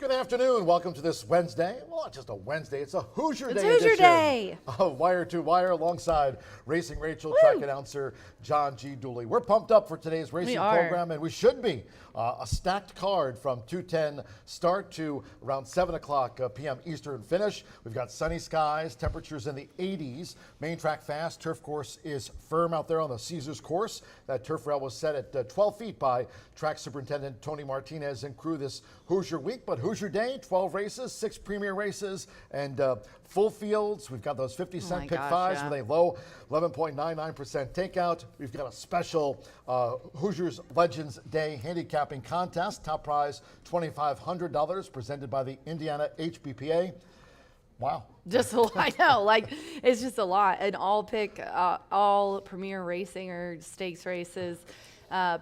Good afternoon. Welcome to this Wednesday. Well, not just a Wednesday, it's a Hoosier Day Hoosier edition Day of Wire to Wire alongside Racing Rachel, track announcer John G. Dooley. We're pumped up for today's racing program, and we should be. A stacked card from 2:10 start to around 7 o'clock p.m. Eastern finish. We've got sunny skies, temperatures in the 80s. Main track fast. Turf course is firm out there on the Caesars course. That turf rail was set at 12 feet by track superintendent Tony Martinez and crew this Hoosier week. But Hoosier Day, 12 races, 6 premier races, and full fields. We've got those 50-cent pick fives with a low 11.99% takeout. We've got a special Hoosiers Legends Day handicapping contest. Top prize $2,500 presented by the Indiana HBPA. Wow. Just a lot. I know, like, it's just a lot. And all premier racing or stakes races.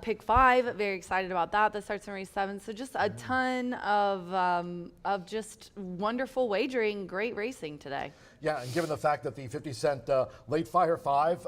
Pick 5, very excited about that. That starts in race 7. So just a ton of just wonderful wagering, great racing today. Yeah, and given the fact that the 50-cent late fire 5,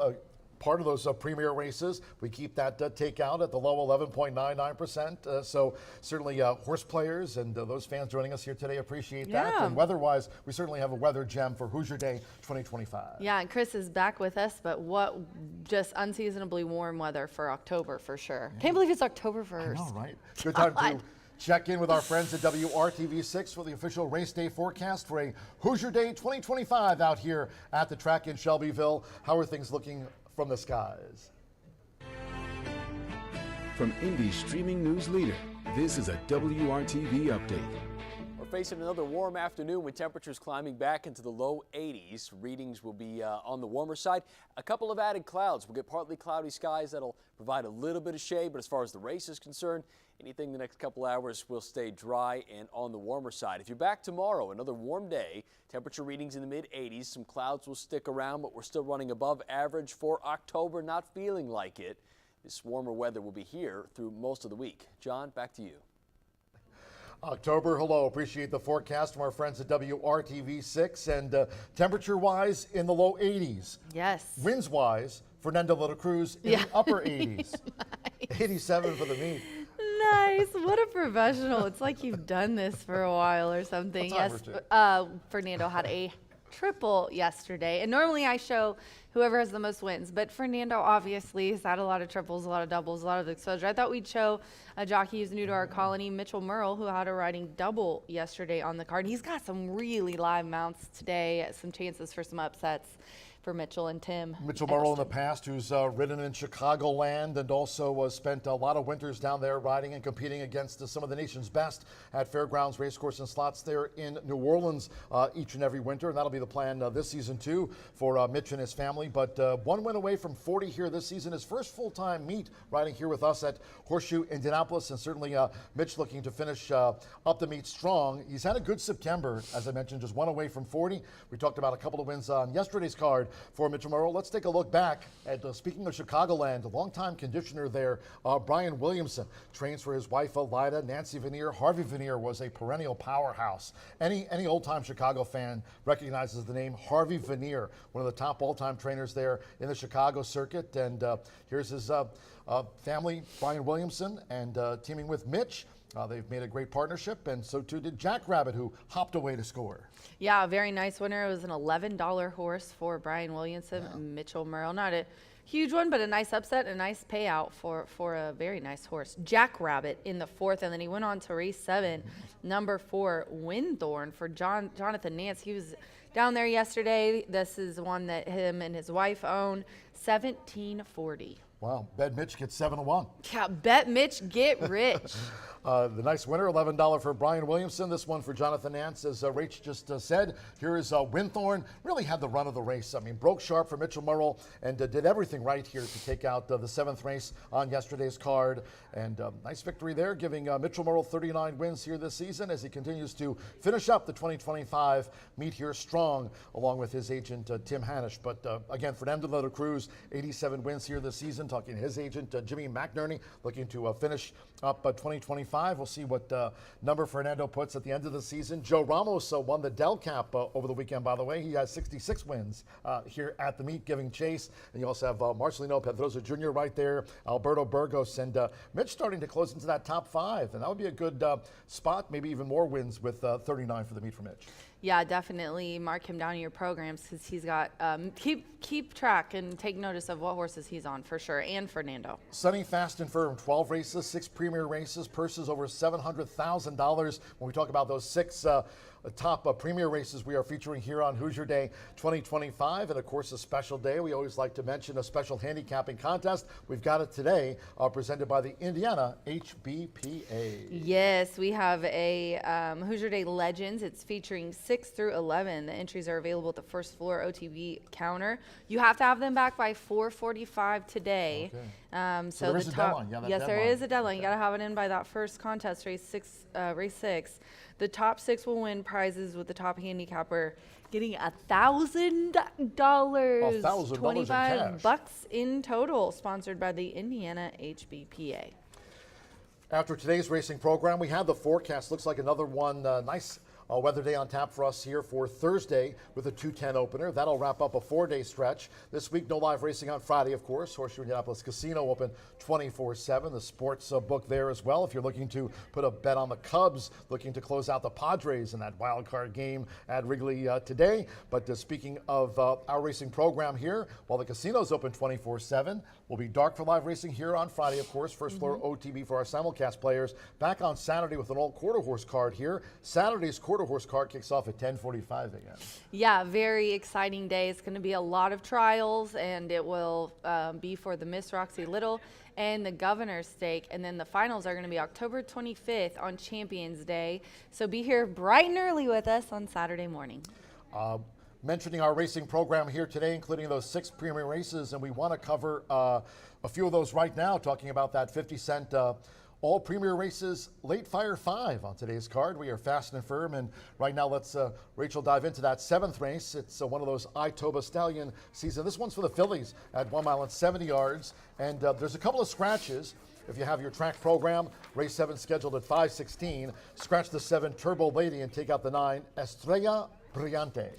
part of those premier races, we keep that takeout at the low 11.99%. So certainly horse players and those fans joining us here today appreciate that. And weather-wise, we certainly have a weather gem for Hoosier Day 2025. Yeah, and Chris is back with us, but what just unseasonably warm weather for October for sure. Can't believe it's October 1st. I know, right? Good time to check in with our friends at WRTV6 for the official race day forecast for a Hoosier Day 2025 out here at the track in Shelbyville. How are things looking from the skies? From Indy's streaming news leader, this is a WRTV update. We're facing another warm afternoon with temperatures climbing back into the low 80s. Readings will be on the warmer side. A couple of added clouds. We'll get partly cloudy skies that'll provide a little bit of shade, but as far as the race is concerned, anything the next couple hours will stay dry and on the warmer side. If you're back tomorrow, another warm day, temperature readings in the mid-80s. Some clouds will stick around, but we're still running above average for October, not feeling like it. This warmer weather will be here through most of the week. John, back to you. October, hello. Appreciate the forecast from our friends at WRTV6. And temperature-wise, in the low 80s. Yes. Winds-wise, Fernando de la Cruz in the upper 80s. Nice. 87 for the meet. Nice. What a professional. It's like you've done this for a while or something. Yes. Fernando had a triple yesterday. And normally I show whoever has the most wins. But Fernando obviously has had a lot of triples, a lot of doubles, a lot of exposure. I thought we'd show a jockey who's new to our colony, Mitchell Merle, who had a riding double yesterday on the card. He's got some really live mounts today, some chances for some upsets for Mitchell and Tim. Mitchell Merle in the past, who's ridden in Chicagoland and also spent a lot of winters down there riding and competing against some of the nation's best at Fairgrounds Racecourse and Slots there in New Orleans each and every winter. And that'll be the plan this season too for Mitch and his family. But one win away from 40 here this season. His first full-time meet riding here with us at Horseshoe Indianapolis. And certainly Mitch looking to finish up the meet strong. He's had a good September, as I mentioned, just one away from 40. We talked about a couple of wins on yesterday's card for Mitchell Merle. Let's take a look back at, speaking of Chicagoland, a longtime conditioner there, Brian Williamson, trains for his wife, Lida, Nancy Vanier. Harvey Vanier was a perennial powerhouse. Any old-time Chicago fan recognizes the name Harvey Vanier, one of the top all-time trainers there in the Chicago circuit. And here's his family, Brian Williamson, and teaming with Mitch. They've made a great partnership, and so too did Jack Rabbit, who hopped away to score. Yeah, a very nice winner. It was an $11 horse for Brian Williamson, Mitchell Merle. Not a huge one, but a nice upset, a nice payout for a very nice horse. Jack Rabbit in the 4th, and then he went on to race 7, number 4, Windthorn for Jonathan Nance. He was down there yesterday. This is one that him and his wife own, 1740. Wow, bet Mitch gets 7-1. Yeah, bet Mitch get rich. The nice winner, $11 for Brian Williamson. This one for Jonathan Nance, as Rach just said. Here is Windthorn. Really had the run of the race. I mean, broke sharp for Mitchell Merle and did everything right here to take out the 7th race on yesterday's card. And nice victory there, giving Mitchell Merle 39 wins here this season as he continues to finish up the 2025 meet here strong, along with his agent, Tim Hanisch. But again, Fernando de la Cruz, 87 wins here this season. talking to his agent, Jimmy McNerney, looking to finish up 2025. We'll see what number Fernando puts at the end of the season. Joe Ramos won the Del Cap over the weekend, by the way. He has 66 wins here at the meet, giving chase. And you also have Marcelino Pedrosa Jr. right there, Alberto Burgos, and Mitch starting to close into that top 5. And that would be a good spot, maybe even more wins with 39 for the meet for Mitch. Yeah, definitely mark him down in your programs because he's got keep track and take notice of what horses he's on for sure, and Fernando. Sunny, fast and firm, 12 races, 6 premier races, purses over $700,000. When we talk about those 6 top premier races we are featuring here on Hoosier Day 2025, and of course a special day. We always like to mention a special handicapping contest. We've got it today, presented by the Indiana HBPA. Yes, we have a Hoosier Day Legends. It's featuring 6 through 11. The entries are available at the first floor OTB counter. You have to have them back by 4:45 today. Okay. So there is a deadline. Yeah, yes, there is a deadline. Okay. You got to have it in by that first contest, race 6. The top 6 will win prizes, with the top handicapper getting $1,000. $1,000 $25 in total, sponsored by the Indiana HBPA. After today's racing program, we have the forecast. Looks like another one nice weather day on tap for us here for Thursday with a 2:10 opener. That'll wrap up a 4-day stretch. This week, no live racing on Friday, of course. Horseshoe Indianapolis Casino open 24/7. The sports book there as well. If you're looking to put a bet on the Cubs, looking to close out the Padres in that wild card game at Wrigley today. But speaking of our racing program here, while the casino's open 24/7, we'll be dark for live racing here on Friday, of course. First floor OTB for our simulcast players. Back on Saturday with an old quarter horse card here. Saturday's quarter horse card kicks off at 10:45 a.m. Yeah, very exciting day. It's going to be a lot of trials, and it will be for the Miss Roxy Little and the Governor's Stake. And then the finals are going to be October 25th on Champions Day. So be here bright and early with us on Saturday morning. Mentioning our racing program here today, including those 6 premier races, and we want to cover a few of those right now, talking about that 50-cent all premier races late fire 5 on today's card. We are fast and firm, and right now let's Rachel dive into that 7th race. It's one of those Itoba Stallion season. This one's for the fillies at 1 mile and 70 yards, and there's a couple of scratches. If you have your track program, race 7 scheduled at 5:16, scratch the 7 Turbo Lady and take out the 9 Estrella Brillante.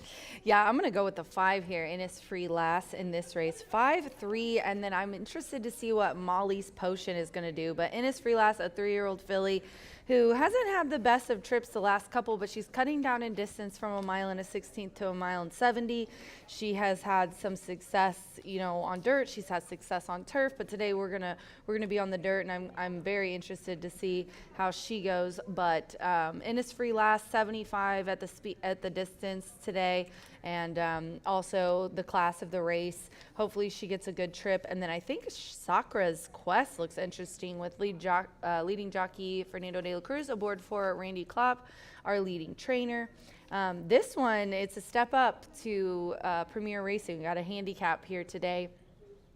Yeah, I'm going to go with the 5 here, Innisfree last in this race. 5-3, and then I'm interested to see what Molly's Potion is going to do. But Innisfree last, a 3-year-old filly who hasn't had the best of trips the last couple, but she's cutting down in distance from 1 mile and a 16th to 1 mile and 70. She has had some success, on dirt. She's had success on turf, but today we're gonna be on the dirt, and I'm very interested to see how she goes. But Innisfree last 75 at the distance today, and also the class of the race. Hopefully she gets a good trip, and then I think Sacra's Quest looks interesting with leading jockey Fernando de la Cruz aboard for Randy Klopp, our leading trainer. This one, it's a step up to Premier Racing. We got a handicap here today.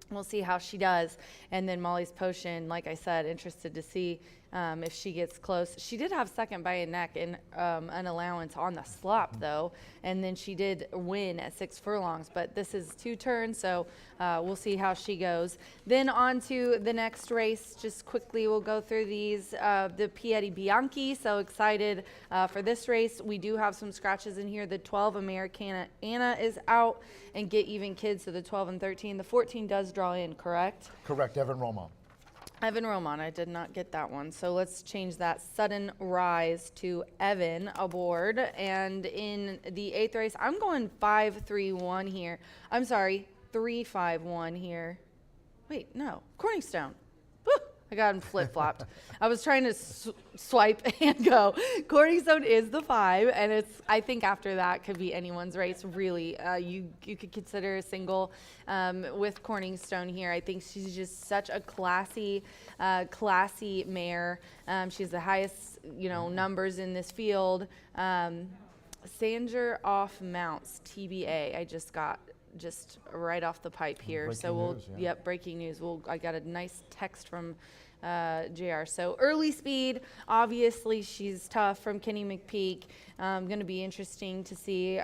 We'll see how she does. And then Molly's Potion, like I said, interested to see if she gets close. She did have second by a neck in an allowance on the slop, though. And then she did win at 6 furlongs. But this is 2 turns, so we'll see how she goes. Then on to the next race. Just quickly, we'll go through these. The Piedi Bianchi, so excited for this race. We do have some scratches in here. The 12 Americana Anna is out, and Get Even Kids, so the 12 and 13. The 14 does draw in, correct? Correct, Evan Roman. Evan Roman, I did not get that one. So let's change that Sudden Rise to Evan aboard. And in the 8th race, I'm going 5-3-1 here. I'm sorry, 3-5-1 here. Wait, no, Corningstone. Woo! I got him flip-flopped. I was trying to swipe and go. Corningstone is the 5, and I think after that could be anyone's race. Really, you could consider a single with Corningstone here. I think she's just such a classy mare. She's the highest, numbers in this field. Sanger off mounts, TBA. I just got just right off the pipe here. Breaking So we'll, news, yeah. yep, breaking news. I got a nice text from JR. So early speed, obviously she's tough from Kenny McPeak. Going to be interesting to see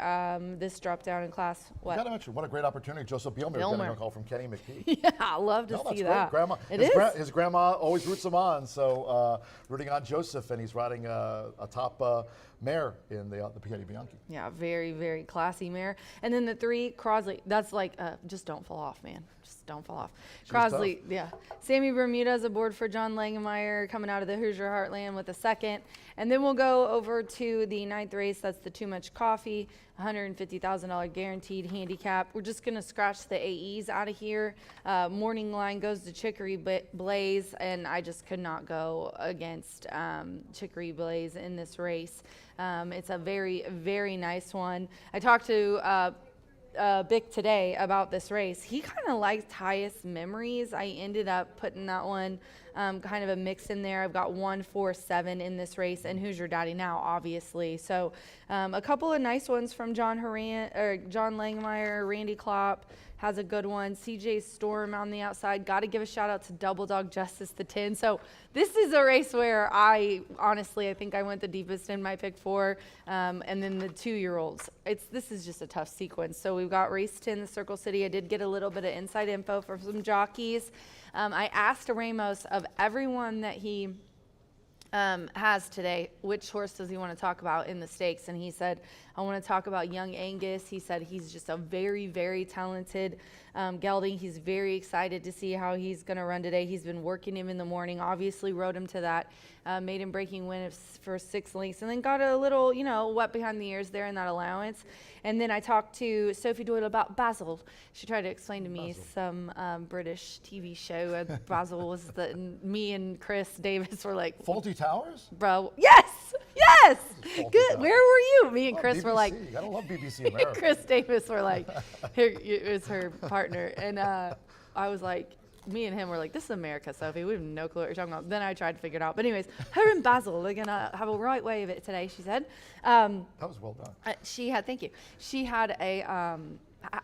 this drop down in class. You got to mention, what a great opportunity. Joseph Bielmer getting a call from Kenny McPeak. Yeah, I love to No, that's see great. that. Grandma, his grandma always roots him on, so rooting on Joseph, and he's riding a top mare in the Piatti Bianchi. Yeah, very, very classy mare. And then the 3, Crosley, that's like, just don't fall off, man. Just don't fall off. Crosley, yeah. Sammy Bermuda's aboard for John Langemeyer coming out of the Hoosier Heartland with a 2nd. And then we'll go over to the 9th race. That's the Too Much Coffee, $150,000 guaranteed handicap. We're just going to scratch the AEs out of here. Morning line goes to Chicory Blaze, and I just could not go against Chicory Blaze in this race. It's a very, very nice one. I talked to Bick today about this race. He kind of liked Highest Memories. I ended up putting that one kind of a mix in there. I've got 1, 4, 7 in this race, and Who's Your Daddy Now, obviously. So a couple of nice ones from John Langemeyer, Randy Klopp has a good one. CJ Storm on the outside. Got to give a shout out to Double Dog Justice the 10. So this is a race where I think I went the deepest in my pick 4, and then the 2-year-olds. This is just a tough sequence. So we've got race 10, the Circle City. I did get a little bit of inside info from some jockeys. I asked Ramos of everyone that he has today, which horse does he want to talk about in the stakes? And he said, I want to talk about Young Angus. He said he's just a very, very talented gelding. He's very excited to see how he's going to run today. He's been working him in the morning, obviously rode him to that maiden breaking win for 6 lengths, and then got a little, wet behind the ears there in that allowance. And then I talked to Sophie Doyle about Basil. She tried to explain to me some British TV show. Basil was me and Chris Davis were like, Faulty Towers? Bro, yes! Good. Where were you? Me and Chris BBC. were like, I don't love BBC America. Chris Davis were like, here is her partner. And I was like, me and him were like, this is America, Sophie. We have no clue what you're talking about. Then I tried to figure it out. But anyways, her and Basil, they're going to have a right way of it today, she said. That was well done. Thank you. She had a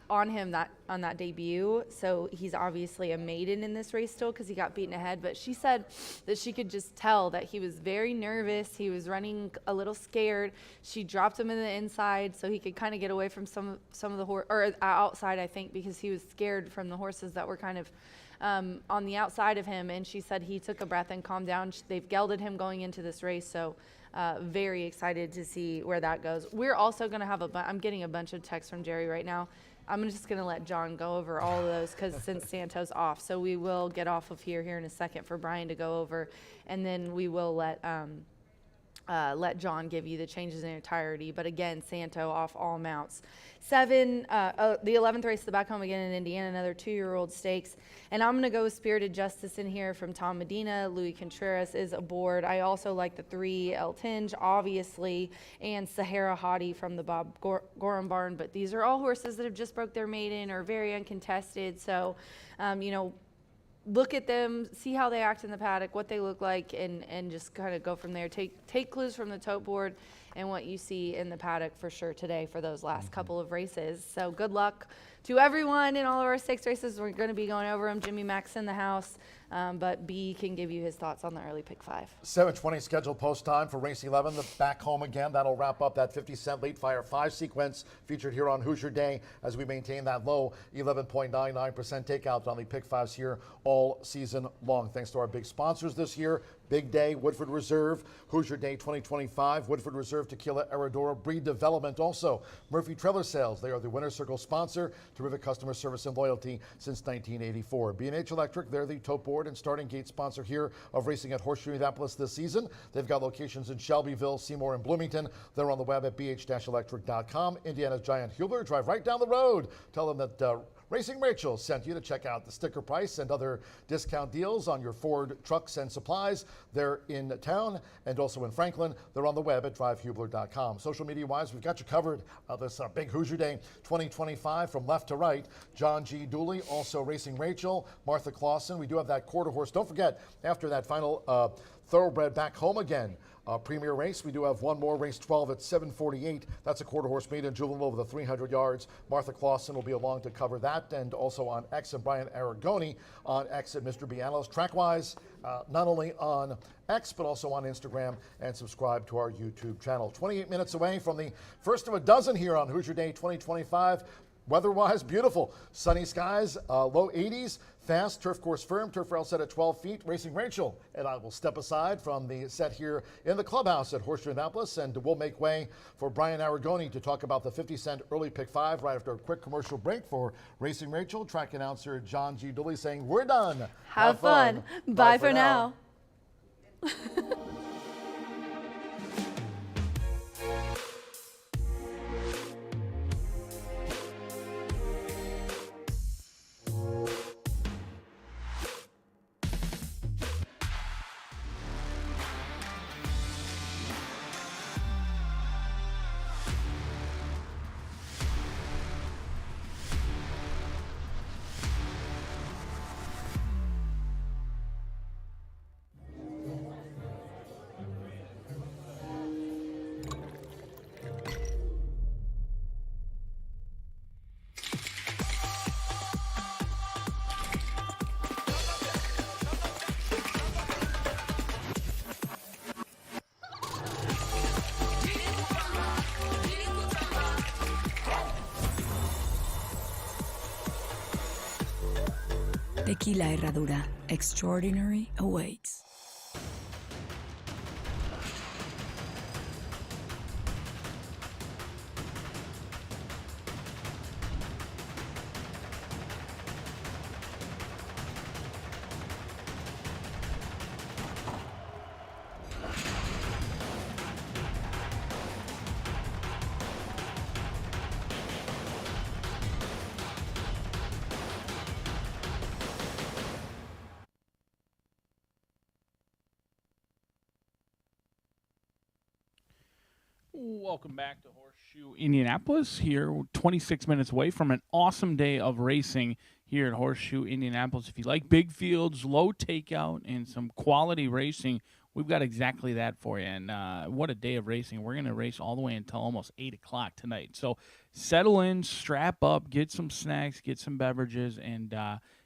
on him on that debut, so he's obviously a maiden in this race still because he got beaten ahead. But she said that she could just tell that he was very nervous. He was running a little scared. She dropped him in the inside so he could kind of get away from some of the or outside, I think, because he was scared from the horses that were kind of on the outside of him. And she said he took a breath and calmed down. They've gelded him going into this race, so very excited to see where that goes. We're also going to have I'm getting a bunch of texts from Jerry right now. I'm just going to let John go over all of those because since Santo's off. So we will get off of here in a second for Brian to go over, and then we will let John give you the changes in entirety. But again, Santo off all mounts. 7, the 11th race, the back home again in Indiana, another 2-year-old stakes. And I'm going to go with Spirited Justice in here from Tom Medina. Louis Contreras is aboard. I also like the 3 El Tinge, obviously, and Sahara Hottie from the Bob Gorham barn. But these are all horses that have just broke their maiden or very uncontested. So, look at them, see how they act in the paddock, what they look like, and just kind of go from there. Take clues from the tote board and what you see in the paddock for sure today for those last couple of races. So good luck to everyone in all of our 6 races. We're going to be going over them. Jimmy Mack's in the house, but B can give you his thoughts on the early pick 5. 7:20 scheduled post time for race 11, the back home again. That'll wrap up that 50-cent late fire 5 sequence featured here on Hoosier Day as we maintain that low 11.99% takeout on the pick 5s here all season long. Thanks to our big sponsors this year. Big Day, Woodford Reserve, Hoosier Day 2025, Woodford Reserve Tequila Herradura Breed Development. Also, Murphy Trailer Sales. They are the Winner's Circle sponsor. Terrific customer service and loyalty since 1984. B&H Electric, they're the tote board and starting gate sponsor here of racing at Horseshoe Indianapolis this season. They've got locations in Shelbyville, Seymour, and Bloomington. They're on the web at bh-electric.com. Indiana's Giant Hubler, drive right down the road. Tell them that Racing Rachel sent you to check out the sticker price and other discount deals on your Ford trucks and supplies. They're in town and also in Franklin. They're on the web at drivehubler.com. Social media-wise, we've got you covered. This big Hoosier Day 2025 from left to right. John G. Dooley, also Racing Rachel, Martha Clausen. We do have that quarter horse. Don't forget, after that final thoroughbred back home again, premier race. We do have one more, race 12 at 7:48. That's a quarter horse maiden juvenile over the 300 yards. Martha Clausen will be along to cover that, and also on X and Brian Aragoni on X at Mr. Bianos. Track-wise, not only on X, but also on Instagram, and subscribe to our YouTube channel. 28 minutes away from the first of a dozen here on Hoosier Day 2025. Weather-wise, beautiful. Sunny skies, low 80s, fast, turf course firm, turf rail set at 12 feet. Racing Rachel and I will step aside from the set here in the clubhouse at Horseshoe Indianapolis, and we'll make way for Brian Aragoni to talk about the 50-cent early pick 5 right after a quick commercial break. For Racing Rachel, track announcer John G. Dooley saying, we're done. Have fun. Bye for now. Tequila Herradura. Extraordinary awaits. Welcome back to Horseshoe Indianapolis. Here, we're 26 minutes away from an awesome day of racing here at Horseshoe Indianapolis. If you like big fields, low takeout, and some quality racing, we've got exactly that for you. And what a day of racing. We're going to race all the way until almost 8 o'clock tonight. So settle in, strap up, get some snacks, get some beverages, and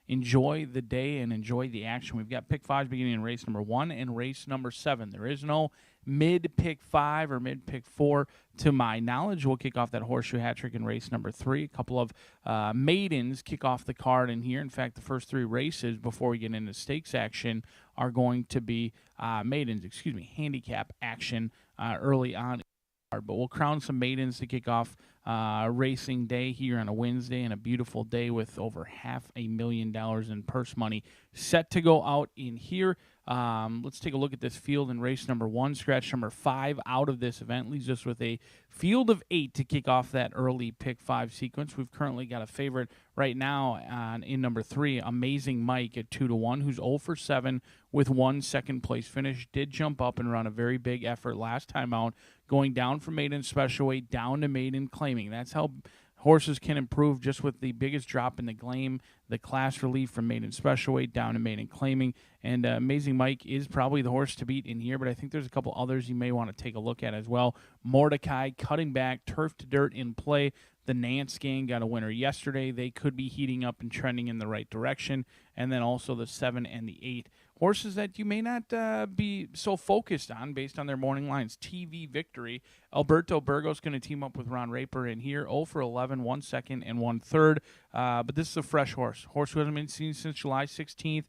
enjoy the day and enjoy the action. We've got pick 5s beginning in race number 1 and race number 7. There is no mid-pick 5 or mid-pick 4 to my knowledge. We'll kick off that horseshoe hat trick in race number 3. A couple of maidens kick off the card in here. In fact, the first 3 races before we get into stakes action are going to be handicap action early on. But we'll crown some maidens to kick off racing day here on a Wednesday, and a beautiful day with over $500,000 in purse money set to go out in here. Let's take a look at this field in race number 1. Scratch number 5 out of this event leaves us with a field of 8 to kick off that early pick 5 sequence. We've currently got a favorite right now in number 3, Amazing Mike at 2-1, who's 0 for 7 with 1 second place finish. Did jump up and run a very big effort last time out, going down from maiden special weight down to maiden claiming. That's how horses can improve, just with the biggest drop in the claim, the class relief from maiden special weight down to maiden claiming. And Amazing Mike is probably the horse to beat in here, but I think there's a couple others you may want to take a look at as well. Mordecai cutting back, turf to dirt in play. The Nance gang got a winner yesterday. They could be heating up and trending in the right direction. And then also the 7 and the 8. Horses that you may not be so focused on based on their morning lines. TV Victory. Alberto Burgos going to team up with Ron Raper in here. 0 for 11, 1 second and 1 third. But this is a fresh horse. Horse who hasn't been seen since July 16th.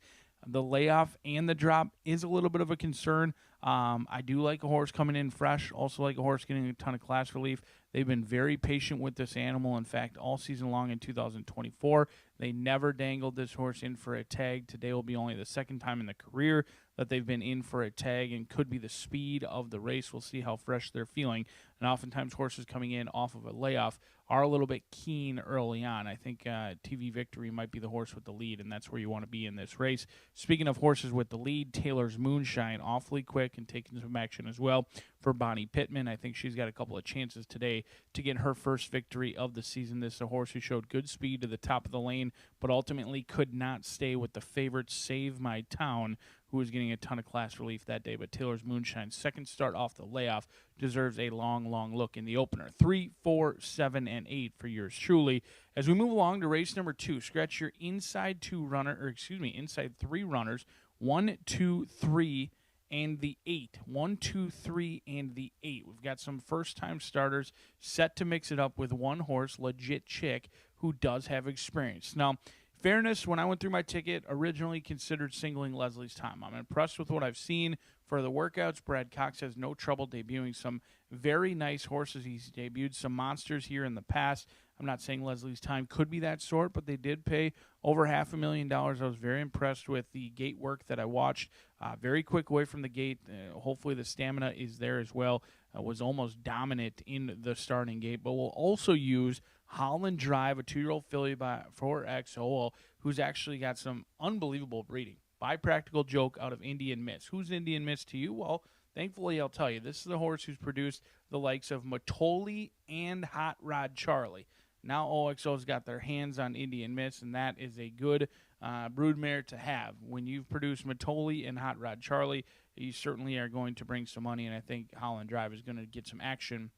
The layoff and the drop is a little bit of a concern. I do like a horse coming in fresh. Also like a horse getting a ton of class relief. They've been very patient with this animal. In fact, all season long in 2024, they never dangled this horse in for a tag. Today will be only the second time in the career that they've been in for a tag, and could be the speed of the race. We'll see how fresh they're feeling. And oftentimes horses coming in off of a layoff are a little bit keen early on. I think TV Victory might be the horse with the lead, and that's where you want to be in this race. Speaking of horses with the lead, Taylor's Moonshine, awfully quick and taking some action as well for Bonnie Pittman. I think she's got a couple of chances today to get her first victory of the season. This is a horse who showed good speed to the top of the lane, but ultimately could not stay with the favorite Save My Town, who was getting a ton of class relief that day. But Taylor's Moonshine, second start off the layoff, deserves a long, long look in the opener. 3, 4, 7, and 8 for yours truly. As we move along to race number 2, scratch your inside inside 3 runners, 1, 2, 3, and the 8. 1, 2, 3, and the 8. We've got some first-time starters set to mix it up with one horse, Legit Chick, who does have experience. Now, fairness, when I went through my ticket, originally considered singling Leslie's Time. I'm impressed with what I've seen for the workouts. Brad Cox has no trouble debuting some very nice horses. He's debuted some monsters here in the past. I'm not saying Leslie's Time could be that sort, but they did pay over $500,000. I was very impressed with the gate work that I watched. Very quick away from the gate. Hopefully the stamina is there as well. Was almost dominant in the starting gate, but we'll also use Holland Drive, a 2-year-old filly for XOL, who's actually got some unbelievable breeding. By Practical Joke out of Indian Miss. Who's Indian Miss to you? Well, thankfully, I'll tell you, this is the horse who's produced the likes of Matoli and Hot Rod Charlie. Now OXO's got their hands on Indian Miss, and that is a good broodmare to have. When you've produced Matoli and Hot Rod Charlie, you certainly are going to bring some money, and I think Holland Drive is going to get some action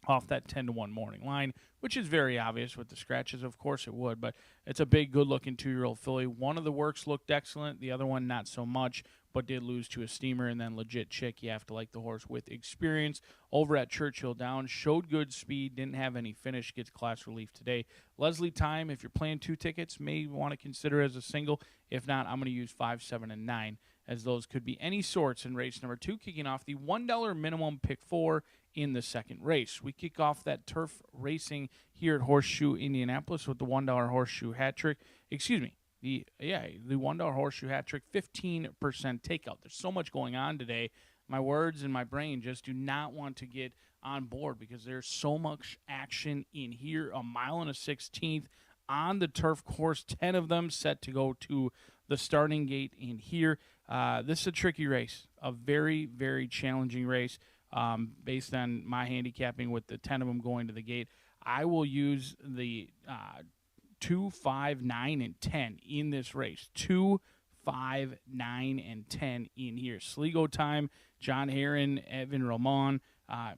off that 10-1 morning line, which is very obvious with the scratches. Of course it would, but it's a big, good-looking 2-year-old filly. One of the works looked excellent. The other one not so much, but did lose to a steamer. And then Legit Chick, you have to like the horse with experience. Over at Churchill Downs, showed good speed, didn't have any finish, gets class relief today. Leslie Time, if you're playing 2 tickets, may want to consider as a single. If not, I'm going to use 5, 7, and 9, as those could be any sorts in race number 2, kicking off the $1 minimum pick 4 in the second race. We kick off that turf racing here at Horseshoe Indianapolis with the $1 horseshoe hat trick. The $1 horseshoe hat trick, 15% takeout. There's so much going on today. My words and my brain just do not want to get on board because there's so much action in here. 1 1/16 on the turf course, 10 of them set to go to the starting gate in here. This is a tricky race, a very, very challenging race. Based on my handicapping with the 10 of them going to the gate. I will use the 2, 5, 9, and 10 in this race. 2, 5, 9, and 10 in here. Sligo Time, John Heron, Evan Ramon, 5,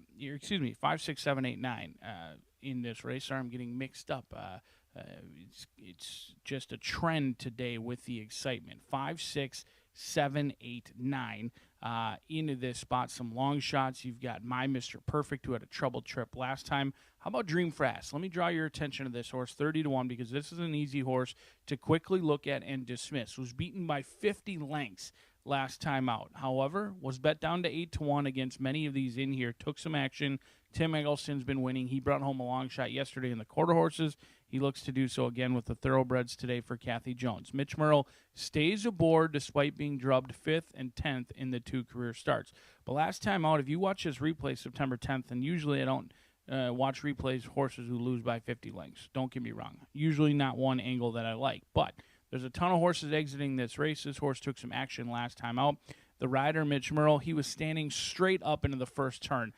6, 7, 8, 9 in this race. Sorry, I'm getting mixed up. It's just a trend today with the excitement. 5, 6, 7, 8, 9 into this spot. Some long shots. You've got My Mr. Perfect, who had a troubled trip last time. How about Dream Fast? Let me draw your attention to this horse, 30-1, because this is an easy horse to quickly look at and dismiss. Was beaten by 50 lengths last time out. However, was bet down to 8-1 against many of these in here. Took some action. Tim Eggleston's been winning. He brought home a long shot yesterday in the quarter horses. He looks to do so again with the thoroughbreds today for Kathy Jones. Mitch Merle stays aboard despite being drubbed 5th and 10th in the 2 career starts. But last time out, if you watch this replay September 10th, and usually I don't watch replays horses who lose by 50 lengths. Don't get me wrong. Usually not one angle that I like. But there's a ton of horses exiting this race. This horse took some action last time out. The rider, Mitch Merle, he was standing straight up into the first turn.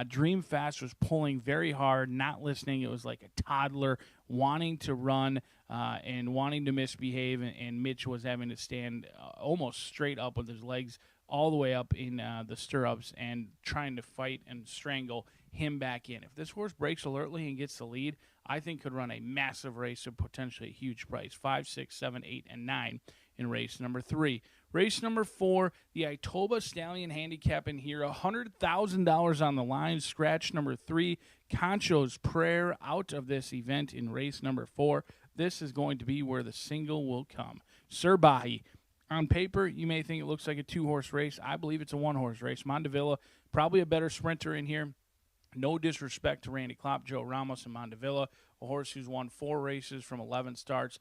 Dream Fast was pulling very hard, not listening. It was like a toddler wanting to run and wanting to misbehave, and Mitch was having to stand almost straight up with his legs all the way up in the stirrups and trying to fight and strangle him back in. If this horse breaks alertly and gets the lead, I think could run a massive race of potentially a huge price. 5, 6, 7, 8, and 9 in race number 3. Race number 4, the Itoba Stallion handicap in here, $100,000 on the line. Scratch number 3, Concho's Prayer out of this event in race number 4. This is going to be where the single will come. Sir Bahi. On paper, you may think it looks like a 2-horse race. I believe it's a 1-horse race. Mondavilla, probably a better sprinter in here. No disrespect to Randy Klopp, Joe Ramos, and Mondavilla, a horse who's won 4 races from 11 starts,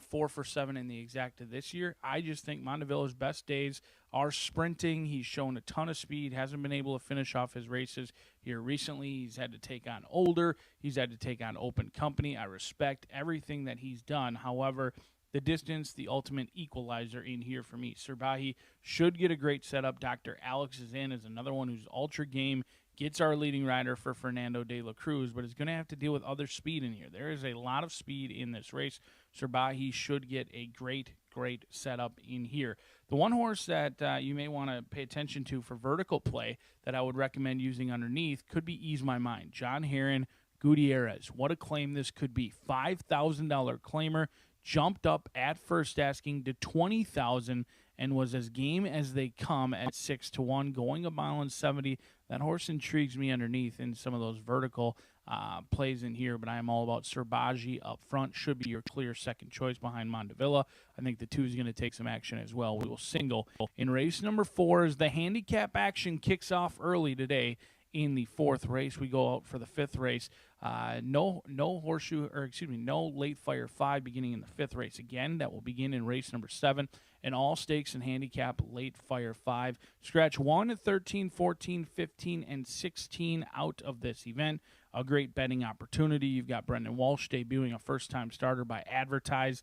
4 for 7 in the exacta this year. I just think Mondavilla's best days are sprinting. He's shown a ton of speed, hasn't been able to finish off his races here recently. He's had to take on Older. He's had to take on Open Company. I respect everything that he's done. However, the distance, the ultimate equalizer in here for me. Sir Bahi should get a great setup. Dr. Alex is another one who's ultra game. Gets our leading rider for Fernando de la Cruz, but is going to have to deal with other speed in here. There is a lot of speed in this race. Sir Bahi should get a great setup in here. The one horse that you may want to pay attention to for vertical play that I would recommend using underneath could be Ease My Mind. John Heron Gutierrez. What a claim this could be. $5,000 claimer, jumped up at first asking to $20,000 and was as game as they come at 6-1, going a mile and 70. That horse intrigues me underneath in some of those vertical plays in here, but I am all about Serbaji up front. Should be your clear second choice behind Mondavilla. I think the 2 is going to take some action as well. We will single. In race number 4 as the handicap action kicks off early today. In the 4th race, we go out for the 5th race. No late fire 5 beginning in the 5th race. Again, that will begin in race number 7. And all stakes and handicap late fire 5. Scratch 1 at 13, 14, 15, and 16 out of this event. A great betting opportunity. You've got Brendan Walsh debuting a first-time starter by Advertise.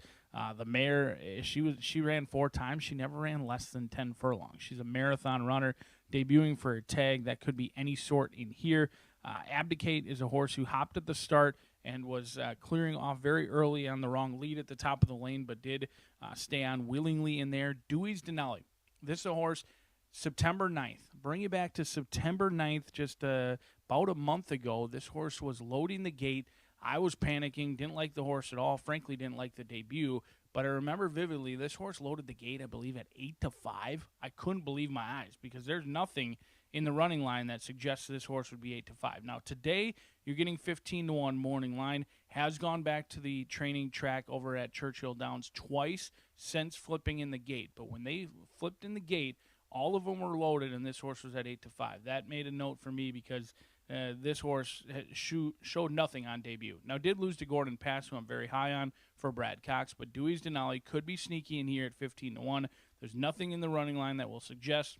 The mare, she ran 4 times. She never ran less than 10 furlongs. She's a marathon runner debuting for a tag. That could be any sort in here. Abdicate is a horse who hopped at the start and was clearing off very early on the wrong lead at the top of the lane, but did stay on willingly in there. Dewey's Denali. This is a horse, September 9th. Bring you back to September 9th, just about a month ago. This horse was loading the gate. I was panicking, didn't like the horse at all, frankly didn't like the debut, but I remember vividly this horse loaded the gate, I believe, at 8-5. I couldn't believe my eyes because there's nothing in the running line that suggests this horse would be 8-5. Now, today, you're getting 15-1 morning line. Has gone back to the training track over at Churchill Downs twice since flipping in the gate. But when they flipped in the gate, all of them were loaded, and this horse was at 8-5. That made a note for me because this horse showed nothing on debut. Now, did lose to Gordon Pass, who I'm very high on for Brad Cox, but Dewey's Denali could be sneaky in here at 15-1. There's nothing in the running line that will suggest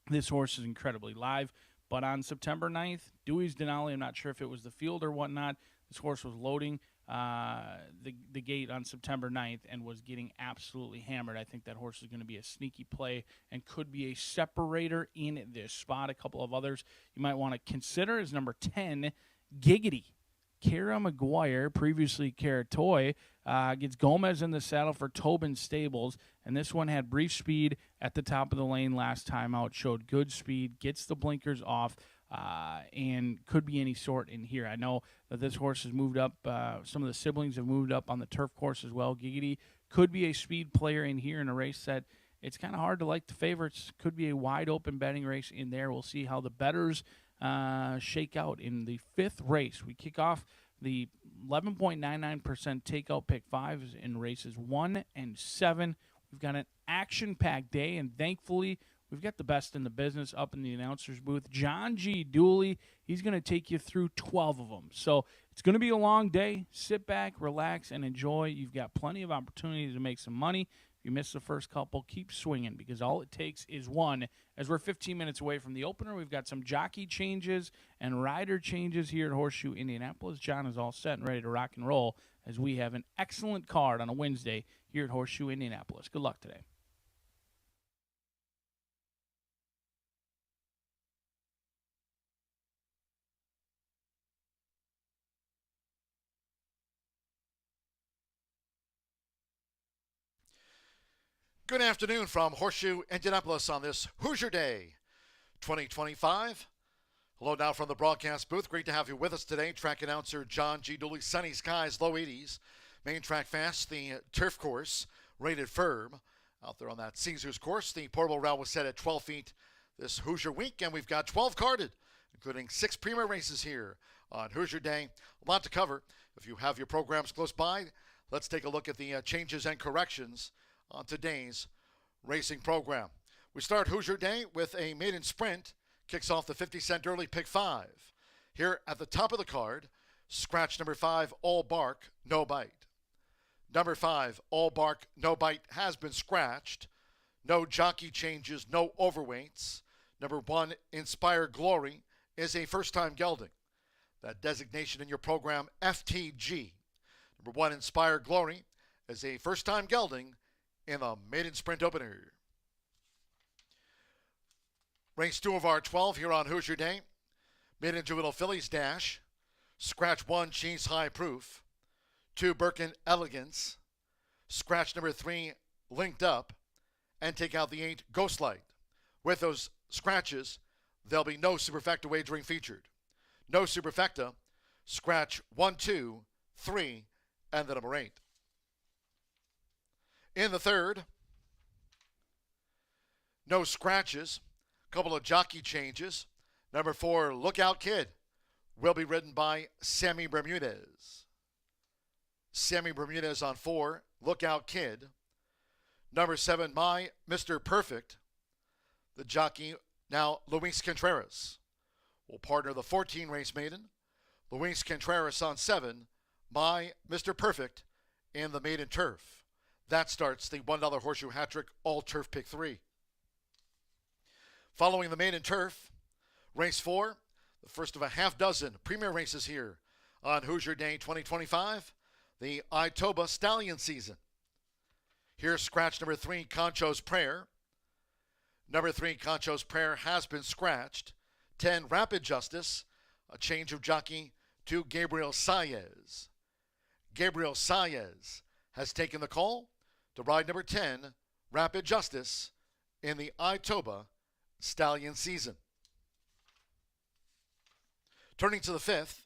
this horse is incredibly live. But on September 9th, Dewey's Denali, I'm not sure if it was the field or whatnot, this horse was loading the gate on September 9th and was getting absolutely hammered. I think that horse is going to be a sneaky play and could be a separator in this spot. A couple of others you might want to consider is number 10, Giggity. Kara McGuire, previously Kara Toy, gets Gomez in the saddle for Tobin Stables, and this one had brief speed at the top of the lane last time out, showed good speed, gets the blinkers off, and could be any sort in here. I know that this horse has moved up. Some of the siblings have moved up on the turf course as well. Giggity could be a speed player in here in a race that it's kind of hard to like the favorites. Could be a wide-open betting race in there. We'll see how the bettors shake out in the 5th race. We kick off the 11.99% takeout pick 5s in races 1 and 7. We've got an action-packed day, and thankfully, we've got the best in the business up in the announcer's booth. John G. Dooley, he's going to take you through 12 of them. So it's going to be a long day. Sit back, relax, and enjoy. You've got plenty of opportunities to make some money. If you miss the first couple, keep swinging because all it takes is one. As we're 15 minutes away from the opener, we've got some jockey changes and rider changes here at Horseshoe Indianapolis. John is all set and ready to rock and roll as we have an excellent card on a Wednesday here at Horseshoe Indianapolis. Good luck today. Good afternoon from Horseshoe Indianapolis on this Hoosier Day 2025. Hello now from the broadcast booth. Great to have you with us today. Track announcer John G. Dooley. Sunny skies, low 80s. Main track fast, the turf course, rated firm. Out there on that Caesars course, the portable route was set at 12 feet this Hoosier week, and we've got 12 carded, including 6 premier races here on Hoosier Day. A lot to cover. If you have your programs close by, let's take a look at the changes and corrections on today's racing program. We start Hoosier Day with a maiden sprint. Kicks off the 50-cent early pick 5. Here at the top of the card, scratch number 5, All Bark, No Bite. Number 5, All Bark, No Bite has been scratched. No jockey changes, no overweights. Number 1, Inspire Glory, is a first-time gelding. That designation in your program, FTG. Number 1, Inspire Glory, is a first-time gelding in the maiden sprint opener. Race 2 of our 12 here on Hoosier Day. Maiden Juvenile Fillies Dash. Scratch 1, Cheese High Proof. 2, Birkin Elegance. Scratch number 3, Linked Up. and take out the 8 Ghost Light. With those scratches, there'll be no superfecta wagering featured. No superfecta, scratch 1, 2, 3, and the number 8. In the third, no scratches, couple of jockey changes. Number 4, Lookout Kid, will be ridden by Sammy Bermudez. Sammy Bermudez on 4, Lookout Kid. Number 7, My Mr. Perfect. The jockey, now Luis Contreras, will partner the 14 race maiden. Luis Contreras on 7, My Mr. Perfect, in the maiden turf. That starts the $1 Horseshoe Hat-Trick All-Turf Pick 3. Following the maiden turf, race 4, the first of a half dozen premier races here on Hoosier Day 2025, the Itoba Stallion season. Here's scratch number 3, Concho's Prayer. Number 3, Concho's Prayer has been scratched. 10, Rapid Justice, a change of jockey to Gabriel Saez. Gabriel Saez has taken the call to ride number 10, Rapid Justice, in the Itoba Stallion season. Turning to the 5th,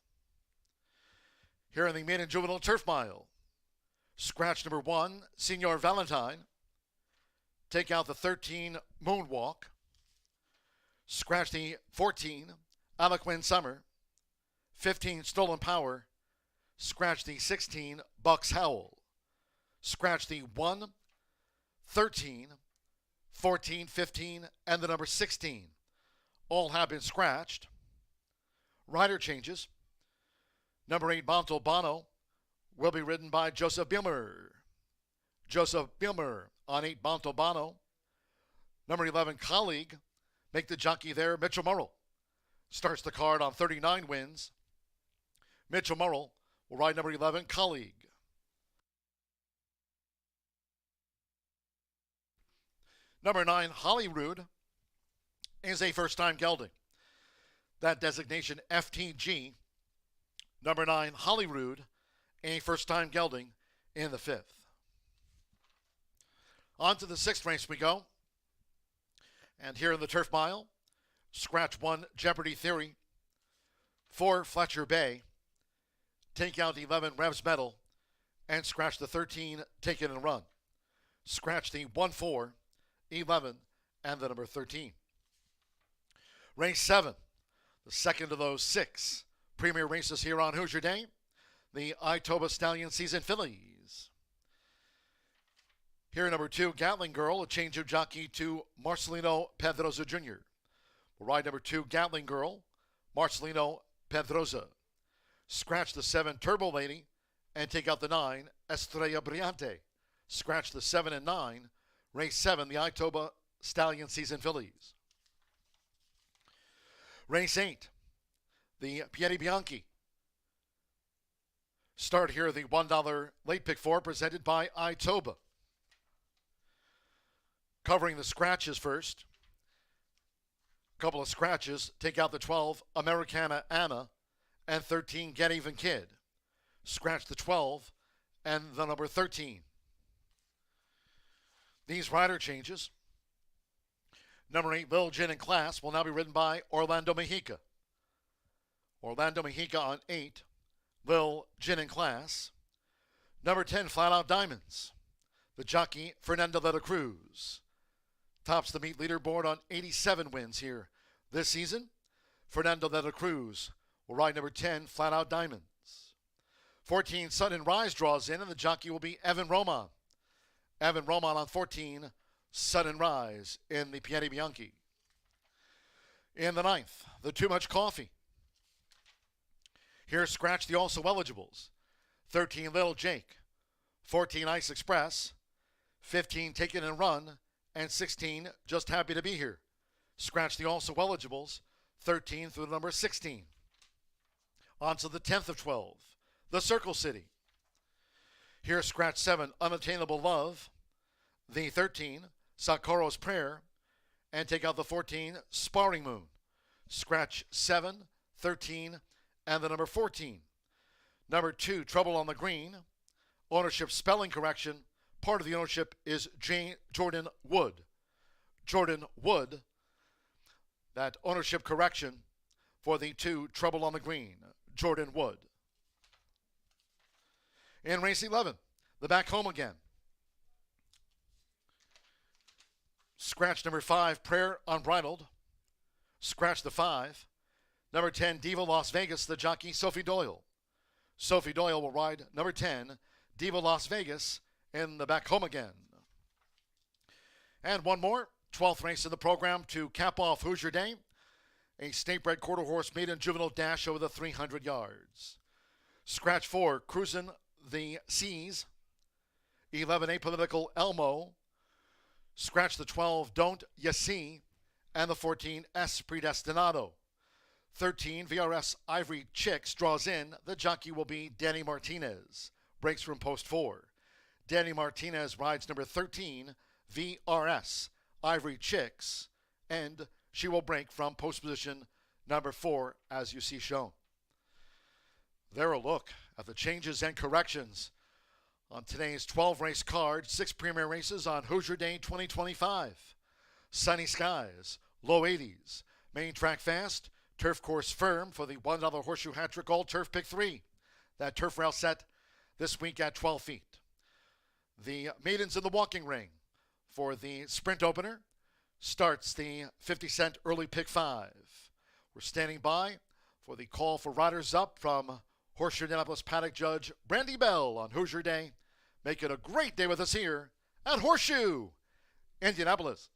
here in the maiden juvenile turf mile, scratch number 1, Senor Valentine. Take out the 13, Moonwalk. Scratch the 14, Alaquin Summer. 15, Stolen Power. Scratch the 16, Bucks Howl. Scratch the 1, 13, 14, 15, and the number 16. All have been scratched. Rider changes. Number 8, Montalbano, will be ridden by Joseph Bilmer. Joseph Bilmer on 8, Montalbano. Number 11, Colleague, make the jockey there, Mitchell Murrell. Starts the card on 39 wins. Mitchell Murrell will ride number 11, Colleague. Number 9, Holyrood, is a first-time gelding. That designation, FTG. Number 9, Holyrood, a first-time gelding in the 5th. On to the 6th race we go. And here in the turf mile, scratch 1, Jeopardy Theory. 4, Fletcher Bay. Take out 11, Revs Metal. And scratch the 13, Take It and Run. Scratch the 1, 4, 11, and the number 13. Race 7, the second of those 6 premier races here on Hoosier Day, the Itoba Stallion Season Fillies. Here number 2, Gatling Girl, a change of jockey to Marcelino Pedroza Jr. Will ride number 2, Gatling Girl, Marcelino Pedroza. Scratch the 7, Turbo Lady, and take out the 9, Estrella Brillante. Scratch the 7 and 9, race 7, the Itoba Stallion Season Fillies. Race 8, the Piedi Bianchi. Start here, the $1 late pick 4, presented by Itoba. Covering the scratches first. Couple of scratches. Take out the 12, Americana Anna, and 13, Get Even Kid. Scratch the 12 and the number 13. These rider changes. Number 8, Lil Gin and Class, will now be ridden by Orlando Mejica. Orlando Mejica on 8, Lil Gin and Class. Number 10, Flat Out Diamonds. The jockey, Fernando de la Cruz. Tops the meet leaderboard on 87 wins here this season. Fernando de la Cruz will ride number 10, Flat Out Diamonds. 14, Sun and Rise draws in, and the jockey will be Evan Roman. Evan Roman on 14, Sun and Rise in the Piedi Bianchi. In the 9th, the Too Much Coffee. Here, scratch the also eligibles. 13, Little Jake. 14, Ice Express. 15, Take It and Run. And 16, Just Happy to Be Here. Scratch the also eligibles. 13 through the number 16. On to the 10th of 12, the Circle City. Here, scratch 7, Unattainable Love. The 13, Sakura's Prayer. And take out the 14, Sparring Moon. Scratch 7, 13, and the number 14. Number 2, Trouble on the Green. Ownership spelling correction. Part of the ownership is Jordan Wood. Jordan Wood. That ownership correction for the 2, Trouble on the Green, Jordan Wood. In race 11, the back home again. Scratch number 5, Prayer Unbridled. Scratch the 5. Number 10, Diva Las Vegas, the jockey Sophie Doyle. Sophie Doyle will ride number 10, Diva Las Vegas, in the back home again. And one more, 12th race in the program to cap off Hoosier Day. A state-bred quarter horse maiden juvenile dash over the 300 yards. Scratch 4, Cruisin' the Seas. 11, Apolitical Elmo. Scratch the 12, Don't Ya See. And the 14, S Predestinado. 13, VRS Ivory Chicks draws in. The jockey will be Danny Martinez. Breaks from post 4. Danny Martinez rides number 13, VRS Ivory Chicks, and she will break from post position number 4, as you see shown. There a look at the changes and corrections on today's 12-race card. 6 premier races on Hoosier Day 2025. Sunny skies, low 80s, main track fast, turf course firm for the $1 Horseshoe Hat-Trick All-Turf Pick 3. That turf rail set this week at 12 feet. The maidens in the walking ring for the sprint opener starts the 50-cent early pick 5. We're standing by for the call for riders up from Horseshoe Indianapolis paddock judge Brandy Bell on Hoosier Day. Make it a great day with us here at Horseshoe Indianapolis.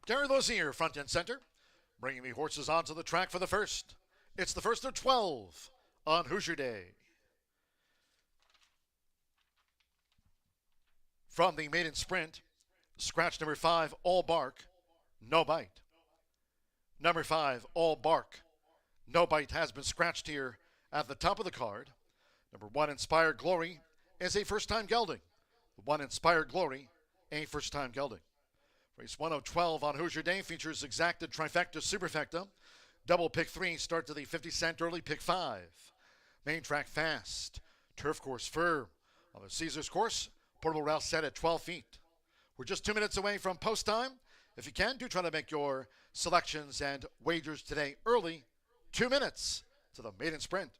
Gary Lozier, front and center, bringing the horses onto the track for the first. It's the first of 12 on Hoosier Day. From the maiden sprint, scratch number 5, All Bark, No Bite. Number 5, All Bark, No Bite has been scratched here at the top of the card. Number 1, Inspired Glory, is a first-time gelding. The one Inspired Glory, a first-time gelding. Race 1 of 12 on Hoosier Day features exacted trifecta superfecta. Double pick 3 start to the 50-cent early pick 5. Main track fast. Turf course firm. On the Caesars course, portable route set at 12 feet. We're just 2 minutes away from post time. If you can, do try to make your selections and wagers today early. 2 minutes to the maiden sprint.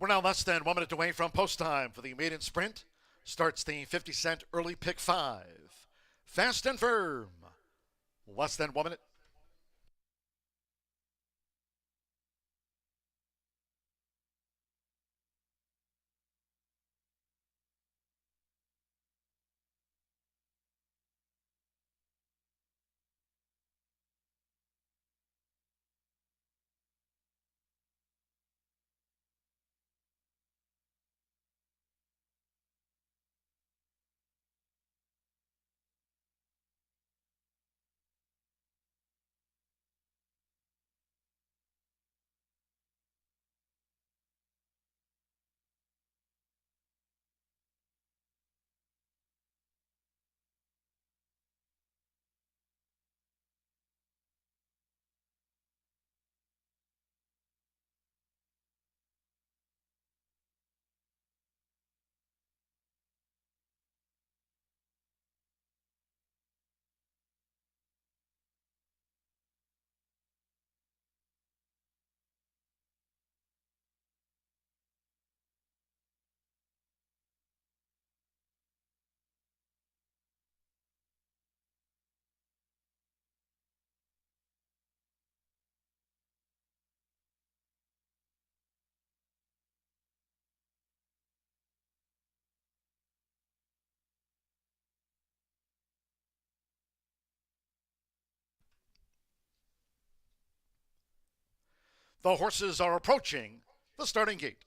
We're now less than 1 minute away from post time for the maiden sprint. Starts the 50-cent early pick 5. Fast and firm. Less than 1 minute. The horses are approaching the starting gate.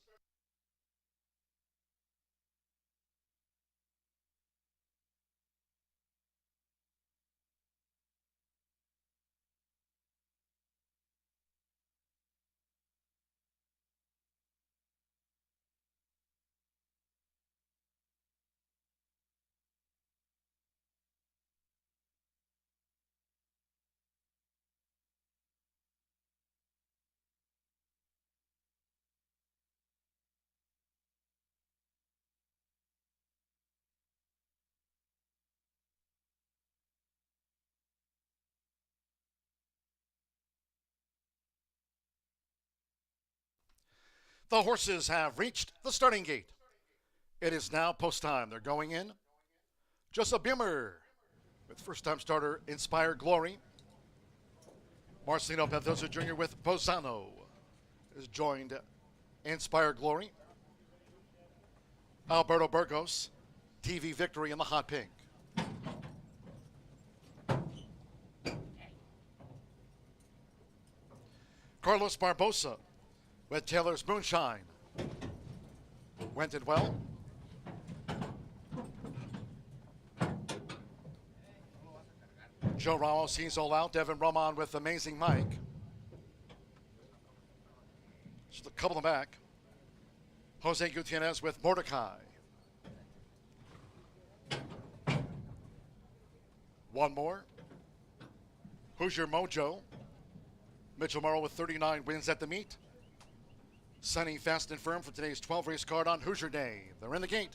The horses have reached the starting gate. It is now post time. They're going in. Joseph Bimmer with first-time starter Inspired Glory. Marcelino Pantoja Jr. with Bozano is joined Inspired Glory. Alberto Burgos, TV Victory in the hot pink. Carlos Barbosa with Taylor's Moonshine. Went it well. Joe Ramos, he's all out. Devin Roman with Amazing Mike. Just a couple of them back. Jose Gutierrez with Mordecai. One more. Hoosier Mojo. Mitchell Morrow with 39 wins at the meet. Sunny, fast and firm for today's 12 race card on Hoosier Day. They're in the gate.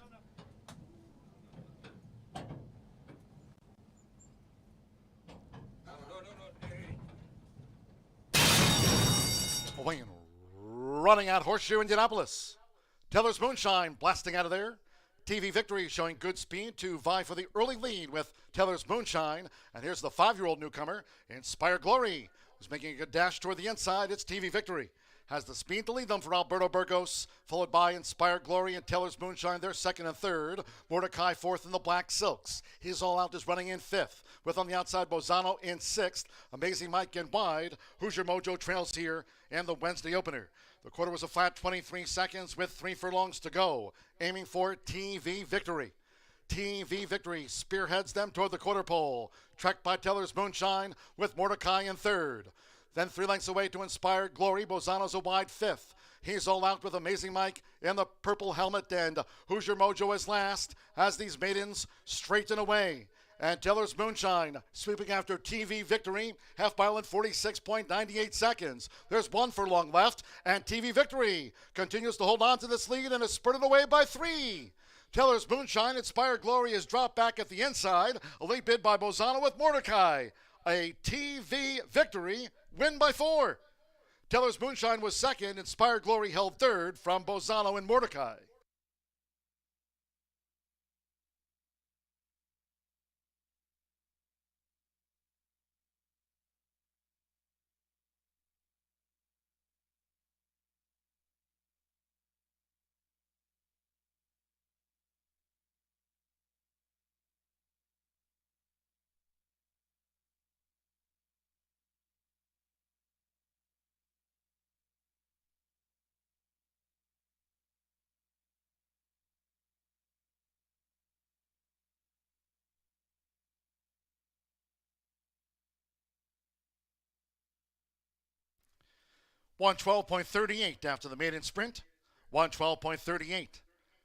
Away and running out Horseshoe Indianapolis. Taylor's Moonshine blasting out of there. TV Victory showing good speed to vie for the early lead with Taylor's Moonshine. And here's the 5-year-old newcomer, Inspired Glory, who's making a good dash toward the inside. It's TV Victory. Has the speed to lead them for Alberto Burgos, followed by Inspired Glory and Taylor's Moonshine. They're second and third. Mordecai fourth in the Black Silks. His All Out is running in fifth, with on the outside Bozano in sixth. Amazing Mike in wide. Hoosier Mojo trails here in the Wednesday opener. The quarter was a flat 23 seconds with 3 furlongs to go. Aiming for TV Victory. TV Victory spearheads them toward the quarter pole. Tracked by Taylor's Moonshine with Mordecai in third. Then 3 lengths away to Inspired Glory. Bozano's a wide fifth. He's all out with Amazing Mike in the purple helmet, and Hoosier Mojo is last as these maidens straighten away. And Taylor's Moonshine sweeping after TV Victory. Half mile in 46.98 seconds. There's 1 furlong left, and TV Victory continues to hold on to this lead and is spurted away by 3. Taylor's Moonshine, Inspired Glory is dropped back at the inside. A late bid by Bozano with Mordecai. A TV Victory win by 4. Taylor's Moonshine was second. Inspired Glory held third from Bozano and Mordecai. One 12.38 after the maiden sprint. 112.38.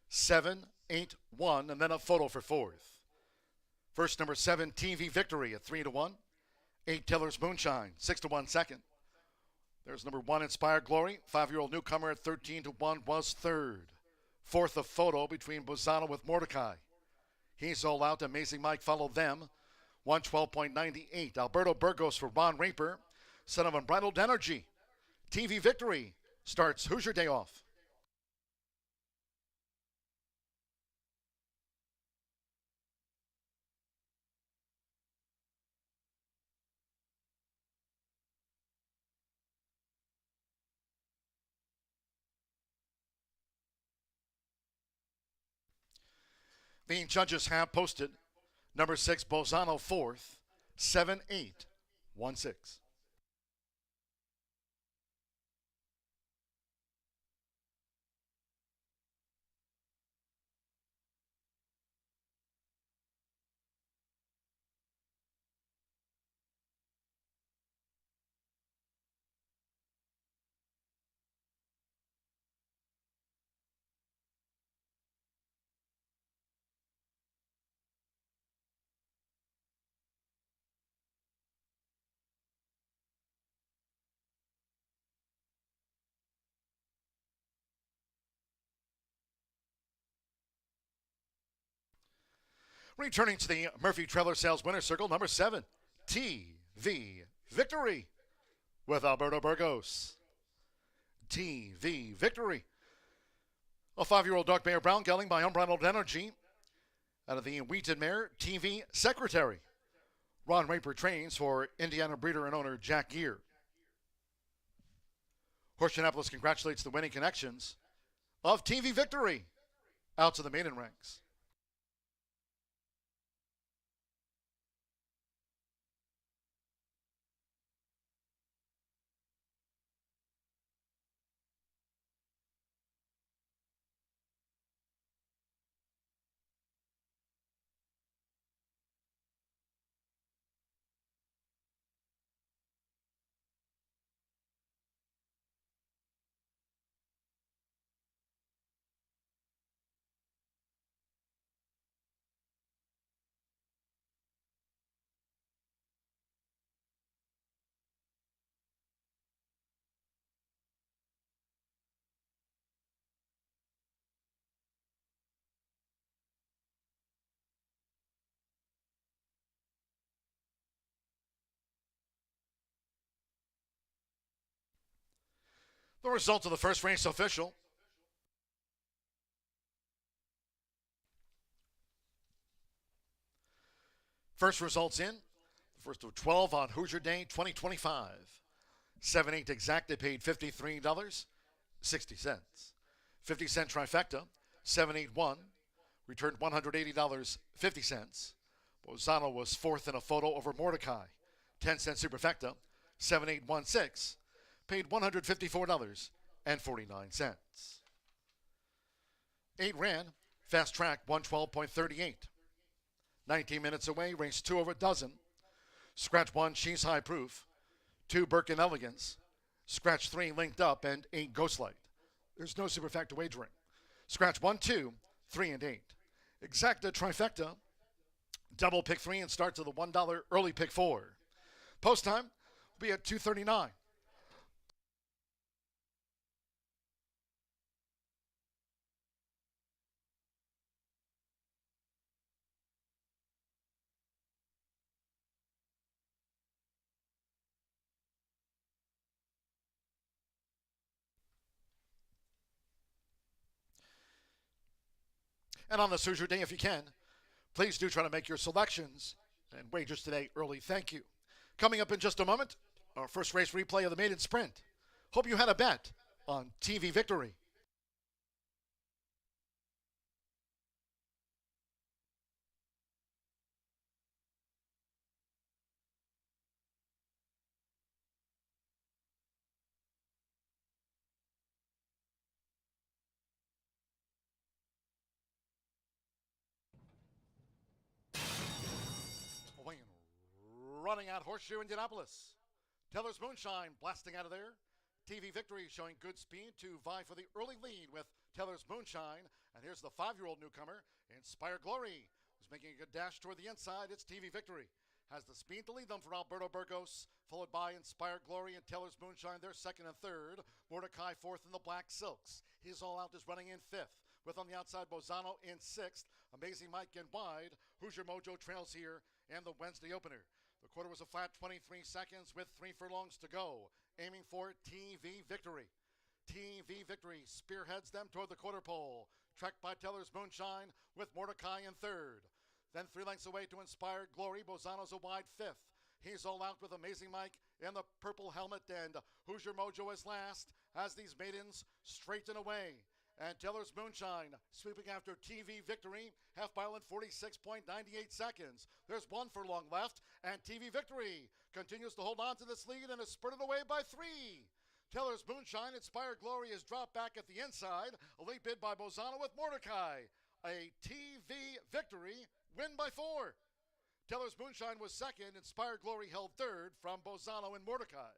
7, 8, 1, and then a photo for fourth. First, number 7, TV Victory at 3-1. 8, Taylor's Moonshine, 6-1 second. There's number 1, Inspired Glory. 5-year-old newcomer at 13-1 was third. Fourth, a photo between Bozano with Mordecai. He's all out. Amazing Mike followed them. 112.98. Alberto Burgos for Ron Raper. Son of Unbridled Energy. TV Victory starts Hoosier Day off. The judges have posted number 6, Bozano, fourth, 7, 8, 1, 6. Returning to the Murphy Trailer Sales Winner Circle, number 7, TV Victory with Alberto Burgos. TV Victory. A 5-year-old dark mare brown gelding by Unbridled Energy out of the Wheaton mare TV Secretary. Ron Raper trains for Indiana breeder and owner Jack Gear. Horseshoe Indianapolis congratulates the winning connections of TV Victory out to the maiden ranks. The result of the first race official. First results in. The first of 12 on Hoosier Day 2025. 7-8 exacta paid $53.60. 50-cent trifecta, 7-8-1, returned $180.50. Bozano was fourth in a photo over Mordecai. 10-cent superfecta, 7-8-1-6. Paid $154.49. 8 ran, fast track 112.38. 19 minutes away, race 2 over a dozen. Scratch 1, She's High Proof. 2, Birkin Elegance. Scratch 3, Linked Up, and 8, Ghostlight. There's no superfecta wagering. Scratch 1, 2, 3, and 8. Exacta trifecta. Double pick 3 and start to the $1 early pick 4. Post time will be at 2:39. And on this Hoosier Day, if you can, please do try to make your selections and wagers today early. Thank you. Coming up in just a moment, our first race replay of the maiden sprint. Hope you had a bet on TV Victory. Away and running out Horseshoe Indianapolis. Teller's Moonshine blasting out of there. TV Victory showing good speed to vie for the early lead with Teller's Moonshine. And here's the 5-year-old newcomer, Inspire Glory, who's making a good dash toward the inside. It's TV Victory. Has the speed to lead them for Alberto Burgos, followed by Inspire Glory and Teller's Moonshine. They're second and third. Mordecai fourth in the Black Silks. His All Out is running in fifth. With on the outside, Bozano in sixth. Amazing Mike in wide. Hoosier Mojo trails here and the Wednesday opener. The quarter was a flat 23 seconds with 3 furlongs to go. Aiming for TV Victory. TV Victory spearheads them toward the quarter pole. Tracked by Teller's Moonshine with Mordecai in third. Then 3 lengths away to Inspire Glory. Bozano's a wide fifth. He's All Out with Amazing Mike in the purple helmet, and Hoosier Mojo is last as these maidens straighten away. And Teller's Moonshine sweeping after TV Victory, half mile in 46.98 seconds. There's 1 furlong left, and TV Victory continues to hold on to this lead and is spurted away by 3. Teller's Moonshine, Inspire Glory is dropped back at the inside. A late bid by Bozano with Mordecai. A TV Victory win by 4. Teller's Moonshine was second. Inspire Glory held third from Bozano and Mordecai.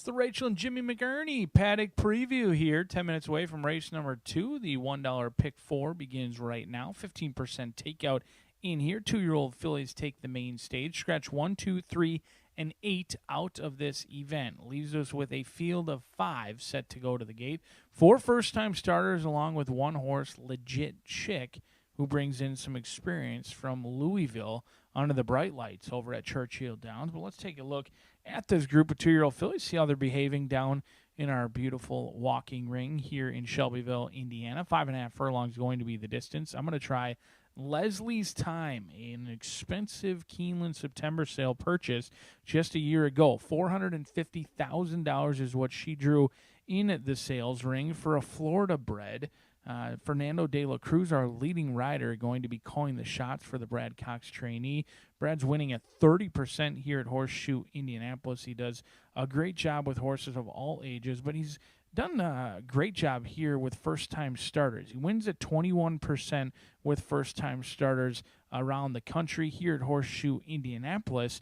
the Rachel and Jimmy McGurney paddock preview here. 10 minutes away from race number 2. The $1 pick 4 begins right now. 15% takeout in here. 2-year-old fillies take the main stage. Scratch 1, 2, 3, and 8 out of this event. Leaves us with a field of 5 set to go to the gate. 4 first-time starters along with 1 horse, Legit Chick, who brings in some experience from Louisville under the bright lights over at Churchill Downs. But let's take a look at this group of 2-year-old fillies, see how they're behaving down in our beautiful walking ring here in Shelbyville, Indiana. 5.5 furlongs going to be the distance. I'm going to try Leslie's Time, an expensive Keeneland September sale purchase just a year ago. $450,000 is what she drew in the sales ring for a Florida bred. Fernando de la Cruz, our leading rider, going to be calling the shots for the Brad Cox trainee. Brad's winning at 30% here at Horseshoe Indianapolis. He does a great job with horses of all ages, but he's done a great job here with first-time starters. He wins at 21% with first-time starters around the country. Here at Horseshoe Indianapolis,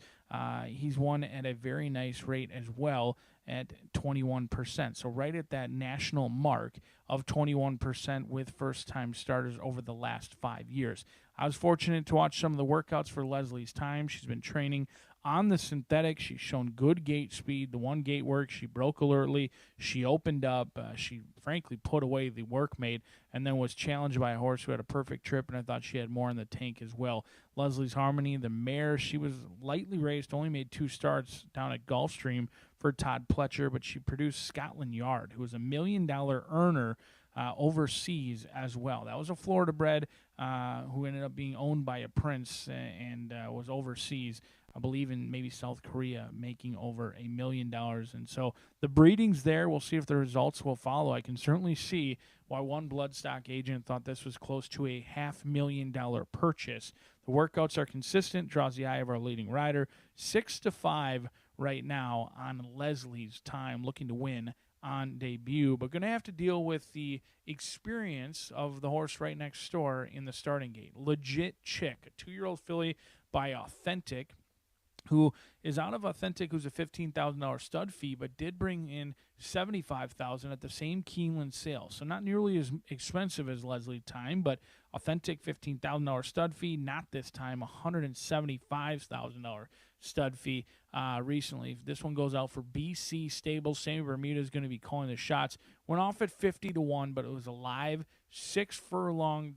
he's won at a very nice rate as well at 21%. So right at that national mark of 21% with first-time starters over the last 5 years. I was fortunate to watch some of the workouts for Leslie's Time. She's been training on the synthetic. She's shown good gate speed. The one gate work, she broke alertly. She opened up. She frankly put away the workmate and then was challenged by a horse who had a perfect trip, and I thought she had more in the tank as well. Leslie's Harmony, the mare, she was lightly raced, only made 2 starts down at Gulfstream for Todd Pletcher, but she produced Scotland Yard, who was a $1 million earner overseas as well. That was a Florida bred who ended up being owned by a prince and was overseas, I believe in maybe South Korea, making over $1 million. And so the breeding's there. We'll see if the results will follow. I can certainly see why one bloodstock agent thought this was close to a $500,000 purchase. The workouts are consistent, draws the eye of our leading rider. 6-5 right now on Leslie's Time, looking to win on debut, but going to have to deal with the experience of the horse right next door in the starting gate. Legit Chick, a 2-year-old filly by Authentic, who is out of Authentic, who's a $15,000 stud fee, but did bring in $75,000 at the same Keeneland sale. So not nearly as expensive as Leslie Time, but Authentic $15,000 stud fee, not this time, $175,000 stud fee recently. This one goes out for BC Stables. Sammy Bermuda is going to be calling the shots. Went off at 50-1, but it was a live 6-furlong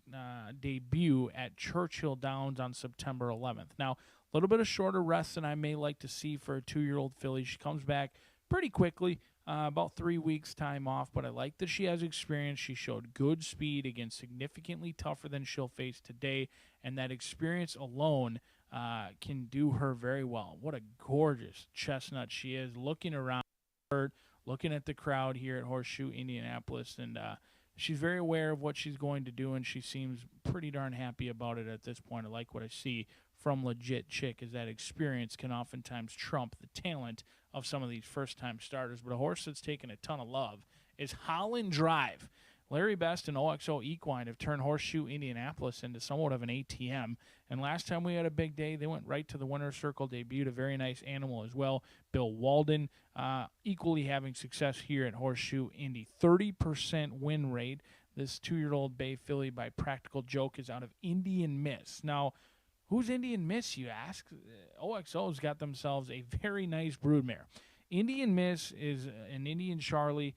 debut at Churchill Downs on September 11th. Now, a little bit of shorter rest than I may like to see for a 2-year-old filly. She comes back pretty quickly, about 3 weeks time off, but I like that she has experience. She showed good speed against significantly tougher than she'll face today, and that experience alone can do her very well. What a gorgeous chestnut she is, looking around her, looking at the crowd here at Horseshoe Indianapolis, and she's very aware of what she's going to do, and she seems pretty darn happy about it at this point. I like what I see from Legit Chick, is that experience can oftentimes trump the talent of some of these first-time starters. But a horse that's taken a ton of love is Holland Drive. Larry Best and OXO Equine have turned Horseshoe Indianapolis into somewhat of an ATM. And last time we had a big day, they went right to the winner's circle, debuted a very nice animal as well. Bill Walden, equally having success here at Horseshoe Indy. 30% win rate. This 2-year-old bay filly by Practical Joke is out of Indian Miss. Now, who's Indian Miss, you ask? OXO's got themselves a very nice broodmare. Indian Miss is an Indian Charlie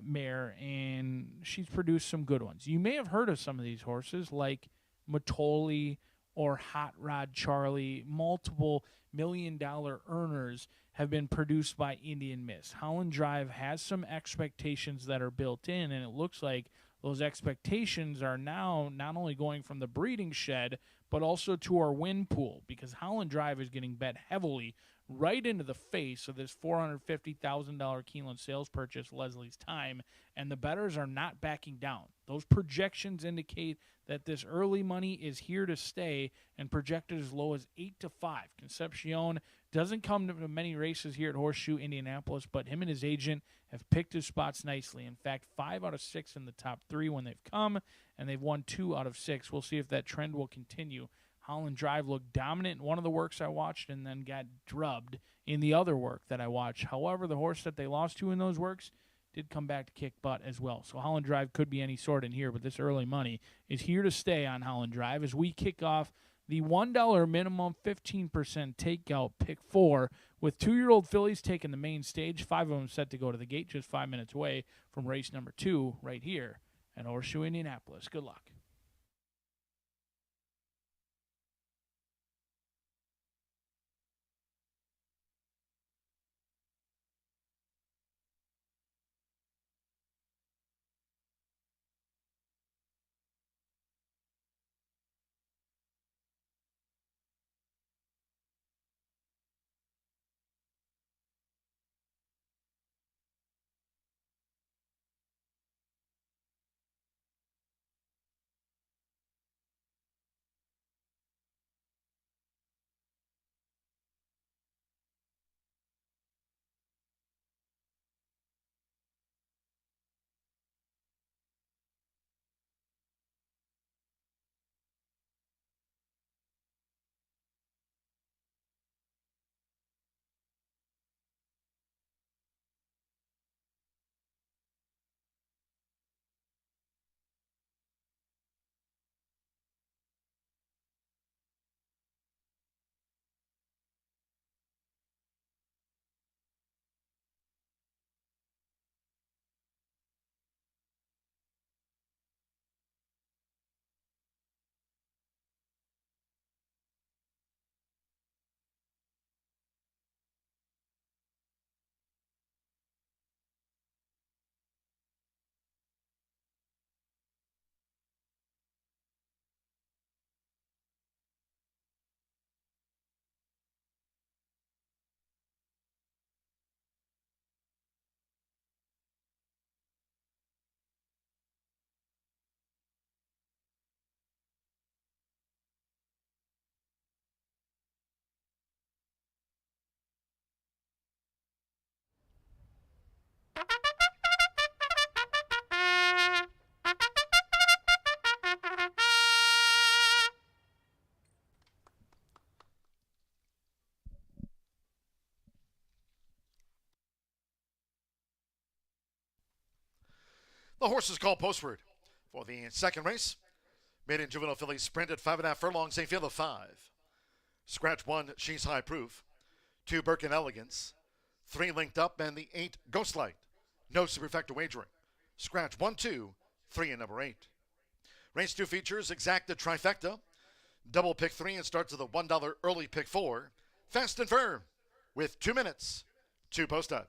mare, and she's produced some good ones. You may have heard of some of these horses, like Matoli or Hot Rod Charlie. Multiple million-dollar earners have been produced by Indian Miss. Holland Drive has some expectations that are built in, and it looks like those expectations are now not only going from the breeding shed, but also to our win pool, because Holland Drive is getting bet heavily right into the face of this $450,000 Keeneland sales purchase, Leslie's Time, and the bettors are not backing down. Those projections indicate that this early money is here to stay and projected as low as 8-5. Concepcion doesn't come to many races here at Horseshoe Indianapolis, but him and his agent have picked his spots nicely. In fact, 5 out of 6 in the top 3 when they've come, and they've won 2 out of 6. We'll see if that trend will continue. Holland Drive looked dominant in one of the works I watched and then got drubbed in the other work that I watched. However, the horse that they lost to in those works did come back to kick butt as well. So Holland Drive could be any sort in here, but this early money is here to stay on Holland Drive as we kick off the $1 minimum 15% takeout pick 4 with 2-year-old fillies taking the main stage. 5 of them set to go to the gate just 5 minutes away from race number 2 right here at Horseshoe Indianapolis. Good luck. The horses called postward for the second race. Maiden Juvenile Fillies sprint at 5.5 furlongs, a field of 5. Scratch 1, She's High Proof. 2, Birkin Elegance. 3, Linked Up, and the 8, Ghostlight. No superfecta wagering. Scratch 1, 2, 3, and number 8. Race 2 features Exacta Trifecta. Double pick 3 and starts with a $1 early pick 4. Fast and firm with 2 minutes to post up.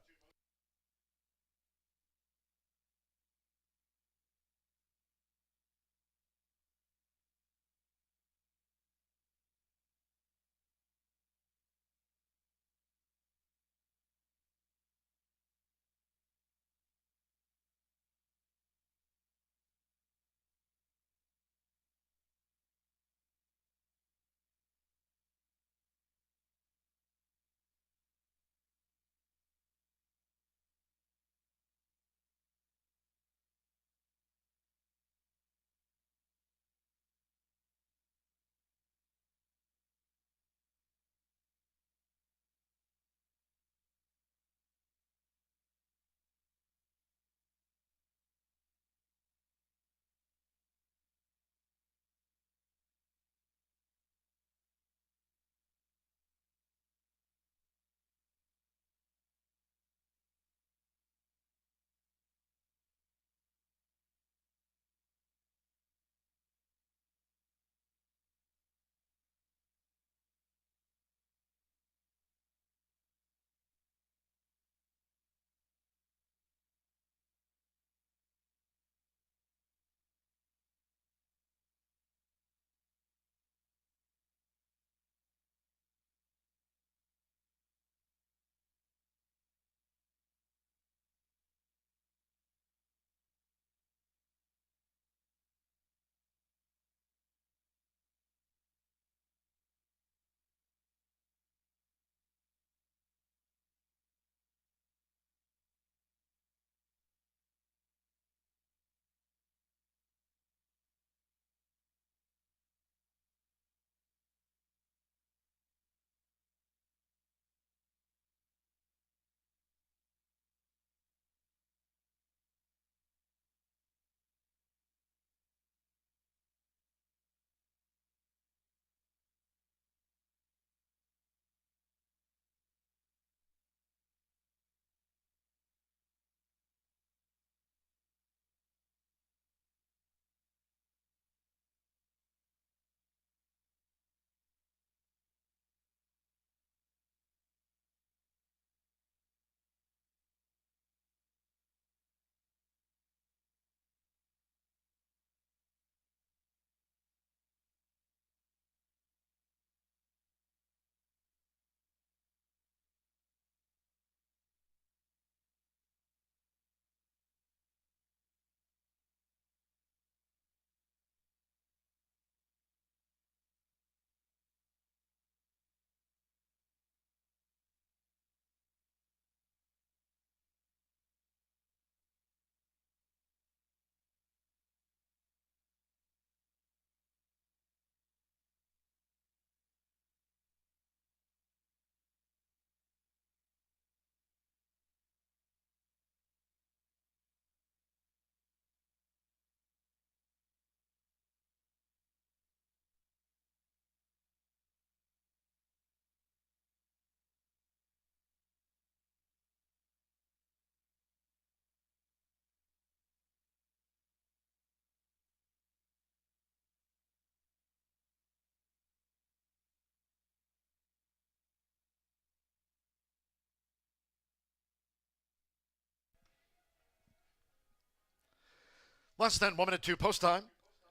Less than 1 minute to post time.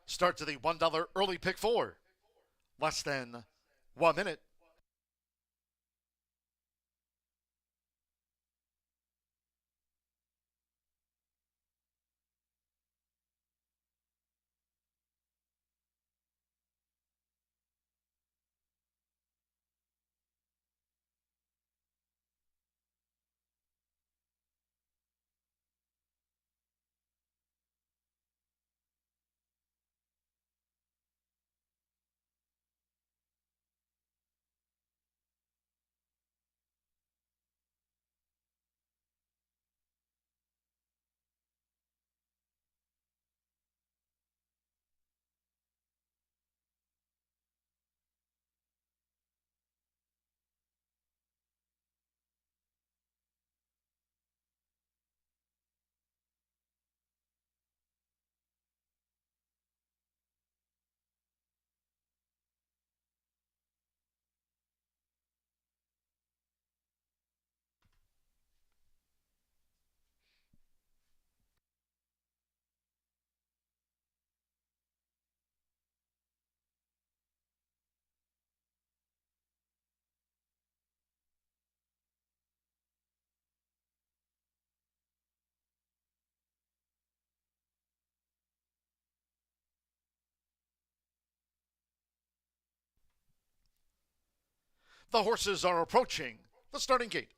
Start to the $1 early pick four. Less than 1 minute. The horses are approaching the starting gate.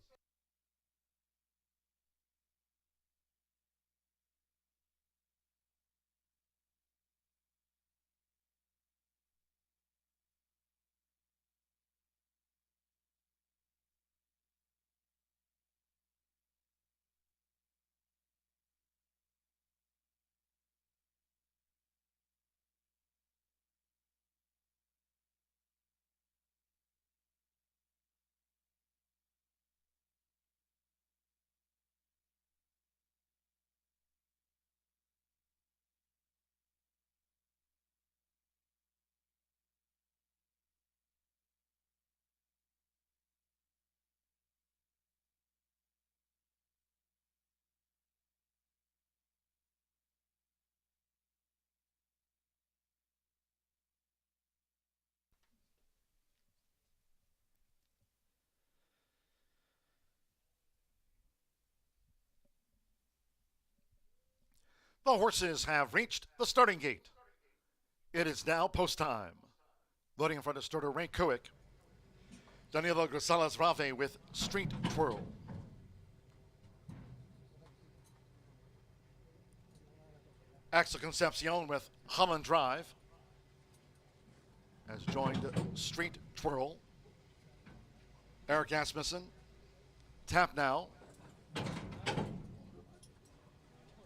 The horses have reached the starting gate. It is now post time. Loading in front of starter Ray Kuick. Danilo Gonzalez Rave with Street Twirl. Axel Concepcion with Holland Drive has joined Street Twirl. Eric Asmussen, Tap Now.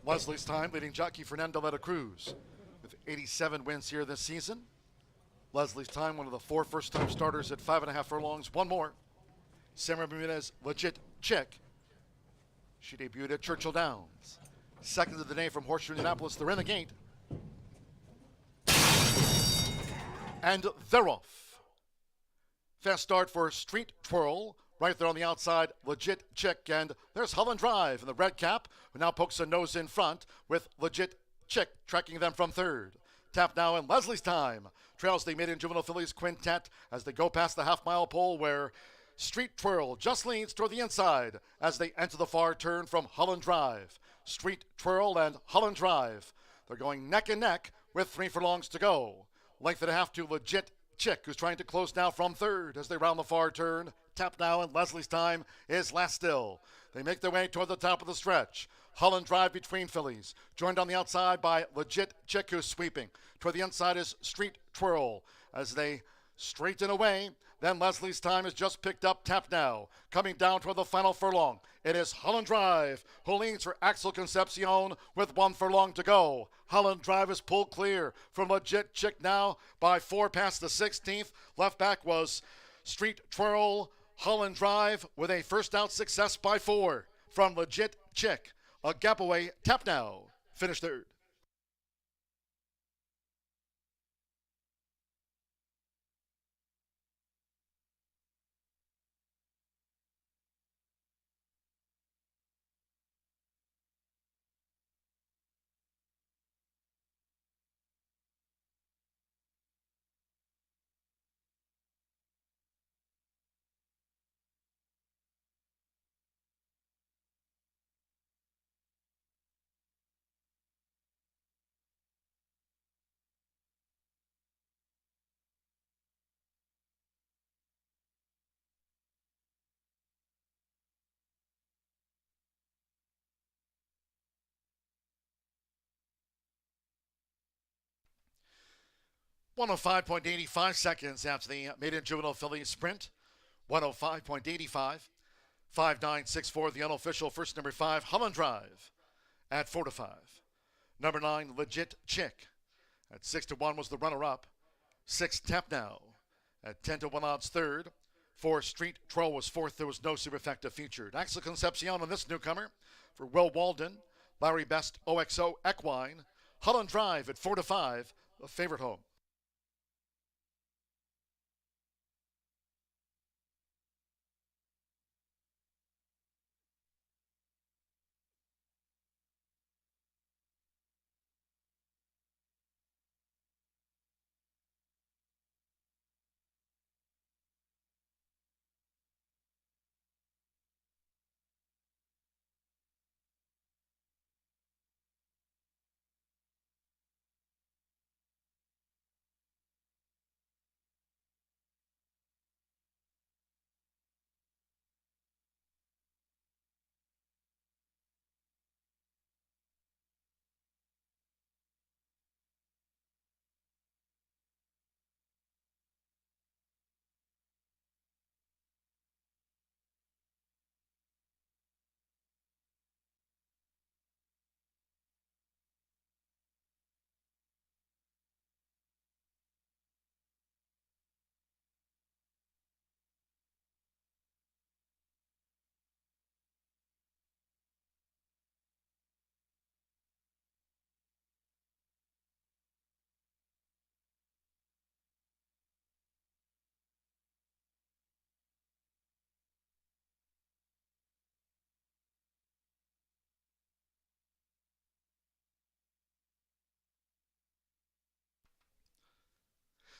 Leslie's Time leading jockey Fernando Letta Cruz with 87 wins here this season. Leslie's Time, one of the 4 first-time starters at 5.5 furlongs. One more. Sarah Bermudez, Legit Chick. She debuted at Churchill Downs. Second of the day from Horseshoe Indianapolis. They're in the gate. And they're off. Fast start for Street Twirl. Right there on the outside, Legit Chick. And there's Holland Drive in the red cap, who now pokes a nose in front with Legit Chick tracking them from third. Tap Now and Leslie's Time trails the maiden juvenile fillies quintet as they go past the half-mile pole where Street Twirl just leads toward the inside as they enter the far turn from Holland Drive. Street Twirl and Holland Drive. They're going neck and neck with 3 furlongs to go. Length and a half to Legit Chick, who's trying to close now from third as they round the far turn. Tap Now and Leslie's Time is last still. They make their way toward the top of the stretch. Holland Drive between fillies, joined on the outside by Legit Chick, who's sweeping. Toward the inside is Street Twirl as they straighten away. Then Leslie's Time has just picked up Tap Now. Coming down toward the final furlong, it is Holland Drive, who leads for Axel Concepcion with 1 furlong to go. Holland Drive is pulled clear from Legit Chick now by 4 past the 16th. Left back was Street Twirl. Holland Drive with a first out success by 4 from Legit Chick. A gap away, Tap Now finished third. 105.85 seconds after the maiden juvenile filly sprint. 105.85. 5.964, the unofficial first number 5, Holland Drive at 4-5. Number 9, Legit Chick at 6-1 was the runner-up. 6, Tap Now at 10-1 odds third. 4, Street Twirl was fourth. There was no superfecta featured. Axel Concepcion on this newcomer for Will Walden. Larry Best, OXO Equine. Holland Drive at 4-5, the favorite home.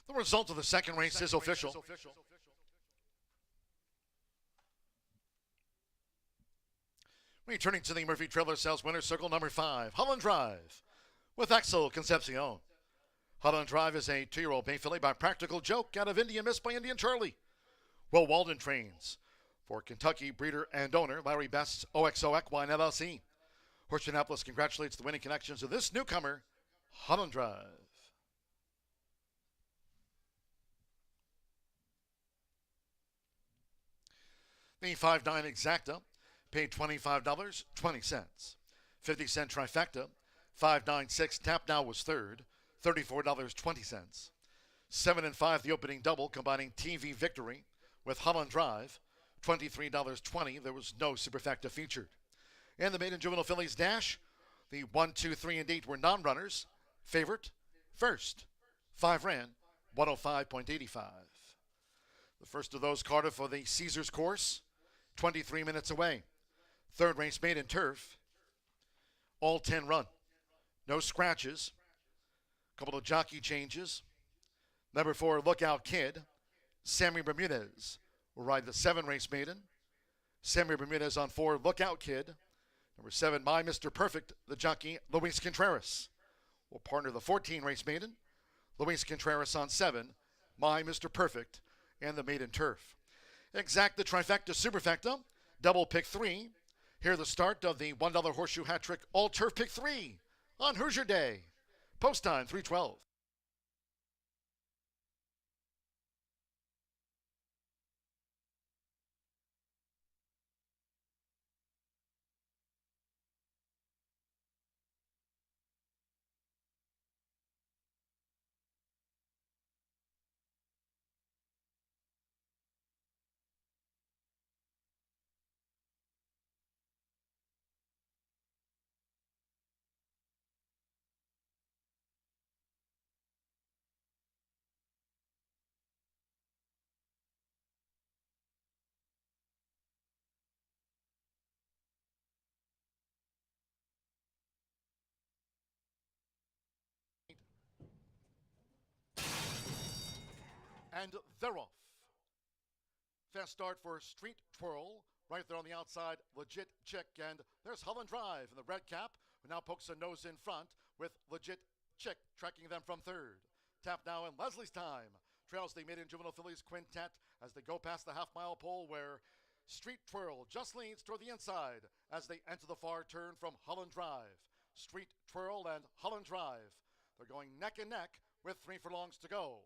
The result of the second race is official. Returning to the Murphy Trailer Sales Winner's Circle, number 5, Holland Drive with Axel Concepcion. Holland Drive is a 2-year-old bay filly by Practical Joke out of India, missed by Indian Charlie. Will Walden trains for Kentucky breeder and owner Larry Best's OXO Equine LLC. Horseshoe Indianapolis congratulates the winning connections of this newcomer, Holland Drive. The 5.9 exacta paid $25.20. 50-cent trifecta, 5.96 Tap Now was third, $34.20. 7 and 5 the opening double combining TV Victory with Holland Drive, $23.20. There was no superfecta featured. And the maiden juvenile fillies dash, the 1, 2, 3, and 8 were non-runners. Favorite, first. 5 ran, 105.85. The first of those, Cardiff, for the Caesars course. 23 minutes away. Third race made in turf. All 10 run. No scratches. Couple of jockey changes. Number 4, Lookout Kid. Sammy Bermudez will ride the 7 race maiden. Sammy Bermudez on 4, Lookout Kid. Number 7, My Mr. Perfect, the jockey, Luis Contreras, will partner the 14 race maiden. Luis Contreras on 7, My Mr. Perfect, and the maiden turf. Exact the trifecta superfecta, double pick 3. Here the start of the $1 horseshoe hat trick all turf pick 3 on Hoosier Day. Post time 3:12. And they're off. Fast start for Street Twirl. Right there on the outside, Legit Chick. And there's Holland Drive in the red cap, who now pokes a nose in front with Legit Chick tracking them from third. Tap Now and Leslie's Time trails the maiden juvenile fillies quintet as they go past the half-mile pole where Street Twirl just leads toward the inside as they enter the far turn from Holland Drive. Street Twirl and Holland Drive. They're going neck and neck with 3 furlongs to go.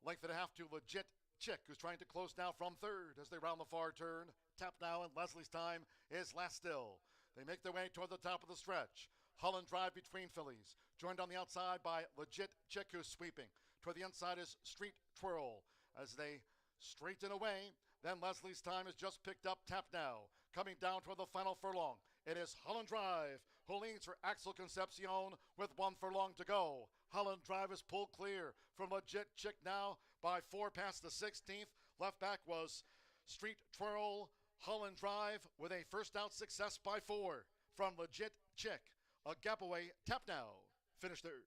Length and a half to Legit Chick, who's trying to close now from third as they round the far turn. Tap Now and Leslie's Time is last still. They make their way toward the top of the stretch. Holland Drive between fillies, joined on the outside by Legit Chick, who's sweeping. Toward the inside is Street Twirl as they straighten away. Then Leslie's Time has just picked up Tap Now. Coming down toward the final furlong, it is Holland Drive, who leads for Axel Concepcion with 1 furlong to go. Holland Drive is pulled clear from Legit Chick now by 4 past the 16th. Left back was Street Twirl. Holland Drive with a first out success by 4 from Legit Chick. A gap away, Tap Now finished third.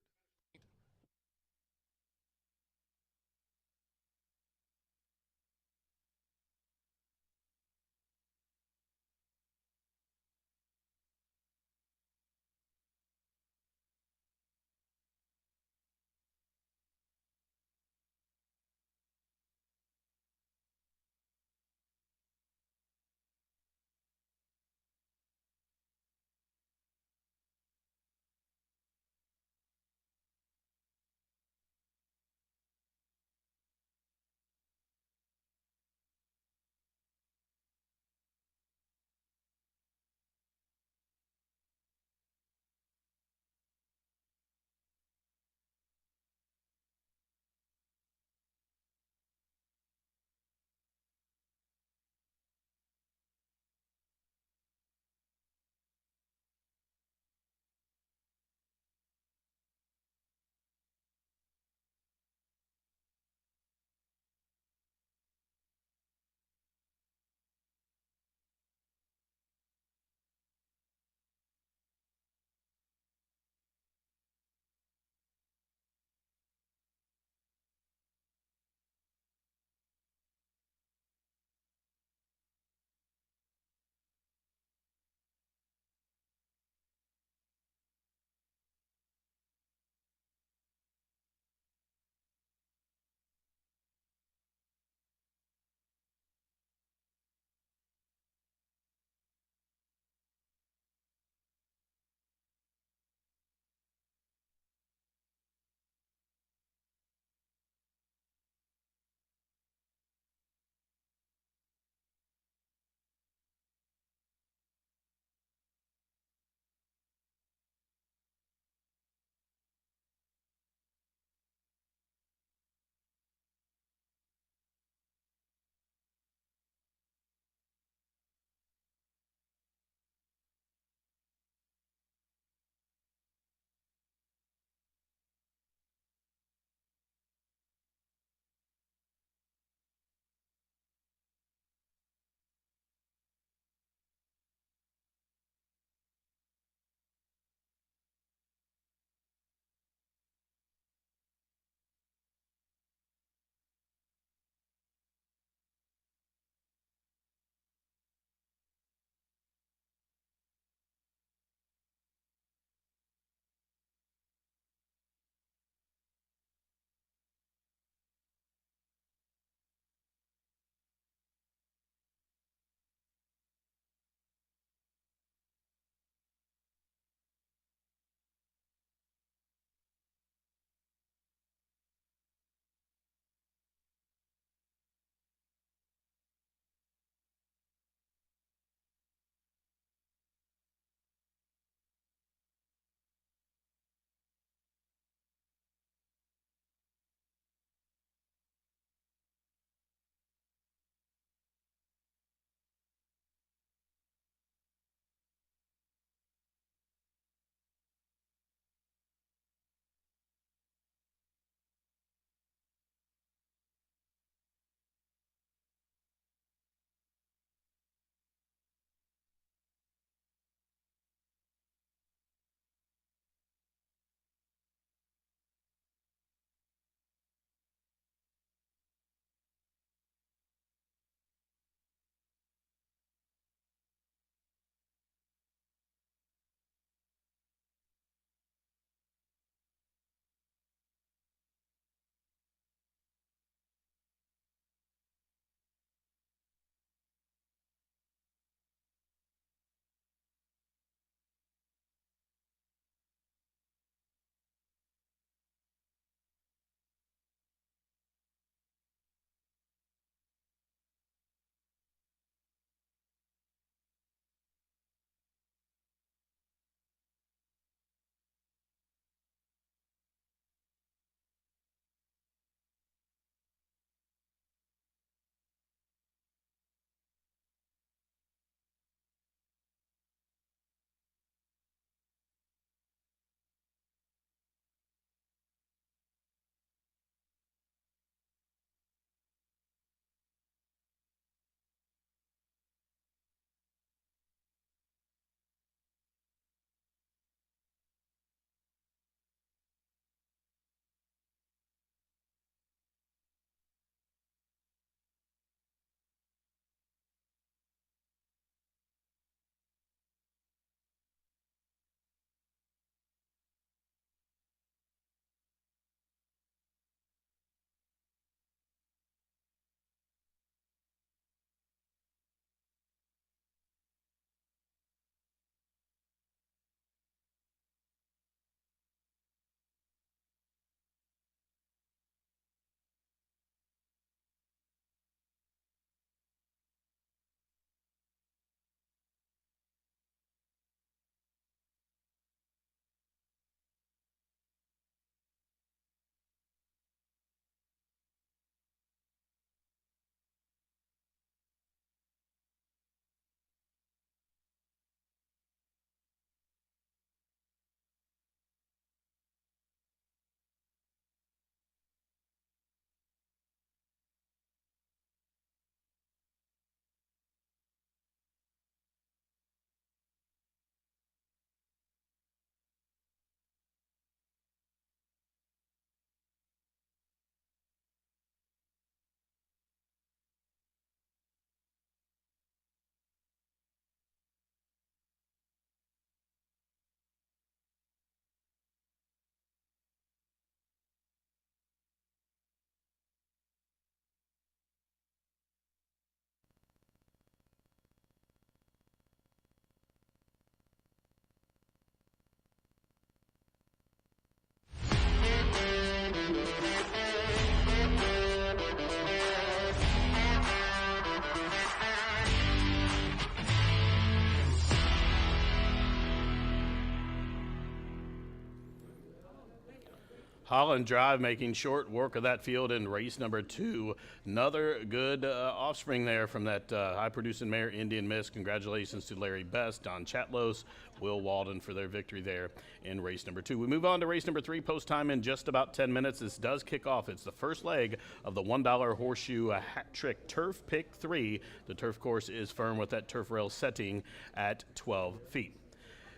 Holland Drive making short work of that field in race number 2. Another good offspring there from that high-producing mare, Indian Miss. Congratulations to Larry Best, Don Chatlos, Will Walden for their victory there in race number 2. We move on to race number 3, post time in just about 10 minutes. This does kick off. It's the first leg of the $1 Horseshoe Hat Trick Turf Pick 3. The turf course is firm with that turf rail setting at 12 feet.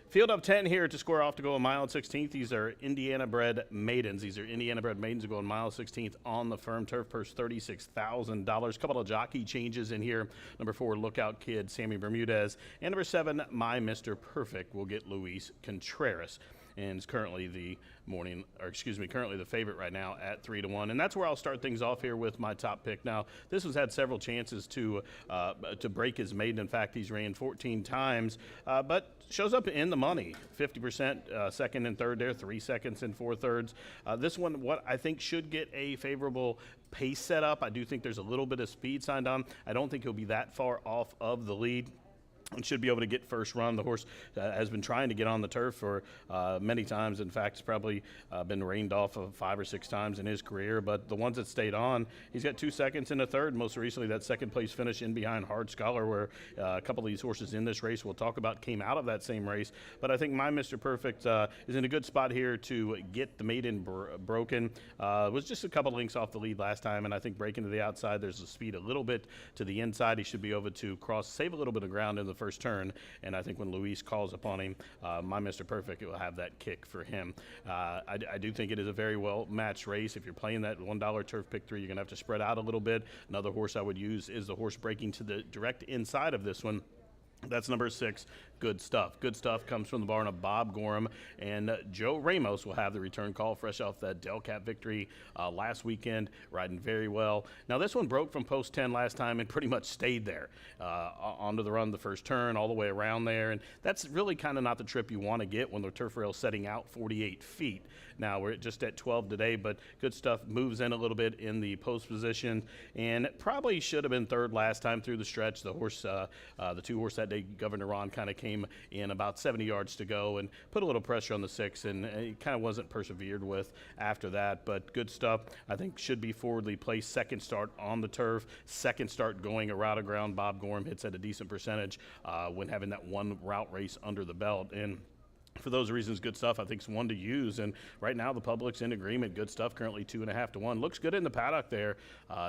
Field of 10 here to square off to go a mile and 16th. These are Indiana-bred maidens. These are Indiana-bred maidens who go a mile 16th on the firm turf. Purse $36,000. Couple of jockey changes in here. Number 4, Lookout Kid, Sammy Bermudez. And number 7, My Mr. Perfect will get Luis Contreras. And is currently the currently the favorite right now at 3-1. And that's where I'll start things off here with my top pick. Now, this one's had several chances to break his maiden. In fact, he's ran 14 times, but shows up in the money. 50% second and third there, 3 seconds and 4 thirds. This one, what I think should get a favorable pace set up. I do think there's a little bit of speed signed on. I don't think he'll be that far off of the lead and should be able to get first run. The horse has been trying to get on the turf for many times. In fact, it's probably been rained off of 5 or 6 times in his career. But the ones that stayed on, he's got 2 seconds and a third. Most recently, that second place finish in behind Hard Scholar, where a couple of these horses in this race we'll talk about came out of that same race. But I think My Mr. Perfect is in a good spot here to get the maiden broken. Was just a couple links off the lead last time, and I think breaking to the outside, there's the speed a little bit to the inside. He should be able to save a little bit of ground in the first turn, and I think when Luis calls upon him, My Mr. Perfect, it will have that kick for him. I do think it is a very well matched race. If you're playing that $1 turf pick 3, you're going to have to spread out a little bit. Another horse I would use is the horse breaking to the direct inside of this one. That's number 6, Good Stuff. Good Stuff comes from the barn of Bob Gorham, and Joe Ramos will have the return call fresh off that Del Cap victory last weekend, riding very well. Now, this one broke from post 10 last time and pretty much stayed there onto the run the first turn, all the way around there, and that's really kind of not the trip you want to get when the turf rail's setting out 48 feet. Now, we're just at 12 today, but Good Stuff moves in a little bit in the post position, and probably should have been third last time through the stretch. The horse, the 2 horse that day, Governor Ron, kind of came in about 70 yards to go and put a little pressure on the 6, and it kind of wasn't persevered with after that. But Good Stuff, I think, should be forwardly placed. Second start on the turf, second start going a route of ground. Bob Gorham hits at a decent percentage when having that one route race under the belt. And for those reasons, Good Stuff, I think, is one to use. And right now, the public's in agreement. Good Stuff currently 2.5 to 1. Looks good in the paddock there,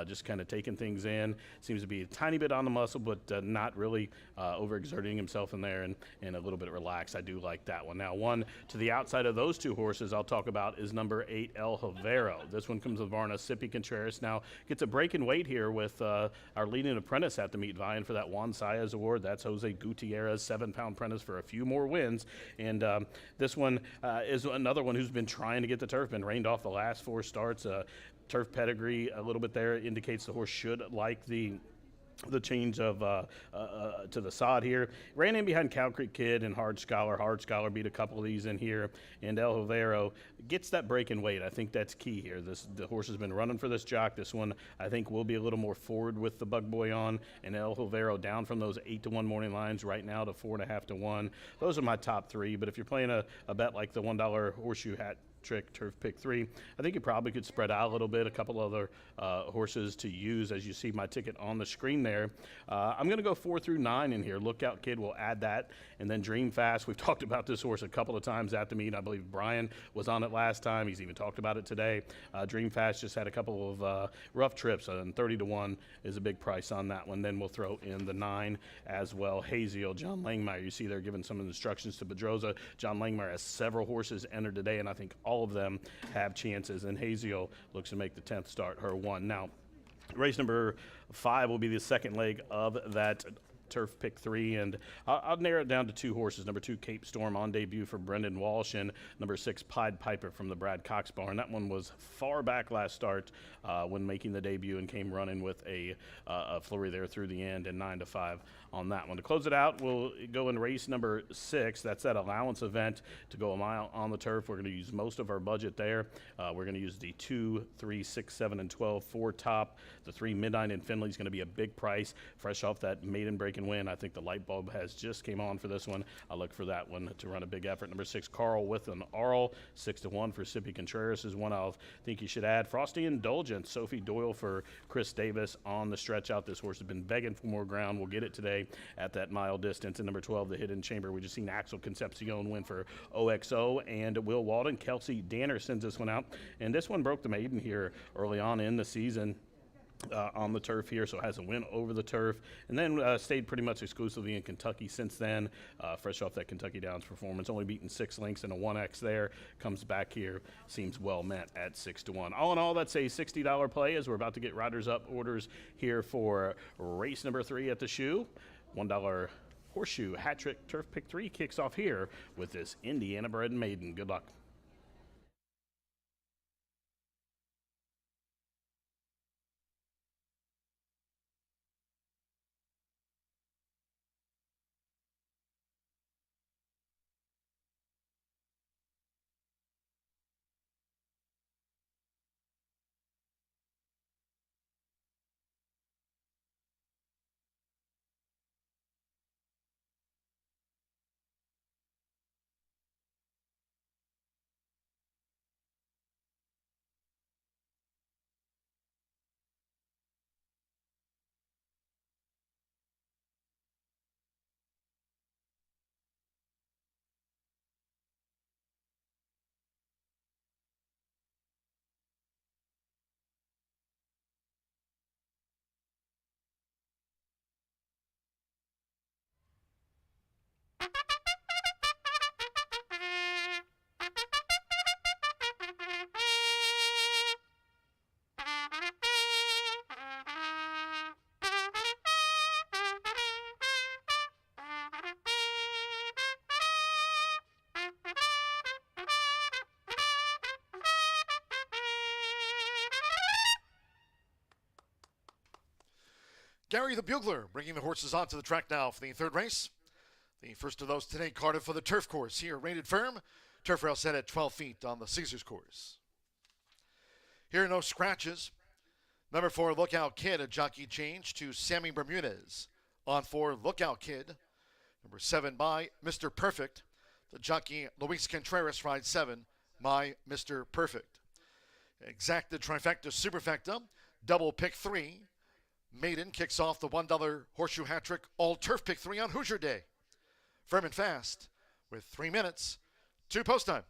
just kind of taking things in. Seems to be a tiny bit on the muscle, but not really overexerting himself in there, and a little bit relaxed. I do like that one. Now, one to the outside of those 2 horses I'll talk about is number 8, El Javero. This one comes with Varna Sippy Contreras. Now, gets a break and weight here with our leading apprentice at the meet, vying for that Juan Saez award. That's Jose Gutierrez, 7-pound apprentice for a few more wins. And this one is another one who's been trying to get the turf, been rained off the last 4 starts. Turf pedigree a little bit there indicates the horse should like the change of to the sod here. Ran in behind Cow Creek Kid and Hard Scholar. Hard Scholar beat a couple of these in here, and El Javero gets that break in weight. I think that's key here. The horse has been running for this jock. This one, I think, will be a little more forward with the Bug Boy on, and El Javero down from those 8 to 1 morning lines right now to 4.5 to 1. Those are my top 3, but if you're playing a bet like the $1 Horseshoe Hat Trick Turf Pick 3, I think you probably could spread out a little bit, a couple other horses to use, as you see my ticket on the screen there. I'm going to go 4 through 9 in here. Lookout Kid will add that, and then Dream Fast. We've talked about this horse a couple of times at the meet. I believe Brian was on it last time. He's even talked about it today. Dream Fast just had a couple of rough trips, and 30 to 1 is a big price on that one. Then we'll throw in the 9 as well. Haziel, John Langmeyer. You see they're giving some instructions to Pedroza. John Langmeyer has several horses entered today, and I think all of them have chances, and Haziel looks to make the 10th start her 1. Now, race number 5 will be the second leg of that Turf Pick 3, and I'll narrow it down to 2 horses. Number 2, Cape Storm, on debut for Brendan Walsh, and number 6, Pied Piper from the Brad Cox barn. That one was far back last start when making the debut, and came running with a flurry there through the end, and 9 to 5 on that one. To close it out, we'll go in race number 6. That's that allowance event to go a mile on the turf. We're going to use most of our budget there. We're going to use the 2, 3, 6, 7, and 12 4 top. The 3 Midnight and Finley is going to be a big price, fresh off that maiden break can win. I think the light bulb has just came on for this one. I look for that one to run a big effort. Number 6, Carl with an Arl, 6-1 for Sippy Contreras is one I think you should add. Frosty Indulgence, Sophie Doyle for Chris Davis on the stretch out. This horse has been begging for more ground. We'll get it today at that mile distance. And number 12, the Hidden Chamber. We just seen Axel Concepcion win for OXO, and Will Walden. Kelsey Danner sends this one out, and this one broke the maiden here early on in the season. On the turf here, so has a win over the turf, and then stayed pretty much exclusively in Kentucky since then, fresh off that Kentucky Downs performance, only beaten 6 lengths and a 1X there, comes back here, seems well met at 6-1. All in all, that's a $60 play as we're about to get riders up orders here for race number 3 at the shoe. $1 Horseshoe Hat Trick Turf Pick 3 kicks off here with this Indiana bred maiden. Good luck. Gary the Bugler bringing the horses onto the track now for the third race. The first of those today, Cardiff for the turf course here, rated firm. Turf rail set at 12 feet on the Caesars course. Here are no scratches. Number 4, Lookout Kid, a jockey change to Sammy Bermudez. On 4, Lookout Kid. Number 7 by Mr. Perfect. The jockey Luis Contreras rides 7, my Mr. Perfect. Exacta Trifecta Superfecta, double pick 3. Maiden kicks off the $1 Horseshoe Hat Trick all turf pick 3 on Hoosier Day. Firm and fast with 3 minutes to post time.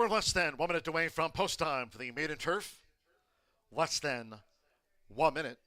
We're less than 1 minute away from post time for the maiden turf. Less than 1 minute.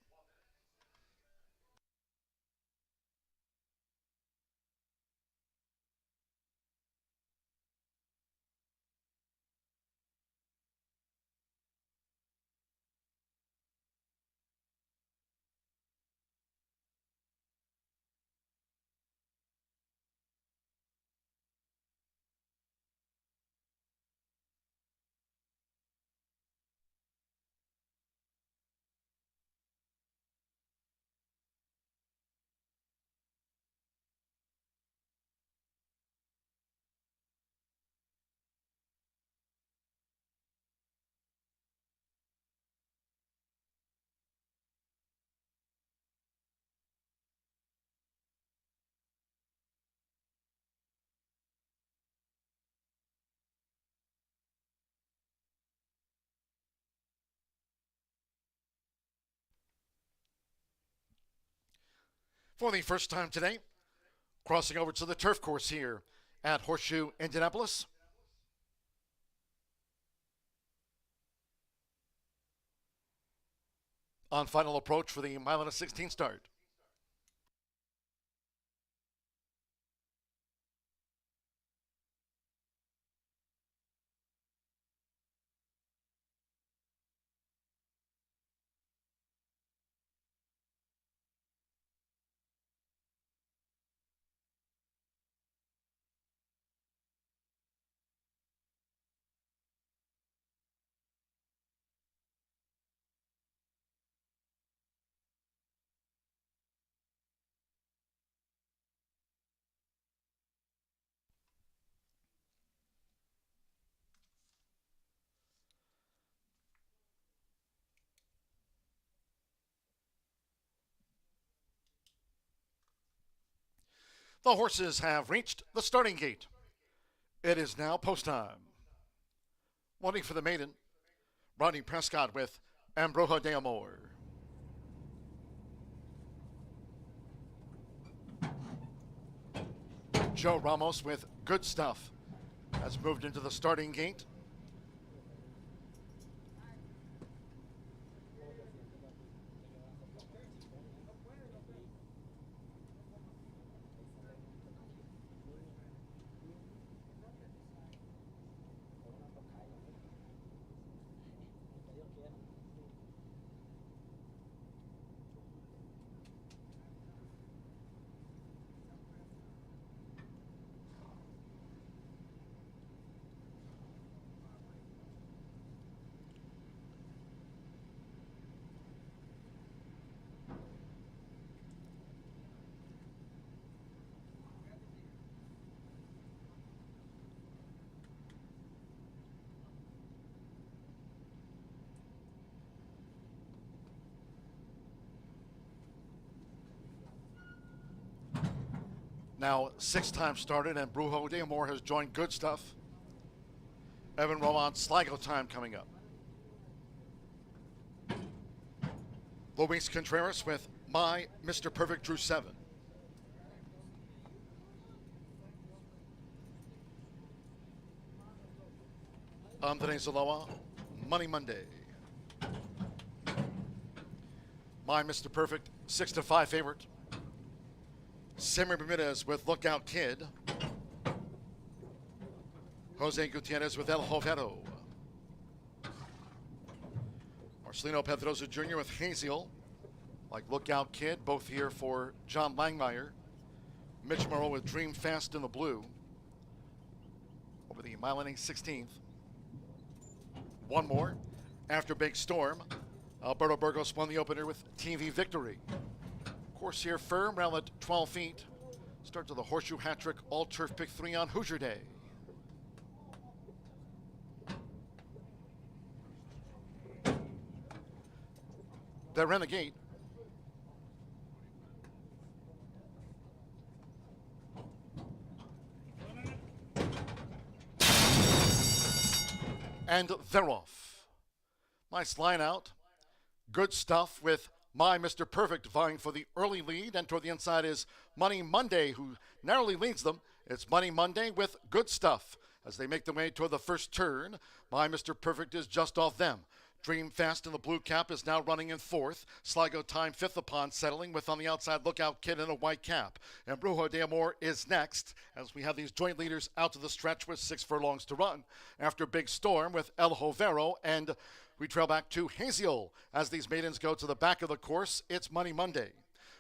For the first time today, crossing over to the turf course here at Horseshoe Indianapolis. On final approach for the mile and a 16 start. The horses have reached the starting gate. It is now post time. Wanting for the maiden, Rodney Prescott with Ambroja de Amor. Joe Ramos with Good Stuff has moved into the starting gate. Now 6 times started, and Brujo de Amor has joined Good Stuff. Evan Rowan Sligo time coming up. Luis Contreras with My Mr. Perfect drew 7. Andre Zaloa, Money Monday. My Mr. Perfect, 6-5 favorite. Sammy Bermudez with Lookout Kid. Jose Gutierrez with El Jovero. Marcelino Pedrosa Jr. with Haziel, like Lookout Kid, both here for John Langmeyer. Mitch Morrow with Dream Fast in the blue. Over the mile and 16th. One more. After Big Storm, Alberto Burgos won the opener with TV Victory. Course here firm, around at 12 feet. Start to the Horseshoe Hat-Trick All-Turf Pick 3 on Hoosier Day. The Renegade. And they're off. Nice line out. Good Stuff with My Mr. Perfect vying for the early lead, and toward the inside is Money Monday, who narrowly leads them. It's Money Monday with Good Stuff. As they make their way toward the first turn, My Mr. Perfect is just off them. Dream Fast in the blue cap is now running in fourth. Sligo Time fifth upon settling, with on the outside Lookout Kid in a white cap. And Brujo de Amor is next, as we have these joint leaders out to the stretch with 6 furlongs to run. After Big Storm with El Jovero, and we trail back to Haziel. As these maidens go to the back of the course, it's Money Monday.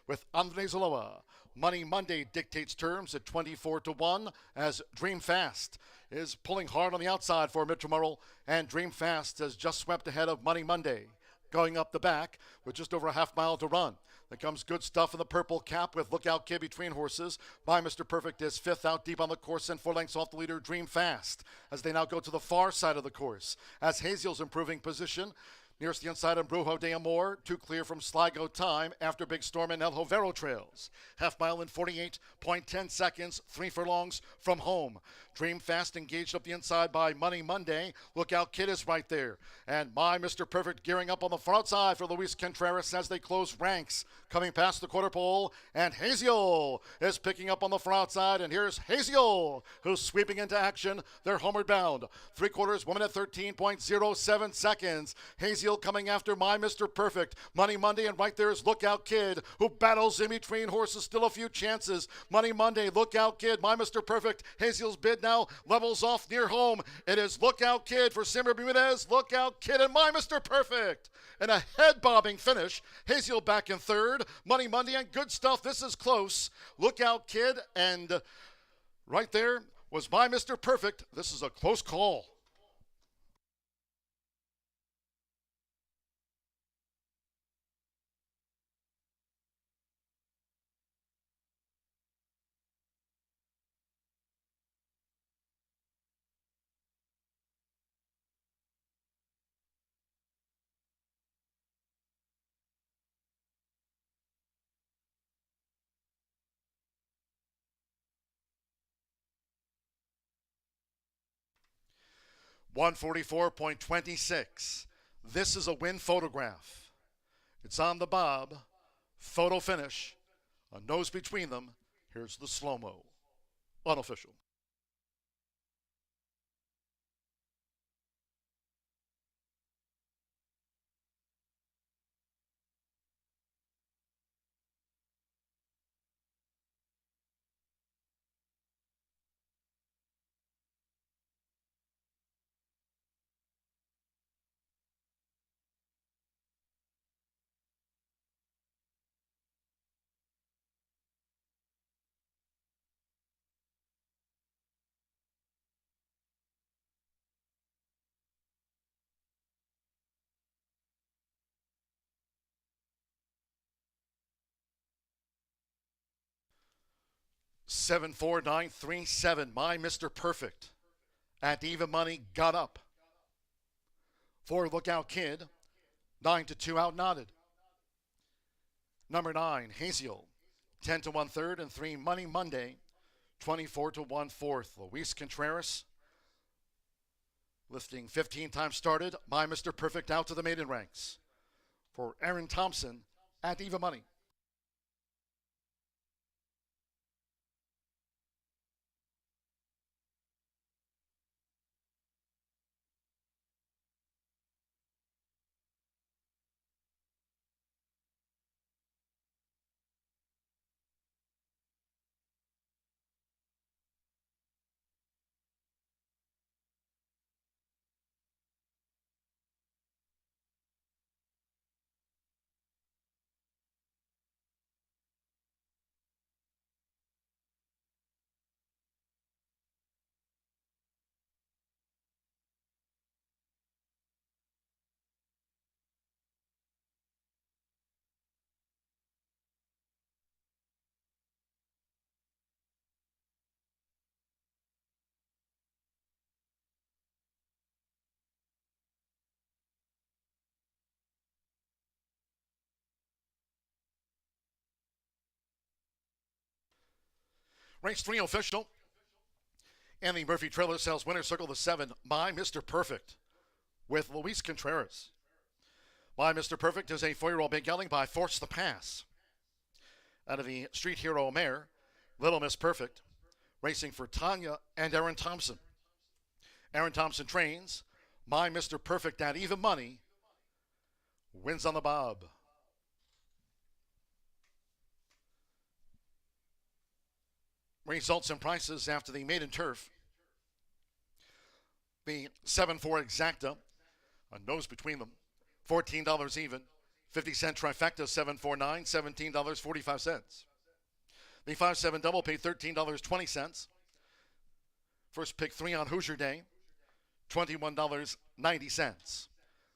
With Andres Aloa, Money Monday dictates terms at 24-1, as Dream Fast is pulling hard on the outside for Mitchell Murrell, and Dream Fast has just swept ahead of Money Monday. Going up the back with just over a half mile to run. There comes Good Stuff in the purple cap with Lookout Kid between horses. My Mr. Perfect is fifth out deep on the course and 4 lengths off the leader, Dream Fast, as they now go to the far side of the course. As Haziel's improving position, nearest the inside of Brujo de Amor, 2 clear from Sligo Time after Big Storm and El Jovero trails. Half mile in 48.10 seconds, 3 furlongs from home. Dream Fast engaged up the inside by Money Monday. Lookout Kid is right there. And My Mr. Perfect gearing up on the front side for Luis Contreras as they close ranks. Coming past the quarter pole, and Haziel is picking up on the front side. And here's Haziel, who's sweeping into action. They're homeward bound. 3/4, 1 minute 13.07 seconds. Haziel coming after My Mr. Perfect. Money Monday, and right there is Lookout Kid, who battles in between horses. Still a few chances. Money Monday, Lookout Kid, My Mr. Perfect. Haziel's bid now levels off near home. It is Lookout Kid for Simmer Bermudez. Lookout Kid and My Mr. Perfect. And a head-bobbing finish. Haziel back in third. Money Monday and Good Stuff. This is close. Lookout Kid, and right there was My Mr. Perfect. This is a close call. .144.26. This is a win photograph. It's on the bob. Photo finish. A nose between them. Here's the slow-mo. Unofficial. $74937. My Mr. Perfect at even money got up. 4 Lookout Kid, 9-2 out nodded. Number 9 Haziel, 10-1 third, and 3 Money Monday, 24-1 fourth. Luis Contreras lifting 15 times started. My Mr. Perfect out to the maiden ranks for Aaron Thompson at even money. Race 3 official. And the Murphy Trailer Sales winner circle the 7, My Mr. Perfect, with Luis Contreras. My Mr. Perfect is a 4-year-old big gelding by Force the Pass. Out of the Street Hero mare, Little Miss Perfect, racing for Tanya and Aaron Thompson. Aaron Thompson trains. My Mr. Perfect at even money wins on the bob. Results and prices after the maiden turf. The 7-4 exacta, a nose between them, $14 even. 50-cent trifecta, 749, $17.45. The 5-7 double paid $13.20. First pick 3 on Hoosier Day, $21.90.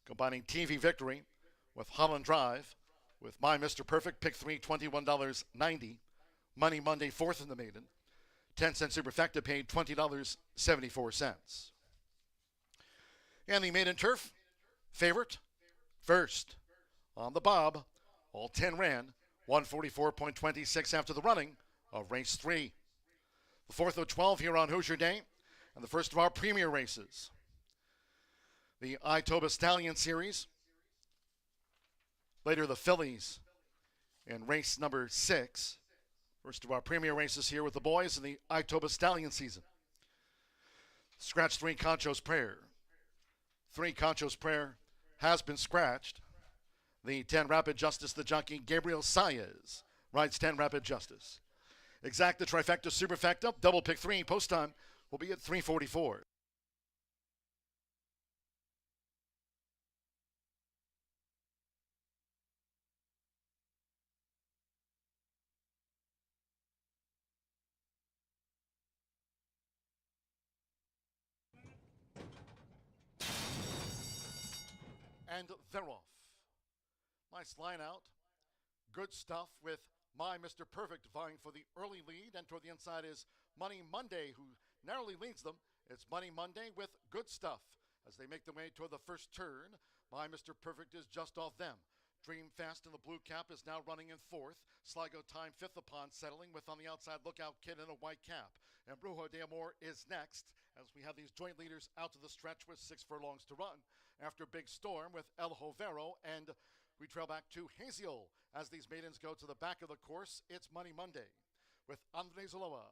Combining TV Victory with Holland Drive with My Mr. Perfect, pick 3, $21.90. Money Monday, 4th in the maiden. 10-cent superfecta paid $20.74. And the maiden turf, favorite, first. On the bob, all 10 ran, 144.26 after the running of race 3. The 4th of 12 here on Hoosier Day, and the first of our premier races. The Itoba Stallion Series. Later, the Fillies in race number 6. First of our premier races here with the boys in the Itoba Stallion season. Scratch 3, Concho's Prayer. 3, Concho's Prayer has been scratched. The 10 Rapid Justice, the jockey Gabriel Saez rides 10 Rapid Justice. Exacta, trifecta, superfecta, double pick 3, post time will be at 3:44. And they're off. Nice line out. Good stuff with My Mr. Perfect vying for the early lead. And toward the inside is Money Monday, who narrowly leads them. It's Money Monday with Good Stuff. As they make their way toward the first turn, My Mr. Perfect is just off them. Dream Fast in the blue cap is now running in 4th. Sligo Time 5th upon settling with on the outside Lookout Kid in a white cap. And Brujo de Amor is next as we have these joint leaders out to the stretch with 6 furlongs to run. After Big Storm with El Jovero, and we trail back to Haziel as these maidens go to the back of the course. It's Money Monday with Andres Aloa.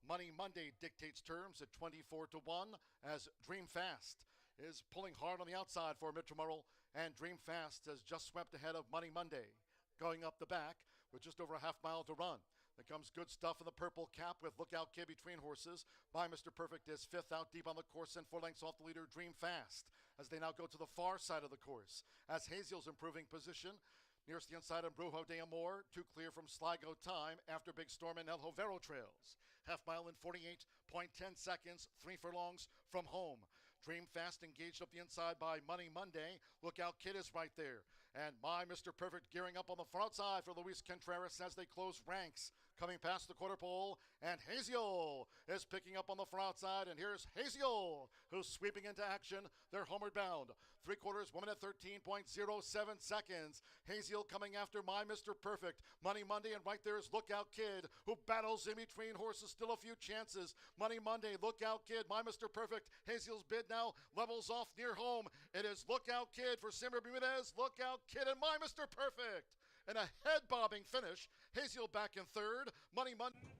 Money Monday dictates terms at 24-1 as Dream Fast is pulling hard on the outside for Mitchell Murrell, and Dream Fast has just swept ahead of Money Monday. Going up the back with just over a half mile to run. There comes Good Stuff in the purple cap with Lookout Kid between horses. My Mr. Perfect is 5th out deep on the course and 4 lengths off the leader, Dream Fast, as they now go to the far side of the course. As Haziel's improving position, nearest the inside of Brujo de Amor, 2 clear from Sligo Time after Big Storm and El Jovero trails. Half mile in 48.10 seconds, 3 furlongs from home. Dream Fast engaged up the inside by Money Monday. Lookout Kid is right there. And My Mr. Perfect gearing up on the far outside for Luis Contreras as they close ranks. Coming past the quarter pole, and Haziel is picking up on the far outside, and here's Haziel, who's sweeping into action. They're homeward bound. 3/4, 1 minute 13.07 seconds. Haziel coming after My Mr. Perfect. Money Monday, and right there is Lookout Kid, who battles in between horses. Still a few chances. Money Monday, Lookout Kid, My Mr. Perfect. Haziel's bid now levels off near home. It is Lookout Kid for Simmer Bermudez. Lookout Kid and My Mr. Perfect. And a head-bobbing finish. Haziel back in 3rd. Money Monday.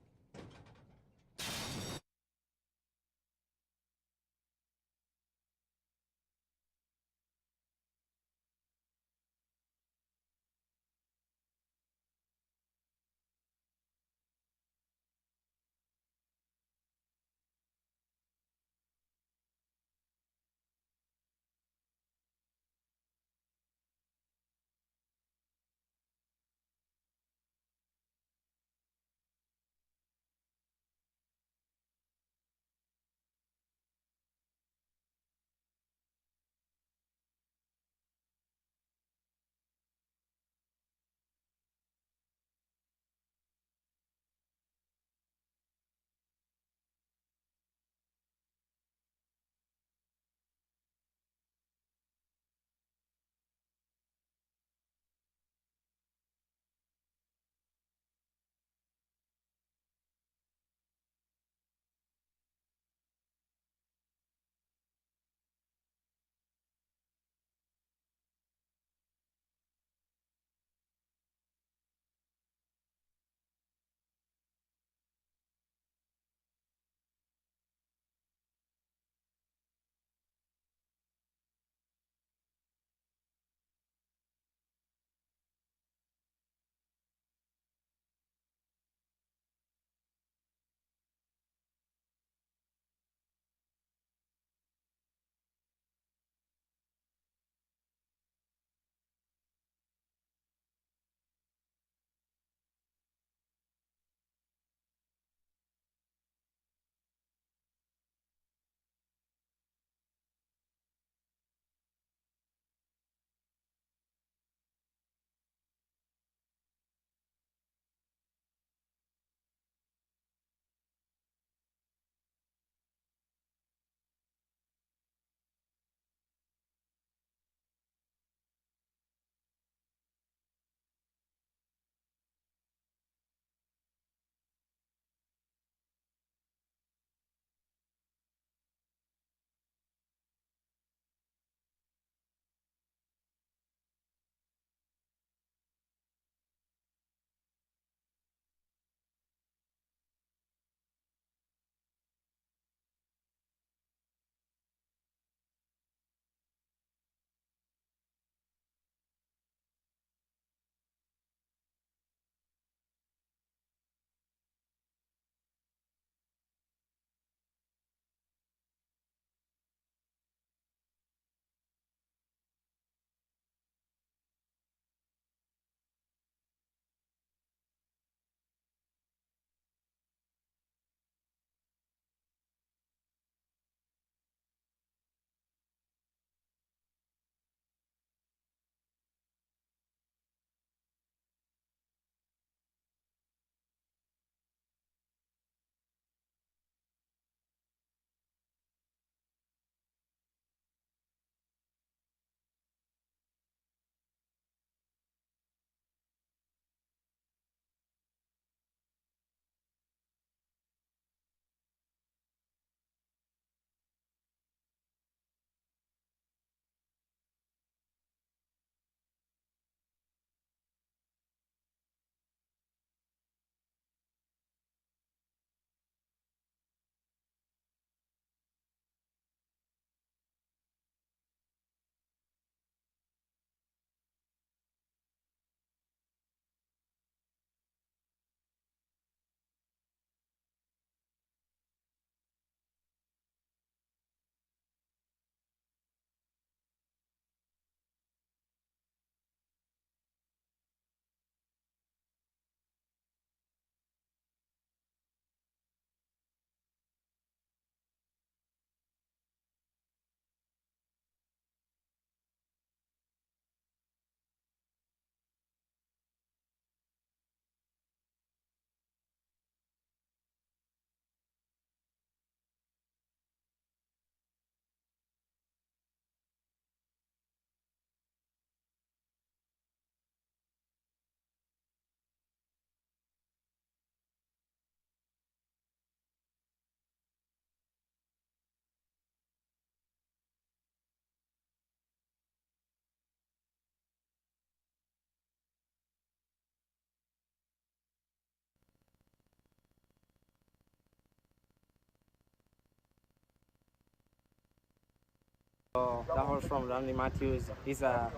That horse from Randy Matthews, I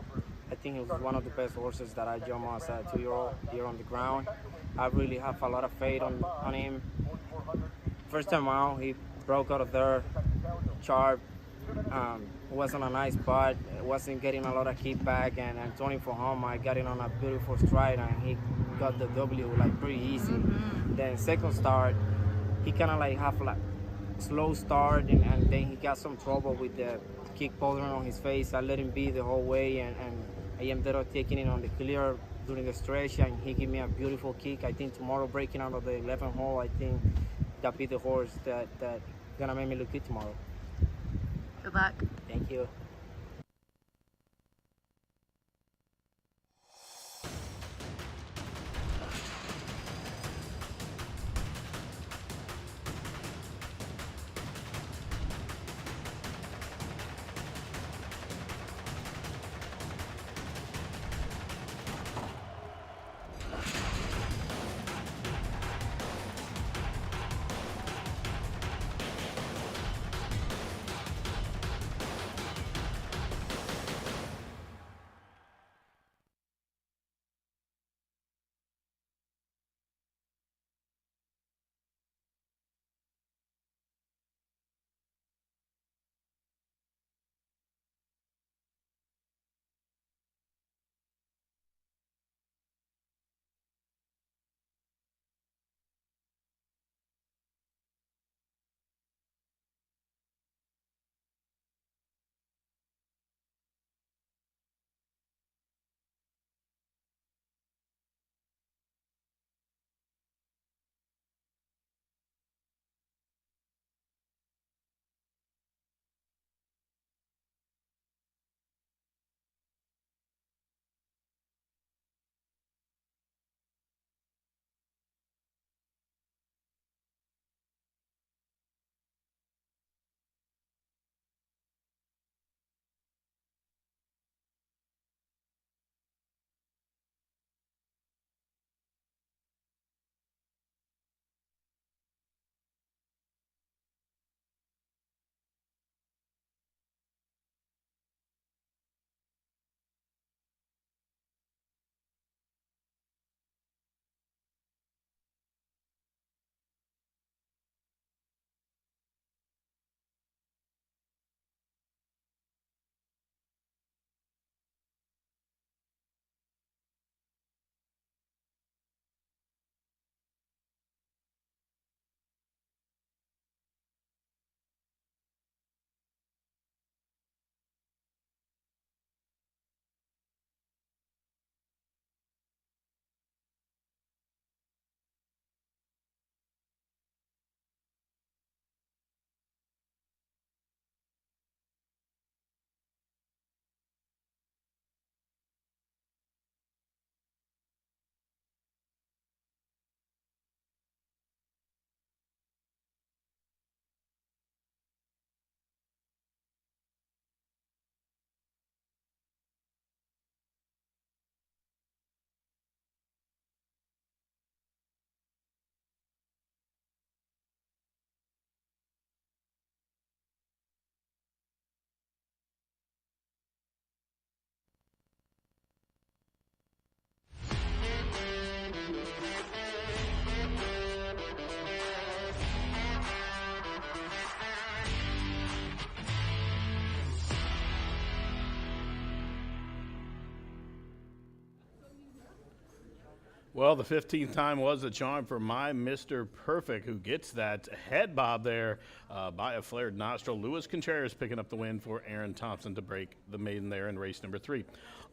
think he was one of the best horses that I jumped as a 2-year-old here on the ground. I really have a lot of faith on him. First time out, he broke out of there, sharp. Wasn't a nice spot, wasn't getting a lot of kickback, and Tony for home, I got in on a beautiful stride, and he got the W like pretty easy. Then second start, he kind of like have like slow start, and then he got some trouble with the kick bothering on his face. I let him be the whole way, and I ended up taking it on the clear during the stretch, and he gave me a beautiful kick. I think tomorrow, breaking out of the 11th hole, I think that be the horse that gonna make me look good tomorrow. Good luck. Thank you. Well, the 15th time was a charm for my Mr. Perfect, who gets that head bob there by a flared nostril. Luis Contreras picking up the win for Aaron Thompson to break the maiden there in race number 3.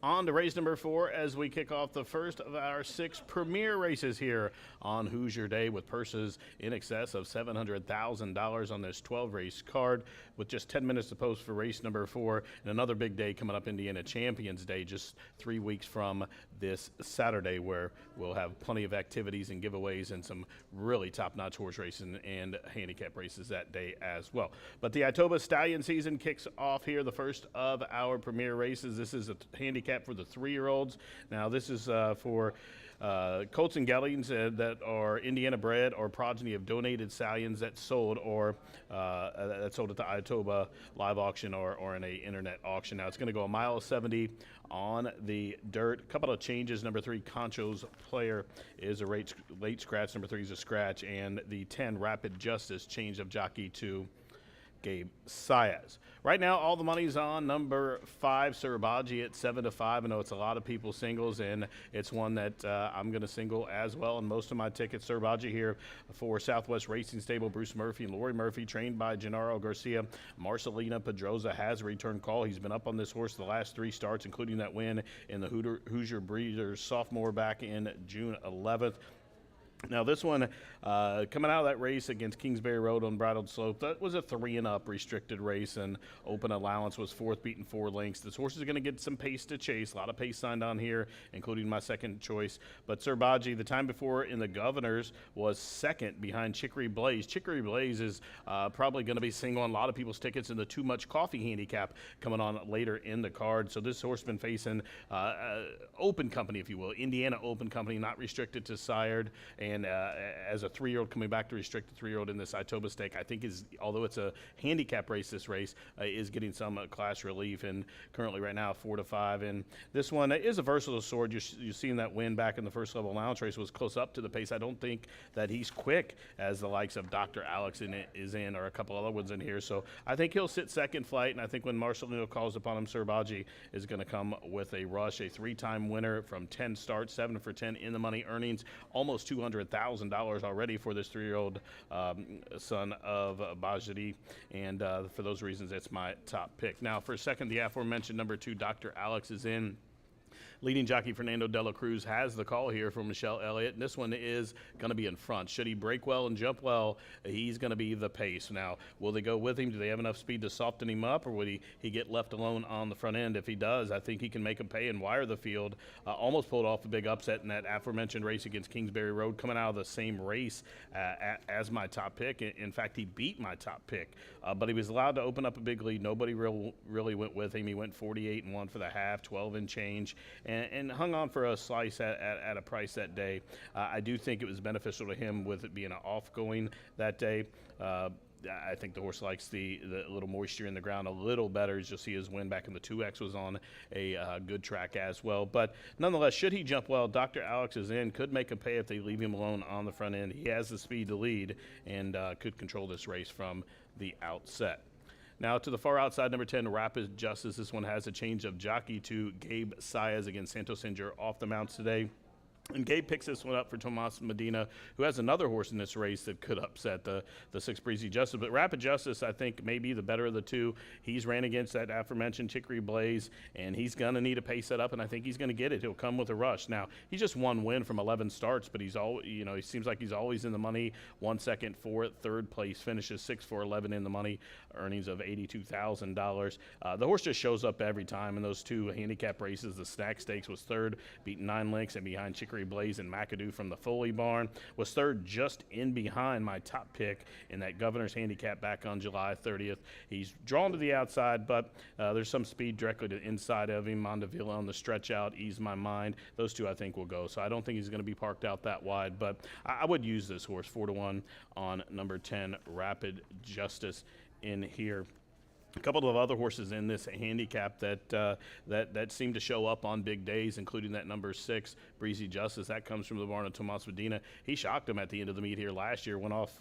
On to race number 4 as we kick off the first of our 6 premier races here on Hoosier Day, with purses in excess of $700,000 on this 12-race card, with just 10 minutes to post for race number 4, and another big day coming up, Indiana Champions Day, just 3 weeks from this Saturday, where we'll have plenty of activities and giveaways and some really top-notch horse racing and handicap races that day as well. But the Itoba Stallion season kicks off here, the first of our premier races. This is a handicap for the 3-year-olds. Now, this is for Colts and Geldings that are Indiana bred or progeny of donated stallions that sold at the Itoba live auction or in a internet auction. Now it's going to go a mile 70 on the dirt. A couple of changes. Number 3, Concho's Player is a late scratch. Number 3 is a scratch, and the 10 Rapid Justice change of jockey to Gabe Saez. Right now, all the money's on number 5, Surabaji, at 7-5. I know it's a lot of people singles, and it's one that I'm going to single as well. And most of my tickets, Surabaji here for Southwest Racing Stable, Bruce Murphy and Lori Murphy, trained by Gennaro Garcia. Marcelina Pedroza has a return call. He's been up on this horse the last 3 starts, including that win in the Hoosier Breeders' sophomore back in June 11th. Now this one, coming out of that race against Kingsbury Road on Bridled Slope, that was a 3-and-up restricted race, and open allowance was 4th, beaten 4 lengths. This horse is going to get some pace to chase. A lot of pace signed on here, including my second choice. But Surabaji, the time before in the Governors, was 2nd behind Chicory Blaze. Chicory Blaze is probably going to be single on a lot of people's tickets in the Too Much Coffee handicap coming on later in the card. So this horse been facing open company, if you will, Indiana open company, not restricted to sired. And as a 3-year-old coming back to restricted 3-year-old in this Itoba stake, I think although it's a handicap race, this race is getting some class relief, and currently right now 4-5. And this one is a versatile sword. You've seen that win back in the first level allowance race was close up to the pace. I don't think that he's quick as the likes of Dr. Alex is in, or a couple other ones in here. So I think he'll sit second flight, and I think when Marcelino calls upon him, Surabaji is going to come with a rush. A 3-time winner from 10 starts, 7 for 10 in the money earnings, almost $200,000 already for this 3-year-old son of Bajadi, and for those reasons, it's my top pick. Now, for a second, the aforementioned number 2, Dr. Alex, is in. Leading jockey Fernando de la Cruz has the call here from Michelle Elliott, and this one is going to be in front. Should he break well and jump well, he's going to be the pace. Now, will they go with him? Do they have enough speed to soften him up, or would he get left alone on the front end? If he does, I think he can make him pay and wire the field. Almost pulled off the big upset in that aforementioned race against Kingsbury Road, coming out of the same race as my top pick. In fact, he beat my top pick, but he was allowed to open up a big lead. Nobody really went with him. He went 48-1 for the half, 12 and change, and hung on for a slice at a price that day. I do think it was beneficial to him with it being an off-going that day. I think the horse likes the little moisture in the ground a little better, as you'll see his win back in the 2X was on a good track as well. But nonetheless, should he jump well, Dr. Alex is in, could make a pay if they leave him alone on the front end. He has the speed to lead and could control this race from the outset. Now to the far outside, number 10, Rapid Justice. This one has a change of jockey to Gabe Saez against Santos Singer off the mounts today. And Gabe picks this one up for Tomas Medina, who has another horse in this race that could upset the 6 Breezy Justice. But Rapid Justice, I think, may be the better of the two. He's ran against that aforementioned Chicory Blaze, and he's going to need to pace that up, and I think he's going to get it. He'll come with a rush. Now, he's just one win from 11 starts, but he's he seems like he's always in the money. 1 second for it, 3rd place, finishes 6-4-11 in the money, earnings of $82,000. The horse just shows up every time in those 2 handicap races. The Snack Stakes was 3rd, beating 9 lengths, and behind Chicory Blaze and McAdoo from the Foley barn, was 3rd just in behind my top pick in that Governor's handicap back on July 30th. He's drawn to the outside, but there's some speed directly to the inside of him. Mondavilla on the stretch out, Ease My Mind. Those 2 I think will go. So I don't think he's going to be parked out that wide, but I would use this horse 4-1 on number 10, Rapid Justice in here. A couple of other horses in this handicap that seem to show up on big days, including that number 6, Breezy Justice. That comes from the barn of Tomas Medina. He shocked him at the end of the meet here last year, went off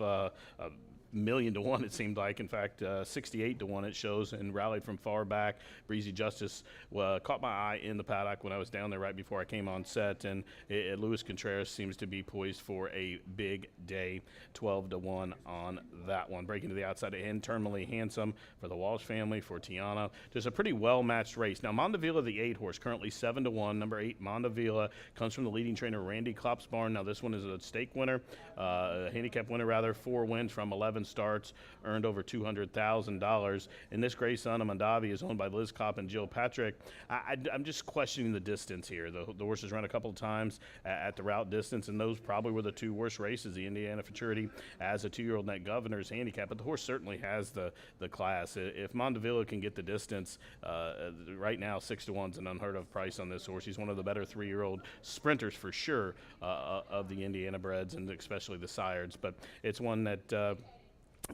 $1,000,000 it seemed like. In fact, 68-1 it shows, and rallied from far back. Breezy Justice caught my eye in the paddock when I was down there right before I came on set, and Luis Contreras seems to be poised for a big day. 12-1 on that one. Breaking to the outside end, Terminally Handsome for the Walsh family, for Tiana. Just a pretty well-matched race. Now, Mondavilla, the 8 horse, currently 7-1. Number 8, Mondavilla, comes from the leading trainer, Randy Klopp's barn. Now, this one is a stake winner, a handicap winner, rather. 4 wins from 11 31 starts, earned over $200,000. And this Gray Son of Mondavi is owned by Liz Kopp and Jill Patrick. I'm just questioning the distance here. The horses run a couple of times at the route distance, and those probably were the two worst races. The Indiana Futurity as a 2-year-old net governor's handicap, but the horse certainly has the class. If Mondavilla can get the distance, right now 6-1 is an unheard of price on this horse. He's one of the better 3-year-old sprinters for sure of the Indiana breds, and especially the sires. But it's one that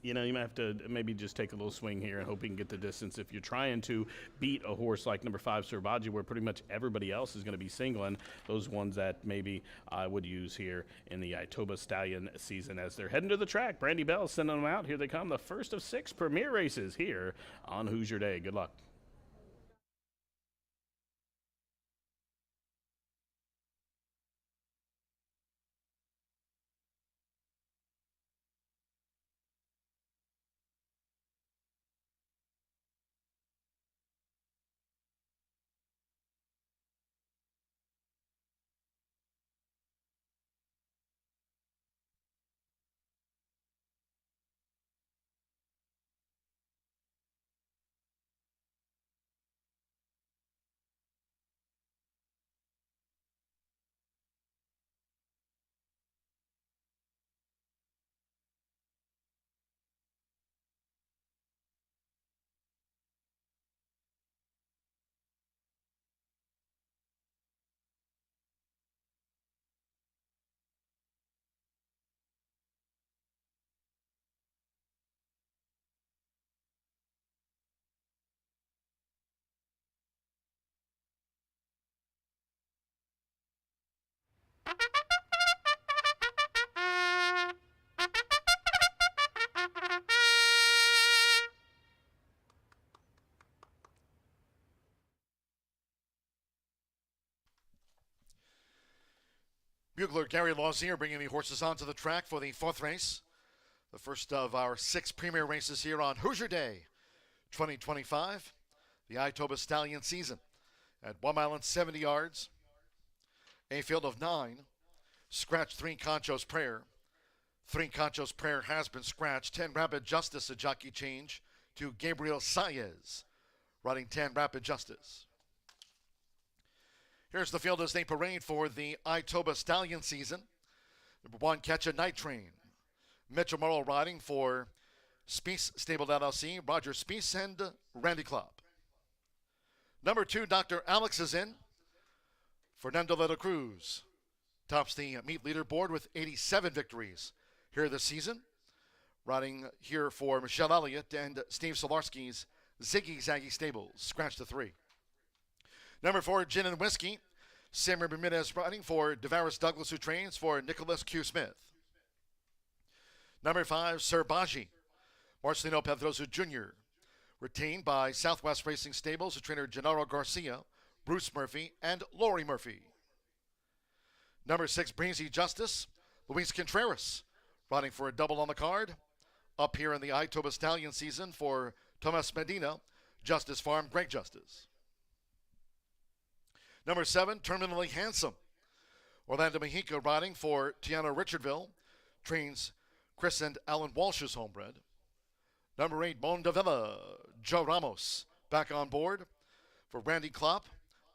you might have to maybe just take a little swing here and hope he can get the distance. If you're trying to beat a horse like number 5, Serbaji, where pretty much everybody else is going to be singling, those ones that maybe I would use here in the Itoba Stallion season as they're heading to the track. Brandy Bell sending them out. Here they come, the first of 6 premier races here on Hoosier Day. Good luck. Bugler Gary Lausier bringing the horses onto the track for the 4th race. The first of our 6 premier races here on Hoosier Day 2025. The Itoba Stallion season at 1 mile and 70 yards. A field of 9. Scratch 3 Concho's Prayer. 3 Concho's Prayer has been scratched. 10 Rapid Justice, a jockey change to Gabriel Saez, riding 10 Rapid Justice. Here's the field as they parade for the Itoba Stallion season. Number 1, Catch a Night Train. Mitchell Morrow riding for Spiess Stable LLC, Roger Spiess and Randy Klopp. Number 2, Dr. Alex is in. Fernando de la Cruz tops the meet leaderboard with 87 victories here this season. Riding here for Michelle Elliott and Steve Solarski's Ziggy Zaggy Stables. Scratch the 3. Number 4, Gin and Whiskey. Samuel Bermudez riding for Devaris Douglas, who trains for Nicholas Q. Smith. Number 5, Sir Baji. Marcelino Pedroso Jr. Retained by Southwest Racing Stables, who trainer Gennaro Garcia, Bruce Murphy, and Lori Murphy. Number 6, Breezy Justice. Luis Contreras riding for a double on the card. Up here in the Itoba Stallion season for Tomas Medina, Justice Farm, Greg Justice. Number 7, Terminally Handsome. Orlando Mexico riding for Tiana Richardville. Trains Chris and Alan Walsh's homebred. Number 8, Mondavilla. Joe Ramos back on board for Randy Klopp,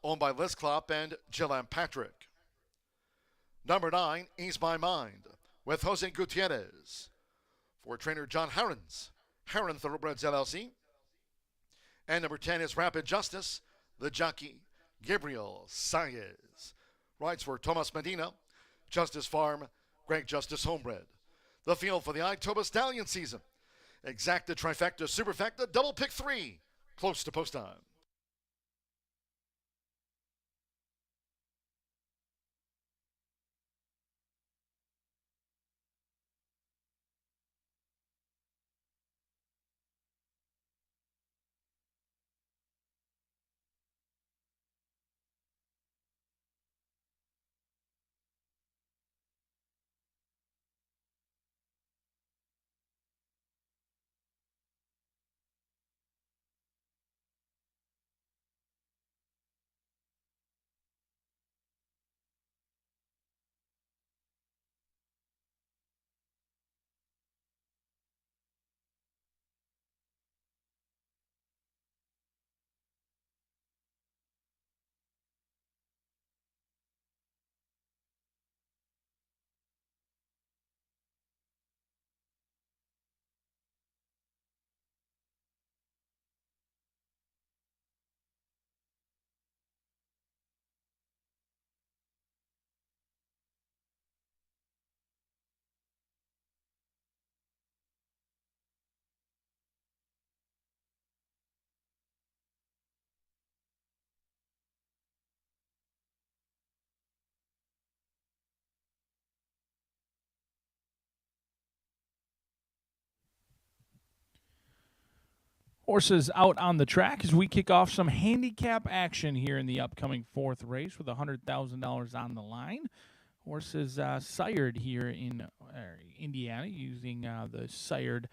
owned by Liz Klopp and Jillian Patrick. Number 9, Ease My Mind with Jose Gutierrez for trainer John Herons, Heron Thoroughbreds LLC. And number 10 is Rapid Justice, the jockey Gabriel Saez. Rides for Tomas Medina, Justice Farm, Greg Justice Homebred. The field for the Itoba Stallion season. Exacta, trifecta, superfecta, double pick 3. Close to post time. Horses out on the track as we kick off some handicap action here in the upcoming fourth race with $100,000 on the line. Horses sired here in Indiana using the sired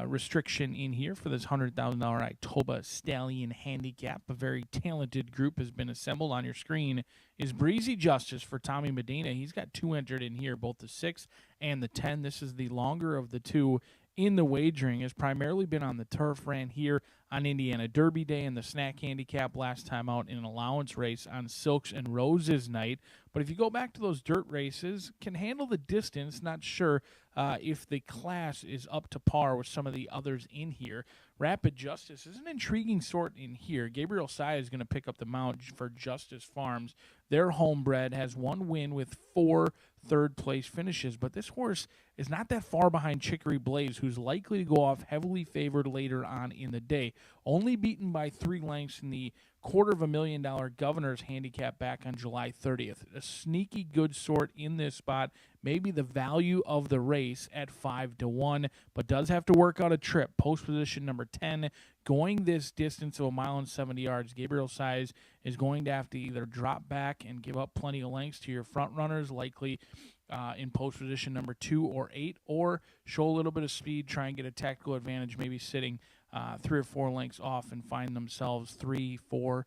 restriction in here for this $100,000 Itoba Stallion Handicap. A very talented group has been assembled. On your screen is Breezy Justice for Tommy Medina. He's got 2 entered in here, both the 6 and the 10. This is the longer of the 2 in the wagering. Has primarily been on the turf, ran here on Indiana Derby Day and the Snack Handicap last time out in an allowance race on Silks and Roses night. But if you go back to those dirt races, can handle the distance. Not sure if the class is up to par with some of the others in here. Rapid Justice is an intriguing sort in here. Gabriel Sai is going to pick up the mount for Justice Farms. Their homebred has 1 win with 4 third-place finishes, but this horse is not that far behind Chicory Blaze, who's likely to go off heavily favored later on in the day. Only beaten by 3 lengths in the $250,000 Governor's Handicap back on July 30th. A sneaky good sort in this spot. Maybe the value of the race at 5-1, but does have to work out a trip. Post position number 10, going this distance of 1 mile and 70 yards. Gabriel Size is going to have to either drop back and give up plenty of lengths to your front runners, likely in post position number 2 or 8, or show a little bit of speed, try and get a tactical advantage, maybe sitting 3 or 4 lengths off and find themselves 3, 4,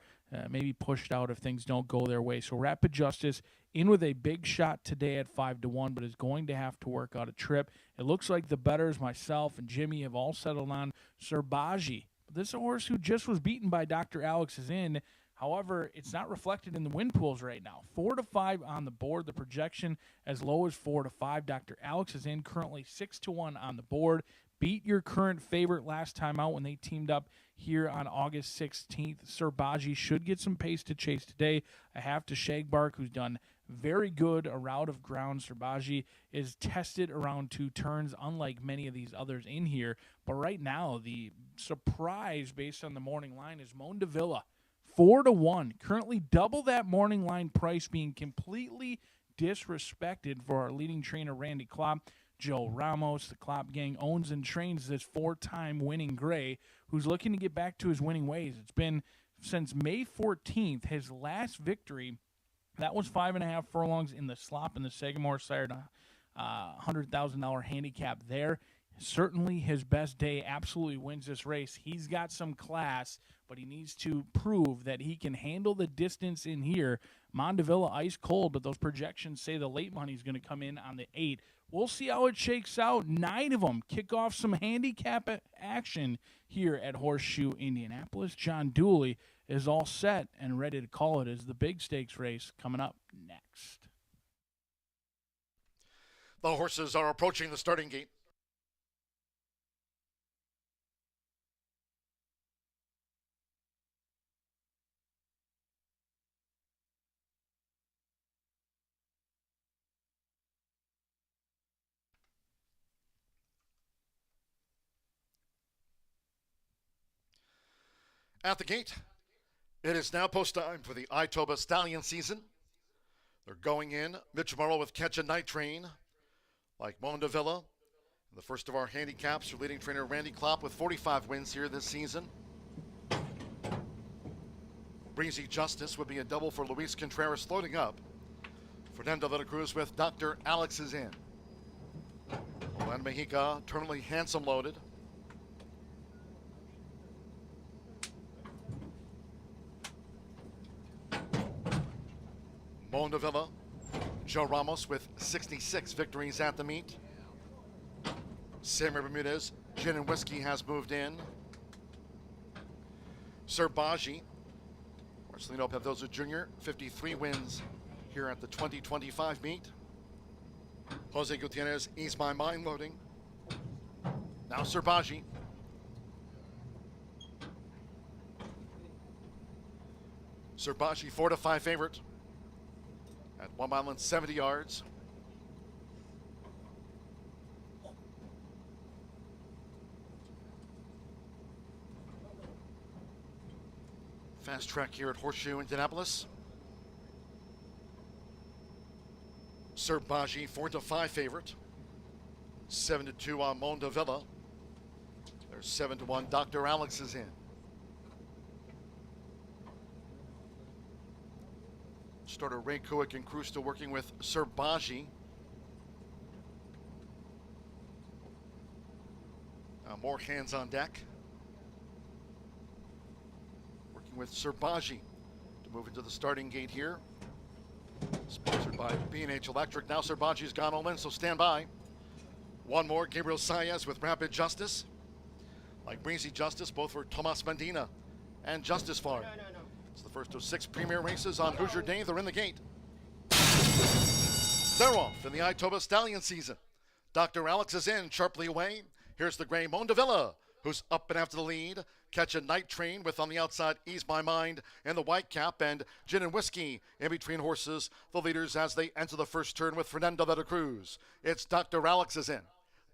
maybe pushed out if things don't go their way. So Rapid Justice in with a big shot today at 5-1, but is going to have to work out a trip. It looks like the bettors, myself and Jimmy, have all settled on Serbaji. This is a horse who just was beaten by Dr. Alex is in. However, it's not reflected in the win pools right now. 4-5 on the board. The projection as low as 4-5. Dr. Alex is in currently 6-1 on the board. Beat your current favorite last time out when they teamed up here on August 16th. Serbaji should get some pace to chase today. I have to Shagbark, who's done very good a route of ground. Serbaji is tested around 2 turns, unlike many of these others in here. But right now, the surprise based on the morning line is Mondavilla. 4-1. Currently double that morning line price, being completely disrespected for our leading trainer, Randy Klopp. Joe Ramos, the Klopp gang, owns and trains this 4-time winning gray who's looking to get back to his winning ways. It's been since May 14th, his last victory. That was 5.5 furlongs in the slop in the Sagamore sired $100,000 handicap there. Certainly his best day, absolutely wins this race. He's got some class, but he needs to prove that he can handle the distance in here. Mondavilla ice cold, but those projections say the late money is going to come in on the 8. We'll see how it shakes out. 9 of them kick off some handicap action here at Horseshoe Indianapolis. John Dooley is all set and ready to call it as the big stakes race coming up next. The horses are approaching the starting gate. At the gate, it is now post time for the Itoba Stallion season. They're going in. Mitch Morrow with Catch a Night Train, like Mondavilla. The first of our handicaps for leading trainer Randy Klopp with 45 wins here this season. Breezy Justice would be a double for Luis Contreras loading up. Fernando de la Cruz with Dr. Alex is in. Glenn Mejica, terminally handsome loaded. Mondavilla, Joe Ramos with 66 victories at the meet. Samuel Bermudez, Gin and Whiskey has moved in. Serbaji, Marcelino Pavdoza Jr., 53 wins here at the 2025 meet. Jose Gutierrez, Ease My Mind loading. Now Serbaji. Serbaji 4-5 favorite at 1 mile and 70 yards. Fast track here at Horseshoe Indianapolis. Serbaji 4-5 favorite. 7-2 on Mondavilla. There's 7-1. Dr. Alex is in. Starter Ray Kuick and crew still working with Serbaji. More hands on deck. Working with Serbaji to move into the starting gate here. Sponsored by B&H Electric. Now Serbaji's gone all in, so stand by. One more, Gabriel Saez with Rapid Justice. Like Breezy Justice, both for Tomas Medina and Justice Farm. It's the first of 6 premier races on Hoosier Day. They're in the gate. They're off in the Itoba Stallion season. Dr. Alex is in, sharply away. Here's the gray Mondavilla, who's up and after the lead. Catch a Night Train with on the outside Ease My Mind and the White Cap, and Gin and Whiskey in between horses. The leaders as they enter the first turn with Fernando de la Cruz. It's Dr. Alex is in.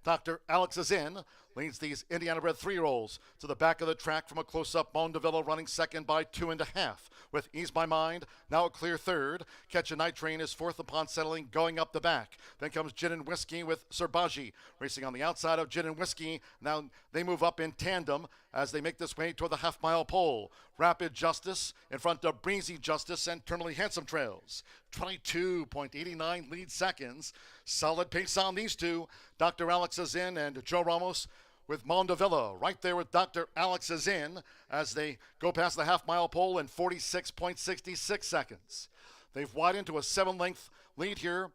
Dr. Alex is in, leads these Indiana-bred 3-year-olds to the back of the track from a close-up. Mondavilla running second by 2.5, with Ease My Mind now a clear third. Catch a Night Train is fourth upon settling, going up the back. Then comes Gin and Whiskey with Serbaji racing on the outside of Gin and Whiskey. Now they move up in tandem as they make this way toward the half-mile pole. Rapid Justice in front of Breezy Justice and Terminally Handsome trails. 22.89 lead seconds. Solid pace on these two. Dr. Alex is in, and Joe Ramos with Mondavilla right there with Dr. Alex is in as they go past the half-mile pole in 46.66 seconds. They've widened to a 7-length lead here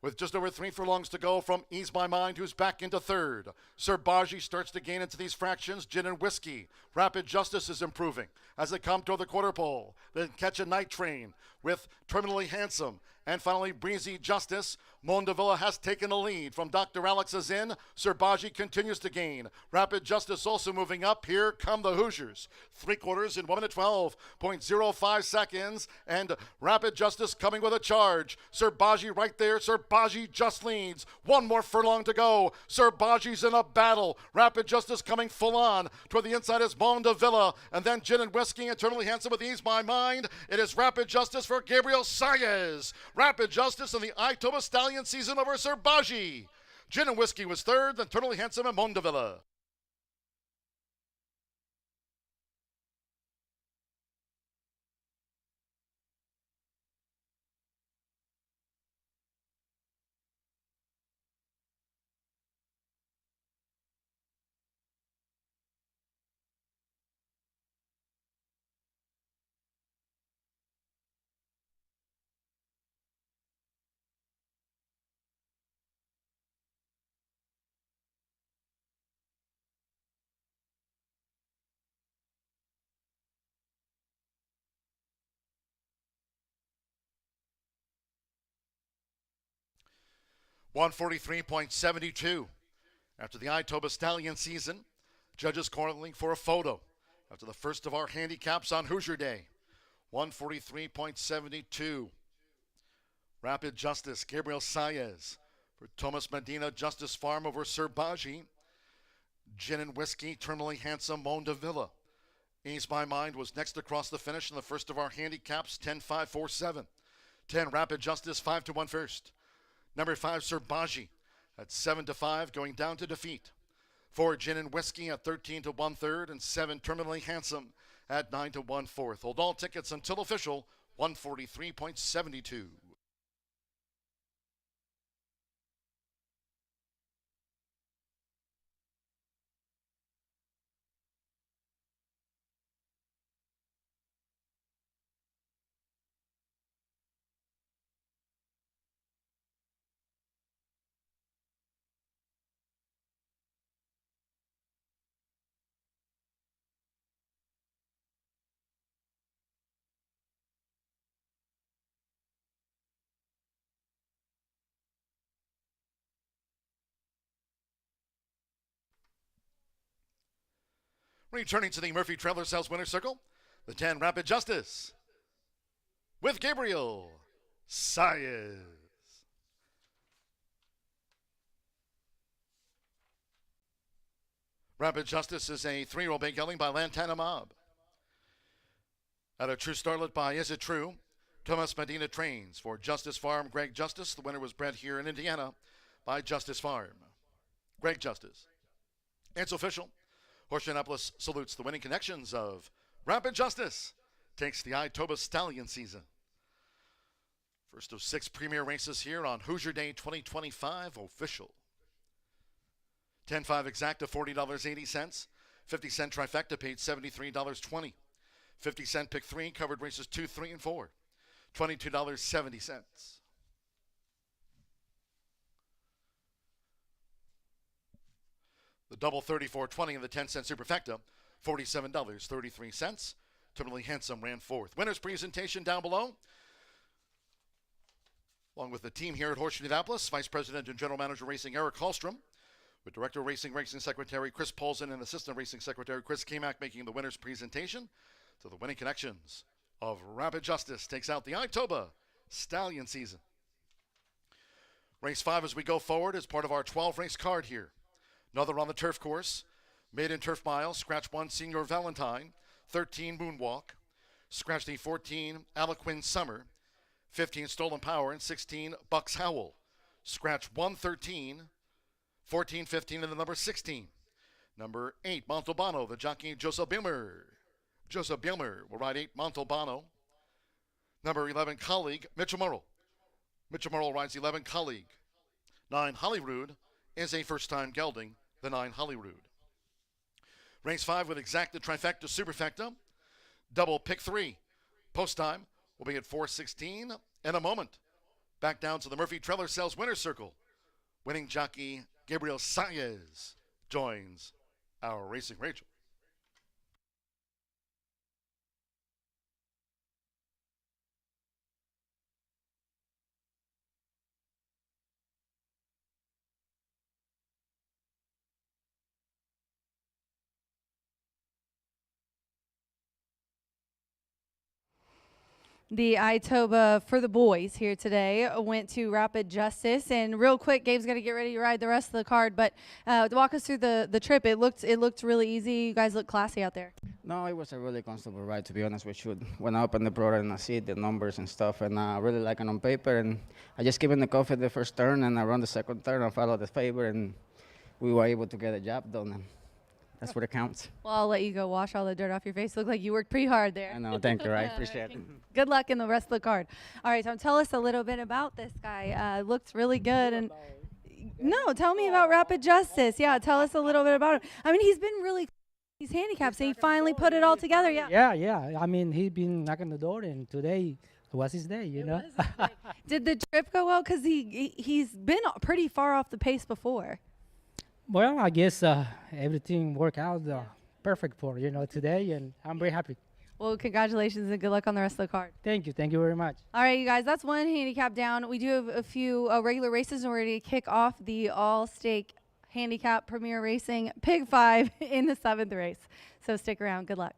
with just over 3 furlongs to go from Ease My Mind, who's back into third. Serbaji starts to gain into these fractions. Gin and Whiskey. Rapid Justice is improving as they come toward the quarter pole. Then Catch a Night Train with Terminally Handsome. And finally, Breezy Justice. Mondavilla has taken the lead from Dr. Alex is in. Serbaji continues to gain. Rapid Justice also moving up. Here come the Hoosiers. 3/4 in 1 minute 12.05 seconds. And Rapid Justice coming with a charge. Serbaji right there. Serbaji just leads. 1 more furlong to go. Serbaji's in a battle. Rapid Justice coming full on. Toward the inside is Mondavilla. And then Gin and Whiskey, Eternally Handsome with Ease My Mind. It is Rapid Justice for Gabriel Saez. Rapid Justice in the Itoba Stallion season over Serbaji. Gin and Whiskey was third, then Eternally Handsome and Mondavilla. $143.72 after the Itoba Stallion season. Judges calling for a photo after the first of our handicaps on Hoosier Day. 143.72. Rapid Justice, Gabriel Saez for Tomas Medina, Justice Farm over Serbaji. Gin and Whiskey, Terminally Handsome, Mondavilla. Ease My Mind was next across the finish in the first of our handicaps, 10-5-4-7. 10 Rapid Justice, 5-1 first. Number 5, Serbaji at 7-5, going down to defeat. 4, Gin and Whiskey at 13-1 third, and 7, Terminally Handsome at 9-1 fourth. Hold all tickets until official, 143.72. Returning to the Murphy Travelers House winner's circle, the 10 Rapid Justice with Gabriel Saez. Rapid Justice is a 3-year-old bay gelding by Lantana Mob. At a True Starlet by Is It True? Tomas Medina trains for Justice Farm, Greg Justice. The winner was bred here in Indiana by Justice Farm. Greg Justice. It's official. Horseshoe Indianapolis salutes the winning connections of Rapid Justice. Takes the Itoba Stallion season. First of 6 premier races here on Hoosier Day 2025 official. 10-5 exacta, $40.80. 50-cent trifecta paid $73.20. 50-cent pick 3 covered races 2, 3, and 4. $22.70. The double 34.20 and the 10-cent superfecta, $47.33. Terminally Handsome ran 4th. Winner's presentation down below. Along with the team here at Horseshoe Indianapolis, Vice President and General Manager Racing Eric Hallstrom, with Director of Racing Secretary Chris Paulson and Assistant Racing Secretary Chris Kamak making the winner's presentation to the winning connections of Rapid Justice takes out the Itoba Stallion season. Race 5 as we go forward is part of our 12-race card here. Another on the turf course, Maiden Turf Mile, scratch 1 Senior Valentine, 13 Moonwalk, scratch the 14 Aliquin Summer, 15 Stolen Power, and 16 Bucks Howell. Scratch 113, 14, 15, and the number 16. Number 8, Montalbano, the jockey Joseph Bilmer. Joseph Bilmer will ride 8 Montalbano. Number 11, Colleague, Mitchell Murrell. Mitchell Murrell rides 11, Colleague. 9, Holyrood is a first-time gelding, the 9 Holyrood. Race 5 with exacta, trifecta, superfecta. Double pick 3. Post time will be at 4:16 in a moment. Back down to the Murphy Trailer Sales Winner's Circle. Winning jockey Gabriel Saez joins our Racing Rachel. The Itoba for the boys here today went to Rapid Justice, and real quick, Gabe's got to get ready to ride the rest of the card. But walk us through the trip. It looked really easy. You guys look classy out there. No, it was a really comfortable ride, to be honest with you. When I opened the product and I see the numbers and stuff, and I really like it on paper, and I just gave him the coffee the first turn, and I run the second turn, I followed the favor, and we were able to get the job done. And that's what it counts. Well, I'll let you go wash all the dirt off your face. Look like you worked pretty hard there. I know. Thank you. I appreciate it. Good luck in the rest of the card. All right, Tom, tell us a little bit about this guy. Looks really good. And no, tell me about Rapid Justice. Yeah, tell us a little bit about him. I mean, he's been really these handicaps, and he finally put it all together. Yeah. Yeah. I mean, he's been knocking the door, and today was his day, you know. Did the trip go well? Because he's been pretty far off the pace before. Well, I guess everything worked out perfect for, today, and I'm very happy. Well, congratulations and good luck on the rest of the card. Thank you very much. All right, you guys, that's one handicap down. We do have a few regular races, and we're ready to kick off the all-stake handicap premier racing Pig 5 in the 7th race. So stick around. Good luck.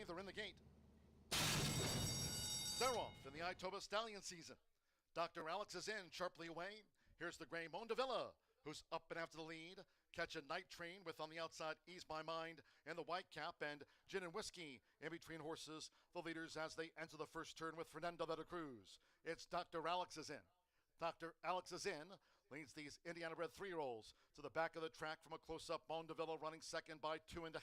They're in the gate. They're off in the Itoba Stallion season. Dr. Alex is in, sharply away. Here's the gray Mondavilla, who's up and after the lead. Catch a night train with on the outside Ease My Mind and the White Cap, and Gin and Whiskey in between horses. The leaders as they enter the first turn with Fernando de la Cruz. It's Dr. Alex is in. Dr. Alex is in. Leads these Indiana-bred 3-year-olds to the back of the track from a close-up. Mondavilla running second by 2.5.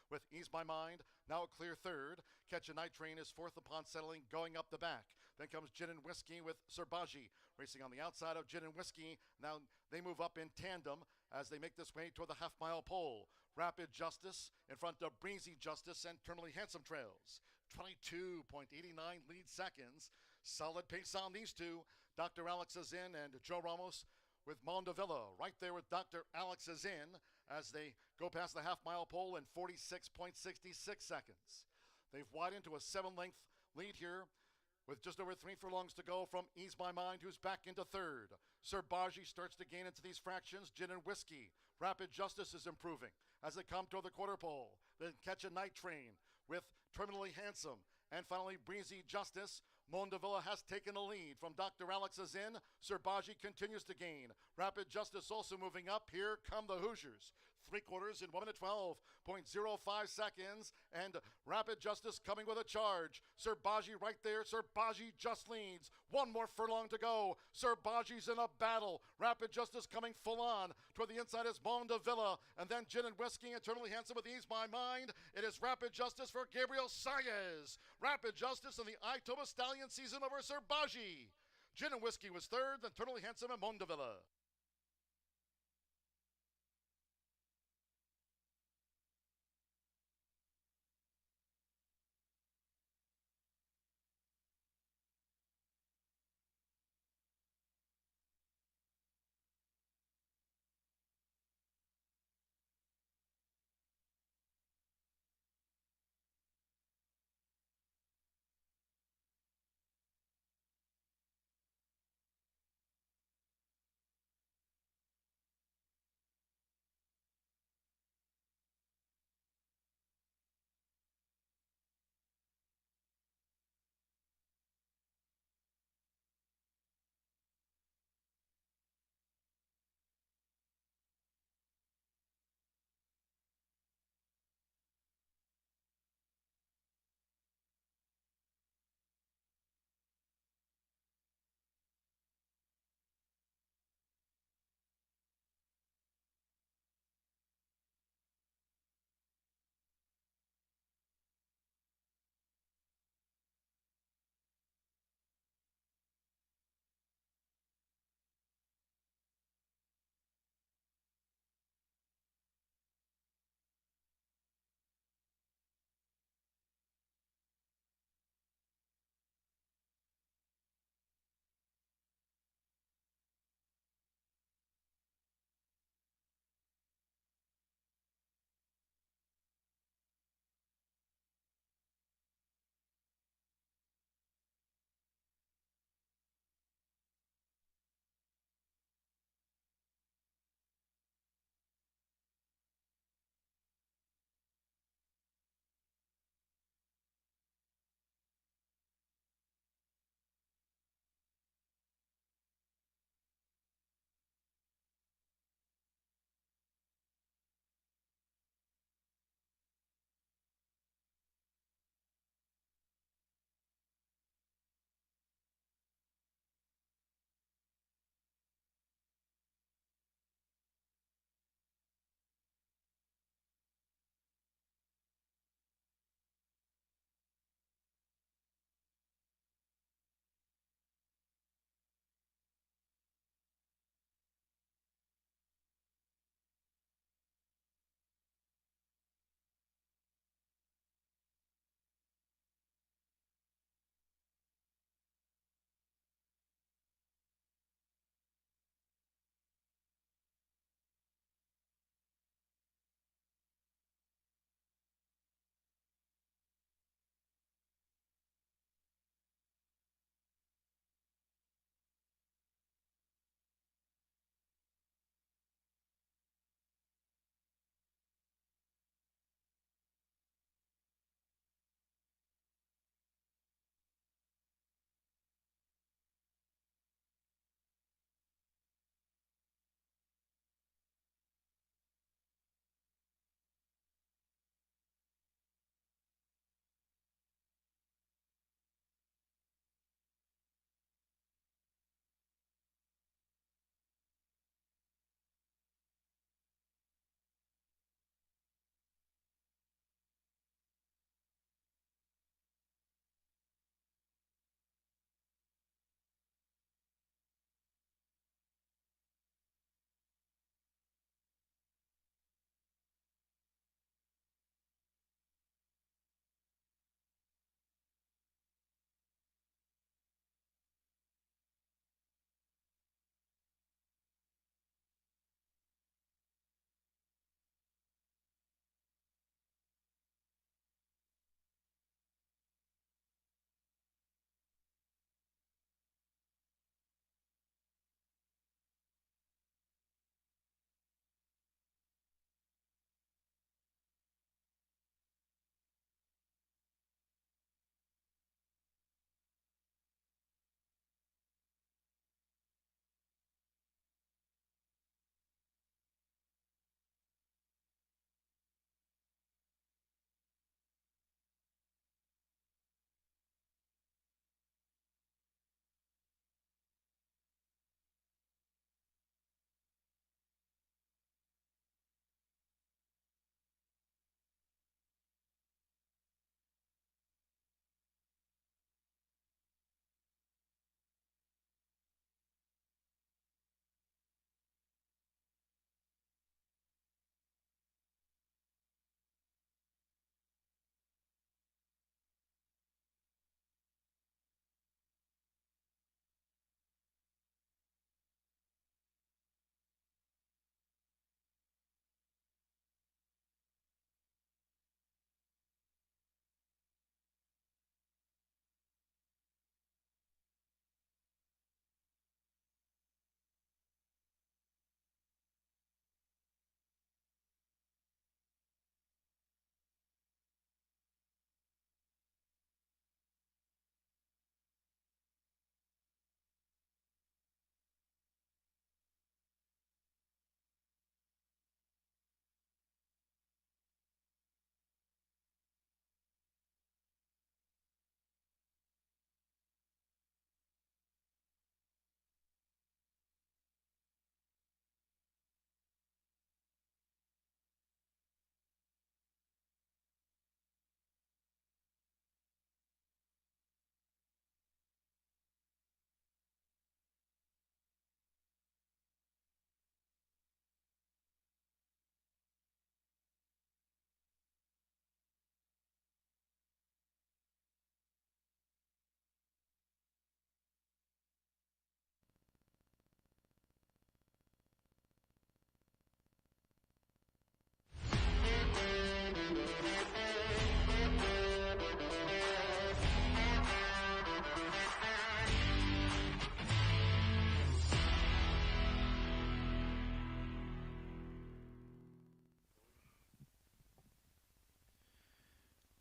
With Ease My Mind, now a clear third. Catch a Night Train is fourth upon settling, going up the back. Then comes Gin and Whiskey with Serbaji racing on the outside of Gin and Whiskey. Now they move up in tandem as they make this way toward the half-mile pole. Rapid Justice in front of Breezy Justice and Terminally Handsome trails. 22.89 lead seconds. Solid pace on these two. Dr. Alex is in, and Joe Ramos with Mondavilla right there with Dr. Alex is in as they go past the half-mile pole in 46.66 seconds. They've widened to a 7-length lead here with just over 3 furlongs to go from Ease My Mind, who's back into third. Serbaji starts to gain into these fractions. Gin and Whiskey Rapid Justice is improving as they come toward the quarter pole. Then catch a night train with Terminally Handsome. And finally, Breezy Justice. Mondavilla has taken the lead from Dr. Alex's in. Serbaji continues to gain. Rapid Justice also moving up. Here come the Hoosiers. 3/4 in 1 minute 12.05 seconds. And Rapid Justice coming with a charge. Serbaji right there. Serbaji just leads. One more furlong to go. Serbaji's in a battle. Rapid Justice coming full on. Toward the inside is Mondavilla. And then Gin and Whiskey, Eternally Handsome with Ease My Mind. It is Rapid Justice for Gabriel Saez. Rapid Justice in the Itoba Stallion season over Serbaji. Gin and Whiskey was third, then Eternally Handsome and Mondavilla.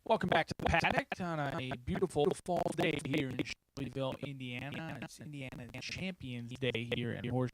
Welcome back to the paddock on a beautiful fall day here in Shelbyville, Indiana. It's Indiana Champions Day here at Horseshoe.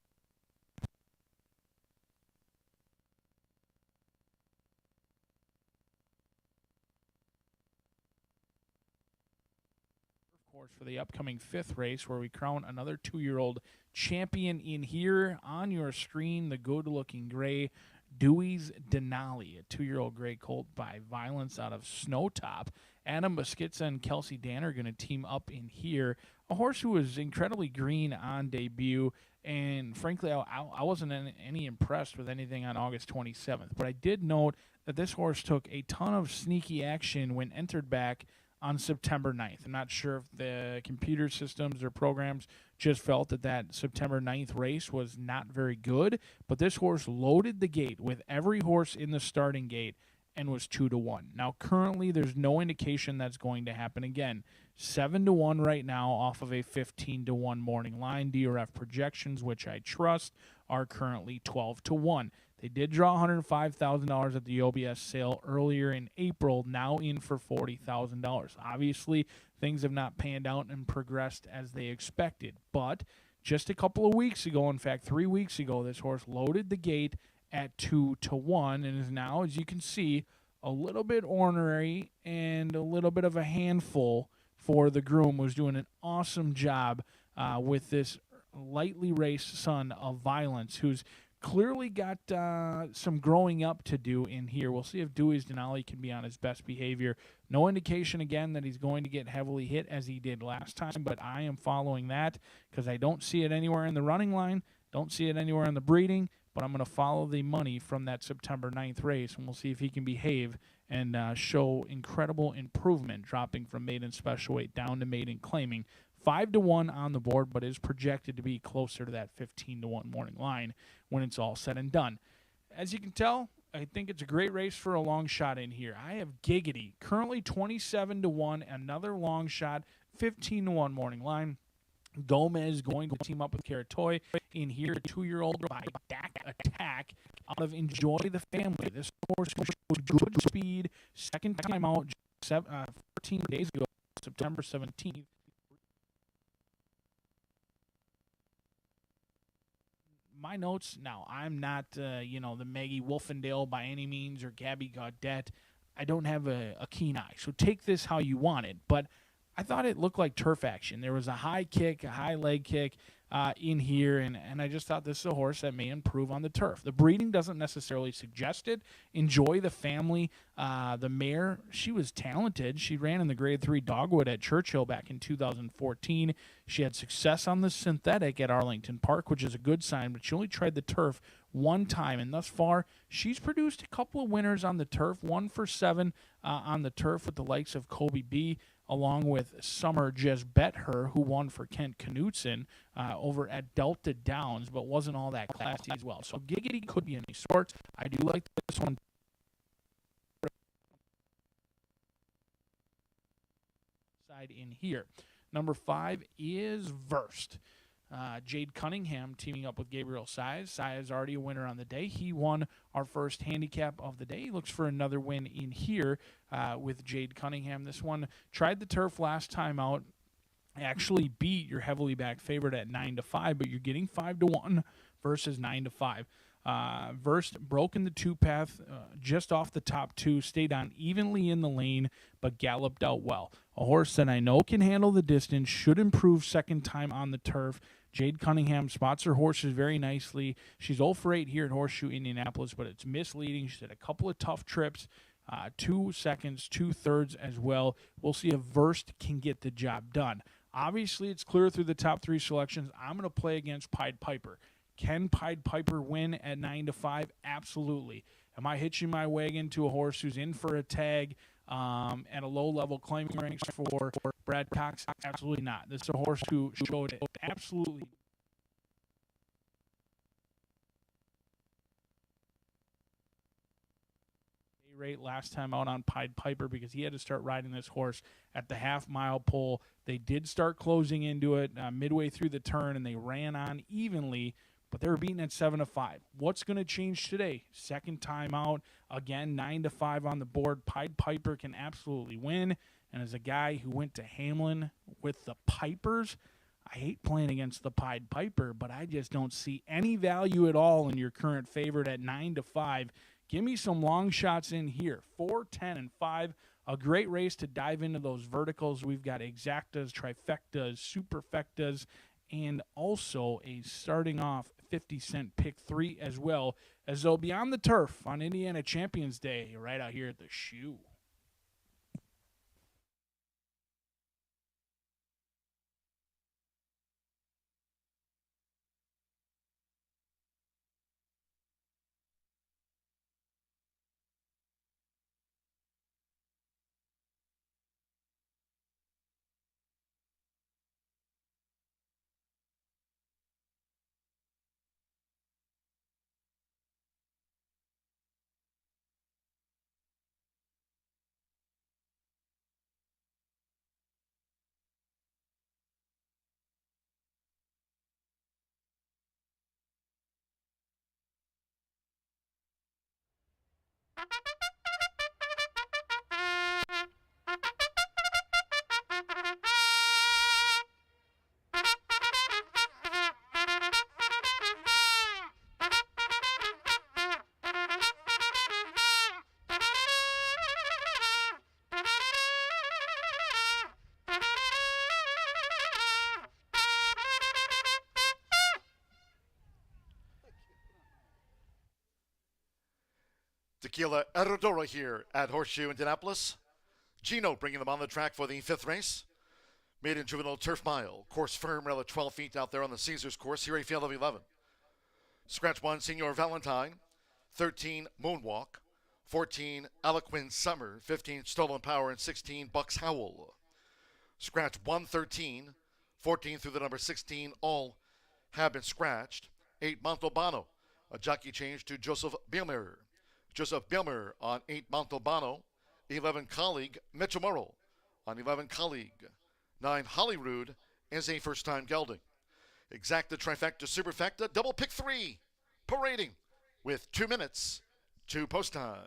Course for the upcoming 5th race, where we crown another 2-year-old champion in here on your screen. The good-looking gray Dewey's Denali, a 2-year-old gray colt by Violence out of Snowtop. Adam Busquitsa and Kelsey Dan are going to team up in here. A horse who was incredibly green on debut, and frankly, I wasn't any impressed with anything on August 27th. But I did note that this horse took a ton of sneaky action when entered back on September 9th. I'm not sure if the computer systems or programs just felt that September 9th race was not very good, but this horse loaded the gate with every horse in the starting gate and was 2-1. Now, currently, there's no indication that's going to happen again. 7-1 right now off of a 15-1 morning line. DRF projections, which I trust, are currently 12-1. They did draw $105,000 at the OBS sale earlier in April, now in for $40,000. Obviously, things have not panned out and progressed as they expected. But just a couple of weeks ago, in fact, 3 weeks ago, this horse loaded the gate at 2-1 and is now, as you can see, a little bit ornery and a little bit of a handful for the groom, who's doing an awesome job with this lightly raced son of Violence, who's clearly got some growing up to do in here. We'll see if Dewey's Denali can be on his best behavior. No indication, again, that he's going to get heavily hit as he did last time, but I am following that because I don't see it anywhere in the running line, don't see it anywhere in the breeding, but I'm going to follow the money from that September 9th race, and we'll see if he can behave and show incredible improvement, dropping from maiden special weight down to maiden claiming. 5-1 on the board, but is projected to be closer to that 15-1 morning line when it's all said and done. As you can tell, I think it's a great race for a long shot in here. I have Giggity, currently 27-1, another long shot, 15-1 morning line. Gomez going to team up with Caratoy in here, 2-year-old by Dak Attack out of Enjoy the Family. This horse showed good speed, second time out 14 days ago, September 17th. My notes, now, I'm not, the Maggie Wolfendale by any means or Gabby Gaudette. I don't have a keen eye, so take this how you want it. But I thought it looked like turf action. There was a high kick, a high leg kick in here, and I just thought this is a horse that may improve on the turf. The breeding doesn't necessarily suggest it. Enjoy the Family. The mare, she was talented. She ran in the Grade 3 Dogwood at Churchill back in 2014. She had success on the synthetic at Arlington Park, which is a good sign, but she only tried the turf one time, and thus far, she's produced a couple of winners on the turf, 1 for 7 on the turf with the likes of Kobe B., along with Summer Just Bet Her, who won for Kent Knutson over at Delta Downs, but wasn't all that classy as well. So Giggity could be any sort. I do like this one. Side in here. Number 5 is Versed. Jade Cunningham teaming up with Gabriel Saez. Saez already a winner on the day. He won our first handicap of the day. He looks for another win in here with Jade Cunningham. This one tried the turf last time out. Actually beat your heavily backed favorite at 9-5, but you're getting 5-1 versus 9-5. Versed broke in the 2-path just off the top 2, stayed on evenly in the lane, but galloped out well. A horse that I know can handle the distance, should improve second time on the turf. Jade Cunningham spots her horses very nicely. She's 0 for 8 here at Horseshoe Indianapolis, but it's misleading. She's had a couple of tough trips, 2 seconds, 2 thirds as well. We'll see if Versed can get the job done. Obviously, it's clear through the top 3 selections. I'm going to play against Pied Piper. Can Pied Piper win at 9-5? Absolutely. Am I hitching my wagon to a horse who's in for a tag at a low-level claiming ranks for Brad Cox? Absolutely not. This is a horse who showed it absolutely rate last time out on Pied Piper because he had to start riding this horse at the half-mile pole. They did start closing into it midway through the turn, and they ran on evenly. but they were beaten at 7-5. What's going to change today? Second time out, again 9-5 on the board. Pied Piper can absolutely win. And as a guy who went to Hamlin with the Pipers, I hate playing against the Pied Piper, but I just don't see any value at all in your current favorite at 9-5. Give me some long shots in here. 4, 10, and 5. A great race to dive into those verticals. We've got exactas, trifectas, superfectas, and also a starting off 50-cent pick 3 as well, as they'll be on the turf on Indiana Champions Day right out here at the Shoe. Tequila Herradura here at Horseshoe Indianapolis. Gino bringing them on the track for the 5th race. Maiden Juvenile Turf Mile. Course firm, rather 12 feet out there on the Caesars course. Here a field of 11. Scratch 1, Senor Valentine. 13, Moonwalk. 14, Eloquent Summer. 15, Stolen Power. And 16, Bucks Howl. Scratch 113. 14 through the number 16, all have been scratched. 8, Montalbano. A jockey change to Joseph Bielmer. Joseph Bielmer on 8, Montalbano. 11, Colleague, Metromoro on 11, Colleague. 9, Holyrood is a first-time gelding. Exacta, trifecta, superfecta, double pick 3. Parading with 2 minutes to post time.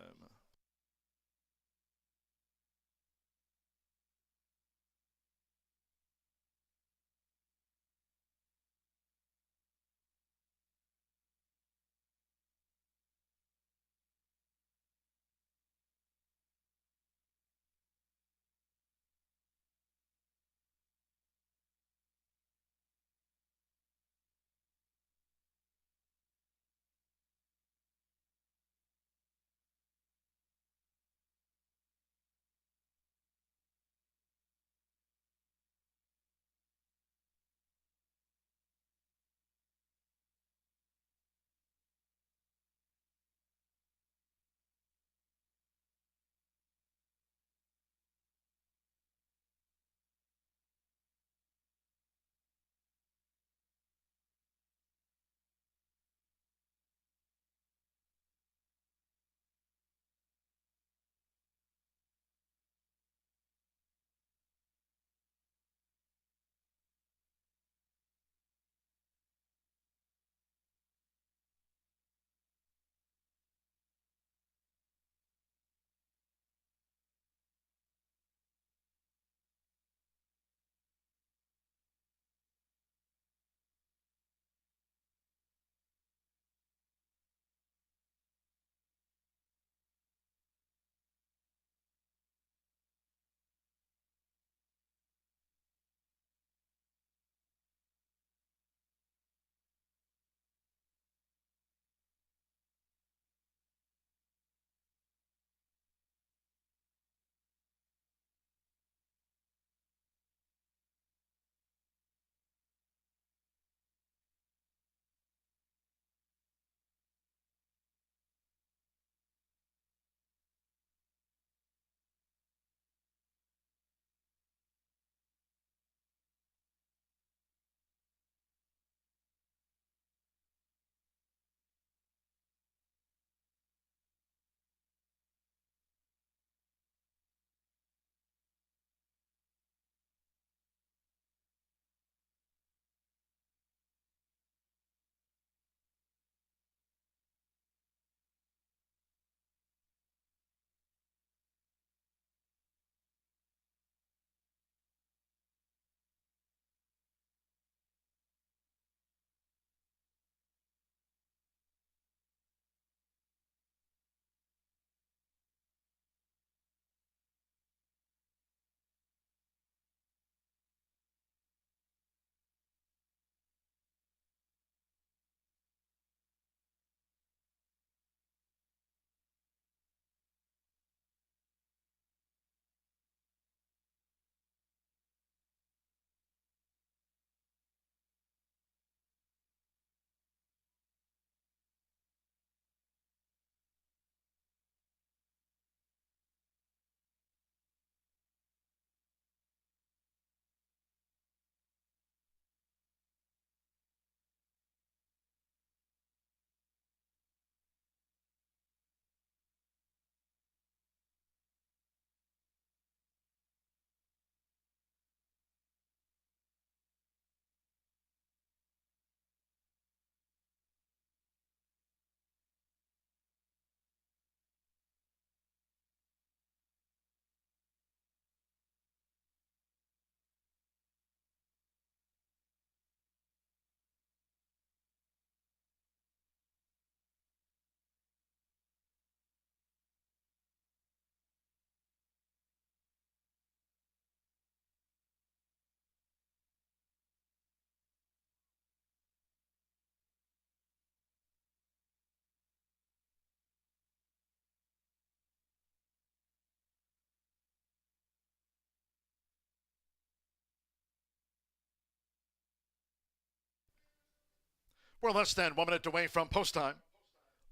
We're less than 1 minute away from post time.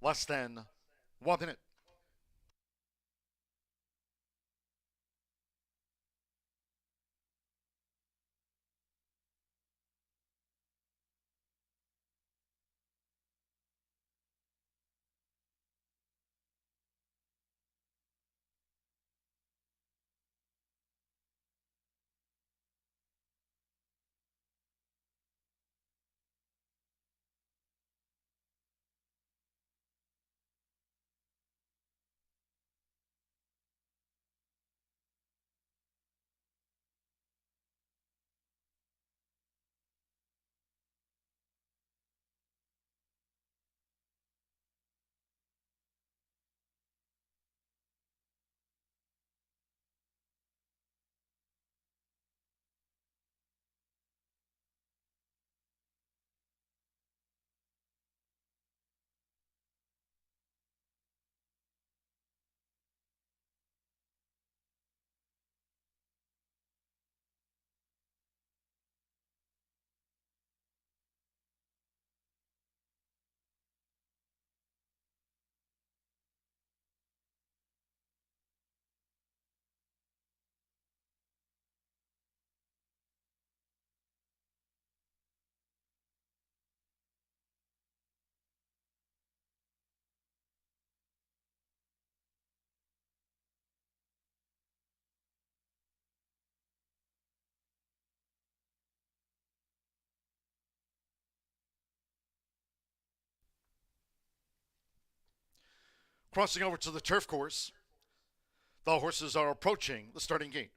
Less than 1 minute. Crossing over to the turf course, the horses are approaching the starting gate.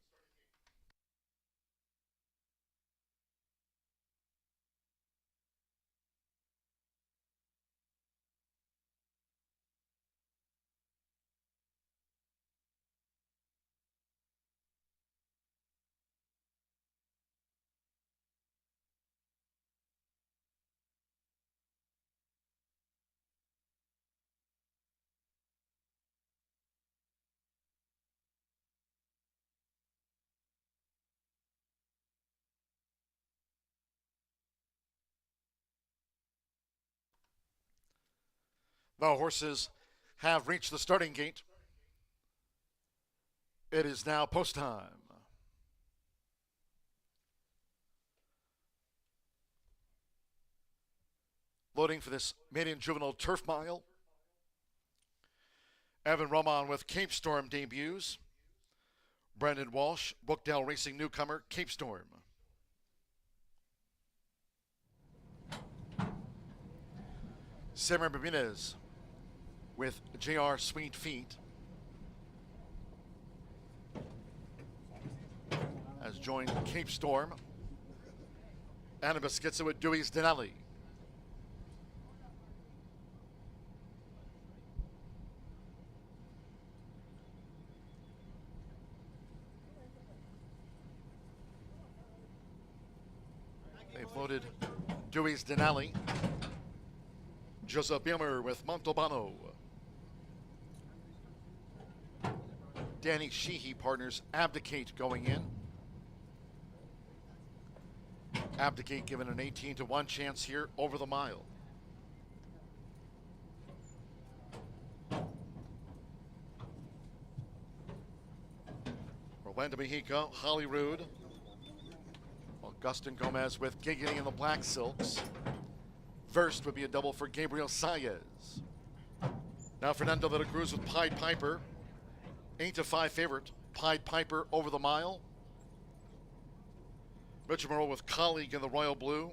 The horses have reached the starting gate. It is now post time. Loading for this maiden juvenile turf mile. Evan Roman with Cape Storm debuts. Brendan Walsh, Brookdale Racing newcomer, Cape Storm. Samir Babinez with JR Sweet Feet has joined Cape Storm. Anna Beschitza with Dewey's Denali. They've loaded Dewey's Denali. Joseph Bimmer with Montalbano. Danny Sheehy partners Abdicate going in. Abdicate given an 18-1 chance here over the mile. Orlando Mexico, Holyrood. Augustin Gomez with Giggity in the Black Silks. First would be a double for Gabriel Saez. Now Fernando de la Cruz with Pied Piper. 8-5 favorite. Pied Piper over the mile. Richard Morrow with Colleague in the Royal Blue.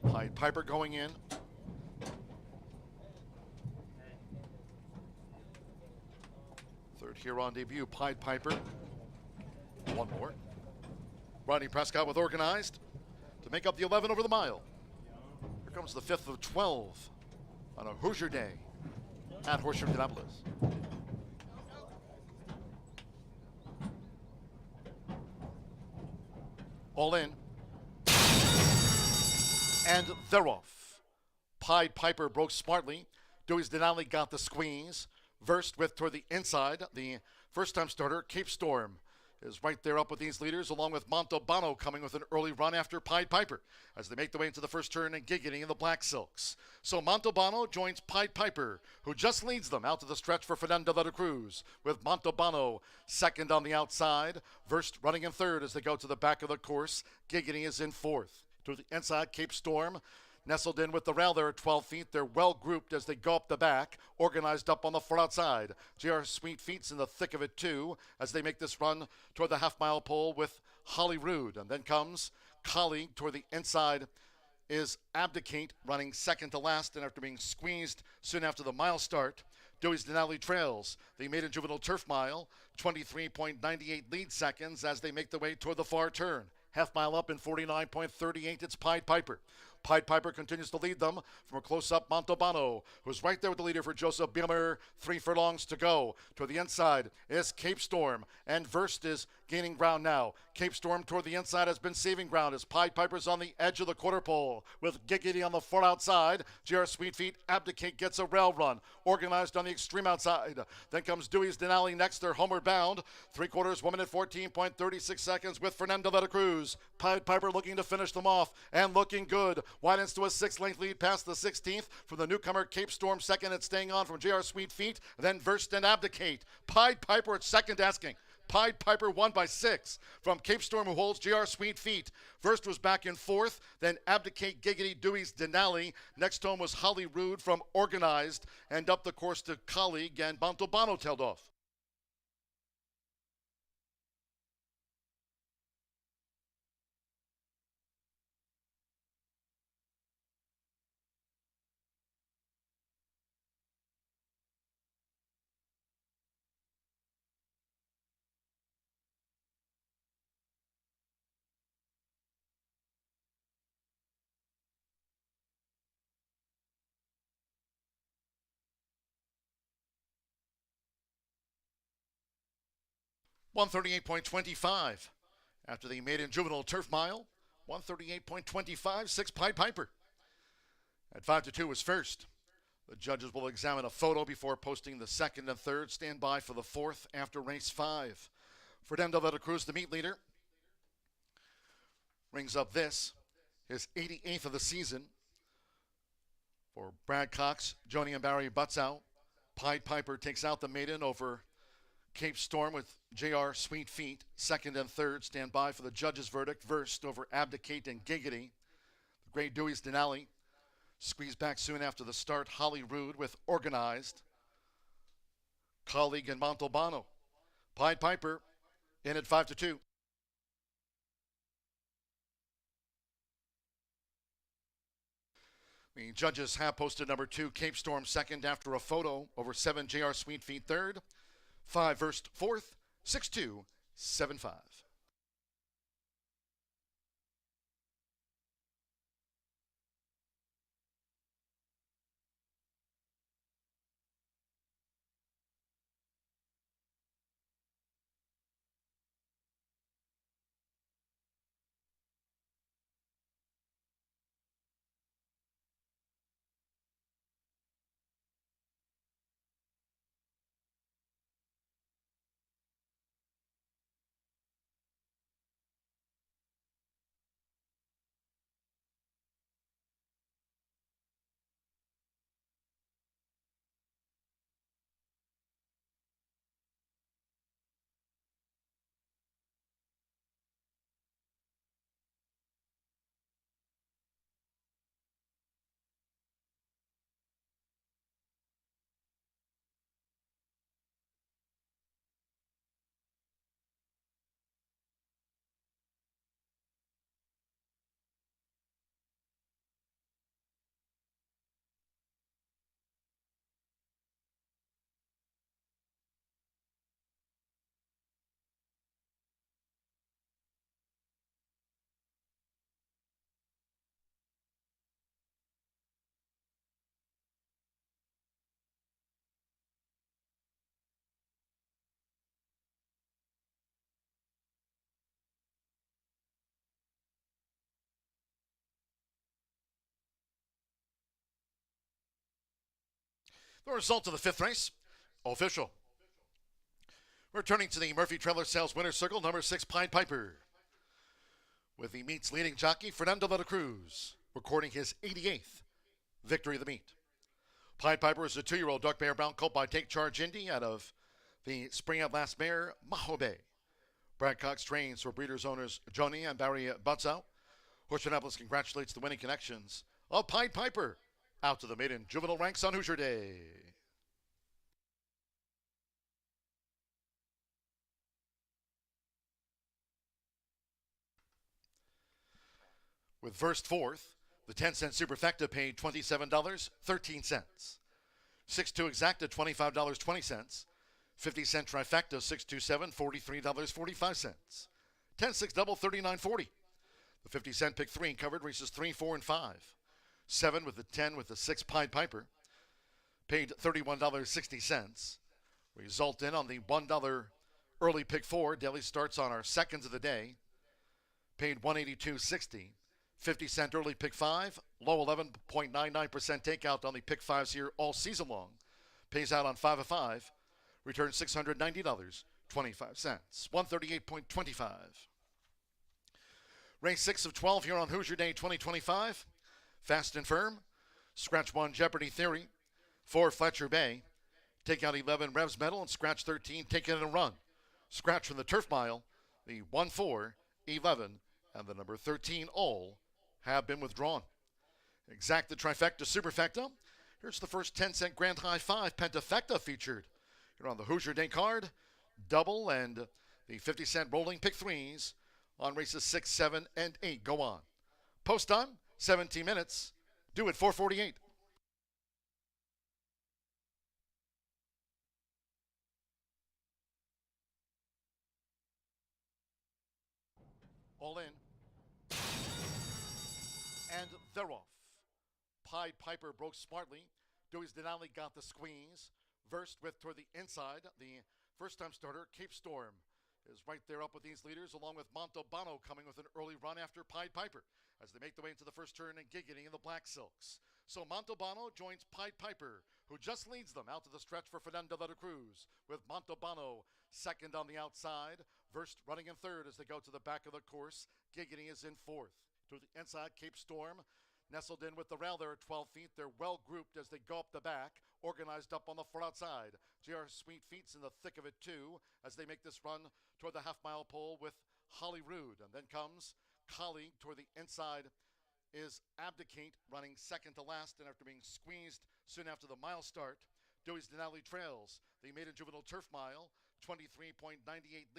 Pied Piper going in. Third here on debut, Pied Piper. One more. Rodney Prescott with Organized to make up the 11 over the mile. Here comes the 5th of 12 on a Hoosier day at Horseshoe Indianapolis. All in. And they're off. Pied Piper broke smartly. Dewey's Denali got the squeeze. Versed with toward the inside. The first-time starter, Cape Storm, is right there up with these leaders, along with Montalbano coming with an early run after Pied Piper as they make their way into the first turn and Giggity in the Black Silks. So Montalbano joins Pied Piper, who just leads them out to the stretch for Fernando de la Cruz, with Montalbano second on the outside. Verst running in third as they go to the back of the course. Giggity is in fourth. To the inside, Cape Storm nestled in with the rail there at 12 feet. They're well grouped as they go up the back, organized up on the far outside. JR Sweet Feet's in the thick of it too as they make this run toward the half-mile pole with Holly Rude. And then comes Colleague toward the inside is Abdicate running second to last, and after being squeezed soon after the mile start, Dewey's Denali trails the maiden juvenile turf mile, 23.98 lead seconds as they make their way toward the far turn. Half mile up in 49.38, it's Pied Piper. Pied Piper continues to lead them from a close-up Montalbano, who's right there with the leader for Joseph Biemer. 3 furlongs to go. Toward the inside is Cape Storm, and Verst is gaining ground now. Cape Storm toward the inside has been saving ground as Pied Piper's on the edge of the quarter pole with Giggity on the far outside. JR Sweetfeet Abdicate gets a rail run, organized on the extreme outside. Then comes Dewey's Denali next. They're homeward bound. 3/4, 1 minute 14.36 seconds with Fernando de la Cruz. Pied Piper looking to finish them off and looking good. Widens to a 6-length lead past the 16th from the newcomer Cape Storm second and staying on from JR Sweetfeet. Then Verst and Abdicate. Pied Piper at second asking. Pied Piper won by 6 from Cape Storm, who holds JR Sweetfeet. First was back in fourth, then Abdicate, Giggity, Dewey's Denali. Next home was Holly Rude from Organized, and up the course to Colleague, and Montalbano tailed off. $138.25 after the maiden juvenile turf mile. 138.25, 6 Pied Piper. At 5-2 is first. The judges will examine a photo before posting the second and third. Stand by for the fourth after race 5. Fernando de la Cruz, the meet leader, rings up this, his 88th of the season. For Brad Cox, Joni and Barry Butzow, Pied Piper takes out the maiden over Cape Storm with JR Sweetfeet. Second and third stand by for the judge's verdict. Verst over Abdicate and Giggity. The Grey Dewey's Denali squeezed back soon after the start. Holly Rude with Organized. Colleague and Montalbano. Pied Piper in at 5-2. The judges have posted number 2, Cape Storm second after a photo over 7 JR Sweetfeet third. 5 Verst fourth, 6-2, 7-5. The result of the fifth race, official. Returning to the Murphy Trailer Sales Winner's Circle, number 6, Pied Piper. With the meet's leading jockey, Fernando de la Cruz, recording his 88th victory of the meet. Pied Piper is a 2-year-old dark mare brown colt by Take Charge Indy out of the Spring Out Last mare, Mahobe. Brad Cox trains for breeders owners Joni and Barry Butzow. Horseshoe Indianapolis congratulates the winning connections of Pied Piper out to the maiden juvenile ranks on Hoosier Day. With versed fourth, the 10-cent superfecta paid $27.13. 6-2 exacta, $25.20. 50-cent trifecta, 627, $43.45. 10-6 double, $39.40. The 50-cent pick 3 covered races 3, 4, and 5. 7 with the 10 with the 6 Pied Piper paid $31.60. Result in on the $1 early pick 4. Daily starts on our seconds of the day. Paid $182.60. 50-cent early pick 5. Low 11.99% takeout on the pick 5s here all season long. Pays out on 5 of 5. Returns $690.25. 138.25. Race 6 of 12 here on Hoosier Day 2025. Fast and Firm. Scratch 1 Jeopardy Theory. 4 Fletcher Bay. Take out 11 Revs Medal and scratch 13. Take it in a run. Scratch from the Turf Mile. The 1, 4, 11, and the number 13 all have been withdrawn. Exact the trifecta superfecta. Here's the first 10-cent Grand High 5 pentafecta featured here on the Hoosier Day card. Double and the 50-cent rolling pick 3s on races 6, 7, and 8. Go on. Post time, 17 minutes. Do it 4:48. All in. And they're off. Pied Piper broke smartly. Dewey's Denali got the squeeze. Versed with toward the inside. The first-time starter, Cape Storm, is right there up with these leaders, along with Montauban coming with an early run after Pied Piper as they make their way into the first turn and giggity in the Black Silks. So Montauban joins Pied Piper, who just leads them out to the stretch for Fernando de la Cruz, with Montauban second on the outside. Versed running in third as they go to the back of the course. Giggity is in fourth. To the inside, Cape Storm nestled in with the rail there at 12 feet. They're well grouped as they go up the back, organized up on the far outside. J.R. Sweet Feet's in the thick of it too as they make this run toward the half-mile pole with Holly Rude. And then comes Colleague toward the inside is Abdicate running second to last, and after being squeezed soon after the mile start, Dewey's Denali trails the maiden juvenile turf mile, 23.98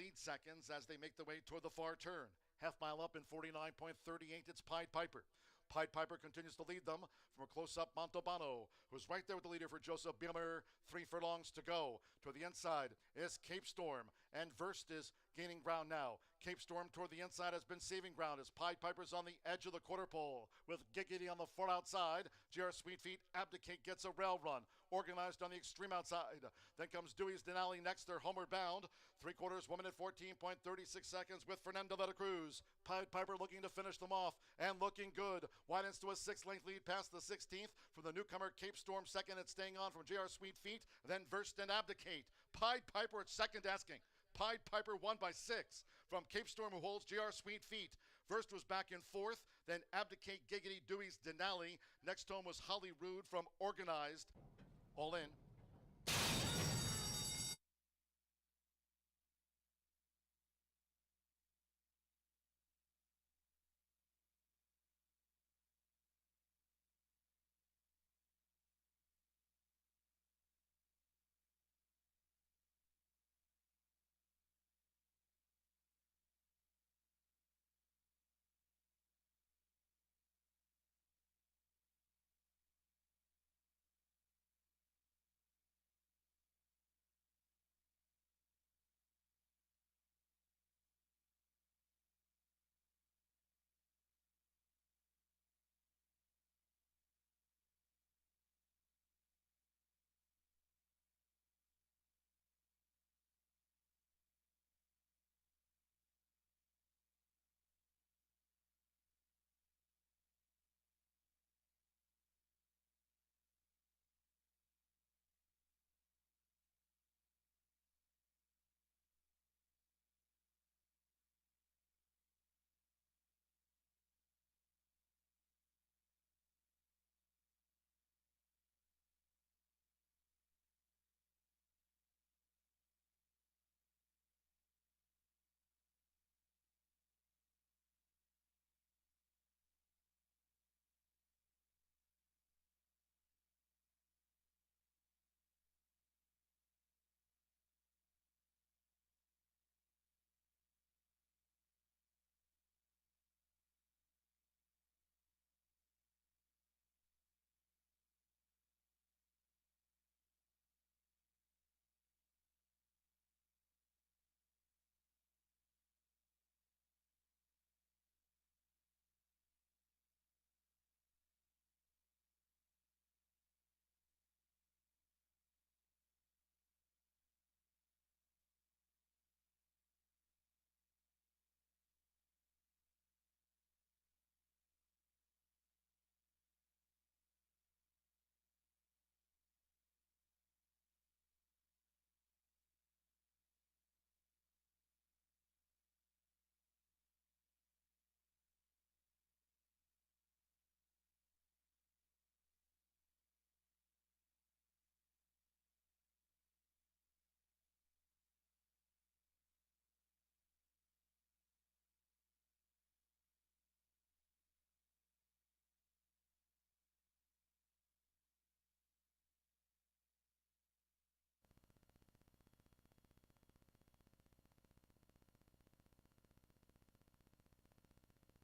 lead seconds as they make their way toward the far turn. Half mile up in 49.38, it's Pied Piper. Pied Piper continues to lead them from a close-up Montauban, who's right there with the leader for Joseph Biemer. 3 furlongs to go. To the inside is Cape Storm, and Versed is gaining ground now. Cape Storm toward the inside has been saving ground as Pied Piper's on the edge of the quarter pole with Giggity on the far outside. J.R. Sweetfeet, Abdicate gets a rail run, organized on the extreme outside. Then comes Dewey's Denali next, they're homeward bound. 3/4 1 minute 14.36 seconds with Fernando de la Cruz. Pied Piper looking to finish them off and looking good. Widens to a 6-length lead past the 16th from the newcomer Cape Storm second and staying on from J.R. Sweetfeet. Then Versed and Abdicate. Pied Piper at second asking. Pied Piper won by 6 from Cape Storm, who holds J.R. Sweetfeet. Versed was back in fourth, then Abdicate, Giggity, Dewey's Denali. Next home was Holly Rude from Organized. All in.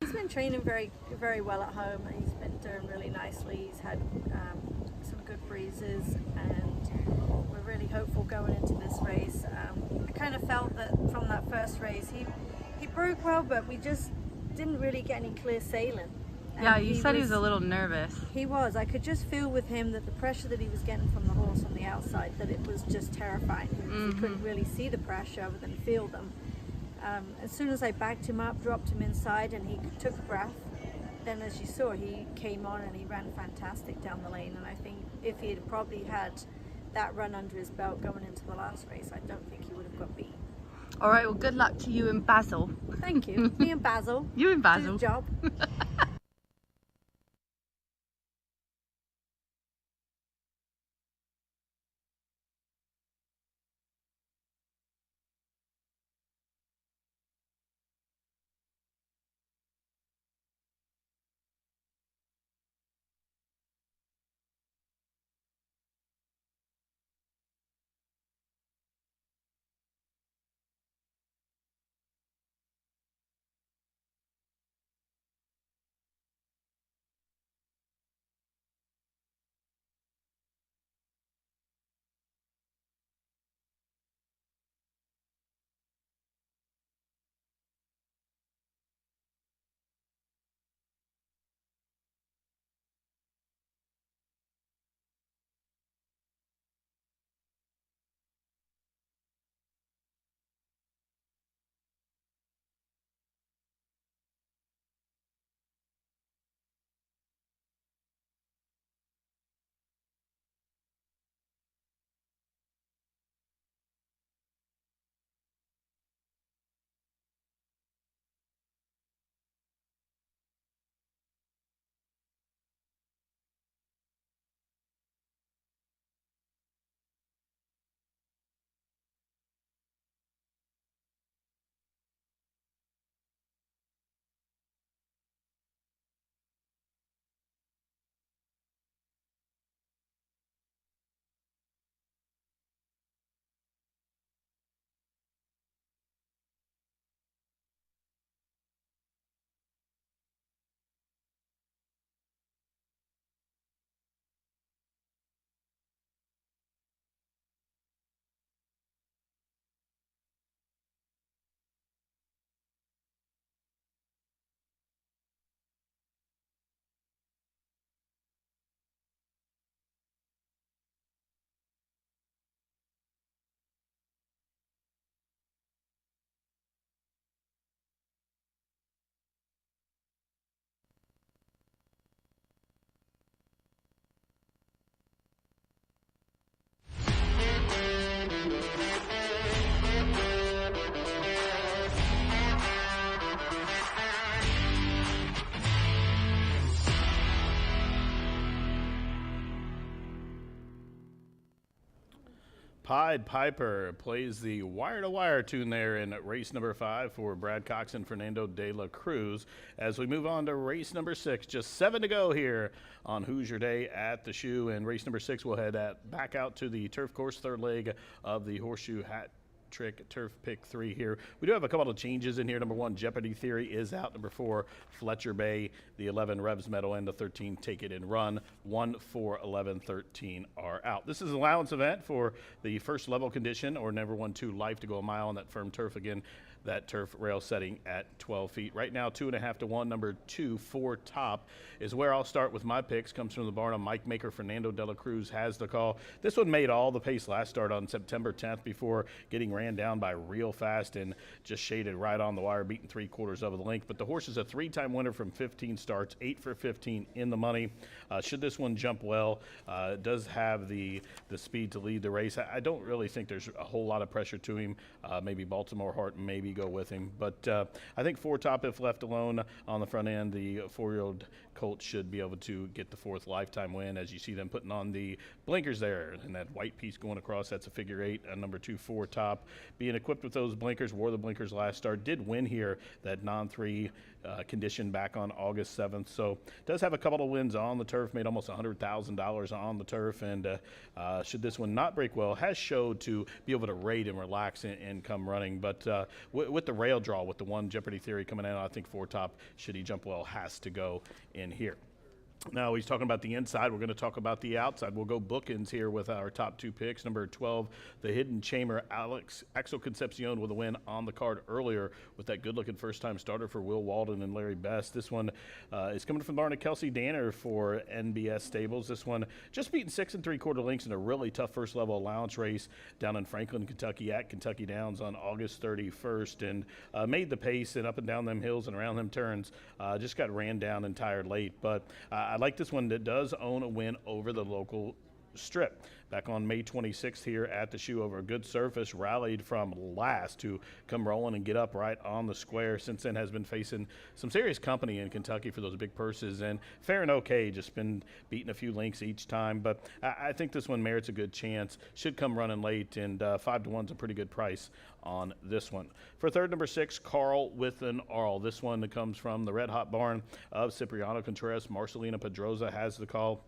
He's been training very, very well at home. He's been doing really nicely. He's had some good breezes, and we're really hopeful going into this race. I kind of felt that from that first race, he broke well, but we just didn't really get any clear sailing. Yeah, you said he was a little nervous. He was. I could just feel with him that the pressure that he was getting from the horse on the outside, that it was just terrifying. He couldn't really see the pressure other than feel them. As soon as I backed him up, dropped him inside, and he took a breath, then as you saw, he came on and he ran fantastic down the lane. And I think if he had probably had that run under his belt going into the last race, I don't think he would have got beat. All right, well, good luck to you and Basil. Thank you. Me and Basil. You and Basil. Did a job. Pied Piper plays the wire-to-wire tune there in race number 5 for Brad Cox and Fernando de la Cruz. As we move on to race number 6, just 7 to go here on Hoosier Day at the Shoe. And race number 6 will head back out to the turf course, third leg of the Horseshoe Hat Trick Turf Pick 3 here. We do have a couple of changes in here. Number 1, Jeopardy Theory is out. Number 4, Fletcher Bay. The 11, Revs Meadow, and the 13, Take It and Run. 1, 4, 11, 13 are out. This is an allowance event for the first level condition or number 1, 2 Life to go a mile on that firm turf again. That turf rail setting at 12 feet. Right now, 2.5 to 1. Number 2, 4 Top is where I'll start with my picks. Comes from the barn on Mike Maker. Fernando de la Cruz has the call. This one made all the pace last start on September 10th before getting ran down by real fast and just shaded right on the wire, beating 3/4 of the length. But the horse is a 3-time winner from 15 starts, 8 for 15 in the money. Should this one jump well, it does have the speed to lead the race. I don't really think there's a whole lot of pressure to him. Maybe Baltimore Heart, maybe go with him. But I think 4 Top, if left alone on the front end, the 4-year-old colt should be able to get the 4th lifetime win. As you see them putting on the blinkers there and that white piece going across, that's a figure 8. Number 2, 4 Top, being equipped with those blinkers, wore the blinkers last start, did win here that non-3 condition back on August 7th. So does have a couple of wins on the turf, made almost $100,000 on the turf, and should this one not break well, has showed to be able to rate and relax and come running. But with the rail draw, with the one Jeopardy Theory coming in, I think four top, should he jump well, has to go in here. Now he's talking about the inside. We're going to talk about the outside. We'll go bookends here with our top two picks. Number 12, the Hidden Chamber, Axel Concepcion with a win on the card earlier with that good-looking first-time starter for Will Walden and Larry Best. This one is coming from Barnett Kelsey Danner for NBS Stables. This one just beating 6 3/4 lengths in a really tough first-level allowance race down in Franklin, Kentucky at Kentucky Downs on August 31st, and made the pace and up and down them hills and around them turns. Just got ran down and tired late, but I like this one that does own a win over the local strip. Back on May 26th here at the shoe over a good surface, rallied from last to come rolling and get up right on the square. Since then has been facing some serious company in Kentucky for those big purses, and fair and okay, just been beating a few lengths each time. But I think this one merits a good chance. Should come running late, and 5 to 1's a pretty good price on this one. For third, number 6, Carl with an Arl. This one comes from the Red Hot Barn of Cipriano Contreras. Marcelina Pedroza has the call.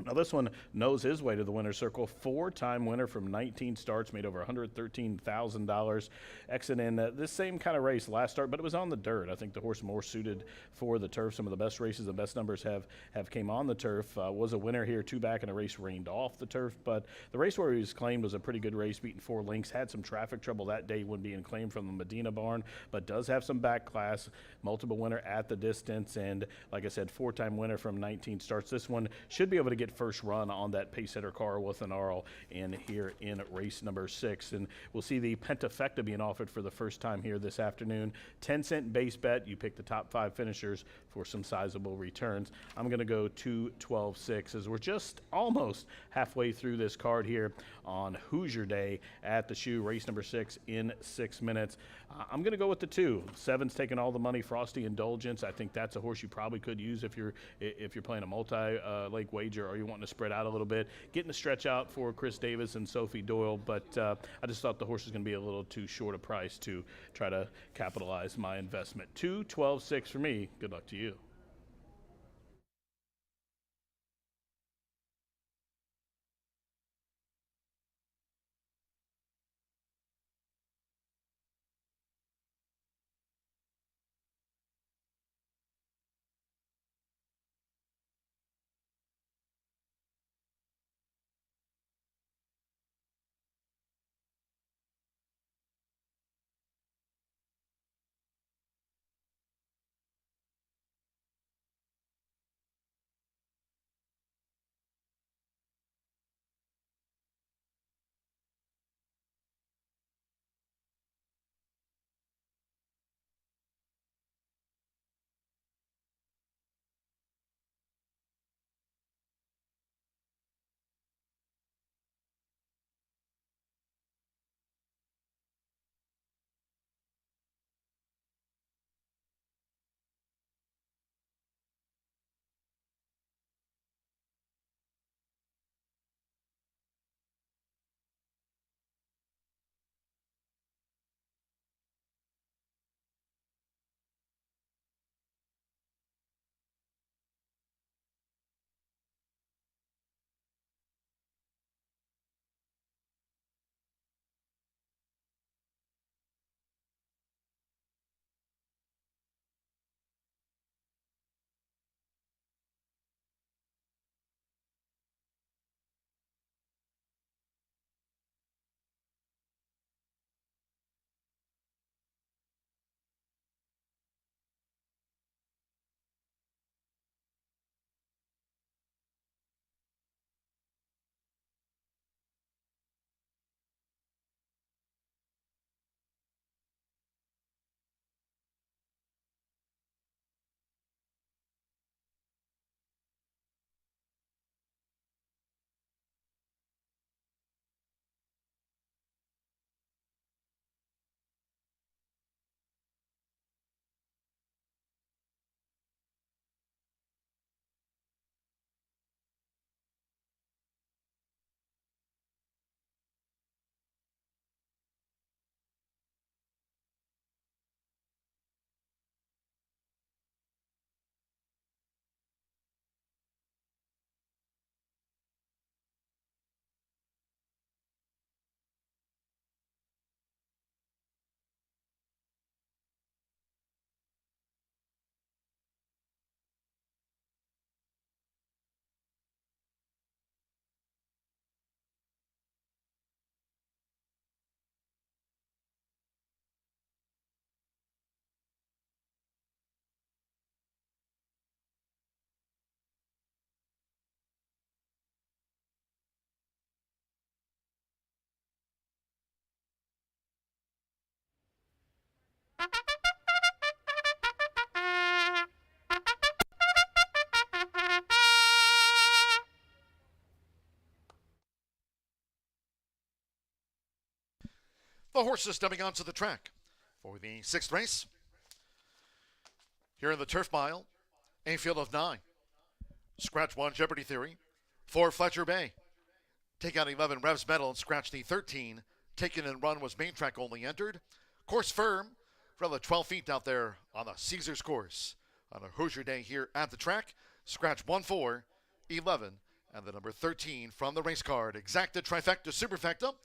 Now this one knows his way to the winner's circle. 4-time winner from 19 starts, made over $113,000. Exiting in this same kind of race last start, but it was on the dirt. I think the horse more suited for the turf. Some of the best races, the best numbers have came on the turf. Was a winner here, 2 back in a race rained off the turf, but the race where he was claimed was a pretty good race, beating 4 lengths. Had some traffic trouble that day when being claimed from the Medina barn, but does have some back class. Multiple winner at the distance, and like I said, 4-time winner from 19 starts. This one should be able to get first run on that pace setter car with an Arl in here in race number 6. And we'll see the Pentafecta being offered for the first time here this afternoon. 10-cent base bet. You pick the top 5 finishers for some sizable returns. I'm going to go 2, 12, 6 as we're just almost halfway through this card here on Hoosier Day at the shoe. Race number 6 in 6 minutes. I'm going to go with the 2. 7's taking all the money. Frosty Indulgence. I think that's a horse you probably could use if you're playing a multi-lake wager, or you're wanting to spread out a little bit. Getting the stretch out for Chris Davis and Sophie Doyle, but I just thought the horse was going to be a little too short a price to try to capitalize my investment. 2, 12, 6 for me. Good luck to you. The horses stepping onto the track for the 6th race. Here in the Turf Mile, a field of 9. Scratch 1, Jeopardy Theory. 4, Fletcher Bay. Take out 11, Revs Metal, and scratch the 13. Taken and Run was main track only entered. Course firm for the 12 feet out there on the Caesars course. On a Hoosier day here at the track. Scratch 1, 4, 11, and the number 13 from the race card. Exacta, Trifecta, Superfecta.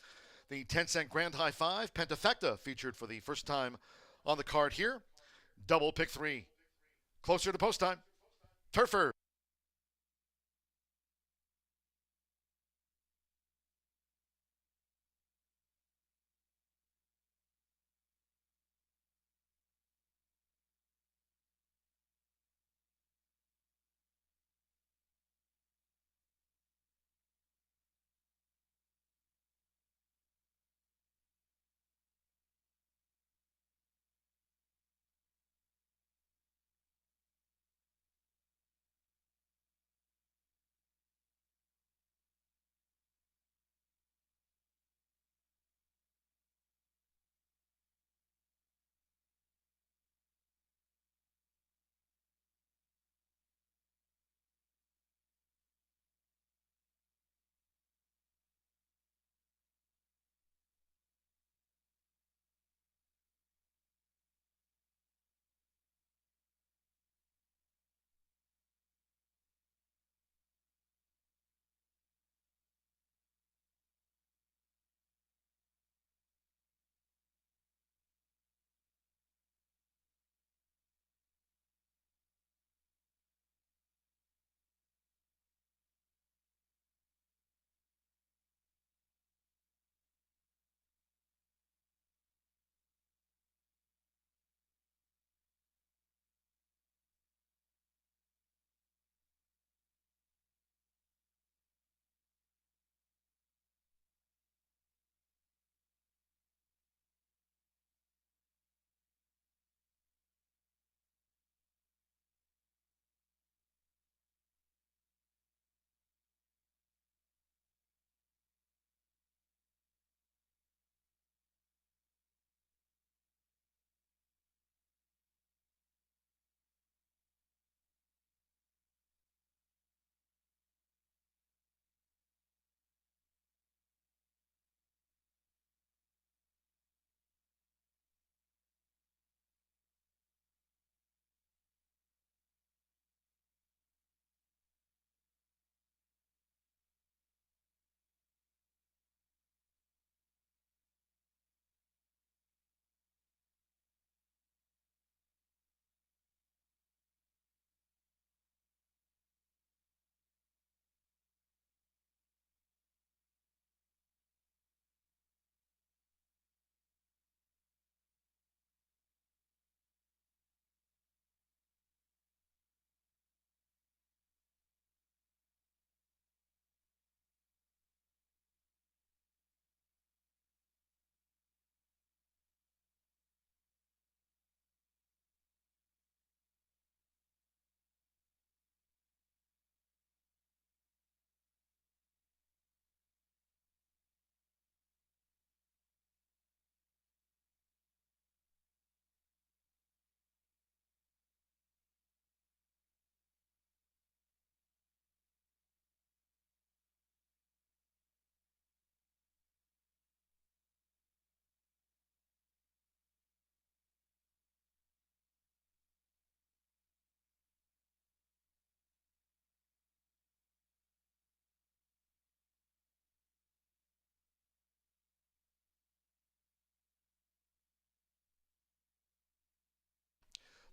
The 10-cent Grand High 5, Pentafecta, featured for the first time on the card here. Double pick 3. Closer to post time. Turfer.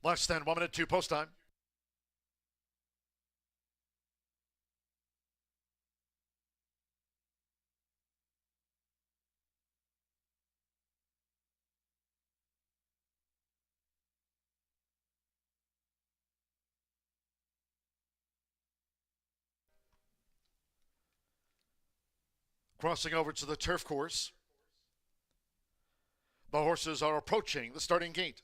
Less than 1 minute to post time. Crossing over to the turf course. The horses are approaching the starting gate.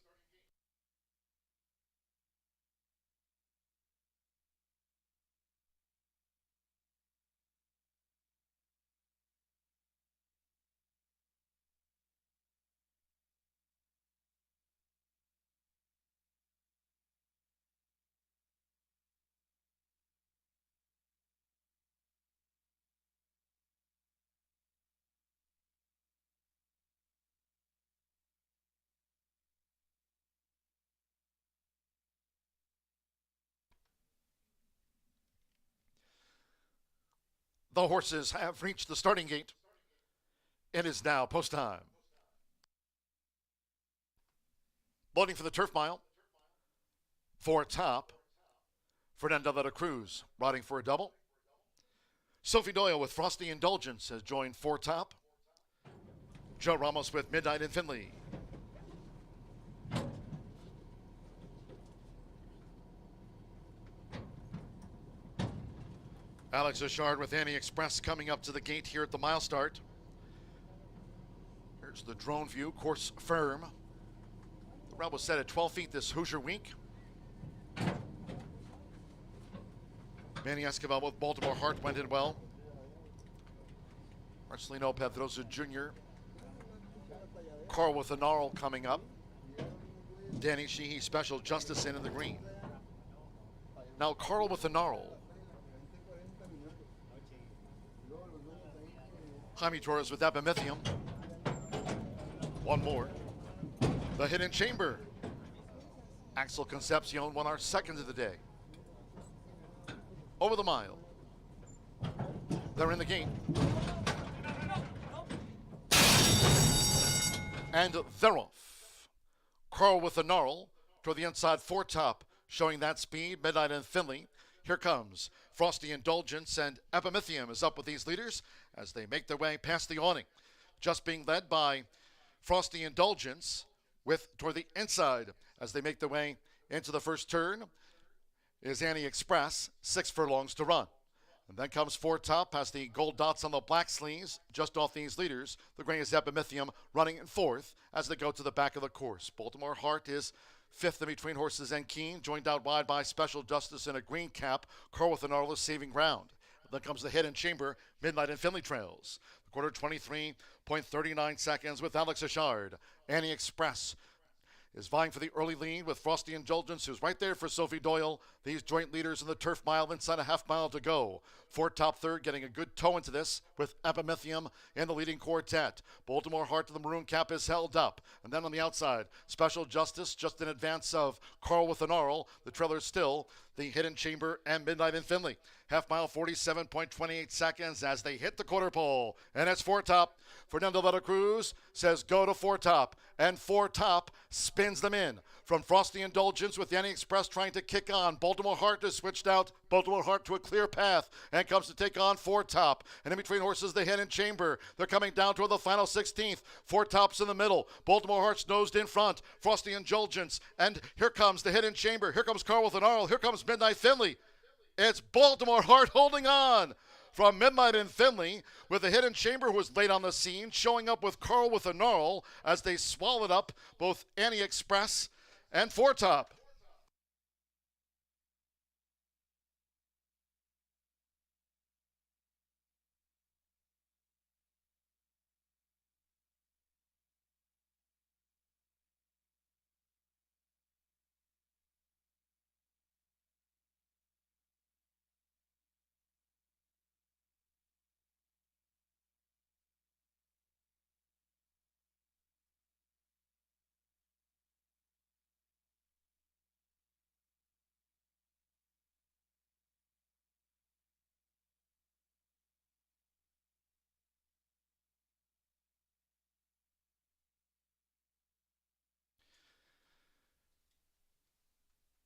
The horses have reached the starting gate. It is now post time. Loading for the turf mile. For top, Fernando de la Cruz riding for a double. Sophie Doyle with Frosty Indulgence has joined four top. Joe Ramos with Midnight in Finley. Alex Ashard with Annie Express coming up to the gate here at the mile start. Here's the drone view, course firm. The route was set at 12 feet this Hoosier week. Manny Escobar with Baltimore Heart went in well. Marcelino Pedrosa Jr. Carl with the Gnarl coming up. Danny Sheehy Special Justice in the green. Now Carl with the Gnarl. Jaime Torres with Epimythium. One more. The Hidden Chamber. Axel Concepcion won our second of the day. Over the mile. They're in the game. And they're off. Carl with the Gnarl toward the inside foretop, showing that speed. Midnight in Finley. Here comes Frosty Indulgence, and Epimythium is up with these leaders as they make their way past the awning. Just being led by Frosty Indulgence with toward the inside as they make their way into the first turn is Annie Express, 6 furlongs to run. And then comes foretop past the gold dots on the black sleeves, just off these leaders. The gray is Epimythium running in fourth as they go to the back of the course. Baltimore Heart is fifth in between Horses and Keen, joined out wide by Special Justice in a green cap. Carl with the Gnarl is saving ground. Then comes the Hidden Chamber, Midnight in Finley trails. The quarter 23.39 seconds with Alex Ashard. Annie Express is vying for the early lead with Frosty Indulgence, who's right there for Sophie Doyle. These joint leaders in the turf mile, inside a half mile to go. Top third, getting a good toe into this with Epimythium in the leading quartet. Baltimore Heart to the maroon cap is held up. And then on the outside, Special Justice just in advance of Carl with the Gnarl. The trailer still the Hidden Chamber and Midnight in Finley. Half mile, 47.28 seconds as they hit the quarter pole. And it's top. Fernando de la Cruz says go to top. And top spins them in. From Frosty Indulgence with Annie Express trying to kick on. Baltimore Heart has switched out. Baltimore Heart to a clear path and comes to take on top. And in between horses, the Hidden Chamber. They're coming down toward the final 16th. Top's in the middle. Baltimore Heart's nosed in front. Frosty Indulgence. And here comes the Hidden Chamber. Here comes Carl with an Gnarl. Here comes Midnight Finley. It's Baltimore Heart holding on. From Midnight in Finley, with the Hidden Chamber who was late on the scene, showing up with Carl with a Gnarl as they swallowed up both Annie Express and top.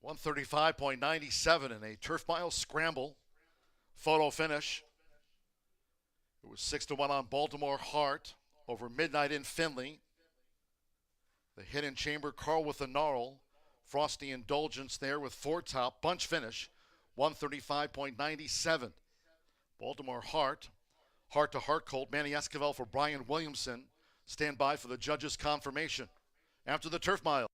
.135.97 in a turf mile scramble. Photo finish. It was 6-1 on Baltimore Heart over Midnight in Finley. The Hidden Chamber, Carl with the Gnarl. Frosty Indulgence there with top. Bunch finish. 135.97. Baltimore Heart. Heart to Heart Colt. Manny Esquivel for Brian Williamson. Stand by for the judges' confirmation. After the turf mile.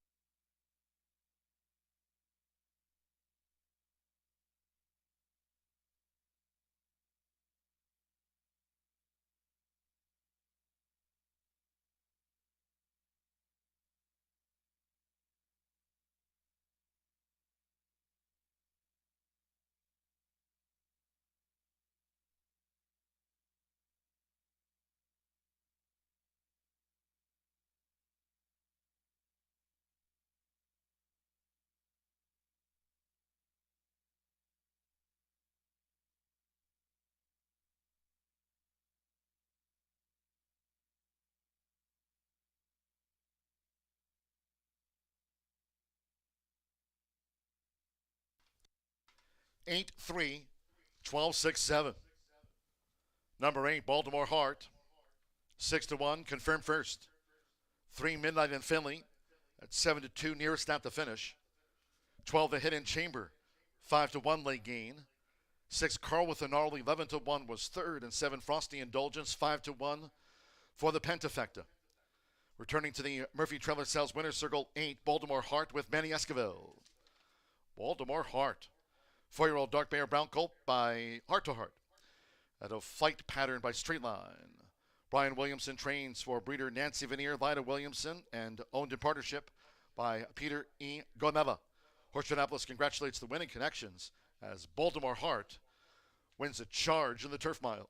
8-3, 12-6-7. Number 8, Baltimore Hart. 6-1, confirmed first. 3, Midnight in Finley. At 7-2, nearest at the finish. 12, the Hidden Chamber. 5-1 late gain. 6, Carl with the Gnarly. 11-1 was third. And 7, Frosty Indulgence. 5-1 for the Pentafecta. Returning to the Murphy Trailer Sales Winner's Circle, 8, Baltimore Hart with Manny Esquivel. Baltimore Hart. 4-year-old Dark Bear Brown Colt by Heart to Heart. At a flight pattern by Straight Line. Brian Williamson trains for breeder Nancy Veneer, Lida Williamson, and owned in partnership by Peter E. Goneva. Horseshoe Indianapolis congratulates the winning connections as Baltimore Hart wins a charge in the Turf Mile.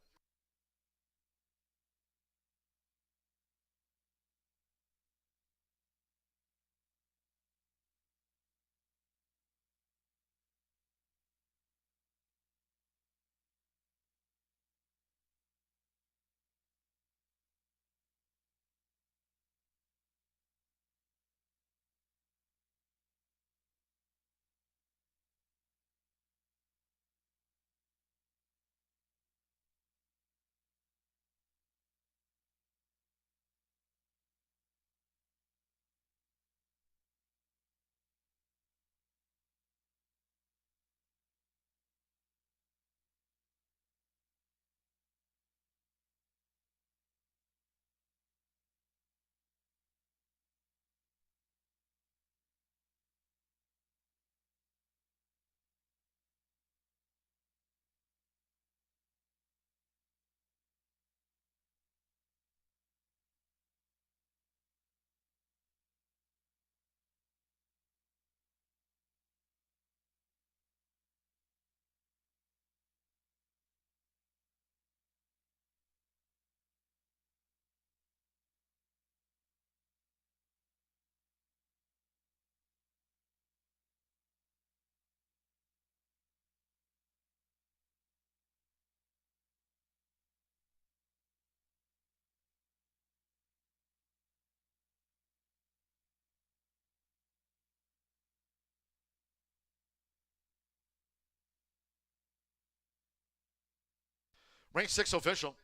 Race 6 official.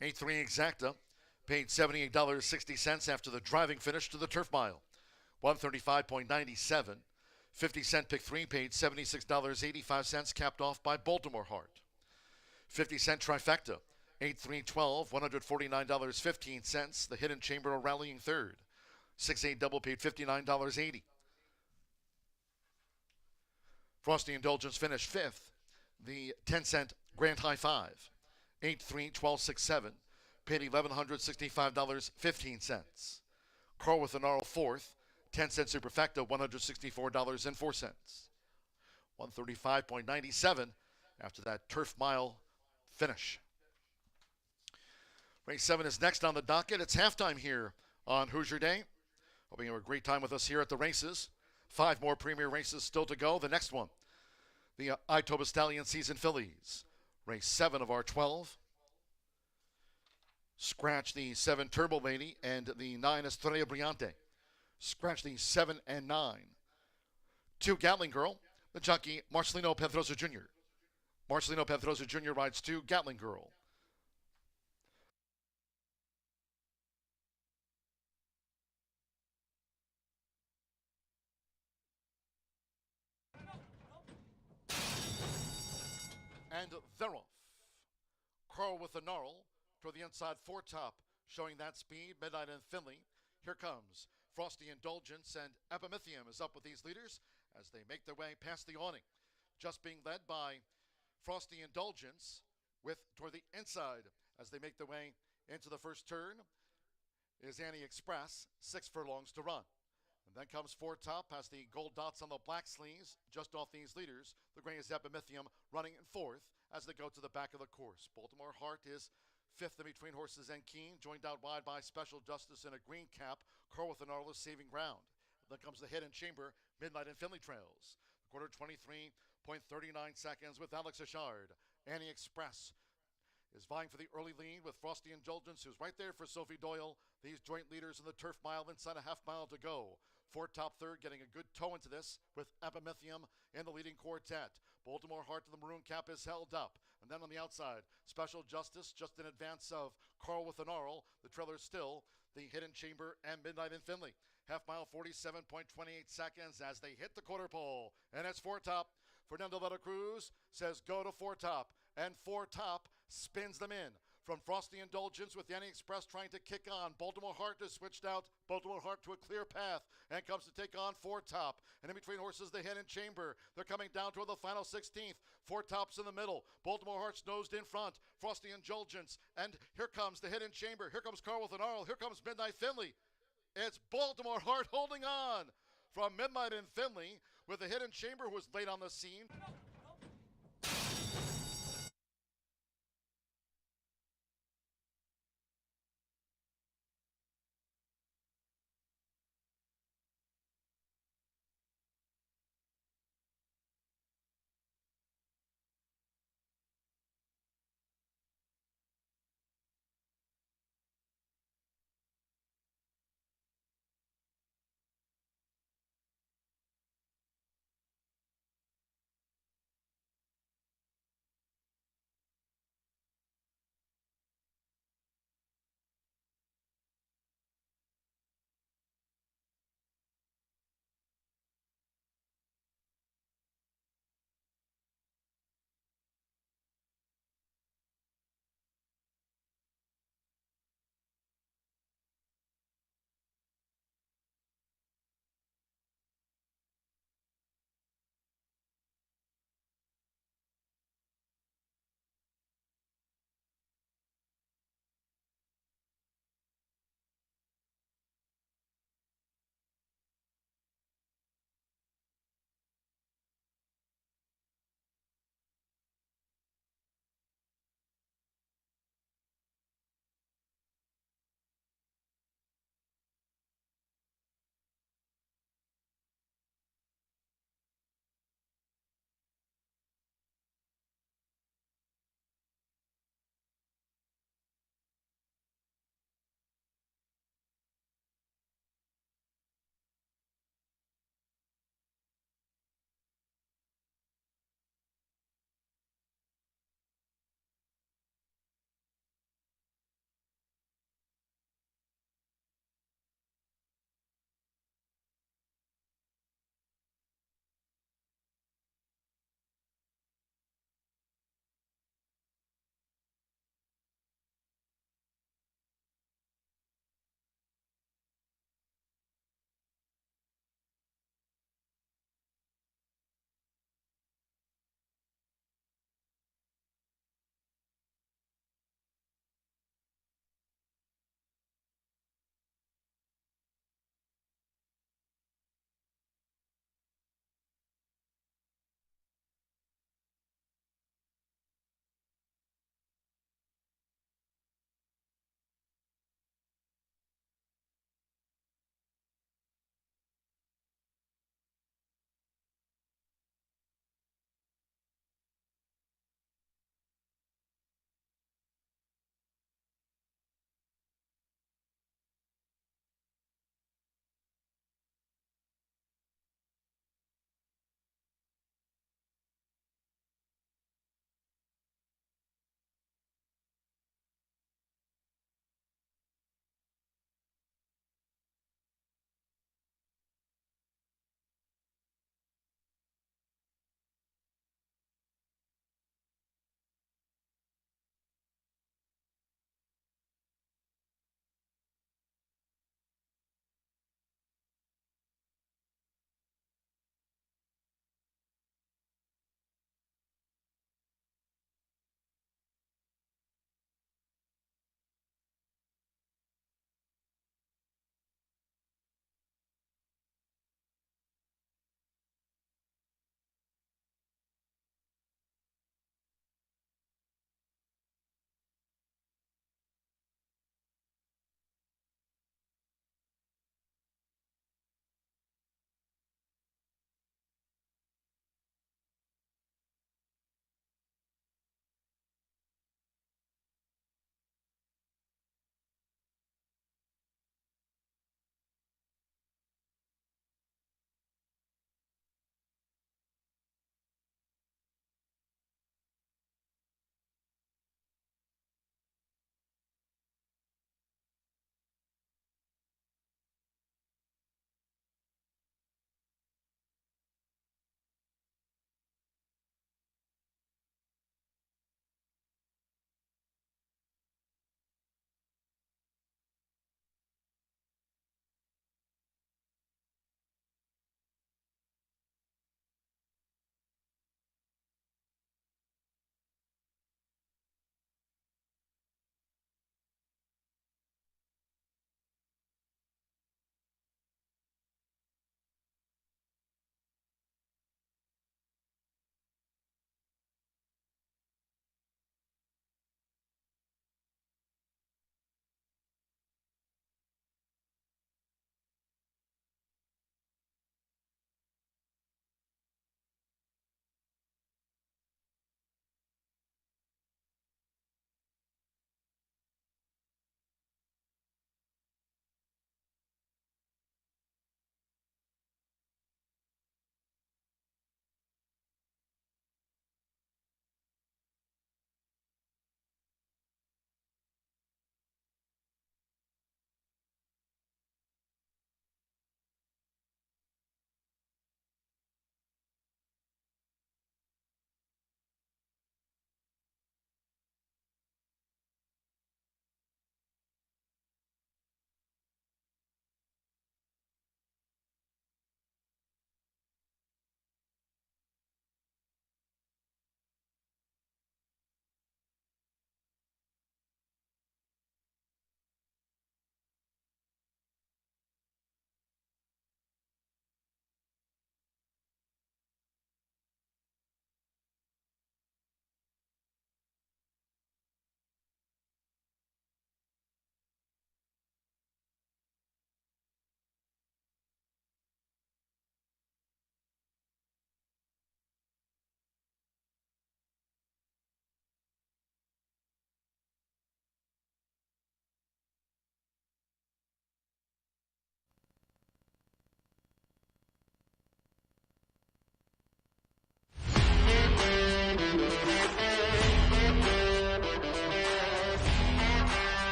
8-3 Exacta paid $78.60 after the driving finish to the Turf Mile. 135.97. 50-cent pick 3 paid $76.85, capped off by Baltimore Hart. 50-cent trifecta. 8-3-12, $149.15. The Hidden Chamber rallying third. 6-8 double paid $59.80. Frosty Indulgence finished fifth. The 10-cent Grand High Five. 8-3, 12-6-7. Paid $1,165.15. Carl with the Gnarl fourth. 10-cent Superfecta, $164.04. 135.97 after that Turf Mile finish. Race 7 is next on the docket. It's halftime here on Hoosier Day. Hoping you have a great time with us here at the races. 5 more premier races still to go. The next one, the Itoba Stallion Season Fillies. Race 7 of our 12. Scratch the 7 Turbo Lady and the 9 Estrella Brillante. Scratch the 7 and 9. 2 Gatling Girl, the jockey Marcelino Pedrosa Jr. Marcelino Pedrosa Jr. rides 2 Gatling Girl. And they're off. Carl with the Gnarl toward the inside foretop, showing that speed. Midnight and Finley. Here comes Frosty Indulgence, and Epimethium is up with these leaders as they make their way past the awning. Just being led by Frosty Indulgence toward the inside as they make their way into the first turn is Annie Express, 6 furlongs to run. And then comes foretop past the gold dots on the black sleeves, just off these leaders. The gray is Epimethium running in fourth as they go to the back of the course. Baltimore Hart is fifth in between Horses and Keen, joined out wide by Special Justice in a green cap. Carl with the Gnarl is saving ground. Then comes the Hidden Chamber, Midnight and Finley trails. The quarter 23.39 seconds with Alex Achard. Annie Express is vying for the early lead with Frosty Indulgence, who's right there for Sophie Doyle. These joint leaders in the Turf Mile, inside a half mile to go. Four Top third, getting a good toe into this with Epimethium in the leading quartet. Baltimore Heart to the maroon cap is held up. And then on the outside, Special Justice just in advance of Carl with an Arl. The trailer still the Hidden Chamber and Midnight in Finley. Half mile, 47.28 seconds as they hit the quarter pole. And it's Four Top. Fernando Veta Cruz says go to Four Top. And Four Top spins them in. From Frosty Indulgence with Yanni Express trying to kick on. Baltimore Heart is switched out. Baltimore Heart to a clear path and comes to take on Four Top. And in between horses, the Hidden Chamber. They're coming down toward the final 16th. Four Top's in the middle. Baltimore Heart's nosed in front. Frosty Indulgence. And here comes the Hidden Chamber. Here comes Carl with an Arl. Here comes Midnight Finley. It's Baltimore Heart holding on from Midnight in Finley with the Hidden Chamber who was late on the scene.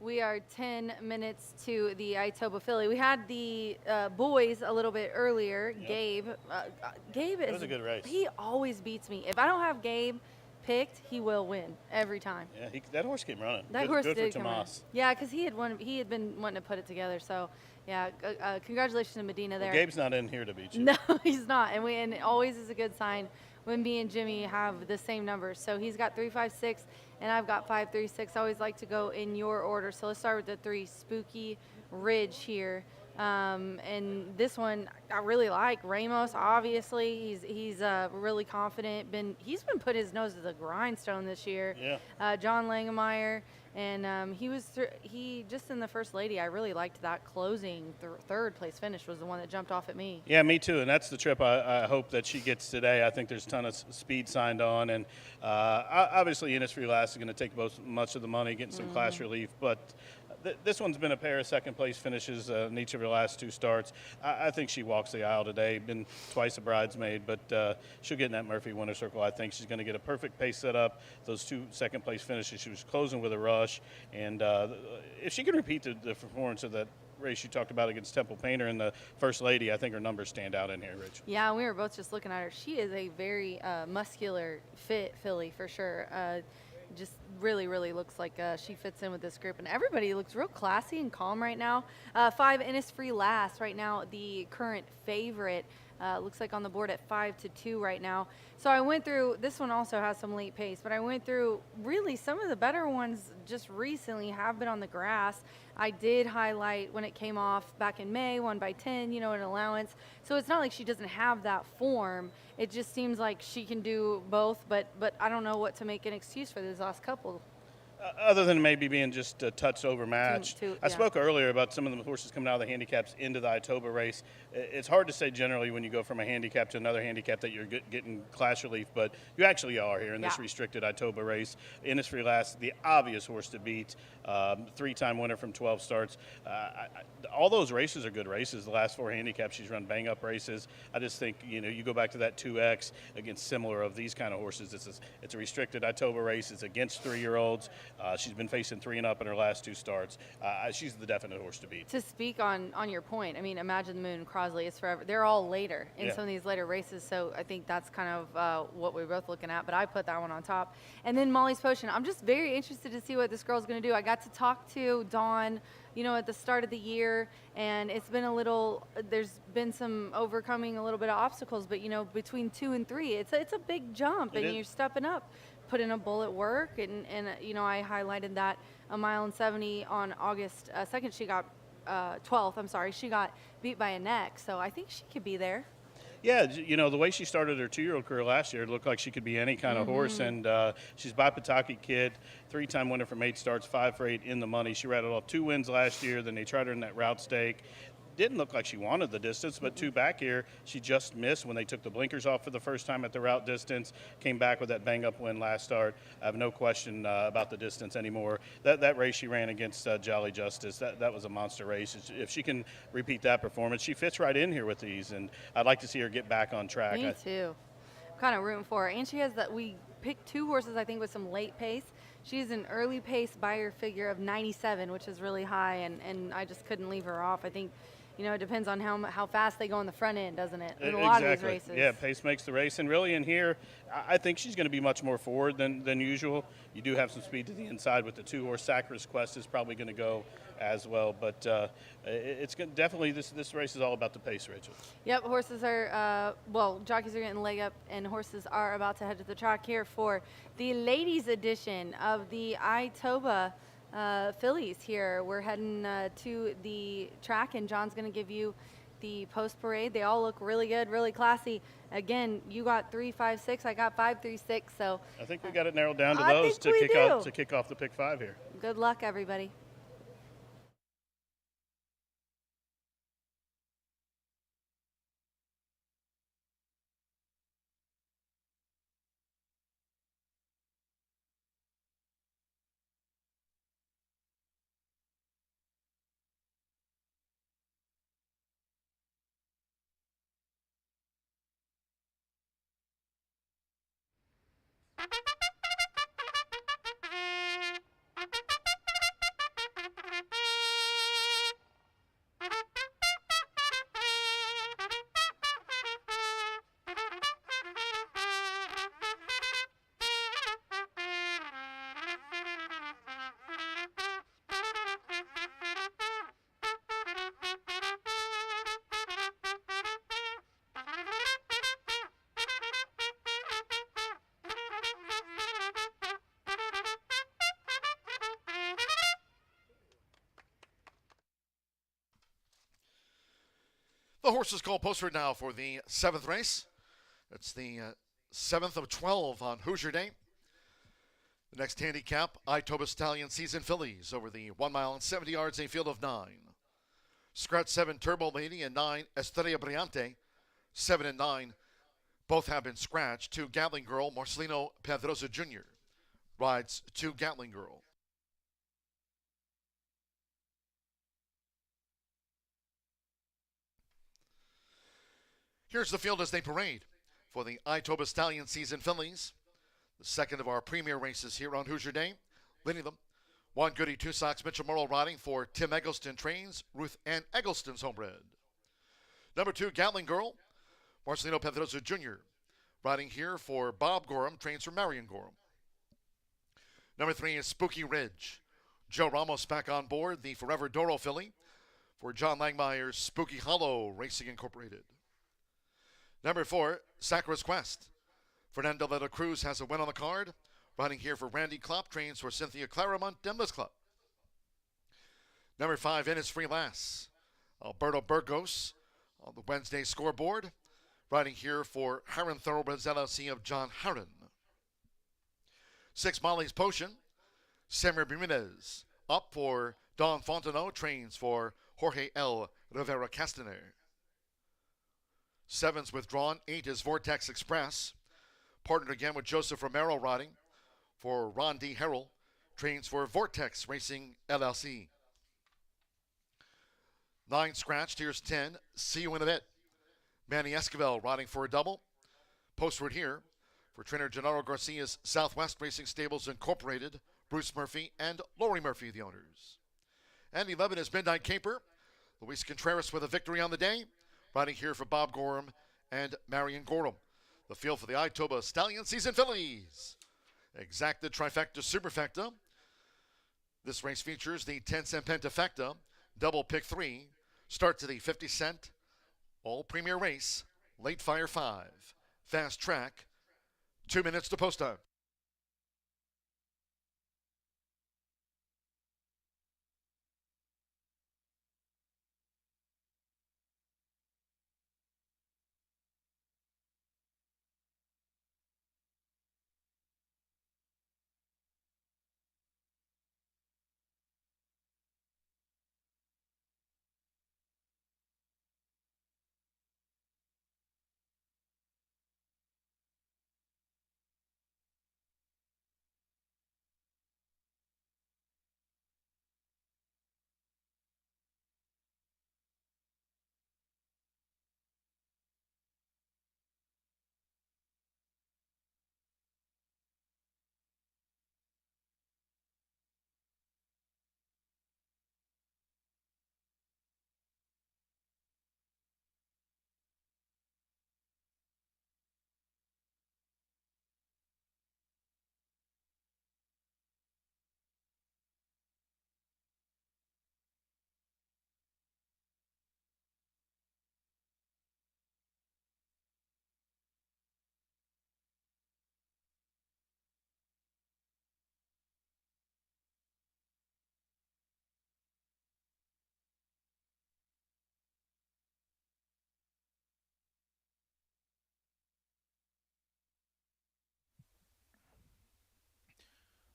We are 10 minutes to the Itoba Philly. We had the boys a little bit earlier. Yep. Gabe It was a good race. He always beats me. If I don't have Gabe picked, he will win every time. Yeah, that horse came running. That good, horse good did for come running. Tomas. Yeah, because he had been wanting to put it together. So, yeah, congratulations to Medina there. Well, Gabe's not in here to beat you. No, he's not, and it always is a good sign when me and Jimmy have the same numbers. So he's got 356, and I've got 536. I always like to go in your order. So let's start with the 3, Spooky Ridge here. And this one I really like. Ramos, obviously, he's really confident. He's been put his nose to the grindstone this year. Yeah. John Langemeyer, and he just in the First Lady. I really liked that closing third place finish was the one that jumped off at me. Yeah, me too. And that's the trip I hope that she gets today. I think there's a ton of speed signed on, and obviously Innisfree Last is going to take much of the money, getting some class relief, but. This one's been a pair of second-place finishes in each of her last 2 starts. I think she walks the aisle today. Been twice a bridesmaid, but she'll get in that Murphy winner circle. I think she's going to get a perfect pace set up. Those 2 second-place finishes, she was closing with a rush. And if she can repeat the performance of that race you talked about against Temple Painter and the First Lady, I think her numbers stand out in here, Rich. Yeah, we were both just looking at her. She is a very muscular, fit filly for sure. Just really looks like she fits in with this group, and everybody looks real classy and calm right now. 5 Innisfree Last right now, the current favorite. Looks like on the board at 5-2 right now. So I went through, this one also has some late pace, but I went through really some of the better ones just recently have been on the grass. I did highlight when it came off back in May, 1x10, an allowance. So it's not like she doesn't have that form. It just seems like she can do both, but I don't know what to make an excuse for these last couple. Other than maybe being just a touch overmatched. Yeah. I spoke earlier about some of the horses coming out of the handicaps into the Itoba race. It's hard to say generally when you go from a handicap to another handicap that you're getting class relief, but you actually are here in this restricted Itoba race. Innisfree Last, the obvious horse to beat, 3-time winner from 12 starts. All those races are good races. The last 4 handicaps, she's run bang-up races. I just think, you go back to that 2X against similar of these kind of horses. It's a restricted Itoba race. It's against 3-year-olds. She's been facing 3 and up in her last 2 starts. She's the definite horse to beat. To speak on your point, I mean, Imagine the Moon, Crosley is forever. They're all later in some of these later races, so I think that's kind of what we're both looking at, but I put that one on top. And then Molly's Potion. I'm just very interested to see what this girl's going to do. I got to talk to Dawn, at the start of the year, and it's been there's been some overcoming a little bit of obstacles, but, between 2 and 3, it's a big jump, and you're stepping up. Put in a bullet work, and I highlighted that a 1:70 on August 2nd. She got 12th. I'm sorry, she got beat by a neck. So I think she could be there. Yeah, the way she started her 2-year-old career last year, it looked like she could be any kind of horse. And she's by Pataki kid, 3-time winner from 8 starts, 5 for 8 in the money. She rattled off 2 wins last year. Then they tried her in that route stake. Didn't look like she wanted the distance, but 2 back here, she just missed when they took the blinkers off for the first time at the route distance. Came back with that bang-up win last start. I have no question about the distance anymore. That race she ran against Jolly Justice, that was a monster race. If she can repeat that performance, she fits right in here with these, and I'd like to see her get back on track. Me too. I'm kind of rooting for her. And she has we picked 2 horses, I think, with some late pace. She's an early pace buyer figure of 97, which is really high, and I just couldn't leave her off. I think it depends on how fast they go on the front end, doesn't it? In a lot of these races. Yeah, pace makes the race. And really in here, I think she's going to be much more forward than usual. You do have some speed to the inside with the 2-horse. Sacris Quest is probably going to go as well. But it's definitely, this race is all about the pace, Rachel. Yep, horses are, jockeys are getting leg up, and horses are about to head to the track here for the ladies edition of the Itoba fillies here. We're heading to the track, and John's going to give you the post parade. They all look really good, really classy. Again, you got 3, 5, 6. I got 5, 3, 6. So I think we got it narrowed down to I those think to kick off the pick 5 here. Good luck, everybody. The horses called posted now for the 7th race. It's the 7th of 12 on Hoosier Day. The next handicap, Itoba Stallion Season Fillies over the 1 mile and 70 yards, a field of 9. Scratch 7, Turbo Lady, and 9, Estrella Brillante. 7 and 9 both have been scratched. 2, Gatling Girl, Marcelino Pedrosa Jr. rides 2, Gatling Girl. Here's the field as they parade for the Itoba Stallion Season Fillies, the second of our premier races here on Hoosier Day. Leading them, 1 Goody 2 Socks Mitchell Morrow riding for Tim Eggleston Trains, Ruth Ann Eggleston's homebred. Number 2, Gatling Girl, Marcelino Pedrosa Jr. riding here for Bob Gorham, trains for Marion Gorham. Number 3 is Spooky Ridge. Joe Ramos back on board, the Forever Doro filly for John Langmeyer's Spooky Hollow Racing Incorporated. Number 4, Sakura's Quest. Fernando de la Cruz has a win on the card. Riding here for Randy Klopp, trains for Cynthia Claremont, Denlis Club. Number 5, Innisfree Lass. Alberto Burgos on the Wednesday scoreboard. Riding here for Harron Thoroughbreds LLC of John Harron. 6, Molly's Potion. Samuel Bermudez up for Don Fontenot, trains for Jorge L. Rivera Castaner. 7's withdrawn. 8 is Vortex Express. Partnered again with Joseph Romero riding for Ron D. Harrell. Trains for Vortex Racing LLC. 9 scratched. Here's 10. See you in a bit. Manny Esquivel riding for a double. Postward here for trainer Gennaro Garcia's Southwest Racing Stables Incorporated. Bruce Murphy and Lori Murphy, the owners. And 11 is Midnight Caper. Luis Contreras with a victory on the day. Riding here for Bob Gorham and Marion Gorham. The field for the Itoba Stallion Season Fillies. Exacta Trifecta Superfecta. This race features the 10-cent Pentafecta, double pick 3. Start to the 50-cent all premier race, late fire 5. Fast track, 2 minutes to post time.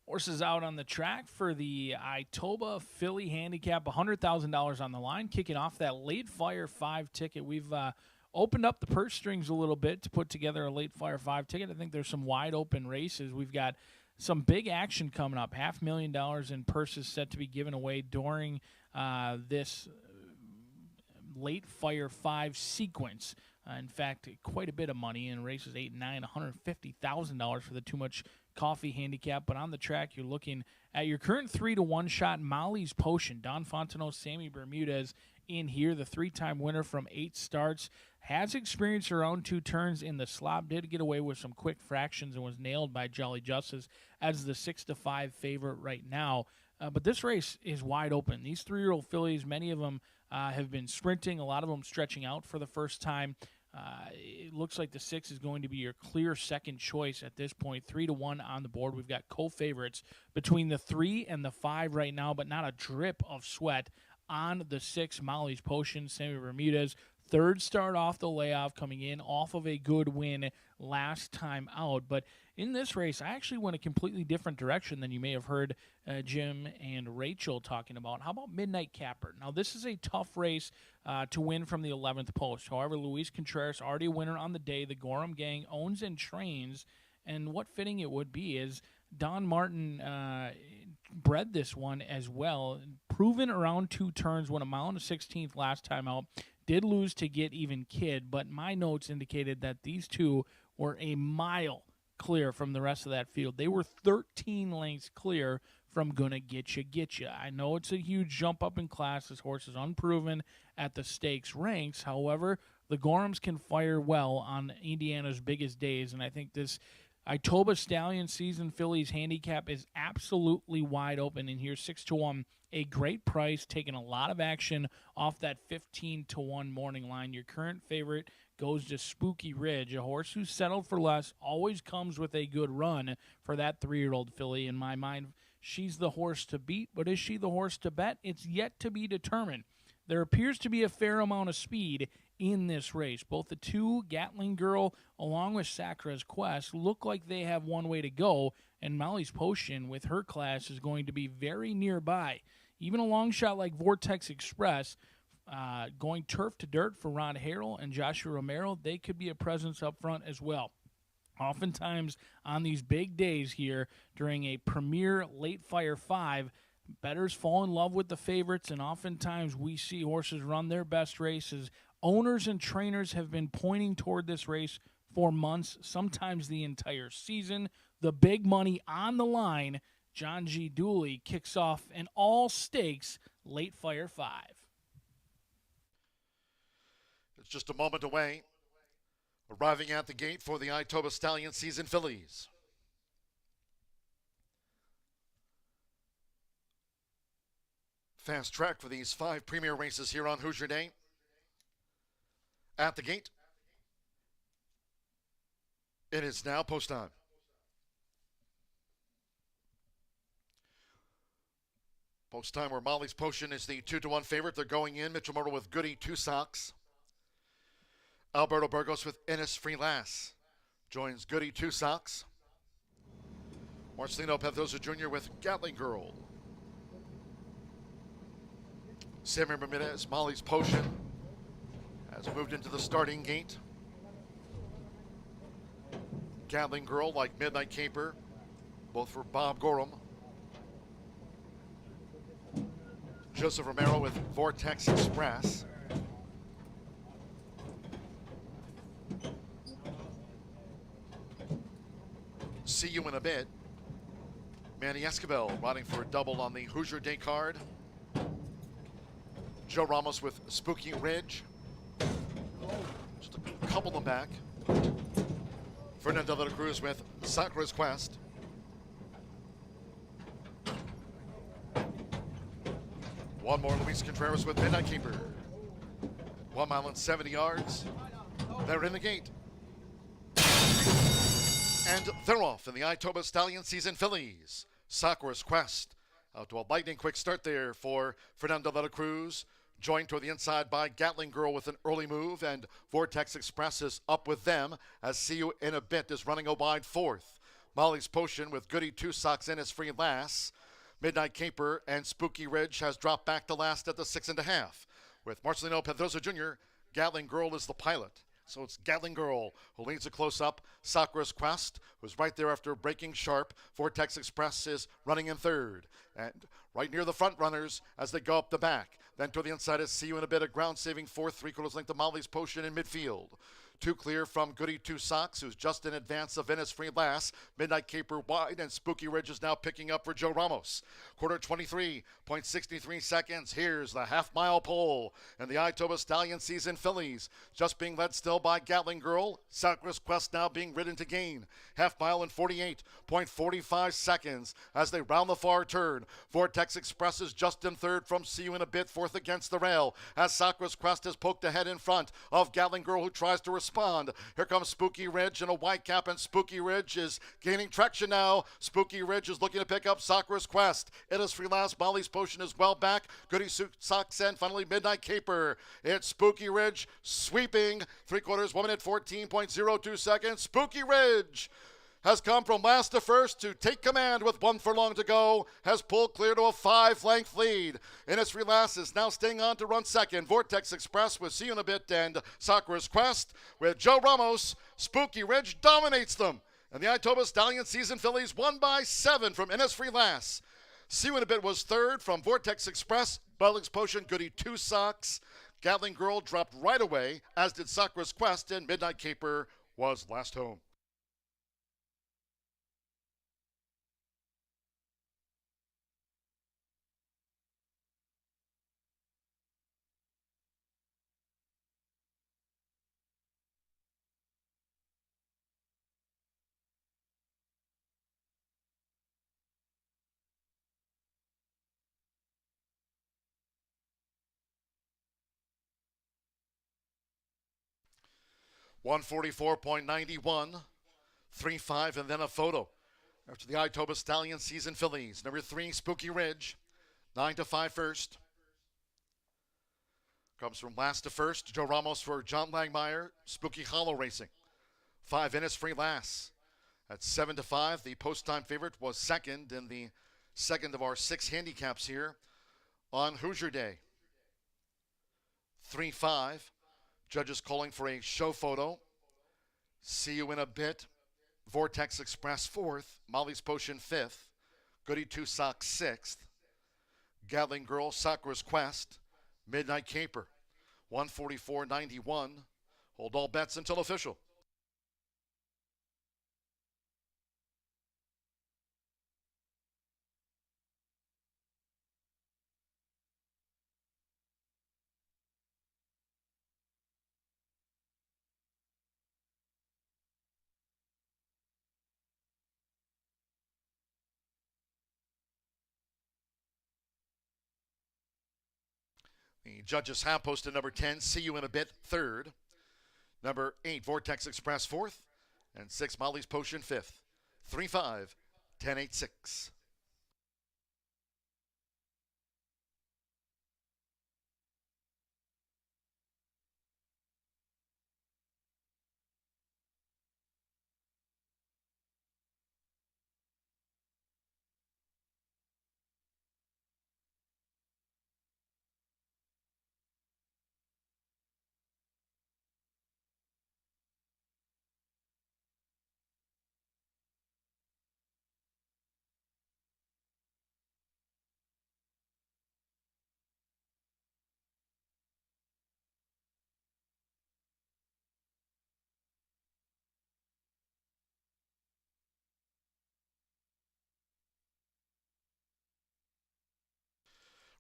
Horses out on the track for the Itoba Philly Handicap, $100,000 on the line. Kicking off that late fire 5 ticket. We've opened up the purse strings a little bit to put together a late fire 5 ticket. I think there's some wide open races. We've got some big action coming up. $500,000 in purses set to be given away during this late fire 5 sequence. In fact, quite a bit of money in races 8 and 9, $150,000 for the Too Much Coffee handicap. But on the track, you're looking at your current 3-to-1 shot, Molly's Potion. Don Fontenot, Sammy Bermudez in here, the 3-time winner from 8 starts. Has experienced her own 2 turns in the slop. Did get away with some quick fractions and was nailed by Jolly Justice as the 6-to-5 favorite right now. But this race is wide open. These 3-year-old fillies, many of them have been sprinting, a lot of them stretching out for the first time. It looks like the 6 is going to be your clear second choice at this point. 3-to-1 on the board. We've got co-favorites between the 3 and the 5 right now, but not a drip of sweat on the 6, Molly's Potion. Sammy Bermudez, Third start off the layoff, coming in off of a good win last time out. But in this race, I actually went a completely different direction than you may have heard Jim and Rachel talking about. How about Midnight Capper? Now, this is a tough race to win from the 11th post. However, Luis Contreras, already a winner on the day. The Gorham gang owns and trains. And what fitting it would be is Don Martin bred this one as well. Proven around 2 turns, went a mile and a 16th last time out. Did lose to Get Even Kid, but my notes indicated that these two were a mile clear from the rest of that field. They were 13 lengths clear from Gonna Getcha. I know it's a huge jump up in class. This horse is unproven at the stakes ranks. However, the Gorhams can fire well on Indiana's biggest days, and I think this Itoba Stallion Season Fillies handicap is absolutely wide open, and here's 6-1, a great price, taking a lot of action off that 15-1 morning line. Your current favorite goes to Spooky Ridge, a horse who settled for less, always comes with a good run for that 3-year-old filly. In my mind, she's the horse to beat, but is she the horse to bet? It's yet to be determined. There appears to be a fair amount of speed in this race. Both the two, Gatling Girl along with Sacra's Quest, look like they have one way to go, and Molly's Potion with her class is going to be very nearby. Even a long shot like Vortex Express, going turf to dirt for Ron Harrell and Joshua Romero, they could be a presence up front as well. Oftentimes on these big days here during a premier late fire 5, bettors fall in love with the favorites, and oftentimes we see horses run their best races. Owners and trainers have been pointing toward this race for months, sometimes the entire season. The big money on the line. John G. Dooley kicks off an all-stakes late fire 5. It's just a moment away. Arriving at the gate for the Itoba Stallion Season Fillies. Fast track for these 5 premier races here on Hoosier Day. At the gate, it is now post time. Post time where Molly's Potion is the 2-1 favorite. They're going in. Mitchell Myrtle with Goody 2 Socks. Alberto Burgos with Ennis Free Lass joins Goody 2 Socks. Marcelino Pedrosa Jr. with Gatling Girl. Samuel Ramirez, Molly's Potion, has moved into the starting gate. Gatling Girl, like Midnight Caper, both for Bob Gorham. Joseph Romero with Vortex Express. See you in a bit. Manny Escobar riding for a double on the Hoosier Day card. Joe Ramos with Spooky Ridge. Just a couple of them back. Fernando de la Cruz with Sacra's Quest. One more, Luis Contreras with Midnight Keeper. 1 mile and 70 yards. They're in the gate. And they're off in the Itoba Stallion Season Fillies. Sacra's Quest out to a lightning quick start there for Fernando de la Cruz. Joined toward the inside by Gatling Girl with an early move, and Vortex Express is up with them as See You in a Bit is running a wide 4th. Molly's Potion with Goody 2 Socks in his free last. Midnight Caper and Spooky Ridge has dropped back to last at the 6.5. With Marcelino Pedrosa Jr., Gatling Girl is the pilot. So it's Gatling Girl who leads a close-up. Sacra's Quest, who's right there after breaking sharp. Vortex Express is running in 3rd. And right near the front runners as they go up the back. Then to the inside is See You in a Bit, a ground-saving 4th, 3/4 length to Molly's Potion in midfield. 2 clear from Goody 2 Socks, who's just in advance of Venice Free Lass. Midnight Caper wide, and Spooky Ridge is now picking up for Joe Ramos. Quarter 23.63 seconds. Here's the half-mile pole. And the Itoba Stallion Season Fillies just being led still by Gatling Girl. Sacra's Quest now being ridden to gain. Half mile in 48.45 seconds as they round the far turn. Vortex Express is just in 3rd from See You in a Bit, 4th against the rail. As Sacra's Quest is poked ahead in front of Gatling Girl, who tries to respond. respond. Here comes Spooky Ridge in a white cap, and Spooky Ridge is gaining traction now. Spooky Ridge is looking to pick up Sakura's Quest. It is free last. Molly's Potion is well back. Goody Socks and finally Midnight Caper. It's Spooky Ridge sweeping 3/4, 1 minute 14.02 seconds. Spooky Ridge has come from last to first to take command with 1 furlong to go, has pulled clear to a 5-length lead. Innisfree Lass is now staying on to run second. Vortex Express with See You in a Bit and Sakura's Quest with Joe Ramos. Spooky Ridge dominates them. And the Itoba Stallion Season Fillies won by 7 from Innisfree Lass. See You in a Bit was third from Vortex Express. Bulling's Potion, Goody Two Socks. Gatling Girl dropped right away, as did Sakura's Quest, and Midnight Caper was last home. $144.91, 3-5, and then a photo. After the Itoba Stallion Season Fillies. Number 3, Spooky Ridge, 9-5 first. Comes from last to first. Joe Ramos for John Langmeyer. Spooky Hollow Racing. 5, Innisfree Lass. At 7-5, the post-time favorite was second in the second of our 6 handicaps here on Hoosier Day. 3-5. Judges calling for a show photo. See You in a Bit. Vortex Express 4th. Molly's Potion 5th. Goody Two Socks 6th. Gatling Girl, Sakura's Quest. Midnight Caper. 144.91. Hold all bets until official. The judges have posted number 10, See You in a Bit, third. Number 8, Vortex Express, fourth. And 6, Molly's Potion, fifth. 3-5, 10-8-6.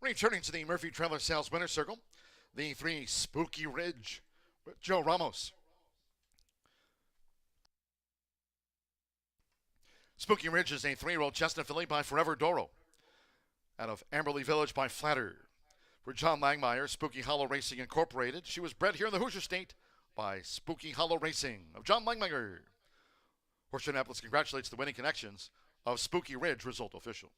Returning to the Murphy Trailer Sales Winner's Circle, the 3, Spooky Ridge with Joe Ramos. Spooky Ridge is a 3-year-old chestnut filly by Forever Doro. Out of Amberley Village by Flatter. For John Langmeyer, Spooky Hollow Racing Incorporated. She was bred here in the Hoosier State by Spooky Hollow Racing of John Langmeyer. Horseshoe Indianapolis congratulates the winning connections of Spooky Ridge, result official.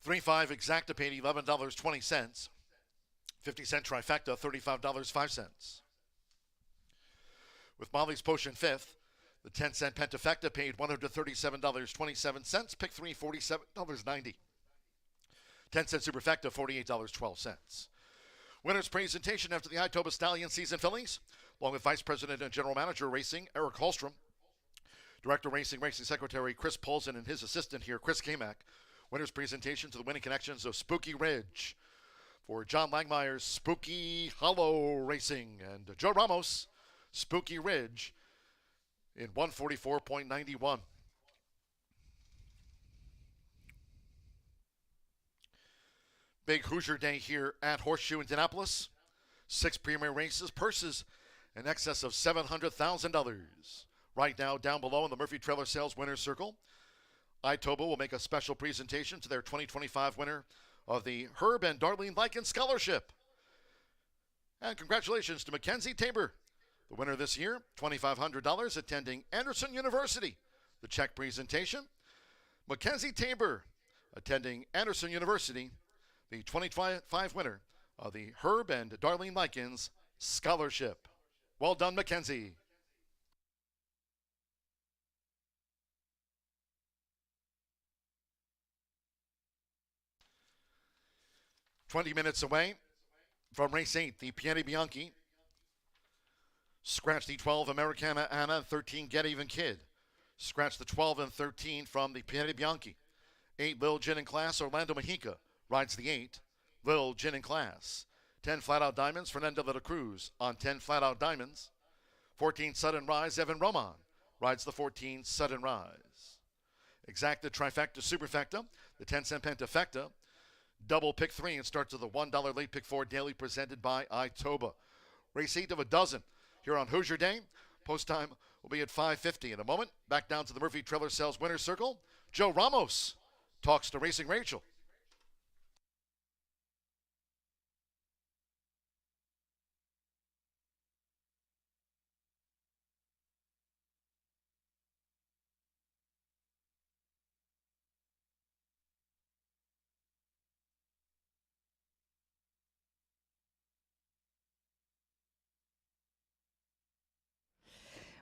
$3-5 exacta paid $11.20. 50-cent trifecta, $35.05. With Molly's Potion fifth, the 10-cent pentafecta paid $137.27. Pick 3, $47.90. 10-cent superfecta, $48.12. Winner's presentation after the Itoba Stallion Season Fillies, along with Vice President and General Manager Racing, Eric Hallstrom. Director Racing Secretary Chris Polson and his assistant here, Chris Kamak. Winner's presentation to the winning connections of Spooky Ridge. For John Langmeyer's Spooky Hollow Racing and Joe Ramos, Spooky Ridge in 144.91. Big Hoosier Day here at Horseshoe Indianapolis. 6 premier races, purses in excess of $700,000. Right now, down below in the Murphy Trailer Sales Winner's Circle, Itoba will make a special presentation to their 2025 winner of the Herb and Darlene Lycan Scholarship. And congratulations to Mackenzie Tabor, the winner this year, $2,500, attending Anderson University. The check presentation, Mackenzie Tabor, attending Anderson University, the 2025 winner of the Herb and Darlene Lycans Scholarship. Well done, Mackenzie. "20 minutes away from race 8, the Pieri Bianchi. Scratch the 12 Americana Anna, 13 Get Even Kid. Scratch the 12 and 13 from the Pieri Bianchi. 8 Lil Gin in Class, Orlando Mejica rides the 8. Lil Gin in Class. 10 Flat Out Diamonds, Fernando de la Cruz on 10 Flat Out Diamonds. 14 Sudden Rise, Evan Roman rides the 14 Sudden Rise. Exacta Trifecta Superfecta, the 10-cent Pentafecta. Double pick 3 and starts with a $1 late pick 4 daily presented by Itoba. Race 8 of a dozen here on Hoosier Day. Post time will be at 5:50 in a moment. Back down to the Murphy Trailer Sales Winner's Circle. Joe Ramos talks to Racing Rachel.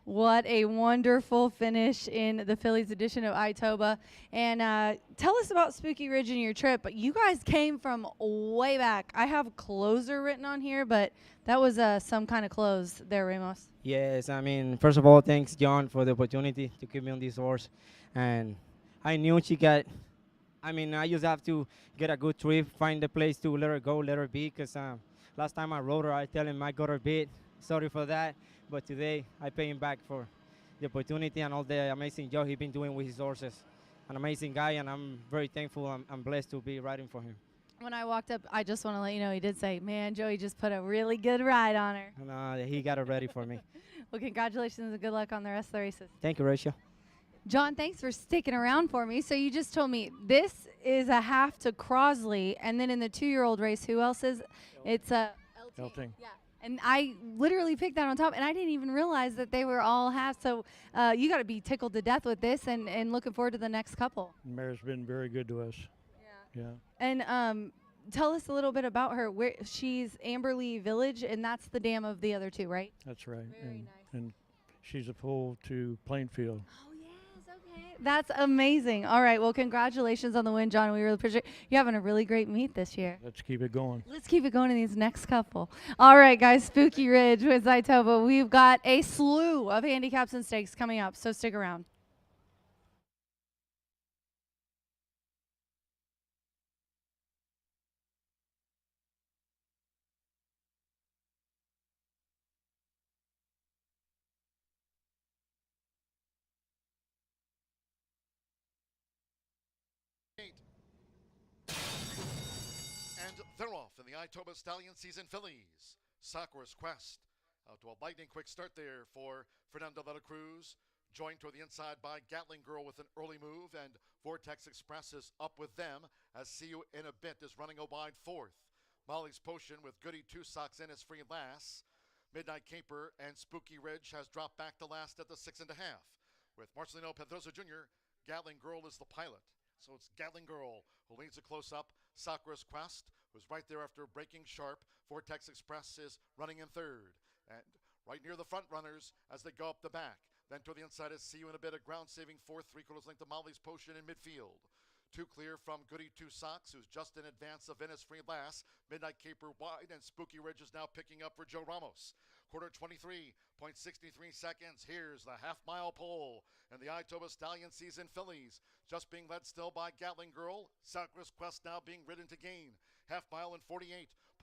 What a wonderful finish in the Phillies edition of Itoba. And tell us about Spooky Ridge and your trip. You guys came from way back. I have closer written on here, but that was some kind of close there, Ramos. Yes, I mean, first of all, thanks, John, for the opportunity to keep me on this horse. And I knew she got, I just have to get a good trip, find the place to let her go, let her be, because last time I rode her, I tell him I got her beat. Sorry for that, but today I pay him back for the opportunity and all the amazing job he's been doing with his horses. An amazing guy, and I'm very thankful. I'm blessed to be riding for him. When I walked up, I just want to let you know, he did say, man, Joey just put a really good ride on her. And he got it ready for me. Well, congratulations and good luck on the rest of the races. Thank you, Rachel. John, thanks for sticking around for me. So you just told me this is a half to Crosley, and then in the 2-year-old race, who else is? It's a LT. Yeah. And I literally picked that on top, and I didn't even realize that they were all half. So you got to be tickled to death with this and looking forward to the next couple. Mare's been very good to us. Yeah. And tell us a little bit about her. Where she's Amberley Village, and that's the dam of the other two, right? That's right. Very nice. And she's a pull to Plainfield. Oh, yes. Okay. That's amazing. All right. Well, congratulations on the win, John. We really appreciate you having a really great meet this year. Let's keep it going. Let's keep it going in these next couple. All right, guys. Spooky Ridge with Itoba. We've got a slew of handicaps and stakes coming up, so stick around. And they're off in the Itoba Stallion Season Fillies. Sakura's Quest out to a lightning quick start there for Fernando de la Cruz. Joined toward the inside by Gatling Girl with an early move, and Vortex Express is up with them as See You in a Bit is running a wide fourth. Molly's Potion with Goody Two Socks in is free last. Midnight Caper and Spooky Ridge has dropped back to last at the 6.5. With Marcelino Pedrosa Jr., Gatling Girl is the pilot. So it's Gatling Girl who leads a close-up. Sakura's Quest was right there after breaking sharp. Vortex Express is running in third. And right near the front runners as they go up the back. Then to the inside is See You in a Bit, a ground-saving fourth, 3/4 length to Molly's Potion in midfield. Two clear from Goody Two Socks, who's just in advance of Venice Free last. Midnight Caper wide, and Spooky Ridge is now picking up for Joe Ramos. Quarter 23.63 seconds. Here's the half-mile pole and the Itoba Stallion Season Fillies. Just being led still by Gatling Girl. Sakura's Quest now being ridden to gain. Half mile in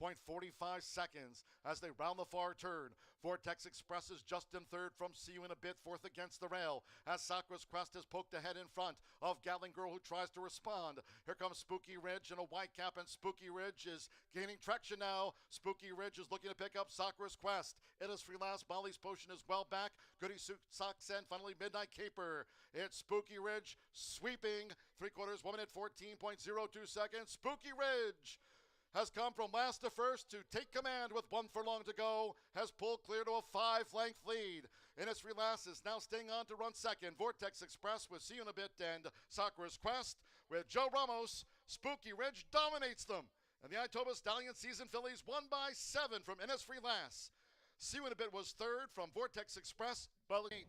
2.45 seconds as they round the far turn. Vortex Express is just in third from See You in a Bit, fourth against the rail as Sakura's Crest is poked ahead in front of Gatling Girl, who tries to respond. Here comes Spooky Ridge and a white cap, and Spooky Ridge is gaining traction now. Spooky Ridge is looking to pick up Sakura's Quest. It is Free Last. Molly's Potion is well back. Goody Socks and finally Midnight Caper. It's Spooky Ridge sweeping 3/4 1 minute 14.02 seconds. Spooky Ridge has come from last to first to take command with 1 furlong to go, has pulled clear to a 5-length lead. Innisfree Lass is now staying on to run second. Vortex Express with See You in a Bit and Sakura's Quest with Joe Ramos. Spooky Ridge dominates them. And the Itoba Stallion Season Fillies won by 7 from Innisfree Lass. See You in a Bit was third from Vortex Express, by 8.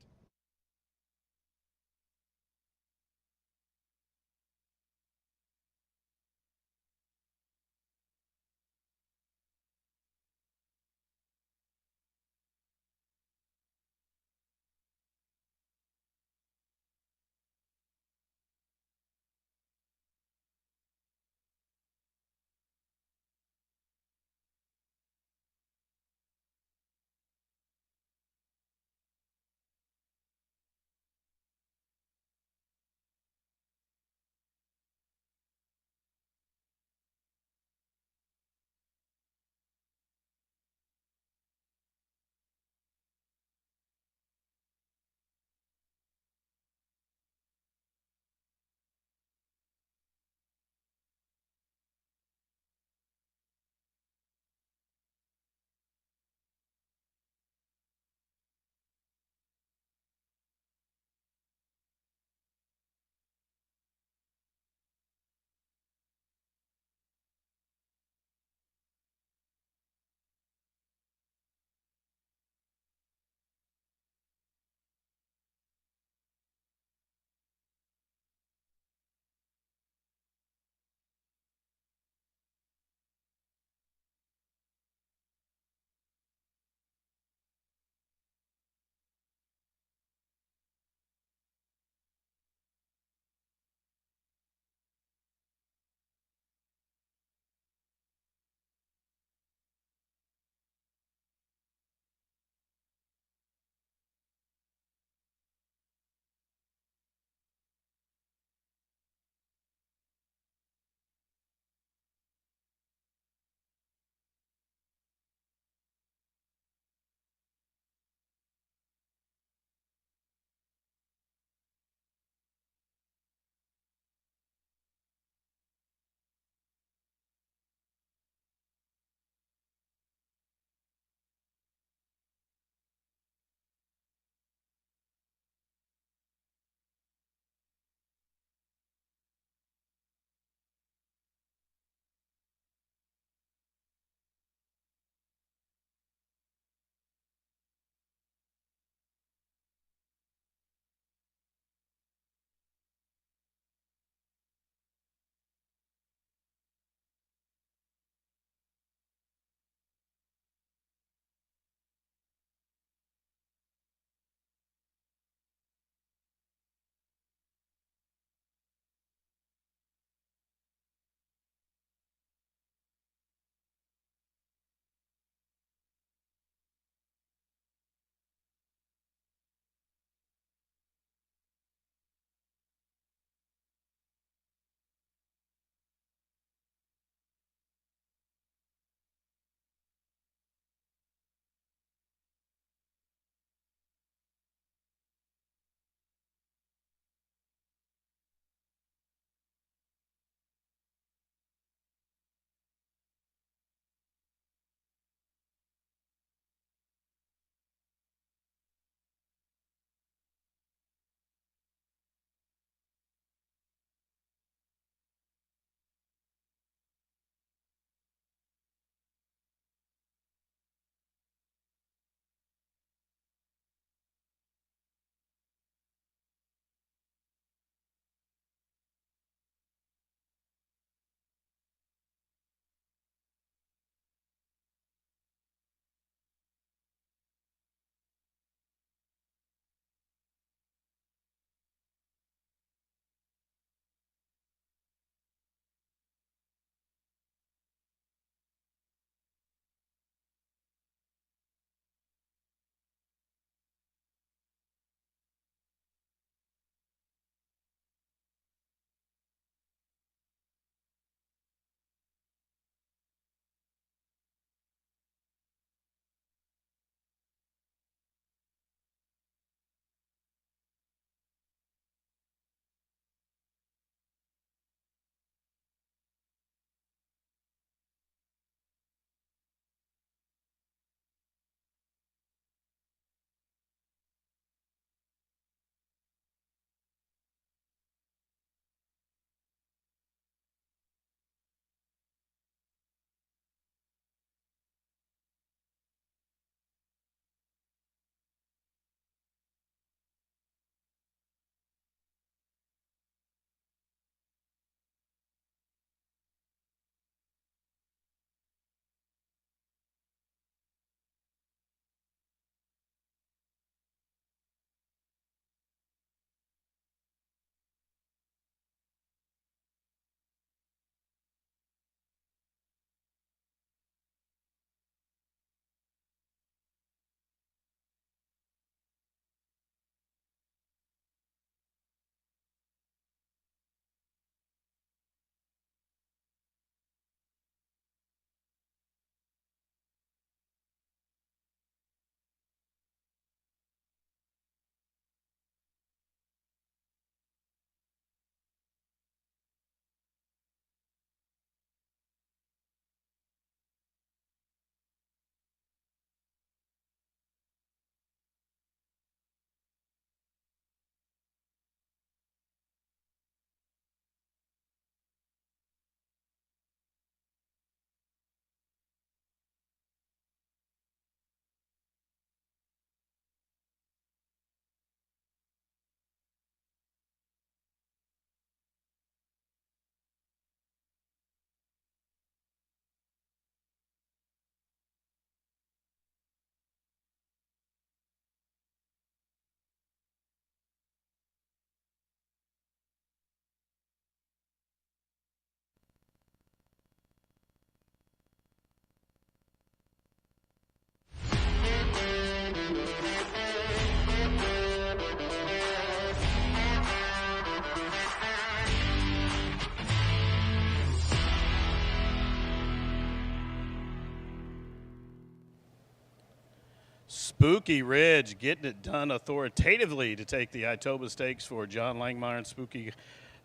Spooky Ridge getting it done authoritatively to take the Itoba Stakes for John Langmeyer and Spooky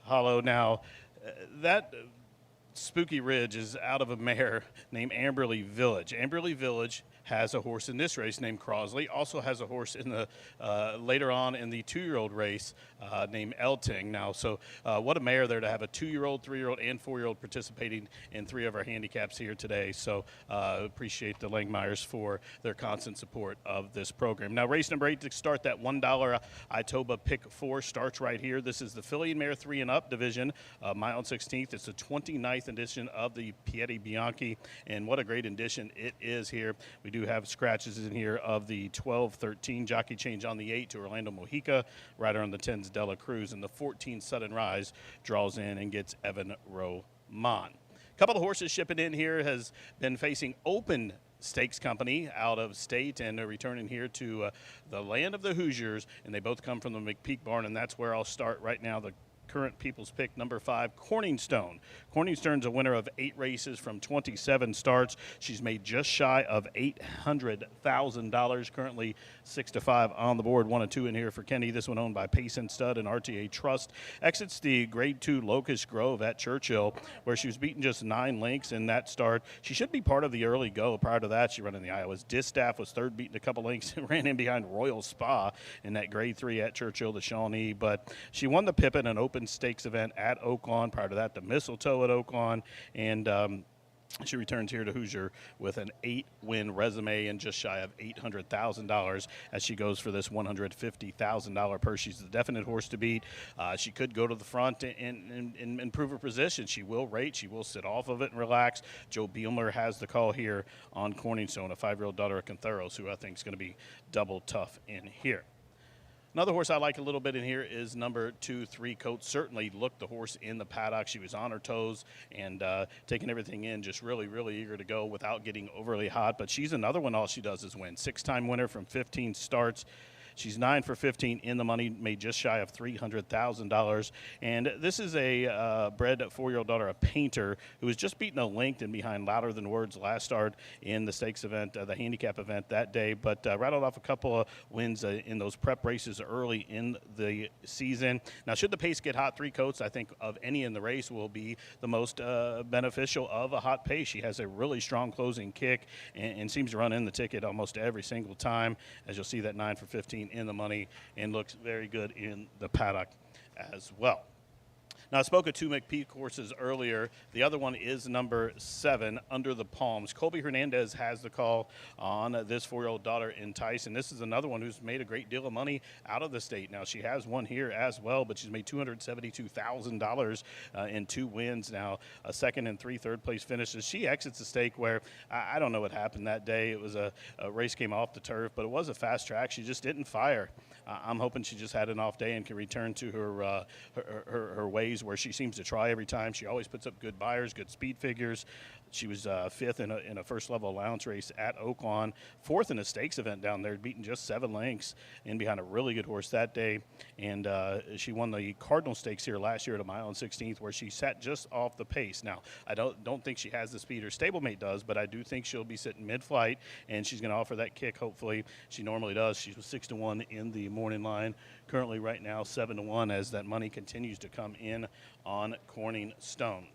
Hollow. Now, that Spooky Ridge is out of a mare named Amberley Village. Amberley Village has a horse in this race named Crosley, also has a horse in the later on in the 2-year-old race named Elting. Now, so what a mare there to have a 2-year-old, 3-year-old, and 4-year-old participating in 3 of our handicaps here today. So appreciate the Langmeyers for their constant support of this program. Now, race number 8 to start that $1 Itoba Pick 4 starts right here. This is the filly and mare 3 and up division, mile and 16th. It's the 29th edition of the Piedi Bianchi, and what a great edition it is here. We do have scratches in here of the 12-13 jockey change on the 8 to Orlando Mojica, rider on the 10's Dela Cruz, and the 14 Sudden Rise draws in and gets Evan Roman. A couple of horses shipping in here has been facing Open Stakes Company out of state, and they're returning here to the land of the Hoosiers, and they both come from the McPeak Barn, and that's where I'll start right now. The current People's Pick, number 5, Corningstone. Corningstone's a winner of 8 races from 27 starts. She's made just shy of $800,000. Currently 6-5 on the board. 1 and 2 in here for Kenny. This one owned by Pace and Stud and RTA Trust. Exits the Grade 2 Locust Grove at Churchill, where she was beaten just 9 lengths in that start. She should be part of the early go. Prior to that, she ran in the Iowas. Distaff was third, beaten a couple lengths, and ran in behind Royal Spa in that Grade 3 at Churchill, the Shawnee. But she won the Pippin, an Open Stakes event at Oaklawn. Prior to that, the Mistletoe at Oaklawn, and she returns here to Hoosier with an 8-win resume and just shy of $800,000 as she goes for this $150,000 purse. She's the definite horse to beat. She could go to the front and improve her position. She will rate. She will sit off of it and relax. Joe Bielmer has the call here on Corningstone, a 5-year-old daughter of Contheros, who I think is going to be double tough in here. Another horse I like a little bit in here is number 2, 3 Coat. Certainly looked the horse in the paddock. She was on her toes and taking everything in, just really, really eager to go without getting overly hot. But she's another one, all she does is win. 6-time winner from 15 starts. She's 9 for 15 in the money, made just shy of $300,000. And this is a bred 4-year-old daughter of Painter, who was just beaten a length and behind Louder Than Words last start in the stakes event, the handicap event that day, but rattled off a couple of wins in those prep races early in the season. Now, should the pace get hot, 3 Coats, I think of any in the race, will be the most beneficial of a hot pace. She has a really strong closing kick and seems to run in the ticket almost every single time, as you'll see that 9 for 15 in the money, and looks very good in the paddock as well. Now, I spoke of 2 McPeak horses earlier. The other one is number 7, Under the Palms. Colby Hernandez has the call on this 4-year-old daughter in Tyson. This is another one who's made a great deal of money out of the state. Now, she has one here as well, but she's made $272,000 in 2 wins now, a 2nd and 3 third-place finishes. She exits the stake where I don't know what happened that day. It was a race came off the turf, but it was a fast track. She just didn't fire. I'm hoping she just had an off day and can return to her ways, where she seems to try every time. She always puts up good buyers, good speed figures. She was 5th in a first-level allowance race at Oaklawn, 4th in a stakes event down there, beating just 7 lengths in behind a really good horse that day. And she won the Cardinal Stakes here last year at a mile and 16th, where she sat just off the pace. Now, I don't think she has the speed her stablemate does, but I do think she'll be sitting mid-flight, and she's going to offer that kick, hopefully. She normally does. She was 6-1 in the morning line. Currently right now 7-1 as that money continues to come in on Corningstone.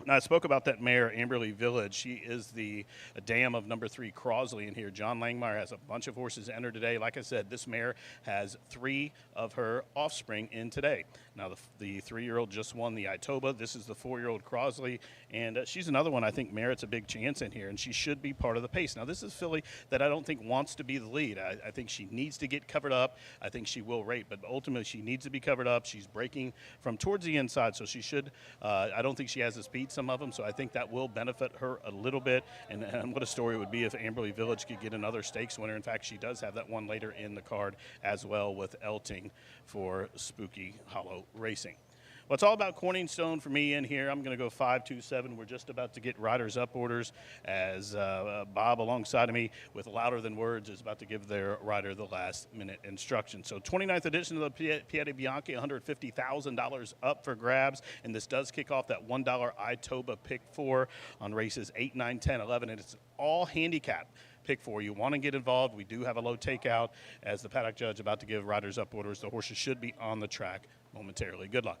Now, I spoke about that mare, Amberley Village. She is the dam of number 3, Crosley, in here. John Langmeyer has a bunch of horses enter today. Like I said, this mare has 3 of her offspring in today. Now, the 3-year-old just won the Itoba. This is the 4-year-old Crosley, and she's another one I think merits a big chance in here, and she should be part of the pace. Now, this is filly that I don't think wants to be the lead. I think she needs to get covered up. I think she will rate, but ultimately she needs to be covered up. She's breaking from towards the inside, so she should. I don't think she has the speed, some of them, so I think that will benefit her a little bit. And what a story it would be if Amberley Village could get another stakes winner. In fact, she does have that one later in the card as well with Elting for Spooky Hollow Racing. Well, it's all about Corningstone for me in here. I'm going to go 5-2-7. We're just about to get riders up orders as Bob alongside of me with Louder Than Words is about to give their rider the last minute instructions. So 29th edition of the Piedi Bianchi, $150,000 up for grabs. And this does kick off that $1 Itoba Pick 4 on races 8, 9, 10, 11. And it's all handicap. pick 4. You want to get involved. We do have a low takeout. As the paddock judge about to give riders up orders, the horses should be on the track momentarily. Good luck.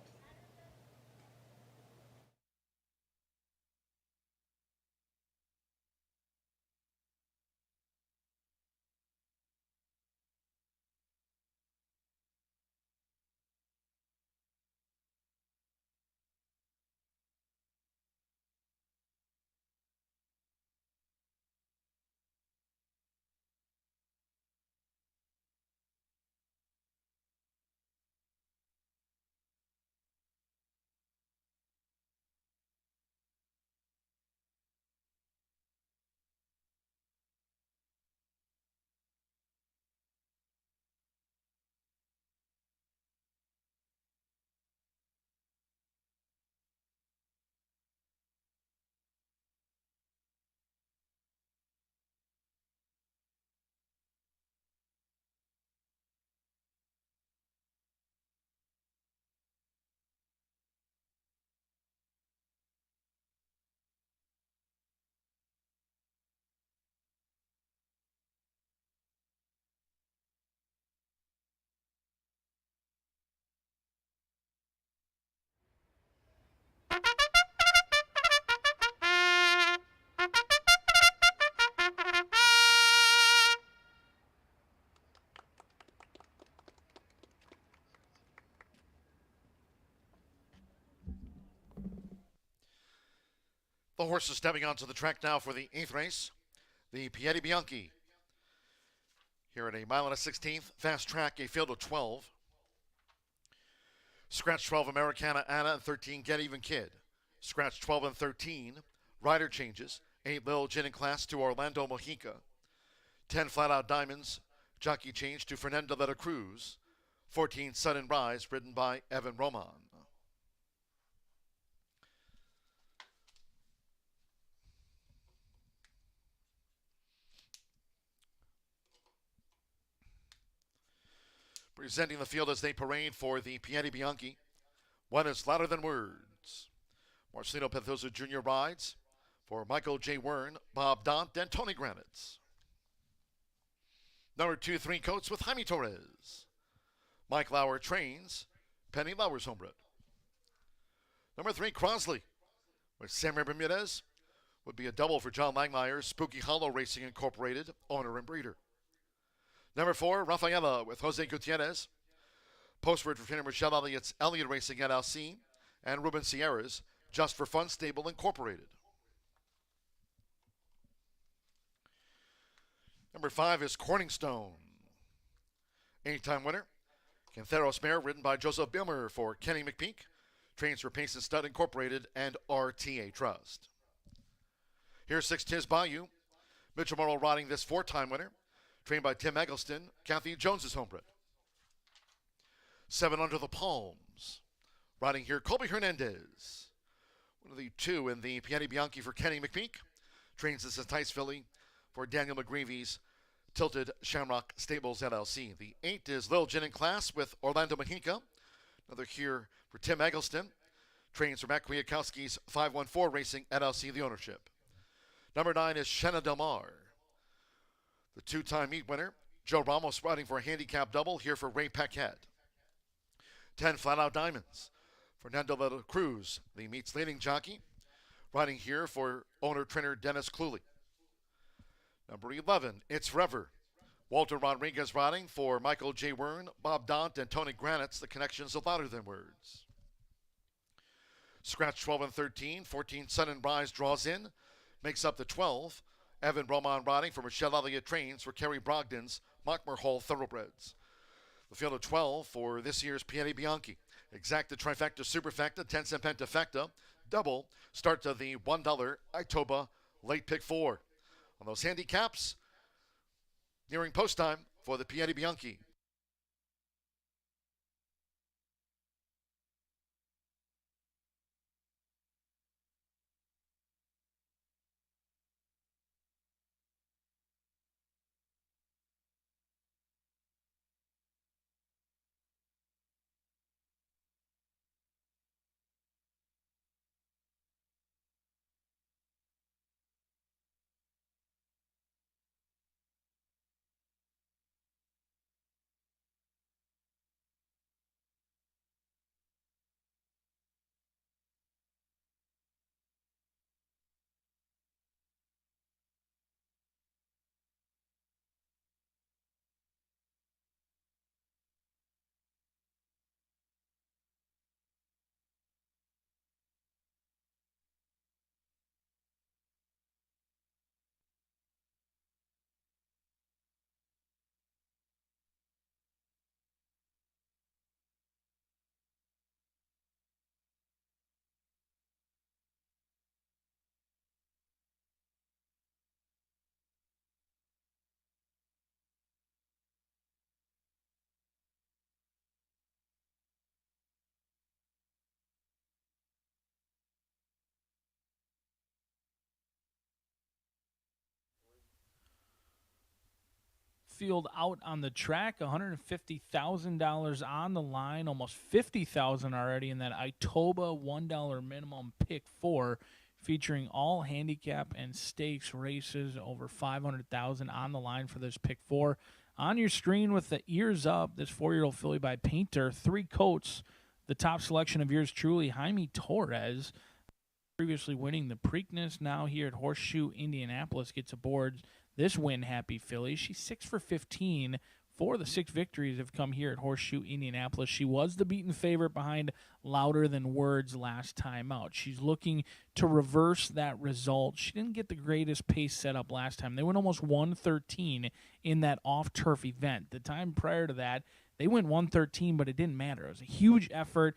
The horses stepping onto the track now for the 8th race, the Piedi Bianchi. Here at a 1.16 fast track, a field of 12. Scratch 12, Americana Anna, and 13, Get Even Kid. Scratch 12 and 13, rider changes. 8, Lil Gin in class to Orlando Mojica. 10, Flat Out Diamonds, jockey change to Fernando de la Cruz. 14, Sudden Rise, ridden by Evan Roman. Presenting the field as they parade for the Piedi Bianchi. One is Louder Than Words. Marcelino Pethosa Jr. rides for Michael J. Wern, Bob Dont, and Tony Granitz. Number 2, Three Coats with Jaime Torres. Mike Lauer trains, Penny Lauer's homebred. Number 3, Crosley with Samuel Bermudez. Would be a double for John Langmeyer, Spooky Hollow Racing Incorporated, owner and breeder. Number 4, Rafaela with Jose Gutierrez. Postword for trainer Michelle Elliott's Elliott Racing LLC. And Ruben Sierra's Just for Fun Stable Incorporated. Number 5 is Corningstone. 8-time winner. Cantheros Mare, ridden by Joseph Bilmer for Kenny McPeak. Trains for Pace and Stud Incorporated and RTA Trust. Here's 6, Tiz Bayou. Mitchell Morrow riding this 4-time winner. Trained by Tim Eggleston, Kathy Jones's homebred. 7, Under the Palms. Riding here, Colby Hernandez. One of the 2 in the Piedi Bianchi for Kenny McPeak. Trains this as Tice Philly for Daniel McGreevy's Tilted Shamrock Stables LLC. The 8 is Lil Gin in class with Orlando Mojica. Another here for Tim Eggleston. Trains for Matt Kwiatkowski's 514 Racing LLC, the ownership. Number 9 is Shenna Del Mar. The 2-time meet winner, Joe Ramos riding for a handicap double here for Ray Paquette. 10, Flat Out Diamonds. Fernando de la Cruz, the meet's leading jockey, riding here for owner-trainer Dennis Cluley. Number 11, It's Forever. Walter Rodriguez riding for Michael J. Wern, Bob Dont, and Tony Granitz. The connections are louder than words. Scratch 12 and 13. 14, Sun and Rise draws in. Makes up the 12. Evan Roman riding for Michelle Elliott trains for Kerry Brogdon's Mockmer Hall Thoroughbreds. The field of 12 for this year's Piedi Bianchi. Exacta, Trifecta, Superfecta, 10-cent Pentafecta, double. Start to the $1 Itoba late pick 4. On those handicaps, nearing post time for the Piedi Bianchi. field out on the track, $150,000 on the line, almost $50,000 already in that Itoba $1 minimum pick 4, featuring all handicap and stakes races, over $500,000 on the line for this pick 4. On your screen with the ears up, this 4-year-old filly by Painter, 3 coats, the top selection of yours truly, Jaime Torres, previously winning the Preakness, now here at Horseshoe Indianapolis, gets aboard this win-happy filly. She's 6 for 15. 4 of the 6 victories have come here at Horseshoe Indianapolis. She was the beaten favorite behind Louder Than Words last time out. She's looking to reverse that result. She didn't get the greatest pace set up last time. They went almost 113 in that off-turf event. The time prior to that, they went 113, but it didn't matter. It was a huge effort.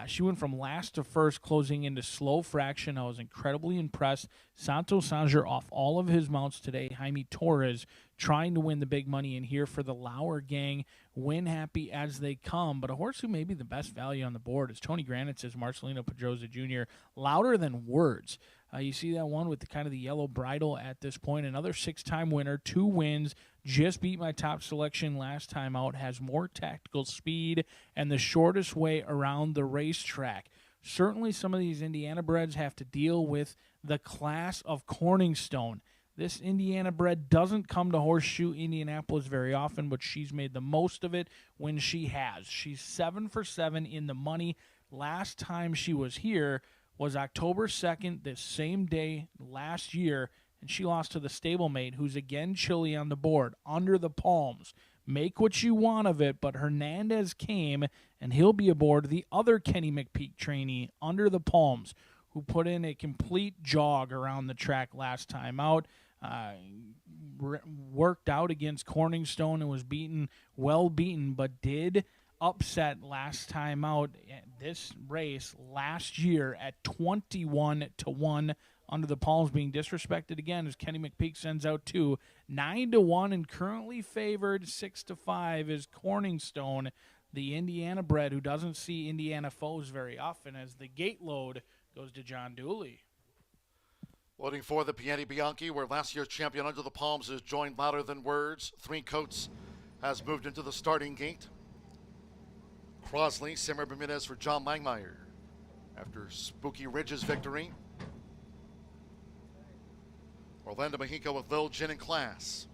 She went from last to first, closing into slow fraction. I was incredibly impressed. Santos Sanger off all of his mounts today. Jaime Torres trying to win the big money in here for the Lauer gang. Win happy as they come. But a horse who may be the best value on the board is Tony Granitz's Marcelino Pedroza Jr. Louder Than Words. You see that one with the kind of the yellow bridle at this point. Another 6-time winner, 2 wins. Just beat my top selection last time out. Has more tactical speed and the shortest way around the racetrack. Certainly some of these Indiana breds have to deal with the class of Corningstone. This Indiana bred doesn't come to Horseshoe Indianapolis very often, but she's made the most of it when she has. She's 7 for 7 in the money. Last time she was here was October 2nd, this same day last year, and she lost to the stablemate, who's again chilly on the board, Under the Palms. Make what you want of it, but Hernandez came, and he'll be aboard the other Kenny McPeak trainee, Under the Palms, who put in a complete jog around the track last time out. Worked out against Corningstone and was well beaten, but did upset last time out this race last year at 21-1. Under the Palms being disrespected again as Kenny McPeak sends out 2. 9-1 and currently favored 6-5 is Corningstone, the Indiana bred who doesn't see Indiana foes very often, as the gate load goes to John Dooley. Loading for the Piatti Bianchi, where last year's champion Under the Palms has joined Louder Than Words. 3 coats has moved into the starting gate. Crosley, Simmer Bermudez for John Langmeyer after Spooky Ridge's victory. Orlando Mexico with Lil Gin in class.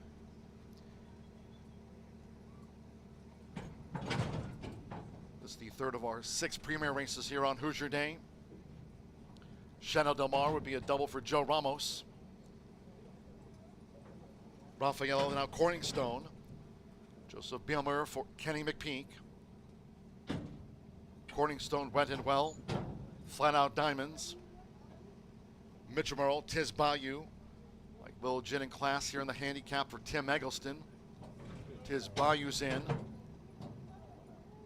This is the 3rd of our 6 premier races here on Hoosier Day. Chanel Del Mar would be a double for Joe Ramos. Rafael and now Corningstone. Joseph Bielmer for Kenny McPeak. Corningstone went in well. Flat Out Diamonds. Mitchell Merle, Tiz Bayou. Like Lil Gin in class here in the handicap for Tim Eggleston. Tiz Bayou's in.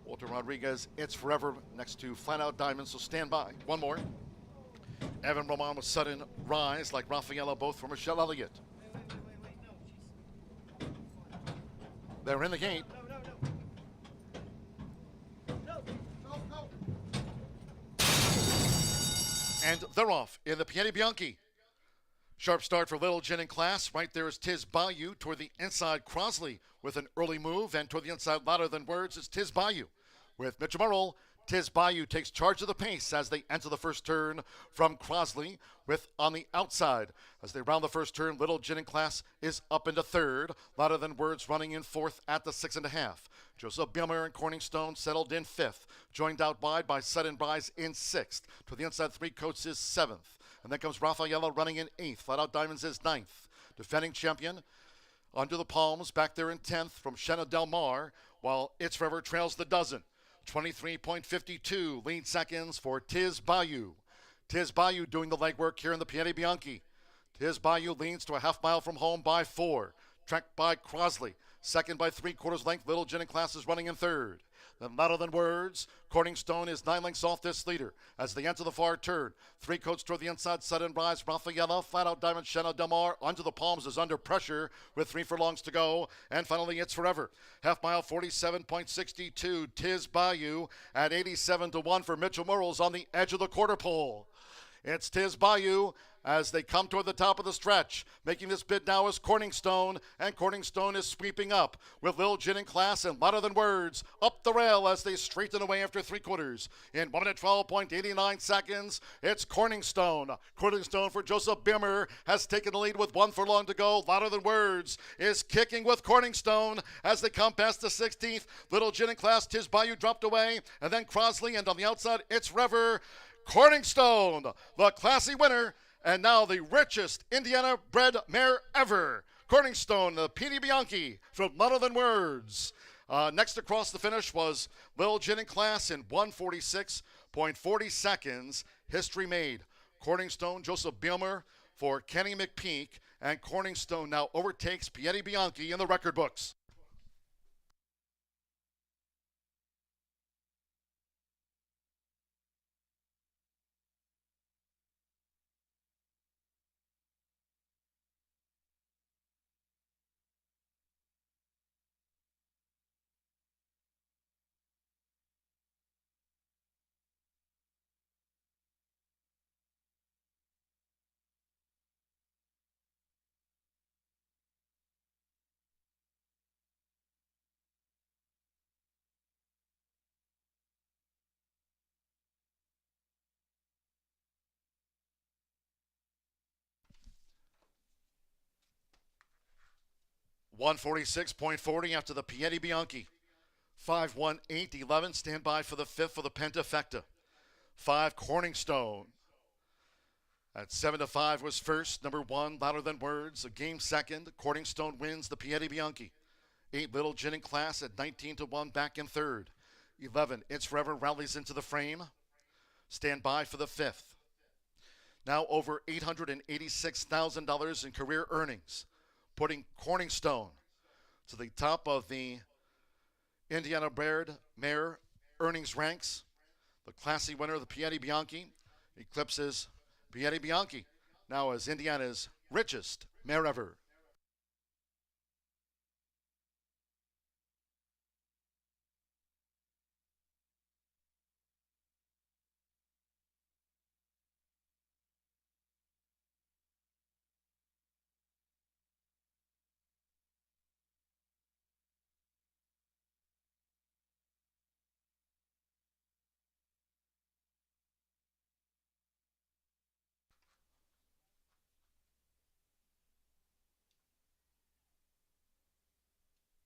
Walter Rodriguez, It's Forever next to Flat Out Diamonds, so stand by. One more. Evan Roman with Sudden Rise, like Rafaela, both for Michelle Elliott. They're in the gate. And they're off in the Piatti Bianchi. Sharp start for Little Gin in class. Right there is Tiz Bayou toward the inside. Crosley with an early move, and toward the inside, Louder Than Words, is Tiz Bayou. With Mitchell Merle, Tiz Bayou takes charge of the pace as they enter the first turn from Crosley, with on the outside. As they round the first turn, Little Gin in class is up into 3rd. Louder Than Words running in 4th at the 6.5. Joseph Bielmer and Corningstone settled in 5th. Joined out wide by Sudden Rise in 6th. To the inside, 3 coats is 7th. And then comes Rafaela running in 8th. Flat Out Diamonds is 9th. Defending champion Under the Palms back there in 10th from Chanel Del Mar, while It's Forever trails the dozen. 23.52 lead seconds for Tiz Bayou. Tiz Bayou doing the legwork here in the Piatti Bianchi. Tiz Bayou leans to a half mile from home by 4. Tracked by Crosley. Second by 3/4 length. Little Gin in class is running in 3rd. Then Louder Than Words. Corningstone is 9 lengths off this leader as they enter the far turn. 3 coats toward the inside. Sudden Rise, Rafaela, Flat Out Diamond, Chanel Del Mar. Under the Palms is under pressure with 3 furlongs to go. And finally, It's Forever. Half mile, 47.62. Tiz Bayou at 87-1 for Mitchell Murrells on the edge of the quarter pole. It's Tiz Bayou as they come toward the top of the stretch. Making this bid now is Corningstone, and Corningstone is sweeping up with Lil Gin and Class and Louder Than Words up the rail as they straighten away after 3/4. In 1 minute 12.89 seconds, it's Corningstone. Corningstone for Joseph Bimmer has taken the lead with 1 furlong to go. Louder Than Words is kicking with Corningstone as they come past the 16th. Little Gin and Class, Tis Bayou dropped away, and then Crosley, and on the outside, it's Rever. Corningstone, the classy winner, and now the richest Indiana-bred mare ever. Corningstone, the P.D. Bianchi from Louder Than Words. Next across the finish was Lil Gin and Class in 1:46.40 seconds. History made. Corningstone, Joseph Bielmer for Kenny McPeak, and Corningstone now overtakes Piedi Bianchi in the record books. $146.40 after the Piedi Bianchi. 5-1-8-11. Stand by for the 5th for the Pentafecta. 5 Corningstone. At 7-5 was first. Number 1, Louder Than Words. A game second. Corningstone wins the Piedi Bianchi. 8 Little Gin and Class at 19-1 back in third. 11 It's Forever rallies into the frame. Stand by for the 5th. Now over $886,000 in career earnings, putting Corningstone to the top of the Indiana bred mare earnings ranks. The classy winner of the Piedi Bianchi eclipses Piedi Bianchi now as Indiana's richest mare ever.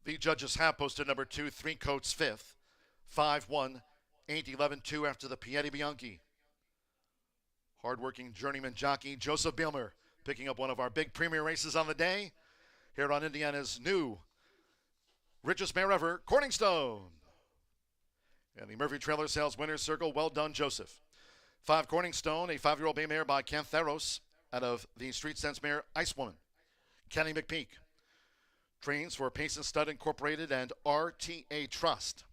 The judges have posted number 2, Three Coats 5th, 5-1, 8-11-2 after the Piedi Bianchi. Hardworking journeyman jockey Joseph Bielmer picking up one of our big premier races on the day here on Indiana's new richest mare ever, Corningstone. And the Murphy Trailer Sales Winners Circle, well done, Joseph. 5 Corningstone, a 5-year-old bay mare by Cantheros out of the Street Sense mare Icewoman. Kenny McPeak trains for Pace and Stud Incorporated and RTA Trust.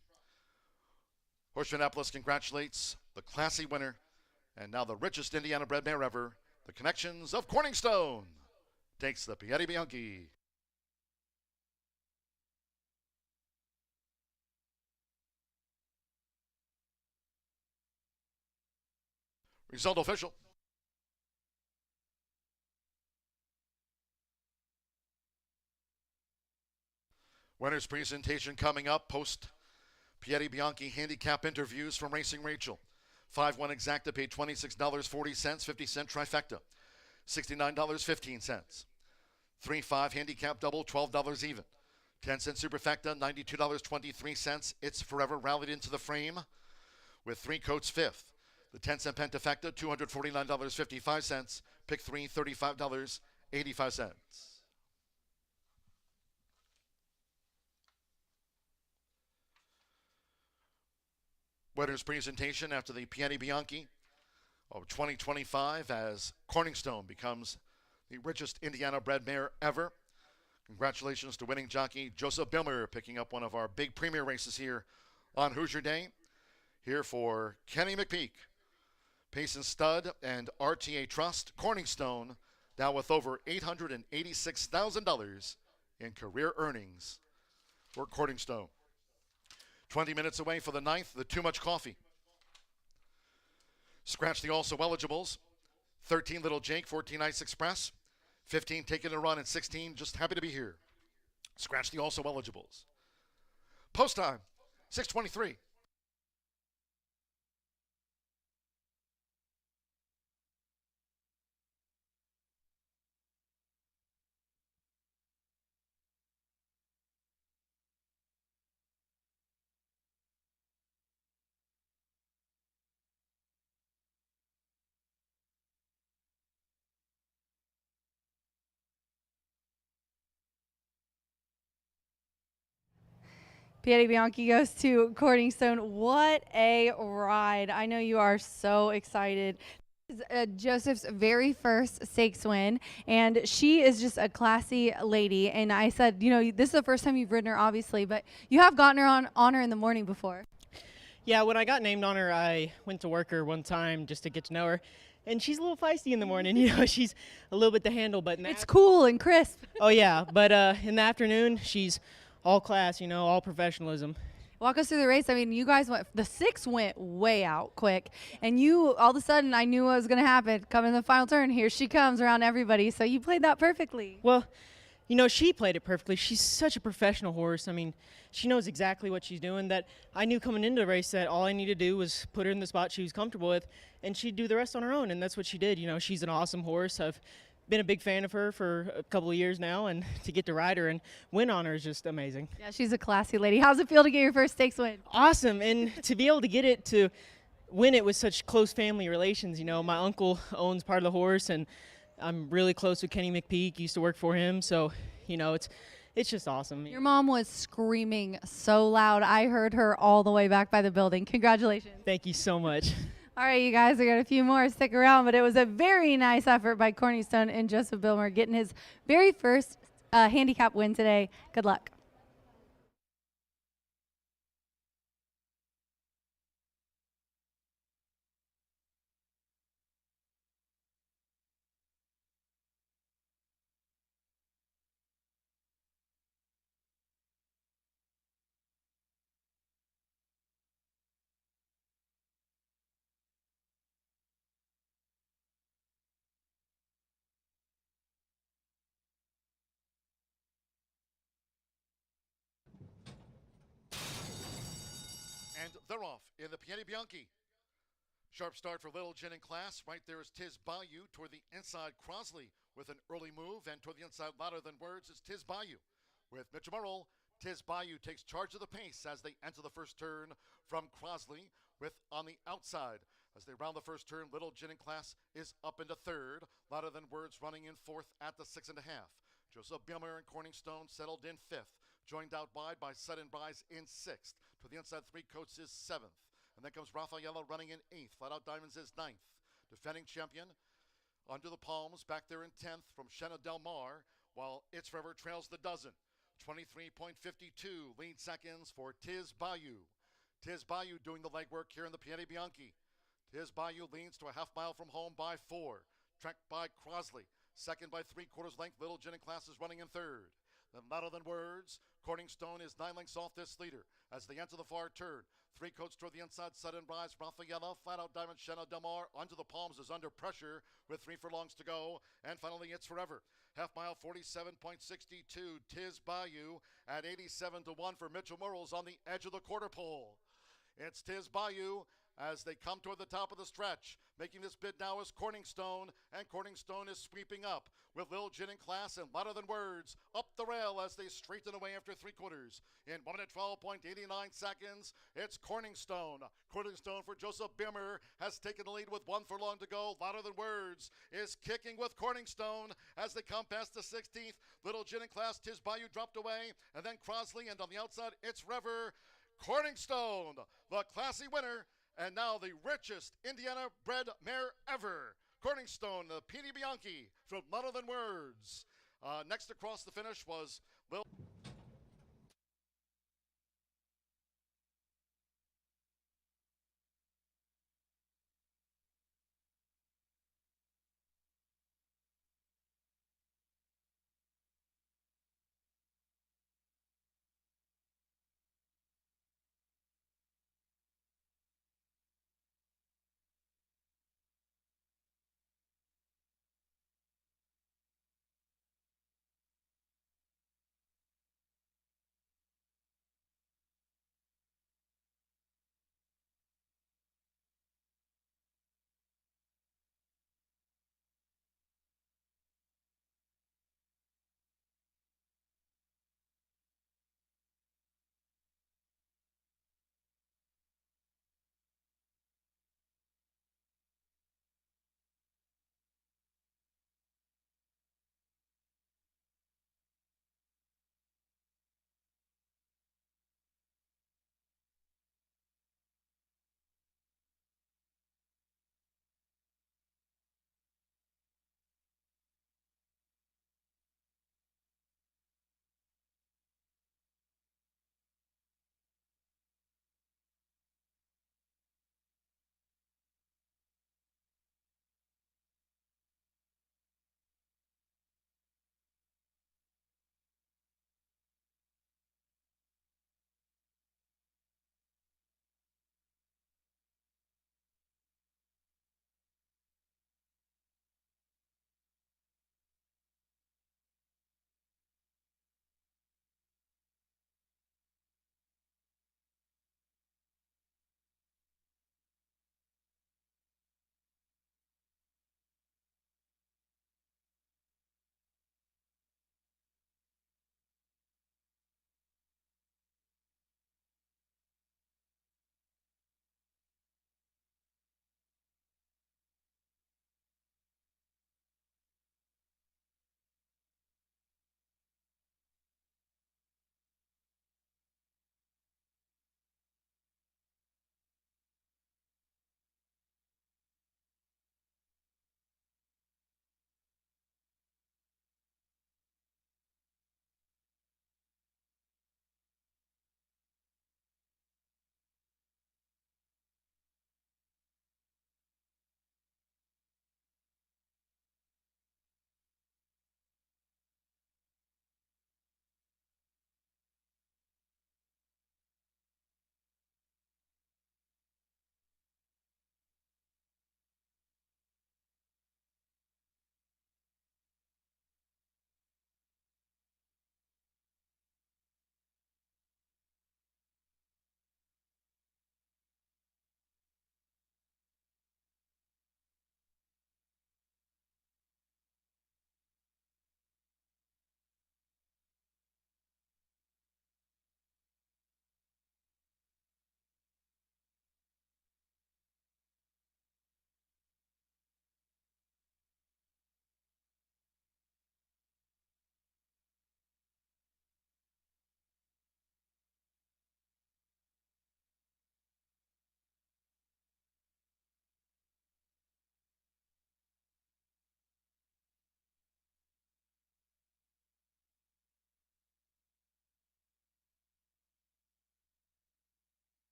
Horseshoe Indianapolis congratulates the classy winner and now the richest Indiana-bred mare ever, the Connections of Corningstone, takes the Piedi Bianchi. Result official. Winner's presentation coming up. Post Piedi Bianchi handicap interviews from Racing Rachel. 5-1 exacta paid $26.40, 50-cent trifecta, $69.15. 3-5 handicap double, $12 even. 10-cent superfecta, $92.23. It's Forever rallied into the frame with Three Coats 5th. The 10-cent pentafecta, $249.55. Pick 3, $35.85. Winner's presentation after the Piedi Bianchi of 2025 as Corningstone becomes the richest Indiana-bred mare ever. Congratulations to winning jockey Joseph Bielmer picking up one of our big premier races here on Hoosier Day. Here for Kenny McPeak, Pace and Stud, and RTA Trust. Corningstone now with over $886,000 in career earnings for Corningstone. 20 minutes away for the 9th, the Too Much Coffee. Scratch the also eligibles. 13, Little Jake. 14, Ice Express. 15, Taking a Run. And 16, Just Happy to Be Here. Scratch the also eligibles. Post time, 6:23. Pieri Bianchi goes to Corningstone. What a ride. I know you are so excited. This is Joseph's very first stakes win, and she is just a classy lady. And I said, you know, this is the first time you've ridden her, obviously, but you have gotten her on her in the morning before. Yeah, when I got named on her, I went to work her one time just to get to know her. And she's a little feisty in the morning, you know, she's a little bit to handle, but it's cool and crisp. Oh yeah, but in the afternoon, she's all class, you know, all professionalism. Walk us through the race. I mean, you guys the 6 went way out quick, and you, all of a sudden, I knew what was going to happen. Coming in the final turn, here she comes around everybody, so you played that perfectly. Well, you know, she played it perfectly. She's such a professional horse. I mean, she knows exactly what she's doing. That I knew coming into the race that all I needed to do was put her in the spot she was comfortable with, and she'd do the rest on her own, and that's what she did. You know, she's an awesome horse. I've been a big fan of her for a couple of years now, and to get to ride her and win on her is just amazing. Yeah, she's a classy lady. How's it feel to get your first stakes win? Awesome, and to be able to get it to win it with such close family relations. You know, my uncle owns part of the horse, and I'm really close with Kenny McPeak. Used to work for him, so you know it's just awesome. Your mom was screaming so loud. I heard her all the way back by the building. Congratulations. Thank you so much. All right, you guys, I got a few more. Stick around, but it was a very nice effort by Corningstone and Joseph Bilmer getting his very first handicap win today. Good luck. And they're off in the Pieri Bianchi. Sharp start for Little Gin in class. Right there is Tiz Bayou toward the inside. Crosley with an early move, and toward the inside, louder than words, is Tiz Bayou. With Mitchell Merle, Tiz Bayou takes charge of the pace as they enter the first turn from Crosley, with on the outside. As they round the first turn, Little Gin in class is up into third. Louder than words running in fourth at the 6.5. Joseph Bilmer and Corningstone settled in fifth. Joined out wide by Sudden Rise in sixth. To the inside, Three Coats is seventh. And then comes Raffaella running in eighth. Flat Out Diamonds is ninth. Defending champion Under the Palms back there in 10th from Shenna Del Mar, while It's Forever trails the dozen. 23.52 lead seconds for Tiz Bayou. Tiz Bayou doing the legwork here in the Pieri Bianchi. Tiz Bayou leads to a half mile from home by 4. Tracked by Crosley. Second by 3/4 length. Little Gin in class is running in third. Then louder than words, Corningstone is 9 lengths off this leader as they enter the far turn. Three Coats toward the inside, Sudden Rise, Raffaella, Flat Out Diamond, Shenna Del Mar. Under the Palms is under pressure with 3 furlongs to go. And finally, It's Forever. Half mile, 47.62. Tiz Bayou at 87-1 for Mitchell Murrells on the edge of the quarter pole. It's Tiz Bayou as they come toward the top of the stretch. Making this bid now is Corningstone, and Corningstone is sweeping up with Lil Gin in class and louder than words up the rail as they straighten away after 3/4. In 1 minute 12.89 seconds, it's Corningstone. Corningstone for Joseph Bimmer has taken the lead with 1 furlong to go. Louder than words is kicking with Corningstone as they come past the 16th. Little Gin in class, Tiz Bayou dropped away, and then Crosley, and on the outside, it's Rever. Corningstone, the classy winner, and now the richest Indiana-bred mare ever. Corningstone, the Pieri Bianchi from Louder Than Words. Next across the finish was Lil.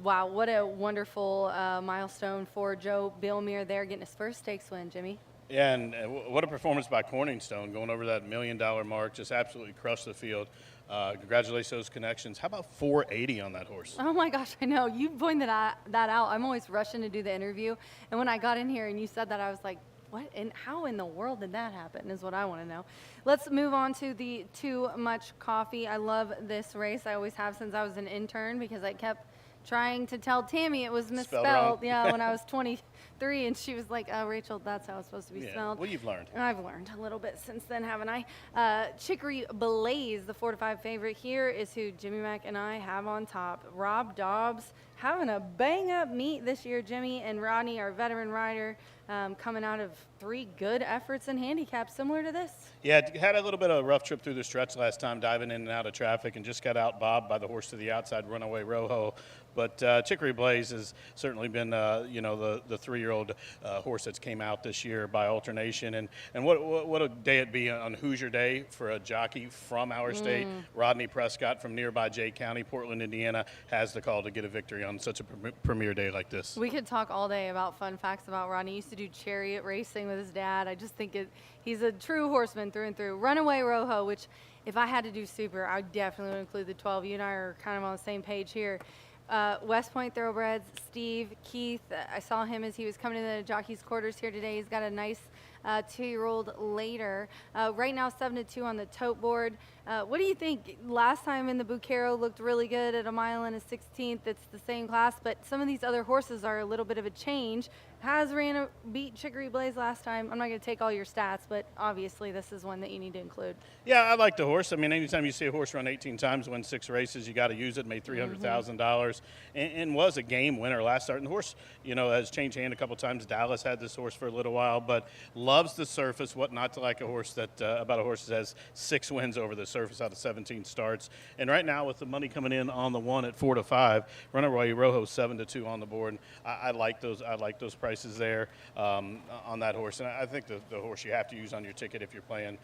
Wow, what a wonderful milestone for Joe Billmere there, getting his first stakes win, Jimmy. Yeah, and what a performance by Corningstone, going over that $1 million mark, just absolutely crushed the field. Congratulations those connections. How about 480 on that horse? Oh my gosh, I know. You pointed that out. I'm always rushing to do the interview. And when I got in here and you said that, I was like, what? And how in the world did that happen is what I want to know. Let's move on to the Too Much Coffee. I love this race. I always have since I was an intern because I kept trying to tell Tammy it was misspelled. Yeah, when I was 23, and she was like, "Oh, Rachel, that's how it's supposed to be spelled." Well, you've learned. I've learned a little bit since then, haven't I? Chicory Blaze, the 4-5 favorite here, is who Jimmy Mack and I have on top. Rob Dobbs having a bang-up meet this year. Jimmy and Rodney, our veteran rider, coming out of 3 good efforts in handicaps similar to this. Yeah, had a little bit of a rough trip through the stretch last time, diving in and out of traffic, and just got outbobbed by the horse to the outside, Runaway Rojo. But Chicory Blaze has certainly been, the 3-year-old horse that's came out this year by alternation. And what a day it'd be on Hoosier Day for a jockey from our state. Rodney Prescott from nearby Jay County, Portland, Indiana, has the call to get a victory on such a premier day like this. We could talk all day about fun facts about Rodney. He used to do chariot racing with his dad. I just think he's a true horseman through and through. Runaway Rojo, which if I had to do super, I definitely would include the 12. You and I are kind of on the same page here. West Point Thoroughbreds, Steve, Keith, I saw him as he was coming to the jockey's quarters here today. He's got a nice 2-year-old later. Right now 7-2 on the tote board. What do you think? Last time in the Bucero looked really good at a mile and a 16th. It's the same class, but some of these other horses are a little bit of a change. Beat Chicory Blaze last time. I'm not going to take all your stats, but obviously this is one that you need to include. Yeah, I like the horse. I mean, anytime you see a horse run 18 times, win 6 races, you got to use it. Made $300,000 and was a game winner last start. And the horse, has changed hand a couple times. Dallas had this horse for a little while, but loves the surface. What not to like a horse about a horse that has 6 wins over the surface out of 17 starts. And right now, with the money coming in on the 1 at 4-5, Runaway Rojo 7-2 on the board. I like those. I like those prices there on that horse. And I think the horse you have to use on your ticket if you're playing,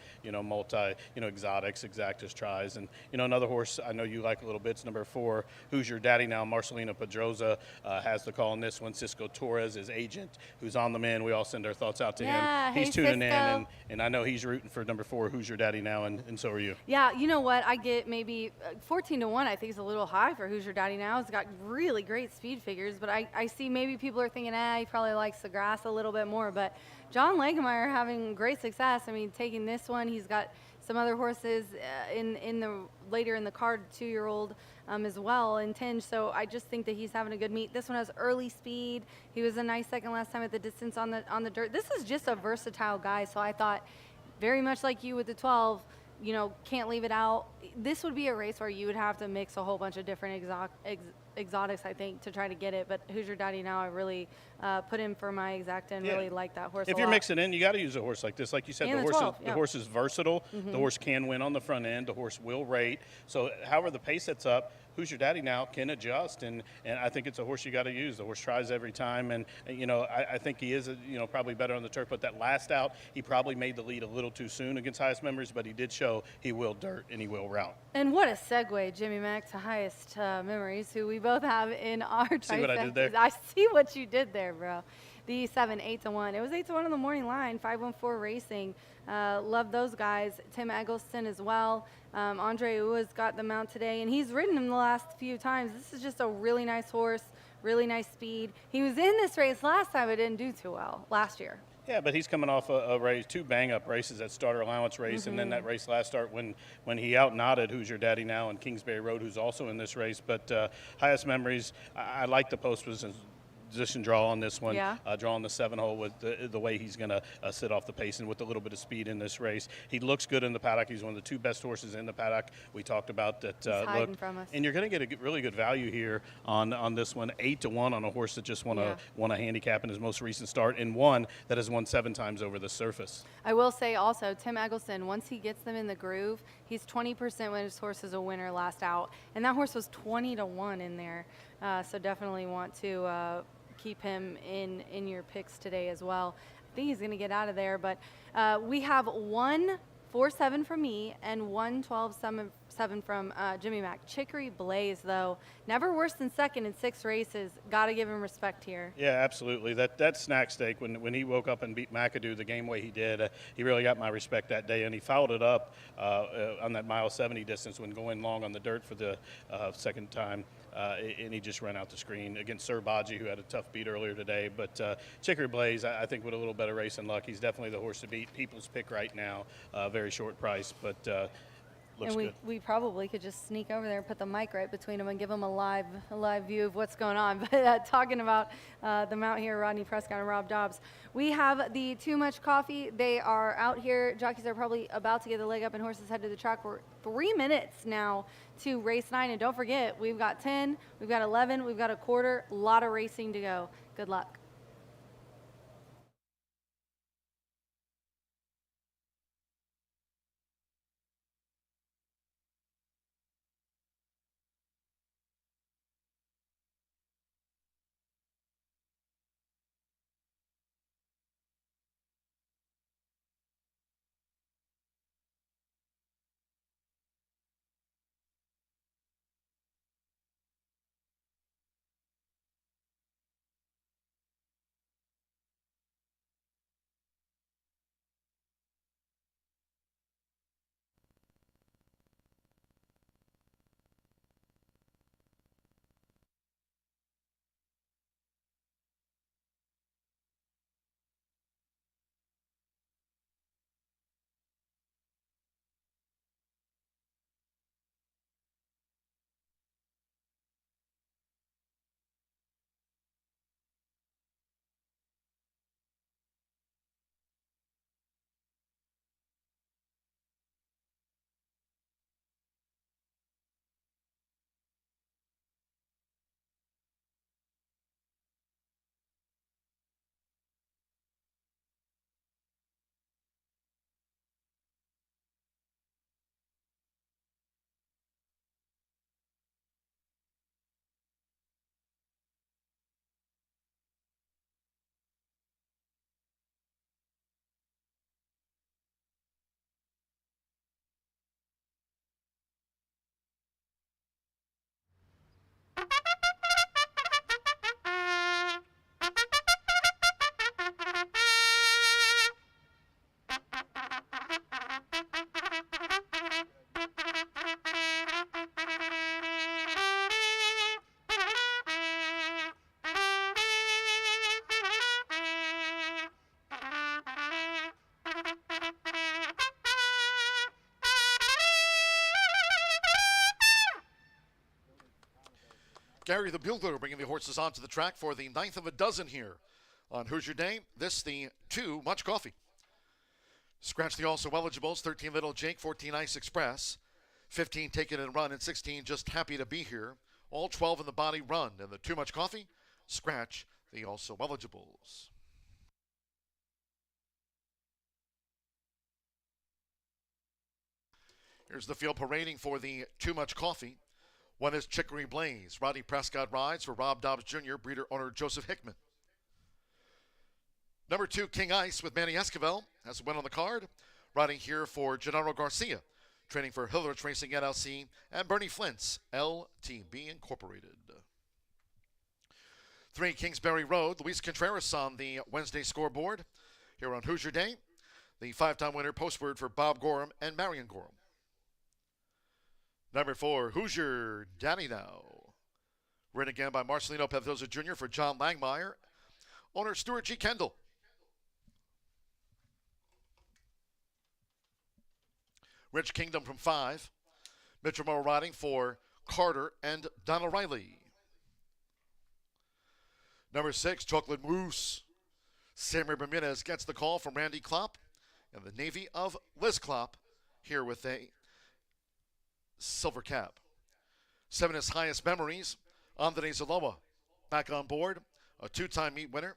exotics, exactas, tries. And, another horse I know you like a little bit is number 4, Who's Your Daddy Now, Marcelino Pedroza has the call on this one. Cisco Torres, his agent, who's on the man. We all send our thoughts out to him. He's tuning in, and I know he's rooting for number 4, Who's Your Daddy Now, and so are you. Yeah, you know what? I get maybe 14-1, I think is a little high for Who's Your Daddy Now. It's got really great speed figures, but I see maybe people are thinking, he probably likes the grass a little bit more. But John Langemeyer having great success. I mean, taking this one, he's got some other horses in the later in the card, 2-year-old as well in Tinge. So I just think that he's having a good meet. This one has early speed. He was a nice second last time at the distance on the dirt. This is just a versatile guy. So I thought, very much like you with the 12, can't leave it out. This would be a race where you would have to mix a whole bunch of different exotics, I think, to try to get it. But Who's Your Daddy Now, I really put him for my exacta and really like that horse. If you're mixing in, you got to use a horse like this. Like you said, the horse is versatile. The horse can win on the front end. The horse will rate. So however the pace sets up, Who's Your Daddy Now can adjust, and I think it's a horse you got to use. The horse tries every time, and I think he is probably better on the turf. But that last out, he probably made the lead a little too soon against Highest Memories, but he did show he will dirt and he will route. And what a segue, Jimmy Mack, to Highest Memories, who we both have in our trifecta. See what I did there? I see what you did there, bro. The 7, 8-1. It was 8-1 on the morning line. 514 Racing. Love those guys. Tim Eggleston as well. Andre Ua's got the mount today, and he's ridden him the last few times. This is just a really nice horse, really nice speed. He was in this race last time, but didn't do too well last year. Yeah, but he's coming off a race, 2 bang-up races, that starter allowance race, and then that race last start when he out-nodded Who's Your Daddy Now and Kingsbury Road, who's also in this race. But Highest Memories, I like the post position draw on this one, drawing the 7-hole with the way he's going to sit off the pace and with a little bit of speed in this race. He looks good in the paddock. He's one of the 2 best horses in the paddock. We talked about that. He's hiding from us. And you're going to get a really good value here on this one, 8-1 on a horse that just won a handicap in his most recent start, and one that has won 7 times over the surface. I will say also, Tim Eggleston, once he gets them in the groove, he's 20% when his horse is a winner last out, and that horse was 20-1 in there. So definitely want to keep him in your picks today as well. I think he's going to get out of there, but we have 1 4-7 from me and 1 12-7 7 from Jimmy Mack. Chicory Blaze, though, never worse than second in 6 races. Got to give him respect here. Yeah, absolutely. That snack steak, when he woke up and beat McAdoo the game way he did, he really got my respect that day, and he fouled it up on that mile 70 distance when going long on the dirt for the second time. And he just ran out the screen against Sir Baji, who had a tough beat earlier today. But Chicory Blaze, I think with a little better race and luck, he's definitely the horse to beat. People's pick right now, very short price, but looks and good. we probably could just sneak over there and put the mic right between them and give them a live view of what's going on. But talking about the mount here, Rodney Prescott and Rob Dobbs, we have the Too Much Coffee. They are out here. Jockeys are probably about to get the leg up and horses head to the track. We're 3 minutes now to race 9. And don't forget, we've got 10, we've got 11, we've got a quarter, a lot of racing to go. Good luck. Gary the Bugler bringing the horses onto the track for the 9th of a dozen here on Hoosier Day. This, the Too Much Coffee. Scratch the also eligibles, 13 Little Jake, 14 Ice Express, 15 Take It and Run, and 16 Just Happy to Be Here. All 12 in the body run, and the Too Much Coffee, scratch the also eligibles. Here's the field parading for the Too Much Coffee. One is Chicory Blaze. Rodney Prescott rides for Rob Dobbs Jr., breeder owner Joseph Hickman. Number 2, King Ice with Manny Esquivel has a win on the card. Riding here for Gennaro Garcia, training for Hillerich Racing LLC and Bernie Flint's LTB Incorporated. 3, Kingsbury Road. Luis Contreras on the Wednesday scoreboard here on Hoosier Day. The 5-time winner, postword for Bob Gorham and Marion Gorham. Number 4, Hoosier Danny Now. Ridden again by Marcelino Pedroza Jr. for John Langmeyer. Owner Stuart G. Kendall. Rich Kingdom from 5. Mitchell Moore riding for Carter and Donna Riley. Number 6, Chocolate Mousse. Samuel Bermudez gets the call from Randy Klopp and the Navy of Liz Klopp here with a silver cap. 7 is Highest Memories. Andre Zaloa back on board. A 2-time meet winner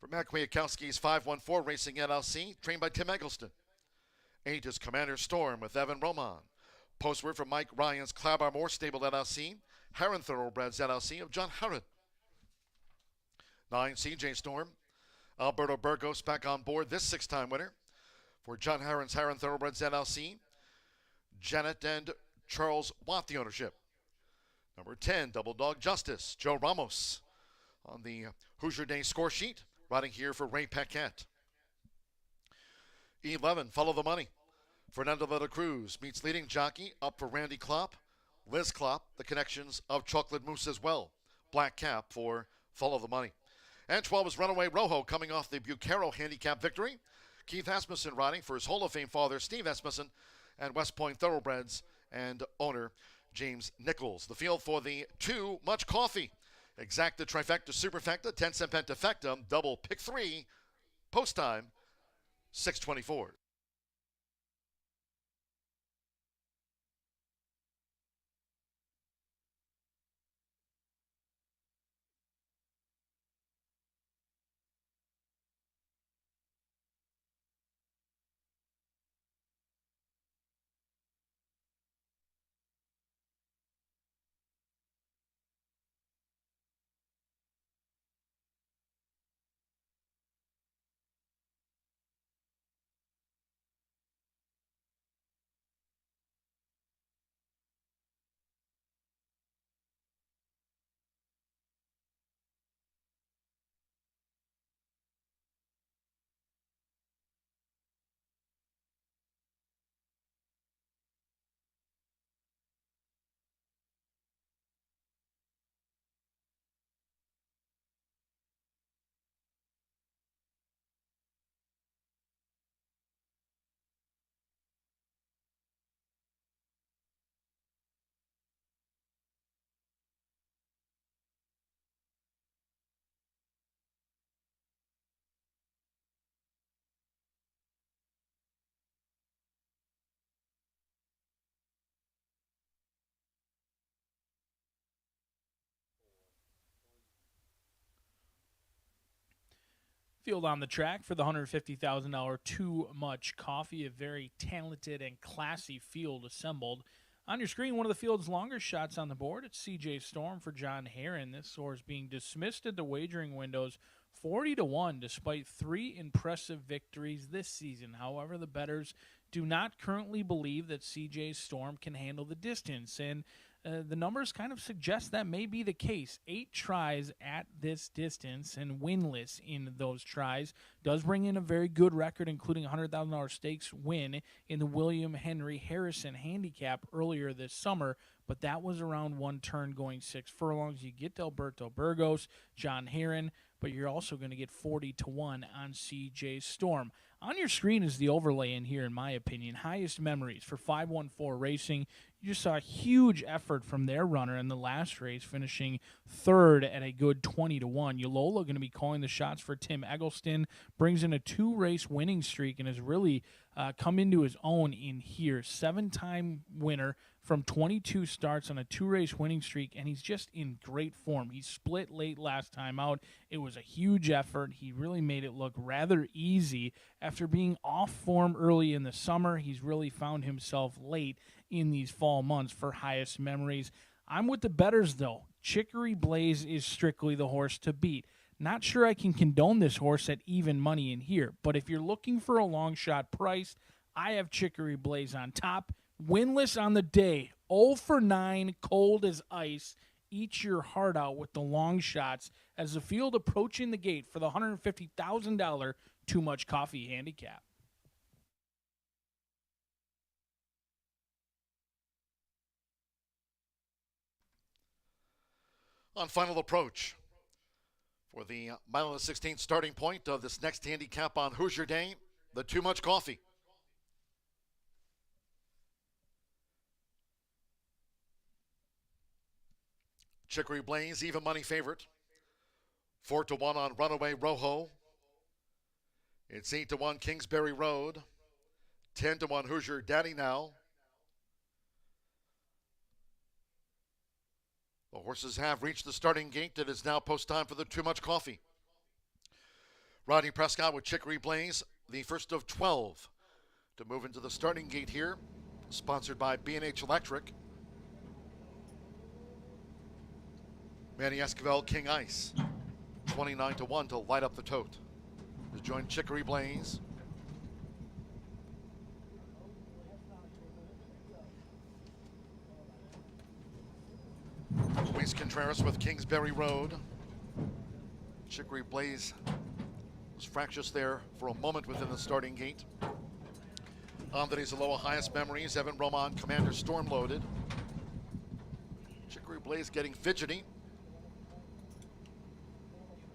for Matt Kwiatkowski's 514 Racing LLC, trained by Tim Eggleston. 8 is Commander Storm with Evan Roman. Postword from Mike Ryan's Clabar Moore Stable LLC, Heron Thoroughbreds LLC of John Heron. 9, CJ Storm. Alberto Burgos back on board, this 6-time winner for John Heron's Heron Thoroughbreds LLC. Janet and Charles Watt the ownership. Number 10, Double Dog Justice, Joe Ramos on the Hoosier Day score sheet, riding here for Ray Paquette. 11, Follow the Money. Fernando de la Cruz meets leading jockey, up for Randy Klopp. Liz Klopp, the connections of Chocolate Mousse as well. Black cap for Follow the Money. And 12 is Runaway Rojo, coming off the Bucaro handicap victory. Keith Asmussen riding for his Hall of Fame father, Steve Asmussen, and West Point Thoroughbreds and owner James Nichols. The field for the Too Much Coffee. Exacta Trifecta Superfecta, 10-cent Pentafecta, double pick 3, post time 6:24. Field on the track for the $150,000 Too Much Coffee, a very talented and classy field assembled. On your screen, one of the field's longer shots on the board. It's CJ Storm for John Herron. This horse being dismissed at the wagering windows 40-1 despite 3 impressive victories this season. However, the bettors do not currently believe that CJ Storm can handle the distance, and the numbers kind of suggest that may be the case. 8 tries at this distance and winless in those tries. Does bring in a very good record, including a $100,000 stakes win in the William Henry Harrison handicap earlier this summer, but that was around 1 turn going 6 furlongs. You get Alberto Burgos, John Herron, but you're also going to get 40-1 on CJ Storm. On your screen is the overlay in here, in my opinion. Highest memories for 514 Racing. You just saw a huge effort from their runner in the last race, finishing 3rd at a good 20-1. Yolola going to be calling the shots for Tim Eggleston. Brings in a 2-race winning streak and has really come into his own in here. 7-time winner from 22 starts on a 2-race winning streak, and he's just in great form. He split late last time out. It was a huge effort. He really made it look rather easy. After being off form early in the summer, he's really found himself late in these fall months for highest memories. I'm with the bettors, though. Chicory Blaze is strictly the horse to beat. Not sure I can condone this horse at even money in here, but if you're looking for a long shot price, I have Chicory Blaze on top. Winless on the day, 0 for 9, cold as ice. Eat your heart out with the long shots as the field approaching the gate for the $150,000 Too Much Coffee handicap. On final approach for the mile and 16th starting point of this next handicap on Hoosier Day, the Too Much Coffee. Chicory Blaze, even money favorite. 4-1 on Runaway Rojo. It's 8-1 Kingsbury Road. 10-1 Hoosier Daddy Now. The horses have reached the starting gate. It is now post time for the Too Much Coffee. Rodney Prescott with Chicory Blaze, the first of 12 to move into the starting gate here. Sponsored by B&H Electric. Manny Esquivel, King Ice, 29-1 to light up the tote. To join Chicory Blaze. Contreras with Kingsbury Road. Chicory Blaze was fractious there for a moment within the starting gate. Andres Aloha, Highest Memories. Evan Roman, Commander Storm loaded. Chicory Blaze getting fidgety.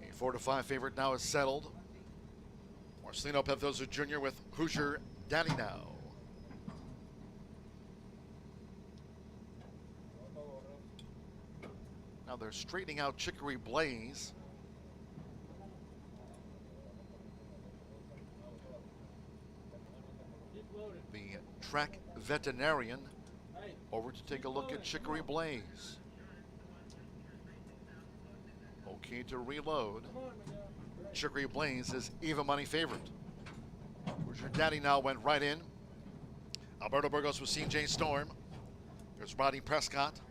A 4-5 favorite now is settled. Marcelino Pevdozo Jr. with Hoosier Daddy Now. Now they're straightening out Chicory Blaze. The track veterinarian over to take a look at Chicory Blaze. Okay to reload. Chicory Blaze is even money favorite. Hoosier Daddy Now went right in. Alberto Burgos with CJ Storm. There's Rodney Prescott,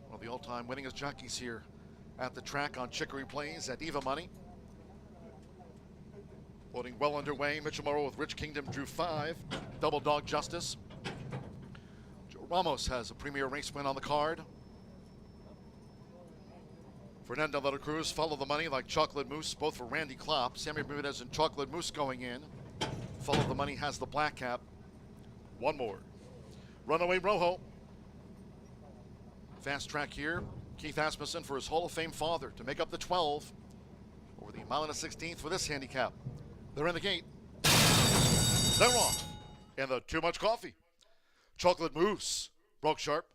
one of the all-time winningest jockeys here at the track on Chicory Blaze at Eva Money. Loading well underway. Mitchell Morrow with Rich Kingdom drew 5. Double Dog Justice. Joe Ramos has a premier race win on the card. Fernando de la Cruz, Follow the Money like Chocolate Mousse, both for Randy Klopp. Sammy Bermudez and Chocolate Mousse going in. Follow the Money has the black cap. One more. Runaway Rojo. Fast track here. Keith Asmussen for his Hall of Fame father to make up the 12 over the mile and a 16th for this handicap. They're in the gate. They're off. And the Too Much Coffee. Chocolate Mousse broke sharp.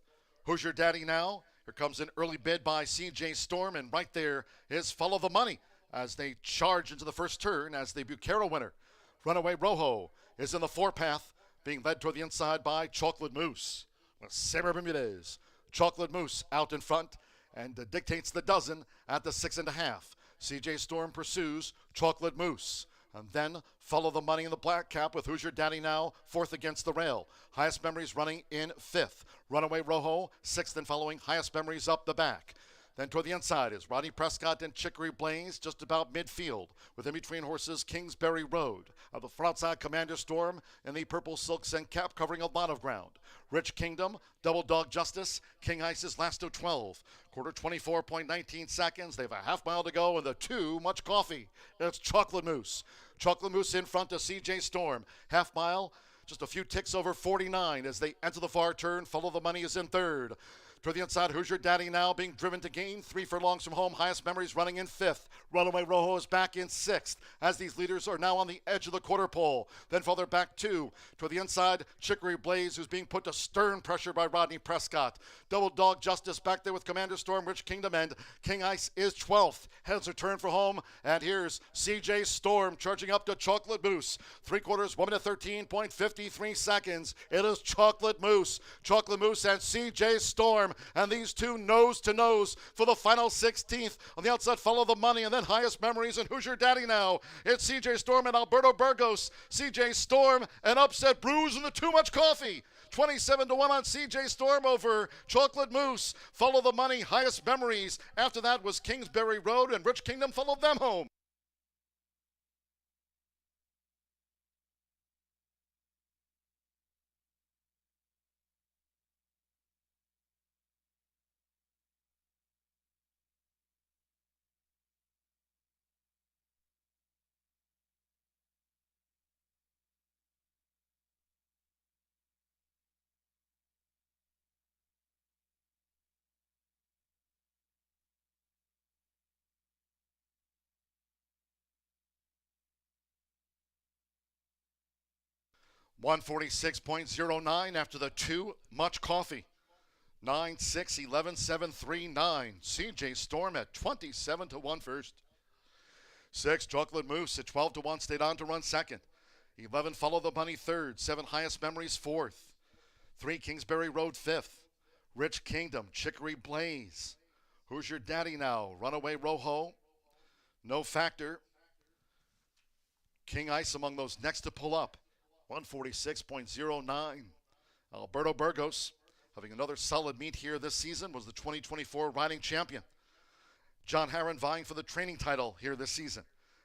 Hoosier Daddy Now. Here comes an early bid by CJ Storm, and right there is Follow the Money as they charge into the first turn as the Bucaro winner. Runaway Rojo is in the four-path, being led toward the inside by Chocolate Mousse. With Sarah Bermudez. Chocolate Mousse out in front and dictates the dozen at the 6.5. CJ Storm pursues Chocolate Mousse. And then Follow the Money in the black cap with Hoosier Daddy Now, 4th against the rail. Highest Memories running in 5th. Runaway Rojo, 6th and following. Highest Memories up the back. Then toward the inside is Rodney Prescott and Chicory Blaze, just about midfield. With in between horses, Kingsbury Road. Of the front side, Commander Storm and the purple silks and cap covering a lot of ground. Rich Kingdom, Double Dog Justice, King Ice's last to 12. Quarter 24.19 seconds. They have a half mile to go and the Too Much Coffee. It's Chocolate Mousse. Chocolate Mousse in front of CJ Storm. Half mile, just a few ticks over 49 as they enter the far turn. Follow the Money is in 3rd. To the inside, Hoosier Daddy Now being driven to gain. 3 furlongs from home. Highest Memories running in 5th. Runaway Rojo is back in 6th as these leaders are now on the edge of the quarter pole. Then further back 2. To the inside, Chicory Blaze, who's being put to stern pressure by Rodney Prescott. Double Dog Justice back there with Commander Storm, Rich Kingdom, and King Ice is 12th. Heads return for home, and here's CJ Storm charging up to Chocolate Mousse. 3/4, 1 minute 13.53 seconds. It is Chocolate Mousse. Chocolate Mousse and CJ Storm. And these two nose to nose for the final 16th. On the outside, Follow the Money, and then Highest Memories and Hoosier Daddy Now. It's CJ Storm and Alberto Burgos. CJ Storm, an upset bruise in the Too Much Coffee. 27-1 on CJ Storm over Chocolate Mousse. Follow the Money, Highest Memories. After that was Kingsbury Road, and Rich Kingdom followed them home. $146.09 after the Too Much Coffee. 9, 6, 11, 7, 3, 9. CJ Storm at 27-1 first. 6, Chocolate Mousse at 12-1, stayed on to run second. 11, Follow the Money third. 7, Highest Memories fourth. 3, Kingsbury Road fifth. Rich Kingdom, Chicory Blaze. Hoosier Daddy Now, Runaway Rojo. No Factor. King Ice among those next to pull up. 146.09. Alberto Burgos, having another solid meet here this season, was the 2024 riding champion. John Harron vying for the training title here this season.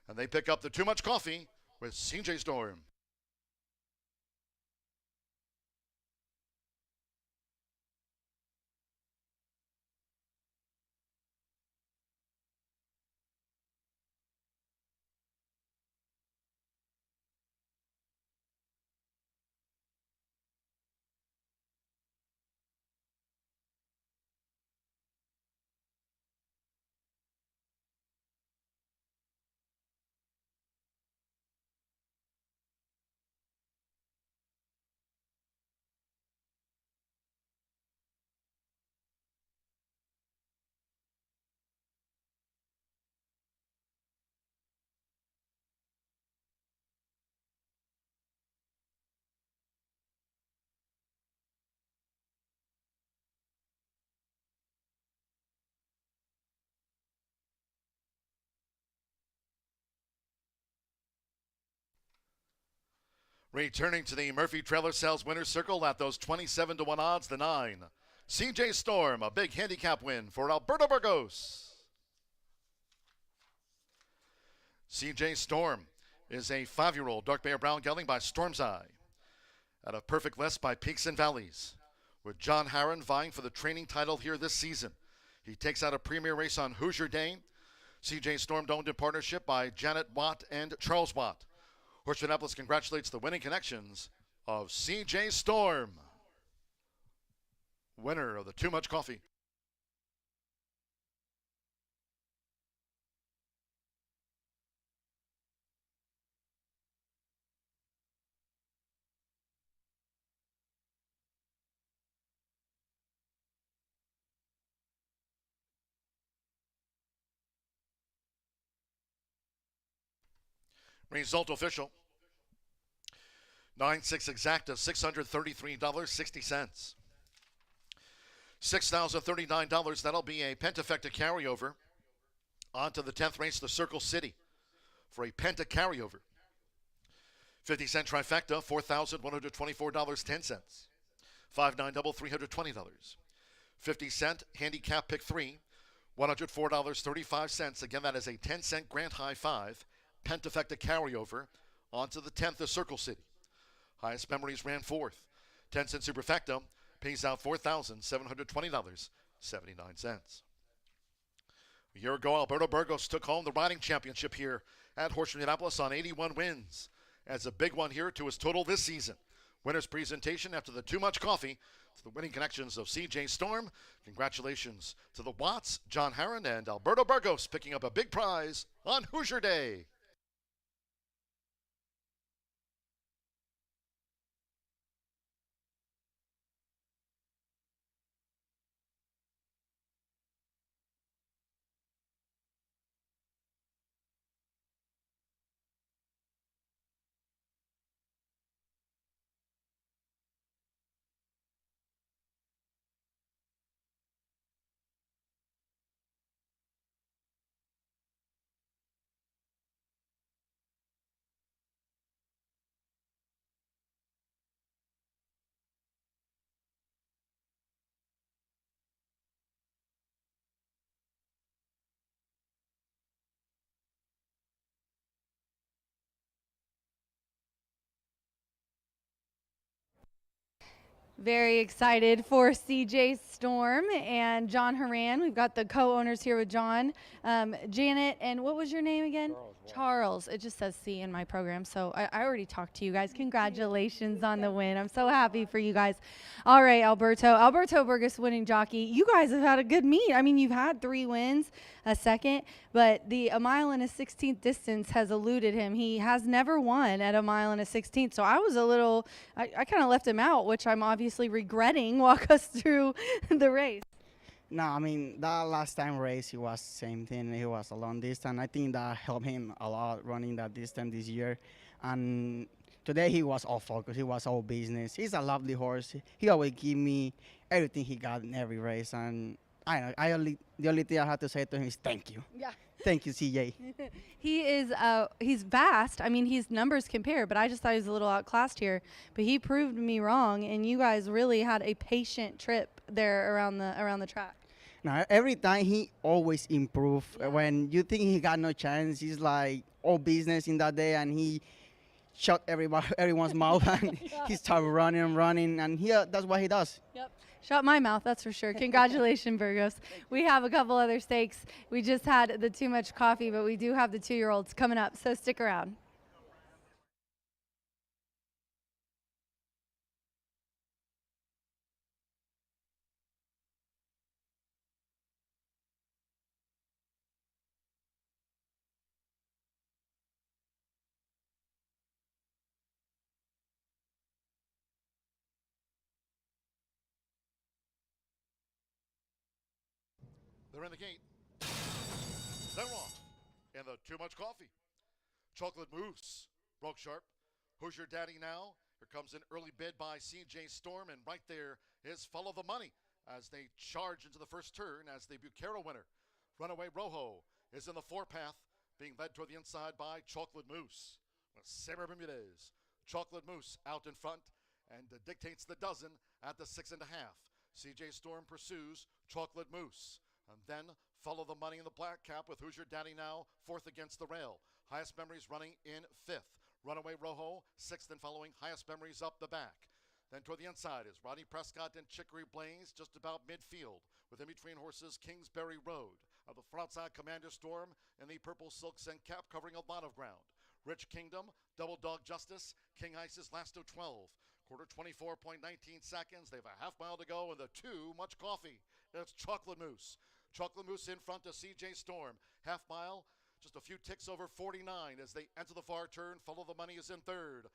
And they pick up the Too Much Coffee with CJ Storm. Returning to the Murphy Trailer Sales winner's circle at those 27-1 odds, the 9. CJ Storm, a big handicap win for Alberto Burgos. CJ Storm is a 5-year-old dark bear brown gelding by Storm's Eye. At a perfect list by Peaks and Valleys, with John Harron vying for the training title here this season. He takes out a premier race on Hoosier Day. CJ Storm owned in partnership by Janet Watt and Charles Watt. Horseshoe Indianapolis congratulates the winning connections of CJ Storm, winner of the Too Much Coffee. Result official. 9-6 exacta, $633.60. $6,039, that'll be a pentafecta carryover onto the 10th race, the Circle City, for a penta carryover. 50-cent trifecta, $4,124.10. 5-9 double, $320. 50-cent handicap pick 3, $104.35. Again, that is a 10-cent grand high 5 pentafecta carryover onto the 10th, the Circle City. Highest memories ran 4th. 10-cent superfecta pays out $4,720.79. A year ago, Alberto Burgos took home the riding championship here at Horseshoe Indianapolis on 81 wins. Adds a big one here to his total this season. Winner's presentation after the Too Much Coffee to the winning connections of CJ Storm. Congratulations to the Watts, John Harron, and Alberto Burgos picking up a big prize on Hoosier Day. Very excited for CJ Storm and John Haran. We've got the co-owners here with John, Janet, and what was your name again? Charles. It just says C in my program, so I already talked to you guys. Congratulations on the win. I'm so happy for you guys. All right, Alberto Burgos winning jockey. You guys have had a good meet. I mean, you've had 3 wins, a second, but a mile and a 16th distance has eluded him. He has never won at a mile and a 16th, so I was I kind of left him out, which I'm obviously regretting. Walk us through the race. No, I mean, that last time race, he was same thing. He was a long distance. I think that helped him a lot running that distance this year. And today he was all focus. He was all business. He's a lovely horse. He always give me everything he got in every race. And the only thing I have to say to him is thank you. Yeah. Thank you, CJ. He's vast. I mean, his numbers compare, but I just thought he was a little outclassed here. But he proved me wrong, and you guys really had a patient trip there around the track. Now, every time he always improve. Yeah. When you think he got no chance, he's like all business in that day, and he shut everyone's mouth, and he started running, and that's what he does. Yep. Shut my mouth, that's for sure. Congratulations, Burgos. We have a couple other stakes. We just had the Too Much Coffee, but we do have the 2-year-olds coming up, so stick around. They're in the gate. They're wrong. And the Too Much Coffee. Chocolate Mousse. Broke sharp. Who's your daddy now? Here comes an early bid by CJ Storm, and right there is Follow the Money as they charge into the first turn as the Bucaro winner. Runaway Rojo is in the 4-path, being led toward the inside by Chocolate Mousse. Sarah Bermudez. Chocolate Mousse out in front and dictates the dozen at the 6.5. CJ Storm pursues Chocolate Mousse. And then follow the money in the black cap with Who's Your Daddy Now, fourth against the rail. Highest Memories running in fifth. Runaway Rojo, sixth and following. Highest Memories up the back. Then toward the inside is Rodney Prescott and Chicory Blaze, just about midfield. With in between horses, Kingsbury Road. Of the front side, Commander Storm in the purple silks and cap covering a lot of ground. Rich Kingdom, Double Dog Justice, King Ice's last to 12. Quarter 24.19 seconds. They have a half mile to go and the too much coffee. It's Chocolate Mousse. Chocolate Mousse in front of CJ Storm. Half mile, just a few ticks over 49 as they enter the far turn. Follow the Money is in third.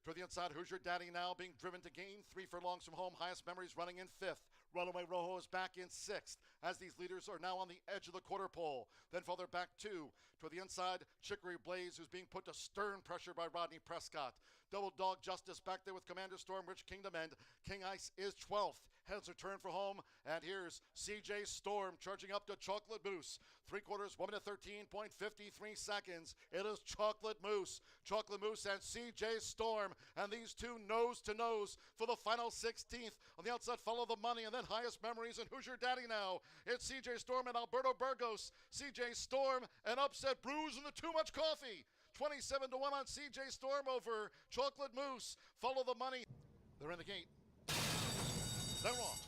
To the inside, Who's Your Daddy Now being driven to gain 3 furlongs from home. Highest Memories running in fifth. Runaway Rojo is back in sixth as these leaders are now on the edge of the quarter pole. Then farther back two. To the inside, Chicory Blaze, who's being put to stern pressure by Rodney Prescott. Double Dog Justice back there with Commander Storm, Rich Kingdom, and King Ice is 12th. Heads return for home, and here's CJ Storm charging up to Chocolate Mousse. 3/4, 1 minute 13.53 seconds. It is Chocolate Mousse. Chocolate Mousse and CJ Storm. And these two nose to nose for the final 16th. On the outside, Follow the Money, and then Highest Memories. And Who's Your Daddy Now? It's CJ Storm and Alberto Burgos. CJ Storm, an upset bruise in the Too Much Coffee. 27-1 on CJ Storm over Chocolate Mousse. Follow the Money. They're in the gate. They're off.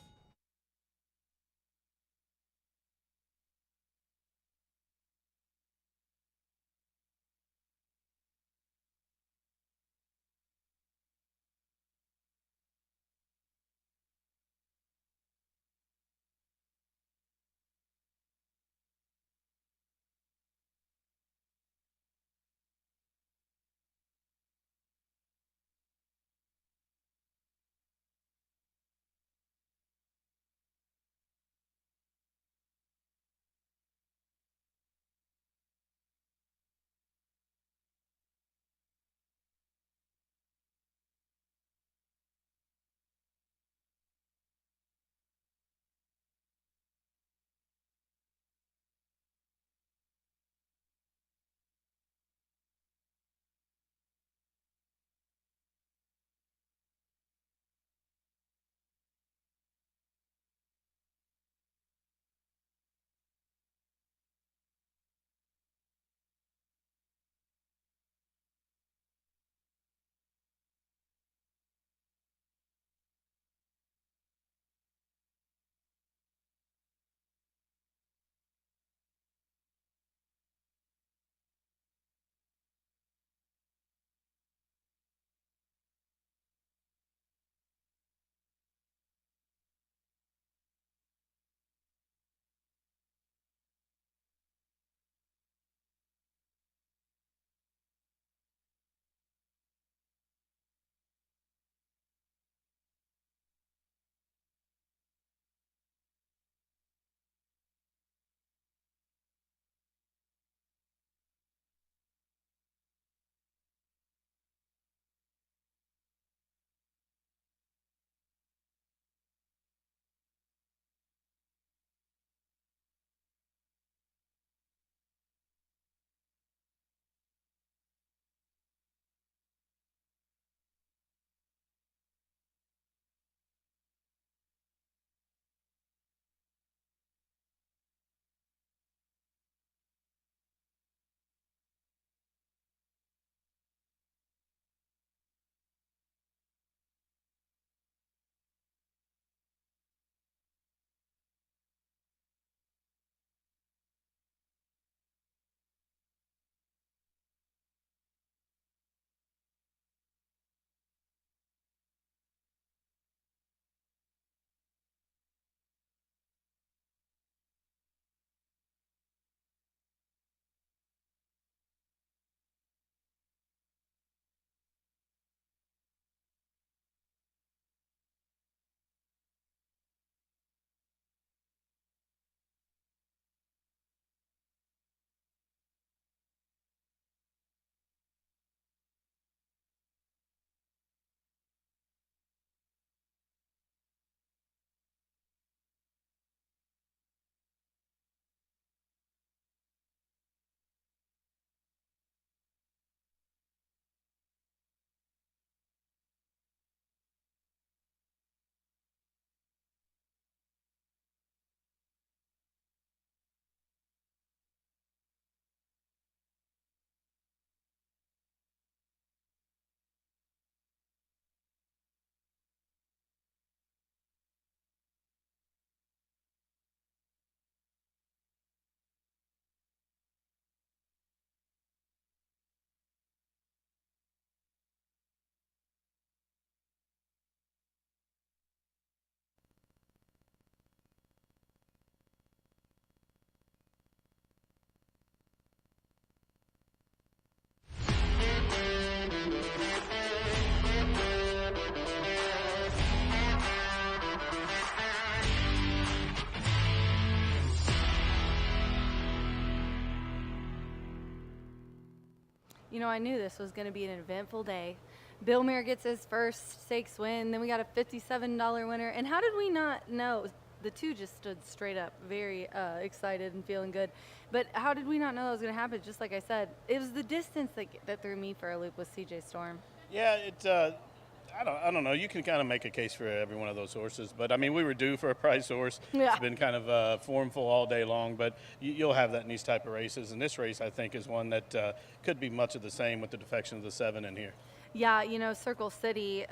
you know, I knew this was going to be an eventful day. Bill Mayer gets his first stakes win. Then we got a $57 winner. And how did we not know? The two just stood straight up, very excited and feeling good. But how did we not know that was going to happen? Just like I said, it was the distance that threw me for a loop with CJ Storm. Yeah, I don't know. You can kind of make a case for every one of those horses, but I mean, we were due for a prize horse. Yeah. It's been kind of formful all day long, but you'll have that in these type of races. And this race, I think, is one that could be much of the same with the defection of the 7 in here. Yeah, you know, Circle City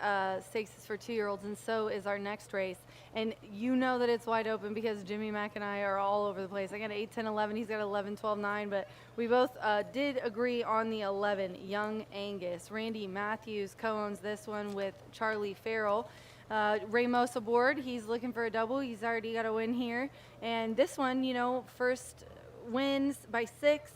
stakes is for 2-year-olds, and so is our next race. And you know that it's wide open because Jimmy Mack and I are all over the place. I got 8, 10, 11. He's got 11, 12, 9. But we both did agree on the 11, Young Angus. Randy Matthews co-owns this one with Charlie Farrell. Ramos aboard. He's looking for a double. He's already got a win here. And this one, you know, first wins by 6.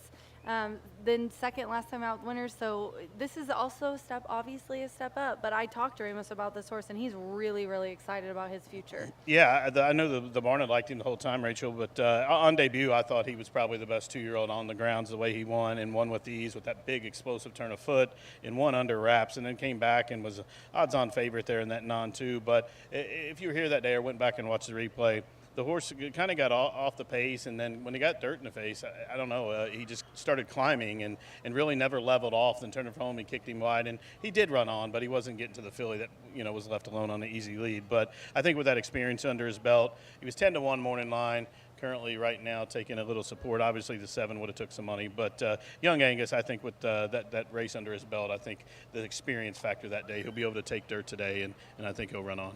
Then second last time out winners. So this is also obviously a step up. But I talked to Ramos about this horse, and he's really, really excited about his future. Yeah, I know the barn had liked him the whole time, Rachel, but on debut, I thought he was probably the best 2-year-old on the grounds, the way he won, and won with ease with that big explosive turn of foot, and won under wraps, and then came back and was odds-on favorite there in that non-2. But if you were here that day or went back and watched the replay, the horse kind of got off the pace, and then when he got dirt in the face, I don't know, he just started climbing and really never leveled off. Then turned it home and kicked him wide, and he did run on, but he wasn't getting to the filly that, you know, was left alone on the easy lead. But I think with that experience under his belt, he was 10-1 morning line. Currently, right now, taking a little support. Obviously, the 7 would have took some money, but Young Angus, I think with that race under his belt, I think the experience factor that day, he'll be able to take dirt today, and I think he'll run on.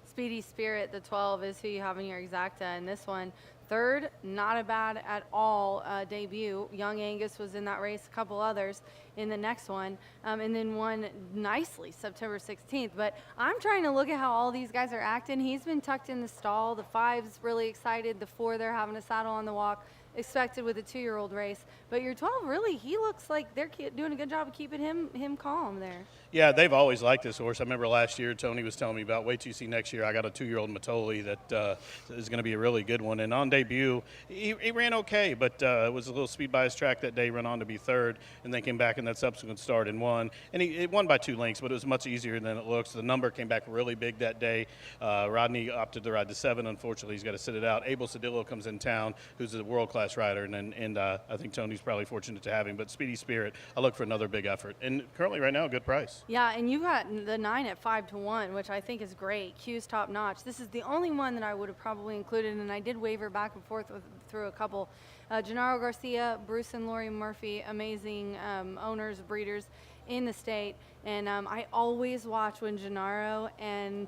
Speedy Spirit, the 12, is who you have in your exacta. And this one, third, not a bad at all debut. Young Angus was in that race, a couple others in the next one, and then won nicely September 16th. But I'm trying to look at how all these guys are acting. He's been tucked in the stall. The 5's really excited. The 4, they're having a saddle on the walk. Expected with a 2-year-old race. But your 12, really, he looks like they're doing a good job of keeping him calm there. Yeah, they've always liked this horse. I remember last year Tony was telling me about, wait till you see next year, I got a 2-year-old Matoli that is going to be a really good one. And on debut, he ran okay, but it was a little speed by his track that day, ran on to be 3rd, and then came back in that subsequent start and won. And he won by 2 lengths, but it was much easier than it looks. The number came back really big that day. Rodney opted to ride the 7. Unfortunately, he's got to sit it out. Abel Cedillo comes in town, who's a world-class rider, and I think Tony's probably fortunate to have him. But Speedy Spirit, I look for another big effort. And currently right now, a good price. Yeah, and you got the 9 at 5-1, which I think is great. Q's top notch. This is the only one that I would have probably included, and I did waver back and forth through a couple. Gennaro Garcia, Bruce and Lori Murphy, amazing owners, breeders in the state. And I always watch when Gennaro and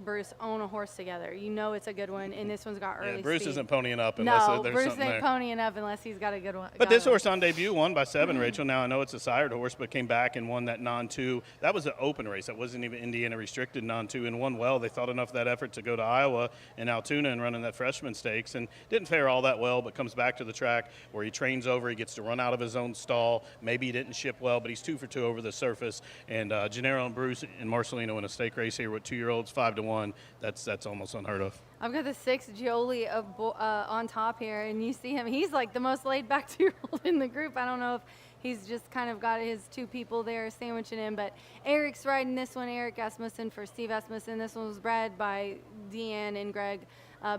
Bruce own a horse together. You know it's a good one, and this one's got early Bruce speed. isn't ponying up unless there's Bruce something there. ain't ponying up unless he's got a good one. But this horse on debut won by 7, Rachel. Now, I know it's a sired horse, but came back and won that non-2. That was an open race. That wasn't even Indiana restricted non-2, and won well. They thought enough of that effort to go to Iowa and Altoona and running that freshman stakes, and didn't fare all that well, but comes back to the track where he trains over. He gets to run out of his own stall. Maybe he didn't ship well, but he's 2 for 2 over the surface. And Gennaro and Bruce and Marcelino in a stake race here with 2-year-olds, 5-1. That's almost unheard of. I've got the 6 Gioli on top here, and you see him. He's like the most laid-back 2-year-old in the group. I don't know if he's just kind of got his 2 people there sandwiching him, but Eric's riding this one, Eric Asmussen for Steve Asmussen. This one was bred by Deanne and Greg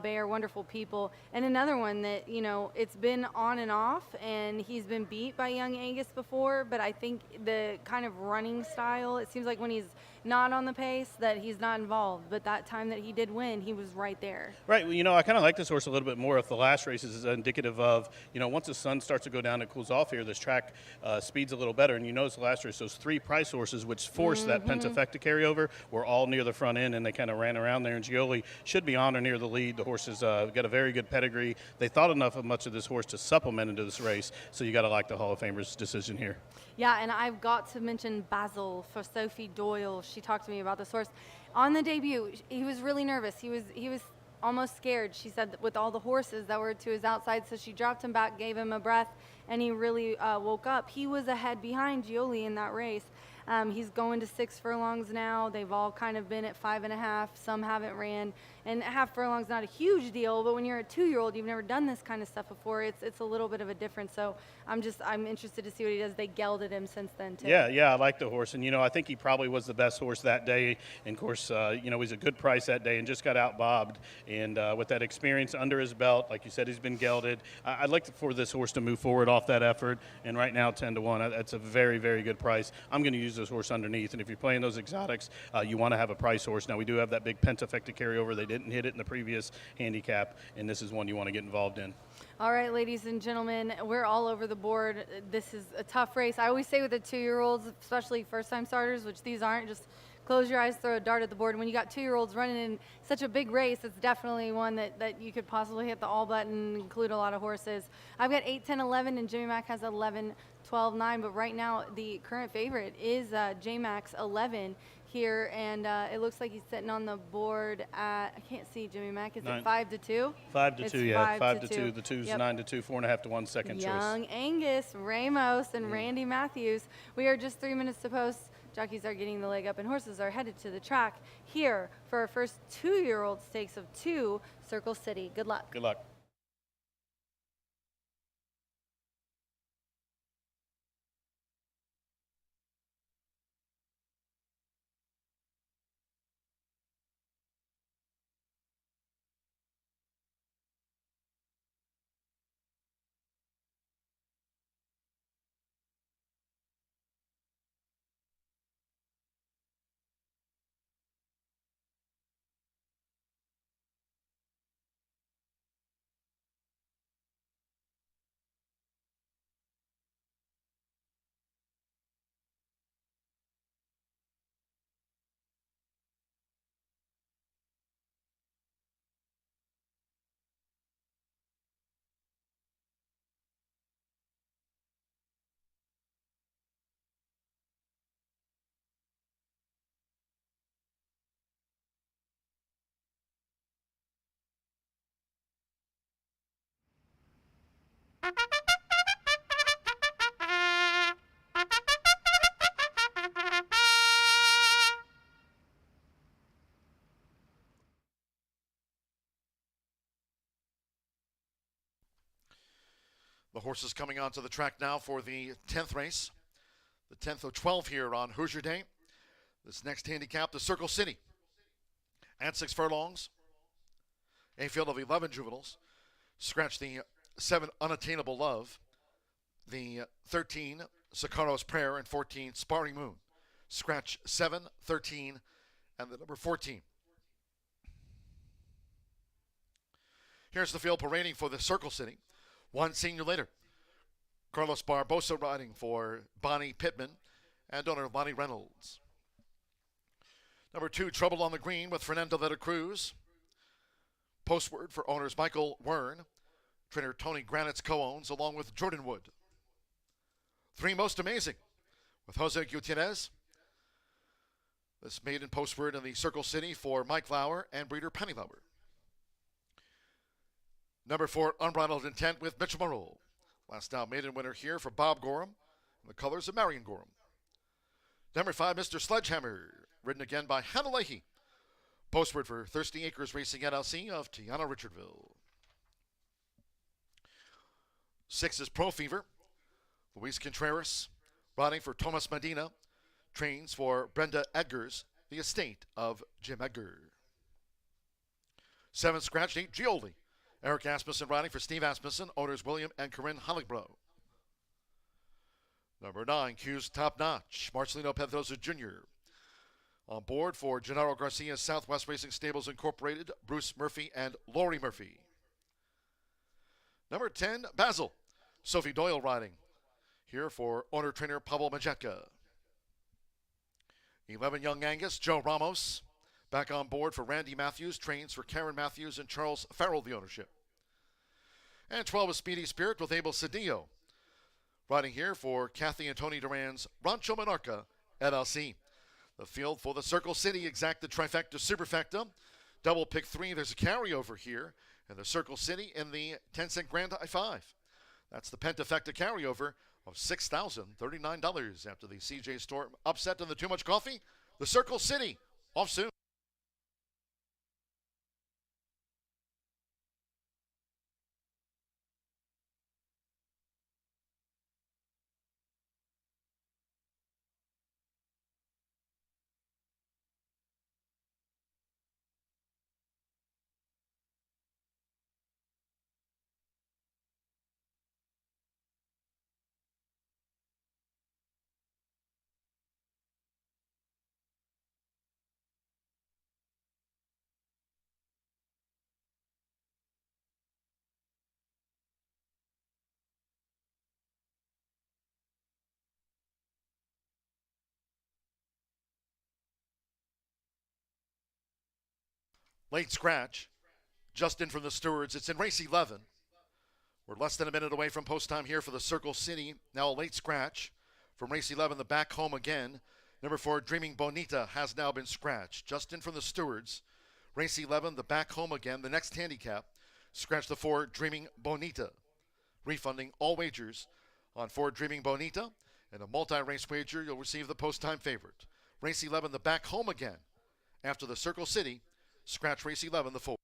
Bayer, wonderful people. And another one that, you know, it's been on and off, and he's been beat by Young Angus before, but I think the kind of running style, it seems like when he's not on the pace that he's not involved, but that time that he did win, he was right there. Right. Well, you know, I kind of like this horse a little bit more if the last race is indicative of, you know, once the sun starts to go down and cools off here, this track speeds a little better. And you notice the last race, those 3 price horses, which forced that Pentafecta carryover, were all near the front end, and they kind of ran around there. And Gioli should be on or near the lead. The horse has got a very good pedigree. They thought enough of much of this horse to supplement into this race, so you got to like the Hall of Famers decision here. Yeah, and I've got to mention Basil for Sophie Doyle. She talked to me about this horse. On the debut, he was really nervous. He was almost scared, she said, with all the horses that were to his outside, so she dropped him back, gave him a breath, and he really woke up. He was ahead behind Gioli in that race. He's going to 6 furlongs now. They've all kind of been at 5.5. Some haven't ran. And a half furlong's not a huge deal, but when you're a 2-year-old, you've never done this kind of stuff before. It's a little bit of a difference. So I'm interested to see what he does. They gelded him since then too. Yeah, I like the horse, and I think he probably was the best horse that day. And of course, he was a good price that day and just got outbobbed. And with that experience under his belt, like you said, he's been gelded. I'd like for this horse to move forward off that effort. And right now, 10-1, that's a very, very good price. I'm going to use this horse underneath. And if you're playing those exotics, you want to have a price horse. Now we do have that big pentafecta carryover. They didn't hit it in the previous handicap, and this is one you want to get involved in. All right, ladies and gentlemen, we're all over the board. This is a tough race. I always say with the 2-year-olds, especially first-time starters, which these aren't, just close your eyes, throw a dart at the board. And when you got 2-year-olds running in such a big race, it's definitely one that you could possibly hit the all button, include a lot of horses. I've got 8, 10, 11, and Jimmy Mack has 11, 12, 9. But right now, the current favorite is J-Max 11 here, and it looks like he's sitting on the board at, I can't see Jimmy Mack, is it 5-2? 5-2, yeah, 5-2. The 2's Yep. 9-2, 4.5 to 1 second choice. Young Angus, Ramos, and Randy Matthews. We are just 3 minutes to post. Jockeys are getting the leg up, and horses are headed to the track here for our first 2-year-old stakes of 2, Circle City. Good luck. Good luck. The horses coming onto the track now for the 10th race, the 10th of 12 here on Hoosier Day. This next handicap, the Circle City, at 6 furlongs, a field of 11 juveniles. Scratch the 7, Unattainable Love, the 13, Sicaro's Prayer, and 14, Sparring Moon. Scratch 7, 13, and the number 14. Here's the field parading for the Circle City. 1 senior later. Carlos Barbosa riding for Bonnie Pittman and owner Lonnie Reynolds. Number 2, Trouble on the Green with Fernando de la Cruz. Postword for owners Michael Wern, trainer Tony Granitz co-owns, along with Jordan Wood. 3, Most Amazing with Jose Gutierrez. This maiden postword in the Circle City for Mike Lauer and breeder Penny Lauer. Number 4, Unbridled Intent with Mitchell Morrill. Last out maiden winner here for Bob Gorham, in the colors of Marion Gorham. Number 5, Mr. Sledgehammer, ridden again by Hannah Leahy. Postword for Thirsty Acres Racing LLC of Tiana Richardville. 6 is Pro Fever. Luis Contreras, riding for Tomas Medina, trains for Brenda Edgars, the estate of Jim Edgar. 7, Scratch 8, Gioli. Eric Asmussen riding for Steve Asmussen, owners William and Corinne Holligbro. Number 9, Q's Top Notch, Marcelino Pedrosa Jr. On board for Gennaro Garcia's Southwest Racing Stables Incorporated, Bruce Murphy and Lori Murphy. Number 10, Basil, Sophie Doyle riding here for owner-trainer Pablo Majetka. 11, Young Angus, Joe Ramos. Back on board for Randy Matthews, trains for Karen Matthews and Charles Farrell, the ownership. And 12 is Speedy Spirit with Abel Cedillo, riding here for Kathy and Tony Duran's Rancho Monarca LLC. The field for the Circle City, exacta trifecta superfecta. Double pick 3, there's a carryover here. And the Circle City in the 10-cent Grand I-5. That's the pentafecta carryover. of $6,039 after the CJ Storm upset in the Too Much Coffee. The Circle City, off soon. Late scratch, just in from the stewards. It's in race 11. We're less than a minute away from post time here for the Circle City. Now a late scratch from race 11, the back home again. Number 4, Dreaming Bonita, has now been scratched. Just in from the stewards. Race 11, the back home again. The next handicap, scratch the 4, Dreaming Bonita. Refunding all wagers on 4, Dreaming Bonita. And a multi-race wager, you'll receive the post-time favorite. Race 11, the back home again. After the Circle City, scratch race 11, the 4.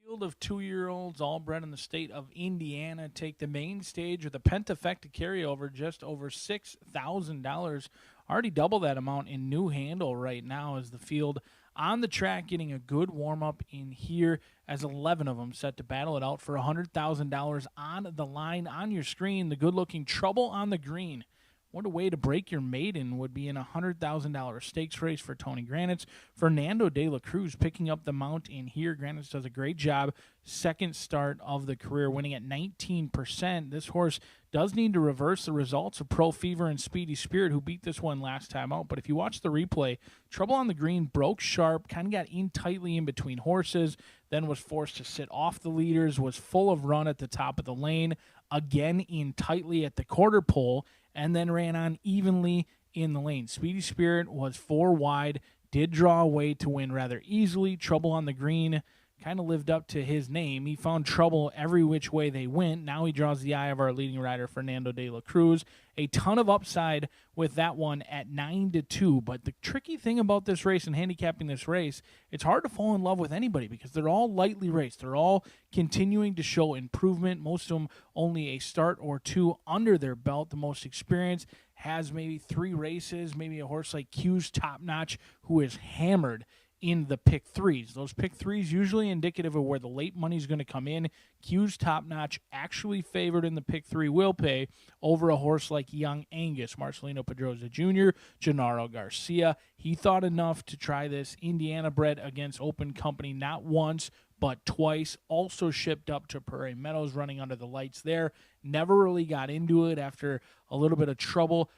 Field of 2-year-olds, all bred in the state of Indiana, take the main stage with a pentafecta carryover just over $6,000. Already double that amount in new handle right now as the field on the track getting a good warm-up in here as 11 of them set to battle it out for $100,000 on the line on your screen. The good-looking Trouble on the Green. What a way to break your maiden would be in a $100,000 stakes race for Tony Granitz. Fernando de la Cruz picking up the mount in here. Granitz does a great job. Second start of the career, winning at 19%. This horse does need to reverse the results of Pro Fever and Speedy Spirit, who beat this one last time out. But if you watch the replay, Trouble on the Green broke sharp, kind of got in tightly in between horses, then was forced to sit off the leaders, was full of run at the top of the lane, again in tightly at the quarter pole, and then ran on evenly in the lane. Speedy Spirit was 4 wide, did draw away to win rather easily. Trouble on the Green kind of lived up to his name. He found trouble every which way they went. Now he draws the eye of our leading rider, Fernando de la Cruz. A ton of upside with that one at 9-2. But the tricky thing about this race and handicapping this race, it's hard to fall in love with anybody because they're all lightly raced. They're all continuing to show improvement. Most of them only a start or 2 under their belt. The most experienced has maybe 3 races, maybe a horse like Q's Top Notch, who is hammered in the pick 3s. Those pick 3s usually indicative of where the late money is going to come in. Q's Top Notch actually favored in the pick 3 will pay over a horse like Young Angus, Marcelino Pedroza Jr., Gennaro Garcia. He thought enough to try this Indiana bred against Open Company not once, but twice. Also shipped up to Prairie Meadows, running under the lights there. Never really got into it after a little bit of trouble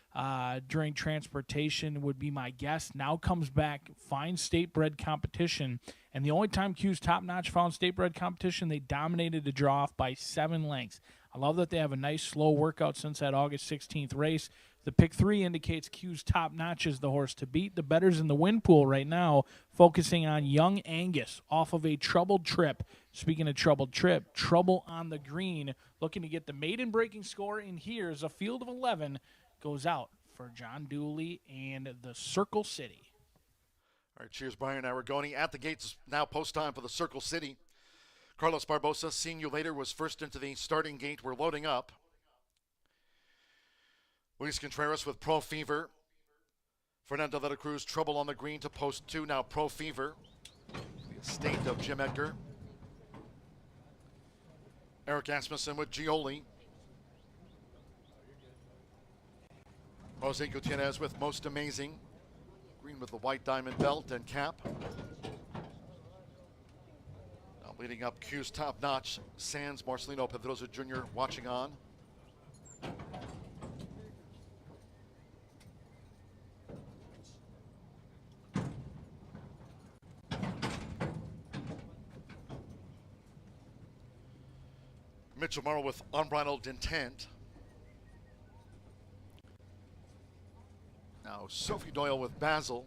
during transportation would be my guess. Now comes back, finds state-bred competition, and the only time Q's Top Notch found state-bred competition, they dominated the draw off by 7 lengths. I love that they have a nice slow workout since that August 16th race. The pick 3 indicates Q's Top Notch is the horse to beat. The bettors in the win pool right now focusing on Young Angus off of a troubled trip. Speaking of troubled trip, Trouble on the Green, looking to get the maiden breaking score in here as a field of 11 goes out for John Dooley and the Circle City. All right, cheers, Brian Aragoni. At the gates now, post time for the Circle City. Carlos Barbosa, seeing you later, was first into the starting gate. We're loading up. Luis Contreras with Pro Fever. Fernando de la Cruz, Trouble on the Green to post 2. Now Pro Fever. The estate of Jim Edgar. Eric Asmussen with Gioli. Jose Gutierrez with Most Amazing. Green with the white diamond belt and cap. Now Leading up, Q's top notch. Sans Marcelino Pedroza Jr. watching on. Mitchell Morrow with unbridled intent. Now Sophie Doyle with Basil.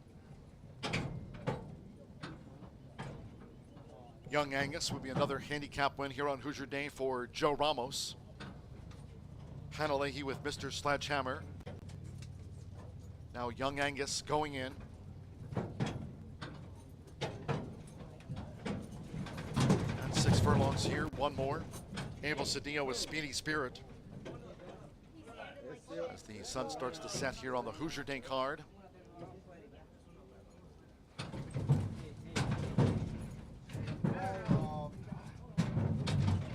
Young Angus would be another handicap win here on Hoosier Day for Joe Ramos. Hannah Leahy with Mr. Sledgehammer. Now Young Angus going in. And 6 furlongs here, one more. Abel Cedillo with Speedy Spirit. As the sun starts to set here on the Hoosier Day card.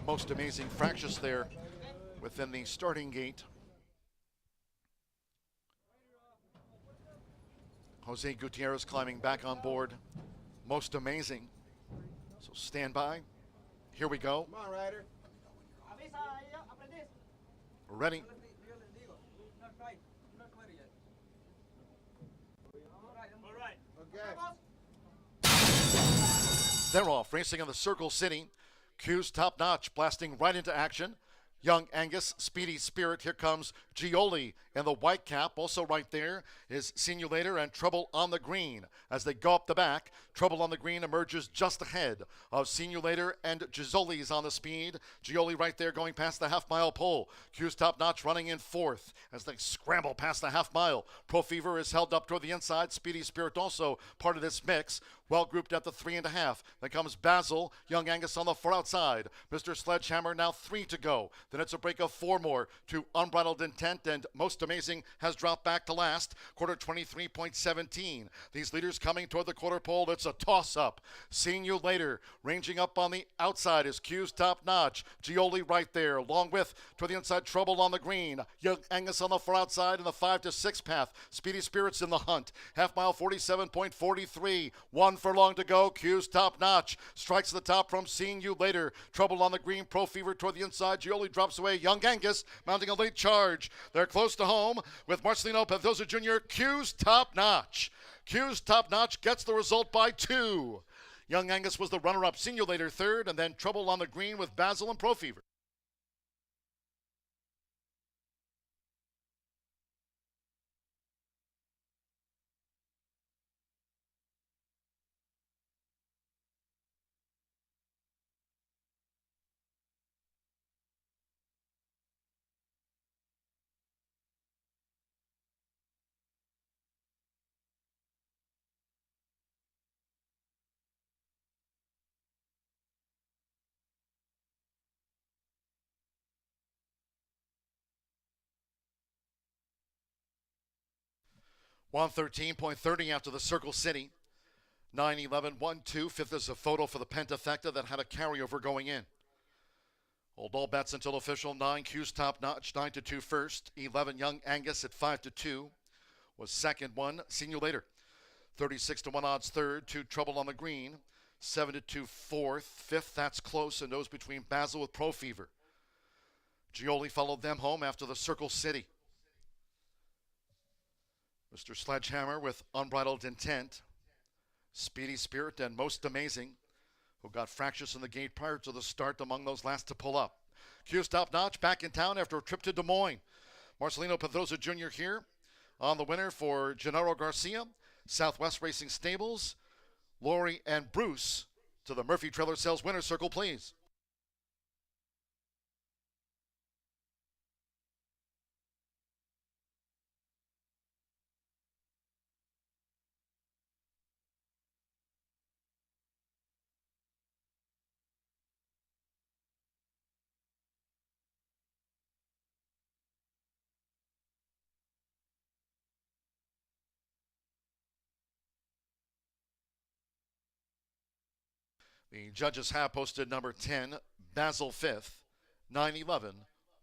Most amazing fractious there within the starting gate. Jose Gutierrez climbing back on board. Most amazing. So stand by. Here we go. Come on, Ryder. Ready. They're off, racing in the Circle City. Q's top notch, blasting right into action. Young Angus, Speedy Spirit. Here comes Gioli in the white cap. Also right there is Sinulator and Trouble on the Green. As they go up the back, Trouble on the Green emerges just ahead of Sinulator, and Gioli's on the speed. Gioli right there going past the half-mile pole. Q's top notch running in fourth as they scramble past the half-mile. Pro Fever is held up toward the inside. Speedy Spirit also part of this mix. Well grouped at the 3.5. Then comes Basil. Young Angus on the far outside. Mr. Sledgehammer now 3 to go. Then it's a break of 4 more to Unbridled Intent, and Most Amazing has dropped back to last. Quarter 23.17. These leaders coming toward the quarter pole. It's a toss-up. Seeing You Later. Ranging up on the outside is Q's top notch. Gioli right there. Along with toward the inside, Trouble on the Green. Young Angus on the far outside in the 5 to 6 path. Speedy Spirits in the hunt. Half mile 47.43. 1 furlong to go. Q's top notch. Strikes the top from Seeing You Later. Trouble on the Green. Pro Fever toward the inside. Gioli drops away. Young Angus mounting a late charge. They're close to home with Marcelino Pedroza Jr. Q's top notch. Q's top notch gets the result by 2. Young Angus was the runner-up. Seeing You Later third, and then Trouble on the Green with Basil and Pro Fever. $113.30 after the Circle City. 9-11, 1-2. Fifth is a photo for the Pentafecta that had a carryover going in. Hold all bets until official. 9 Q's top notch, 9-2 first. 11 Young Angus at 5-2 was second. 1 Seeing You Later. 36-1 odds third. 2 Trouble on the Green. 7-2 fourth. Fifth, that's close, and those between Basil with Pro Fever. Gioli followed them home after the Circle City. Mr. Sledgehammer with Unbridled Intent. Speedy Spirit and Most Amazing, who got fractious in the gate prior to the start, among those last to pull up. Q's top notch back in town after a trip to Des Moines. Marcelino Pedroza Jr. here on the winner for Gennaro Garcia. Southwest Racing Stables. Lori and Bruce to the Murphy Trailer Sales Winner's Circle, please. The judges have posted number 10, Basil 5th, 9-11,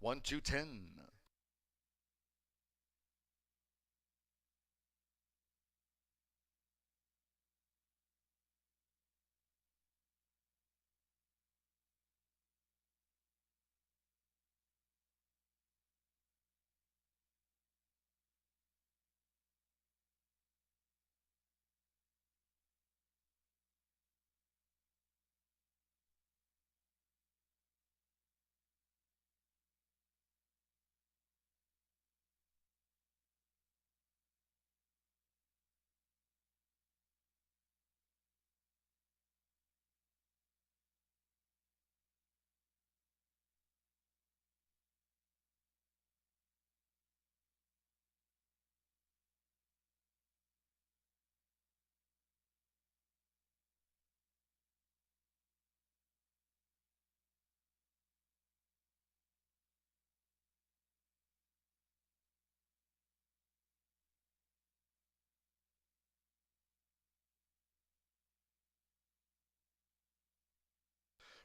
1-2-10.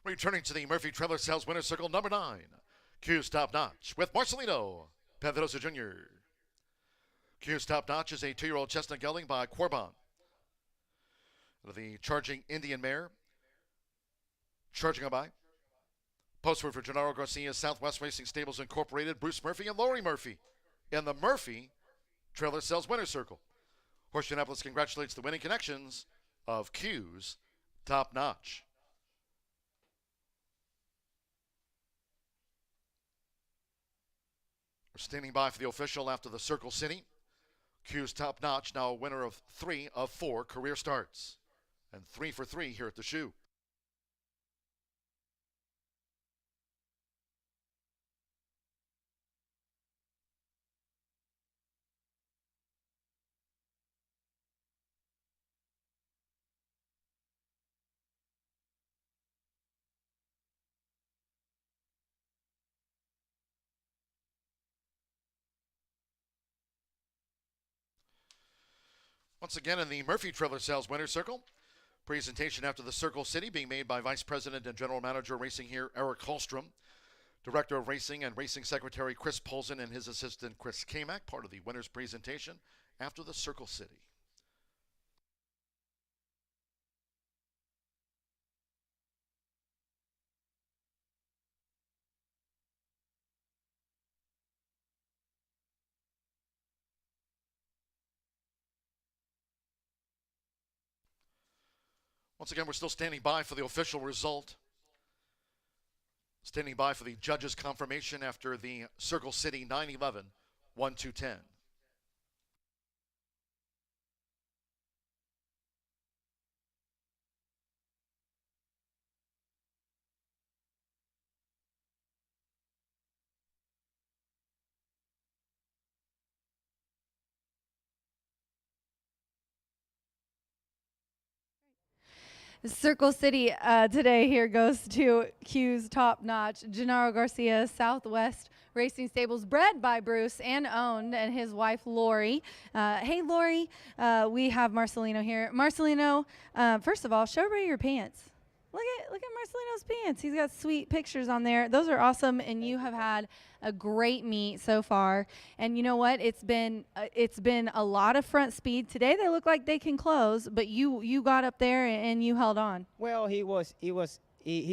Returning to the Murphy Trailer Sales Winner's Circle, number 9, Q's Top Notch with Marcelino Pedrosa Jr. Q's Top Notch is a 2-year-old chestnut gelding by Corbin. The Charging Indian mare, charging a by. Postword for Gennaro Garcia, Southwest Racing Stables Incorporated, Bruce Murphy and Lori Murphy in the Murphy Trailer Sales Winner's Circle. Horseshoe Indianapolis congratulates the winning connections of Q's Top Notch. We're standing by for the official after the Circle City. Q's Top Notch, now a winner of 3 of 4 career starts. And 3 for 3 here at the shoe. Once again in the Murphy Trailer Sales Winner's Circle. Presentation after the Circle City being made by Vice President and General Manager Racing here, Eric Holstrom. Director of Racing and Racing Secretary Chris Polson and his assistant Chris Kamak, part of the winner's presentation after the Circle City. Once again, we're still standing by for the official result. Standing by for the judges' confirmation after the Circle City 9-11, 1-2-10. Circle City today here goes to Q's Top Notch. Gennaro Garcia, Southwest Racing Stables, bred by Bruce and owned, and his wife Lori. Hey Lori, we have Marcelino here. Marcelino, first of all, show everybody your pants. Look at Marcelino's pants. He's got sweet pictures on there. Those are awesome, and you have had a great meet so far. And you know what? It's been a lot of front speed. Today they look like they can close, but you got up there and you held on. Well, he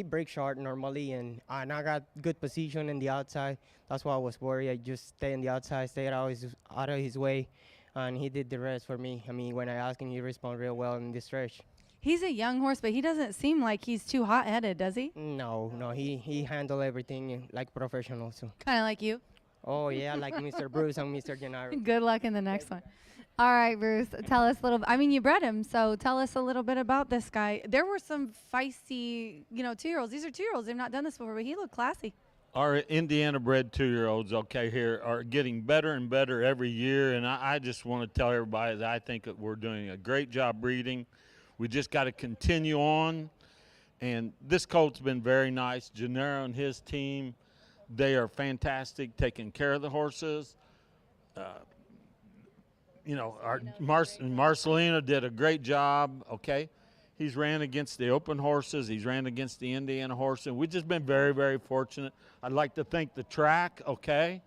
breaks short normally, and I got good position in the outside. That's why I was worried. I just stay in the outside, stay out of his way, and he did the rest for me. I mean, when I asked him, he responded real well in this stretch. He's a young horse, but he doesn't seem like he's too hot-headed, does he? No, he handled everything like professional. So. Kind of like you? Oh, yeah, like Mr. Bruce and Mr. Gennaro. Good luck in the next one. All right, Bruce, tell us a little. I mean, you bred him, so tell us a little bit about this guy. There were some feisty, 2-year-olds. These are 2-year-olds. They've not done this before, but he looked classy. Our Indiana-bred 2-year-olds, here, are getting better and better every year, and I just want to tell everybody that I think that we're doing a great job breeding. We just got to continue on, and this colt's been very nice. Gennaro and his team, they are fantastic, taking care of the horses. Marcelino did a great job, okay? He's ran against the open horses. He's ran against the Indiana horses. We've just been very, very fortunate. I'd like to thank the track, okay?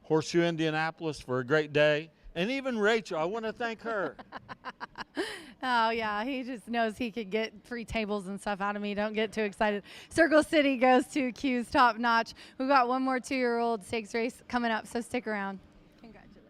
Horseshoe Indianapolis for a great day. And even Rachel, I want to thank her. Oh, yeah, he just knows he could get free tables and stuff out of me. Don't get too excited. Circle City goes to Q's Top Notch. We've got one more 2-year-old stakes race coming up, so stick around. Congratulations.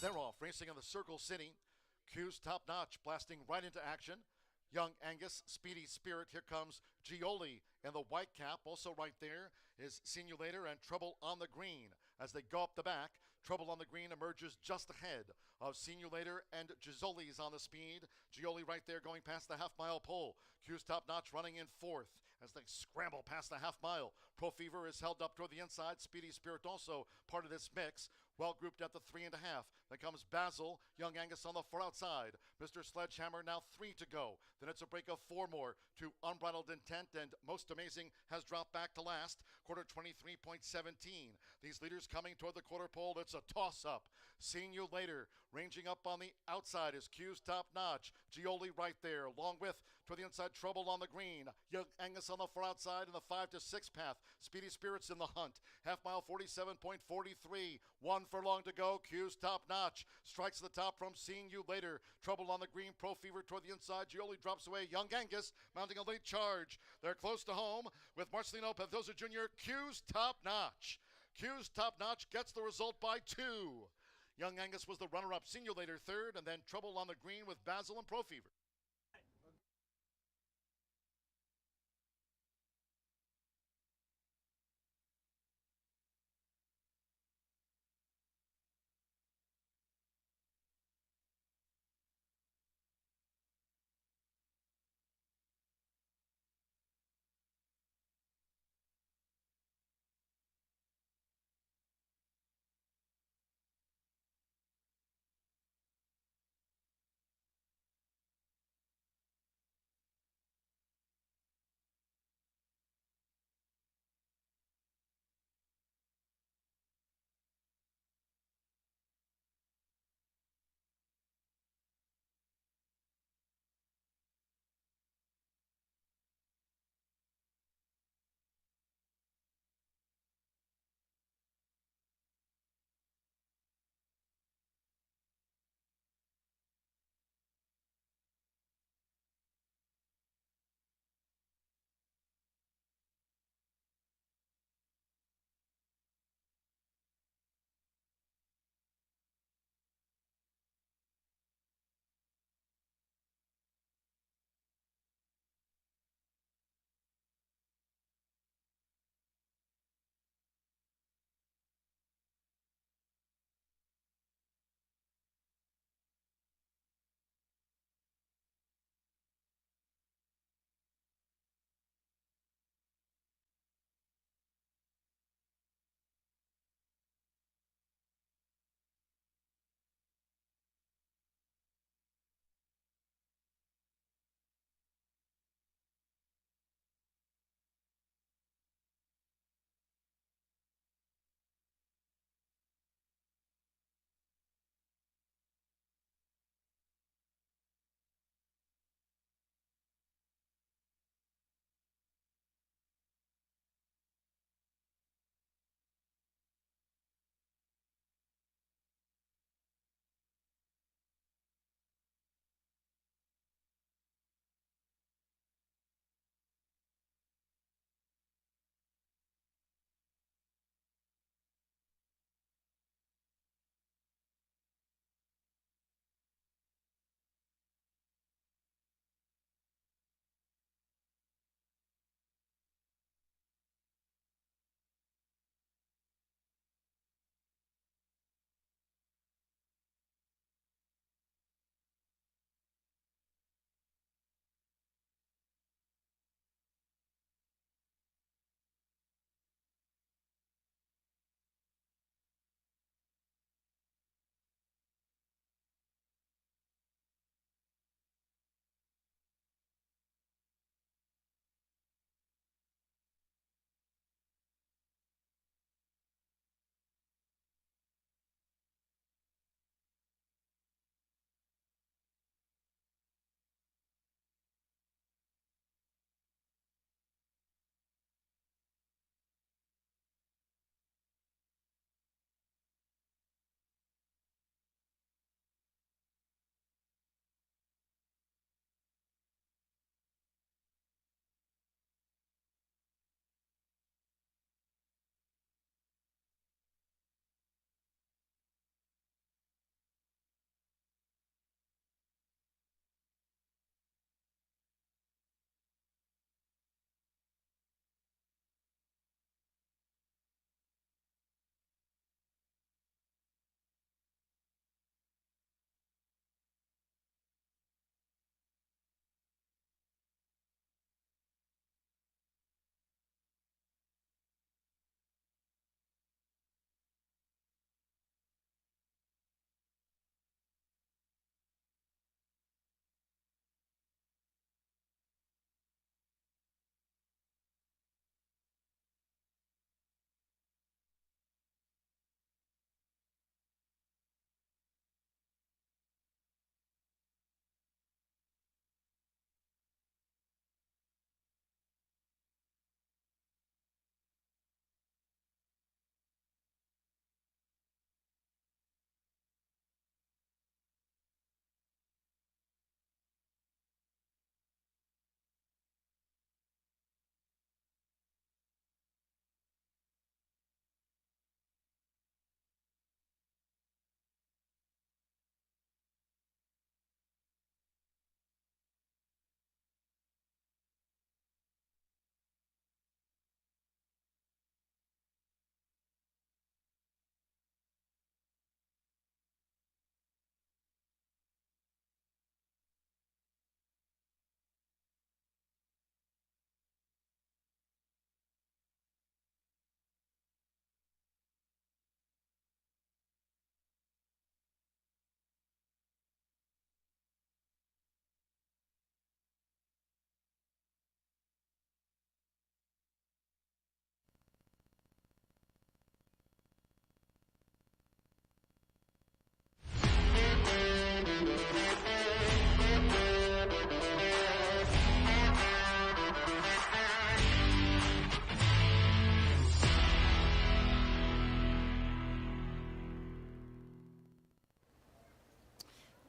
They're off, racing in the Circle City. Q's Top Notch blasting right into action. Young Angus, Speedy Spirit. Here comes Gioli in the white cap. Also right there is Sinulator and Trouble on the Green. As they go up the back, Trouble on the Green emerges just ahead of Sinulator and Gioli's on the speed. Gioli right there going past the half-mile pole. Q's Top Notch running in fourth as they scramble past the half-mile. Pro Fever is held up toward the inside. Speedy Spirit also part of this mix. Well grouped at the 3.5. Then comes Basil. Young Angus on the far outside. Mr. Sledgehammer now 3 to go. Then it's a break of 4 more to Unbridled Intent, and Most Amazing has dropped back to last. Quarter 23.17. These leaders coming toward the quarter pole. It's a toss-up. Seeing You Later. Ranging up on the outside is Q's Top Notch. Gioli right there, along with toward the inside Trouble on the Green. Young Angus on the far outside in the 5 to 6 path. Speedy Spirits in the hunt. Half mile 47.43. 1 furlong to go. Q's Top Notch strikes the top from Seeing You Later. Trouble on the Green. Pro Fever toward the inside. Gioli drops away. Young Angus mounting a late charge. They're close to home with Marcelino Panthosa Jr. Q's Top Notch. Q's Top Notch gets the result by 2. Young Angus was the runner-up. Seeing You Later third, and then Trouble on the Green with Basil and Pro Fever.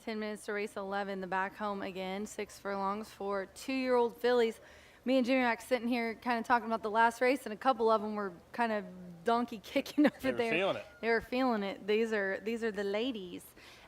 10 minutes to race 11, the back home again, 6 furlongs for 2-year-old fillies. Me and Jimmy Mac sitting here kind of talking about the last race, and a couple of them were kind of donkey kicking over there. They were feeling it. They were feeling it. These are the ladies.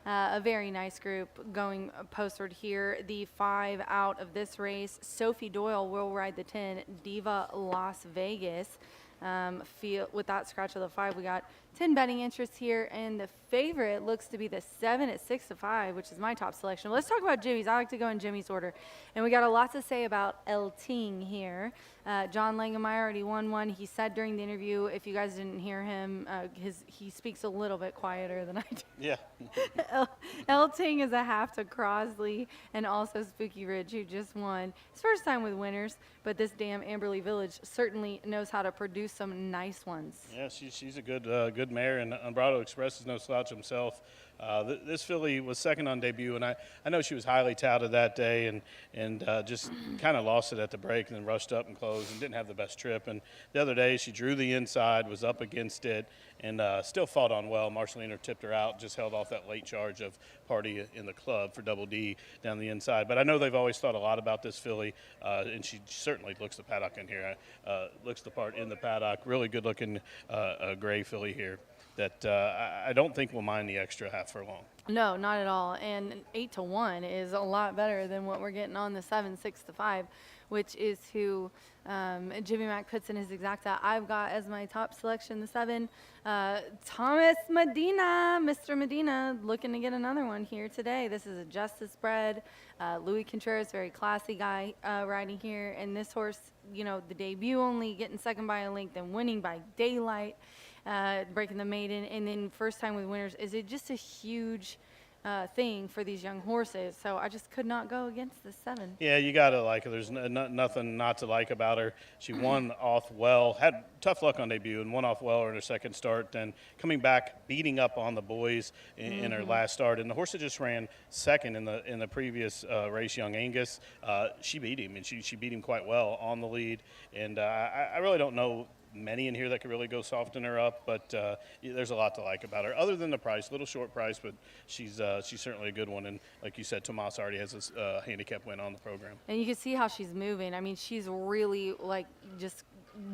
A very nice group going postward here. The 5 out of this race, Sophie Doyle will ride the 10, Diva Las Vegas. With that scratch of the 5, we got 10 betting interests here, and the favorite looks to be the 7 at 6-5, which is my top selection. Let's talk about Jimmy's. I like to go in Jimmy's order, and we got a lot to say about El Ting here. John Langemeyer already won one. He said during the interview, if you guys didn't hear him, he speaks a little bit quieter than I do. Yeah. El Ting is a half to Crosley and also Spooky Ridge, who just won. His first time with winners, but this damn Amberley Village certainly knows how to produce some nice ones. Yeah, she's a good mare, and Umbrado Express is no slouch himself. This filly was second on debut, and I know she was highly touted that day, and just kind of lost it at the break and then rushed up and closed and didn't have the best trip. And the other day she drew the inside, was up against it, and still fought on well. Marcelino tipped her out, just held off that late charge of Party in the Club for Double D down the inside. But I know they've always thought a lot about this filly, and she certainly looks the paddock in here. Looks the part in the paddock. Really good looking gray filly here that I don't think will mind the extra half furlong. No, not at all. And 8-1 is a lot better than what we're getting on the 7, 6-5, which is who Jimmy Mac puts in his exacta. I've got as my top selection the 7, Thomas Medina. Mr. Medina looking to get another one here today. This is a Justice bred. Louis Contreras, very classy guy riding here. And this horse, you know, the debut only getting second by a length and winning by daylight. Breaking the maiden, and then first time with winners. Is it just a huge thing for these young horses? So I just could not go against the 7. Yeah, you got to like her. There's nothing not to like about her. She won off well, had tough luck on debut, and won off well in her second start. Then coming back, beating up on the boys in her last start. And the horse that just ran second in the previous race, Young Angus, she beat him, and she beat him quite well on the lead. And I really don't know many in here that could really go soften her up, but there's a lot to like about her. Other than the price, little short price, but she's certainly a good one. And like you said, Tomas already has a handicap win on the program. And you can see how she's moving. I mean, she's really like just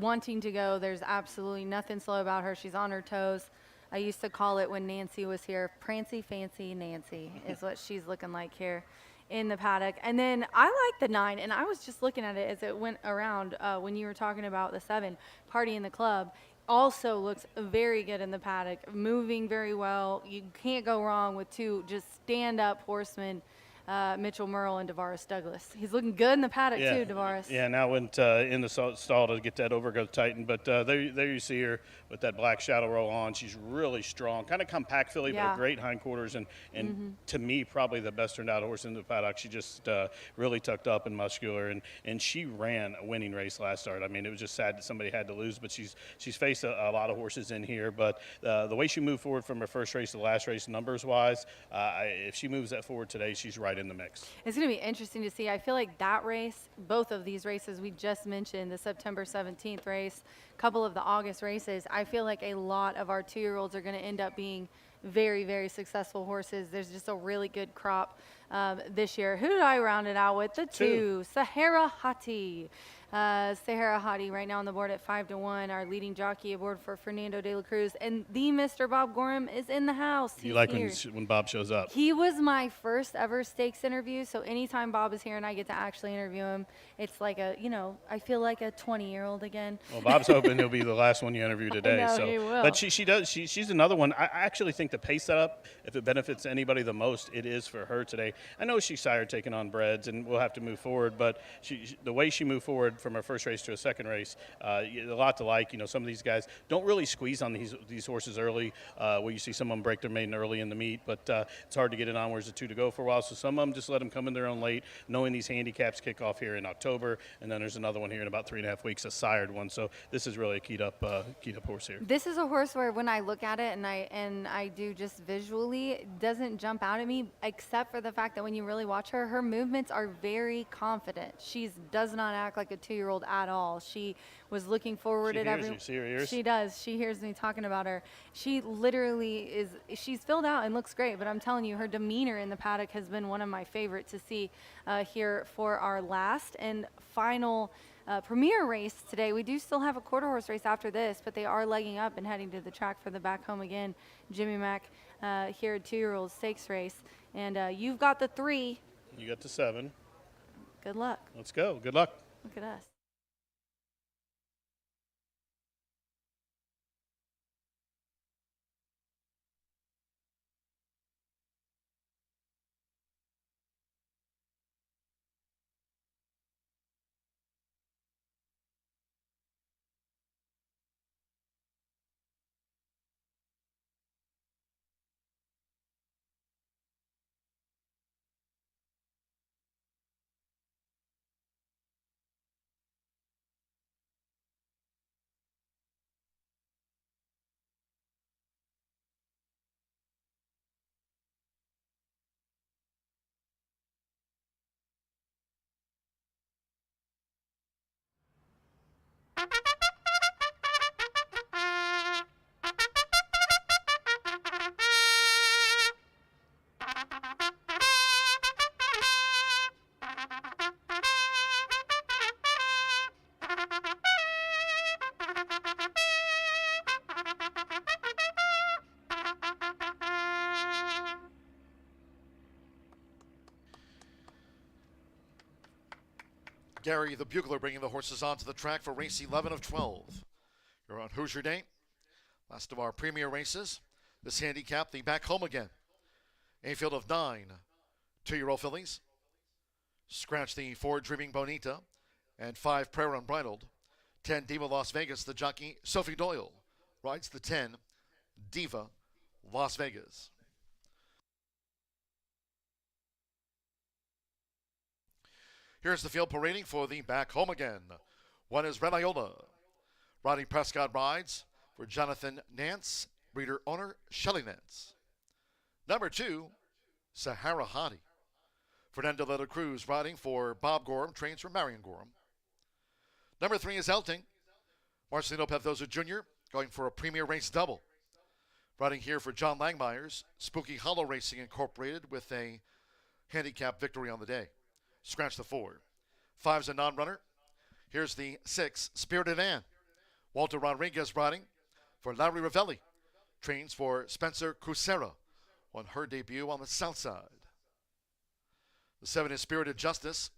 wanting to go. There's absolutely nothing slow about her. She's on her toes. I used to call it when Nancy was here, Prancy Fancy Nancy is what she's looking like here in the paddock. And then I like the 9, and I was just looking at it as it went around when you were talking about the 7, Party in the Club. Also looks very good in the paddock, moving very well. You can't go wrong with 2 just stand-up horsemen, Mitchell Merle and Devaris Douglas. He's looking good in the paddock too, Devaris. Yeah, now went in the stall to get that overgrowth tightened. But there you see her with that black shadow roll on. She's really strong, kind of compact filly, but a great hindquarters, and to me probably the best turned out horse in the paddock. She just really tucked up and muscular, and she ran a winning race last start. I mean, it was just sad that somebody had to lose, but she's faced a lot of horses in here. But the way she moved forward from her first race to the last race, numbers wise, if she moves that forward today, she's right in the mix. It's going to be interesting to see. I feel like that race, both of these races we just mentioned, the September 17th race, a couple of the August races, I feel like a lot of our 2-year-olds are going to end up being very, very successful horses. There's just a really good crop this year. Who did I round it out with? The 2, Sahara Hati. Sahara Hati right now on the board at 5-1. Our leading jockey aboard for Fernando de la Cruz, and the Mr. Bob Gorham is in the house. You like when Bob shows up? He was my first ever stakes interview, so anytime Bob is here and I get to actually interview him, it's like I feel like a 20-year-old again. Well, Bob's hoping he'll be the last one you interview today. I know, he will. But she's another one. I actually think the pace setup, if it benefits anybody the most, it is for her today. I know she's sired taking on breds, and we'll have to move forward, but the way she moved forward from her first race to a second race, a lot to like. You know, some of these guys don't really squeeze on these horses early. Where you see some of them break their maiden early in the meet, but it's hard to get it on where there's a 2 to go for a while. So some of them just let them come in their own late, knowing these handicaps kick off here in October, and then there's another one here in about 3.5 weeks, a sired one. So this is really a keyed up horse here. This is a horse where when I look at it and I do just visually, it doesn't jump out at me, except for the fact fact that when you really watch her, her movements are very confident. She does not act like a 2-year-old at all. She was looking forward She at hears every. you. See her ears? She does. She hears me talking about her. She literally is. She's filled out and looks great. But I'm telling you, her demeanor in the paddock has been one of my favorites to see here for our last and final premier race today. We do still have a quarter horse race after this, but they are legging up and heading to the track for the back home again. Jimmy Mack here at 2-year-old stakes race. And you've got the 3. You got the 7. Good luck. Let's go. Good luck. Look at us. Gary, the bugler, bringing the horses onto the track for race 11 of 12. You're on Hoosier Day. Last of our premier races. This handicap, the back home again. A field of 9 2-year-old fillies. Scratch the 4 Dreaming Bonita and 5 Prayer Unbridled. 10 Diva Las Vegas, the jockey Sophie Doyle rides the 10 Diva Las Vegas. Here's the field parading for the back home again. 1 is Red Iola. Rodney Prescott rides for Jonathan Nance, breeder owner Shelley Nance. Number 2, Sahara Hadi. Fernando de la Cruz riding for Bob Gorham, trains for Marion Gorham. Number 3 is Elting. Marcelino Pethosa Jr. going for a premier race double. Riding here for John Langmeyer's Spooky Hollow Racing Incorporated with a handicap victory on the day. Scratch the 4. 5's a non-runner. Here's the 6, Spirited Ann. Walter Rodriguez riding for Larry Ravelli. Trains for Spencer Crucera on her debut on the south side. The 7 is Spirited Justice.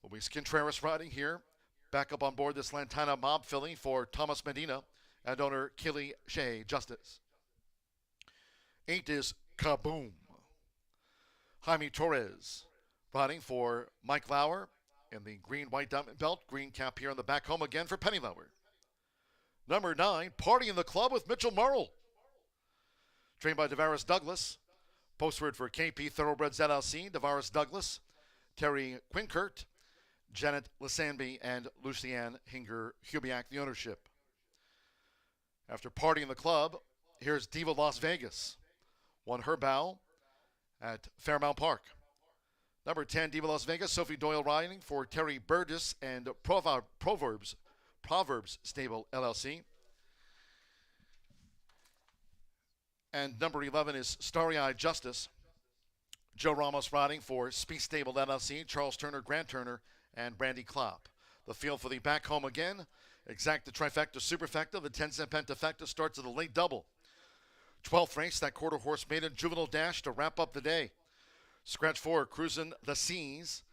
Luis Contreras riding here. Back up on board this Lantana Mob filly for Thomas Medina and owner Killy Shea Justice. 8 is Kaboom. Jaime Torres riding for Mike Lauer in the green-white diamond belt. Green cap here on the back home again for Penny Lauer. Number 9, Party in the Club with Mitchell Murrell. Trained by Devaris Douglas. Postword for KP Thoroughbreds LLC, Devaris Douglas, Terry Quinkert, Janet Lissanby, and Lucianne Hinger-Hubiak, the ownership. After Party in the Club, here's Diva Las Vegas. Won her bow at Fairmount Park. Number 10, Diva Las Vegas, Sophie Doyle riding for Terry Burgess and Proverbs Stable LLC. And number 11 is Starry-Eyed Justice. Joe Ramos riding for Speed Stable LLC, Charles Turner, Grant Turner, and Brandy Klopp. The field for the back home again. Exacta Trifecta Superfecta. The 10-cent Pentafecta starts at a late double. 12th race, that quarter horse maiden juvenile dash to wrap up the day. Scratch 4, Cruisin' the Seas.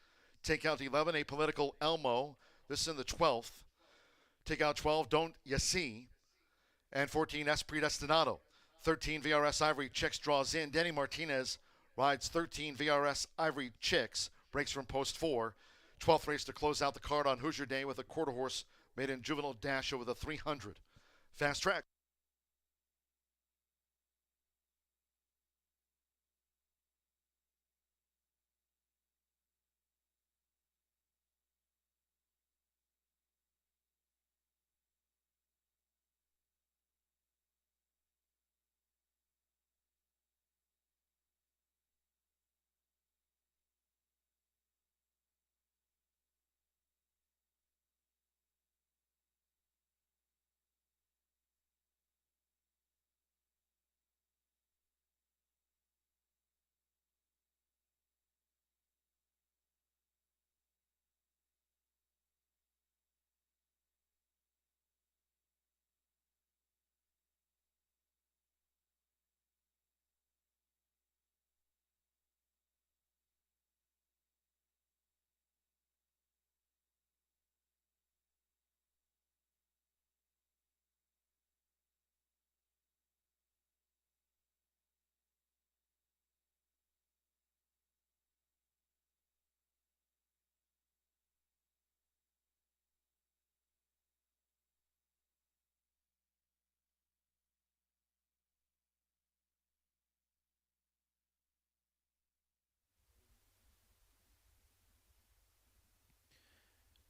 Take out 11, A Political Elmo. This is in the 12th. Take out 12, Don't Ya See. And 14, Esprit Destinado. 13, VRS Ivory Chicks draws in. Danny Martinez rides 13, VRS Ivory Chicks. Breaks from post 4. 12th race to close out the card on Hoosier Day with a quarter horse maiden juvenile dash over the 300. Fast track.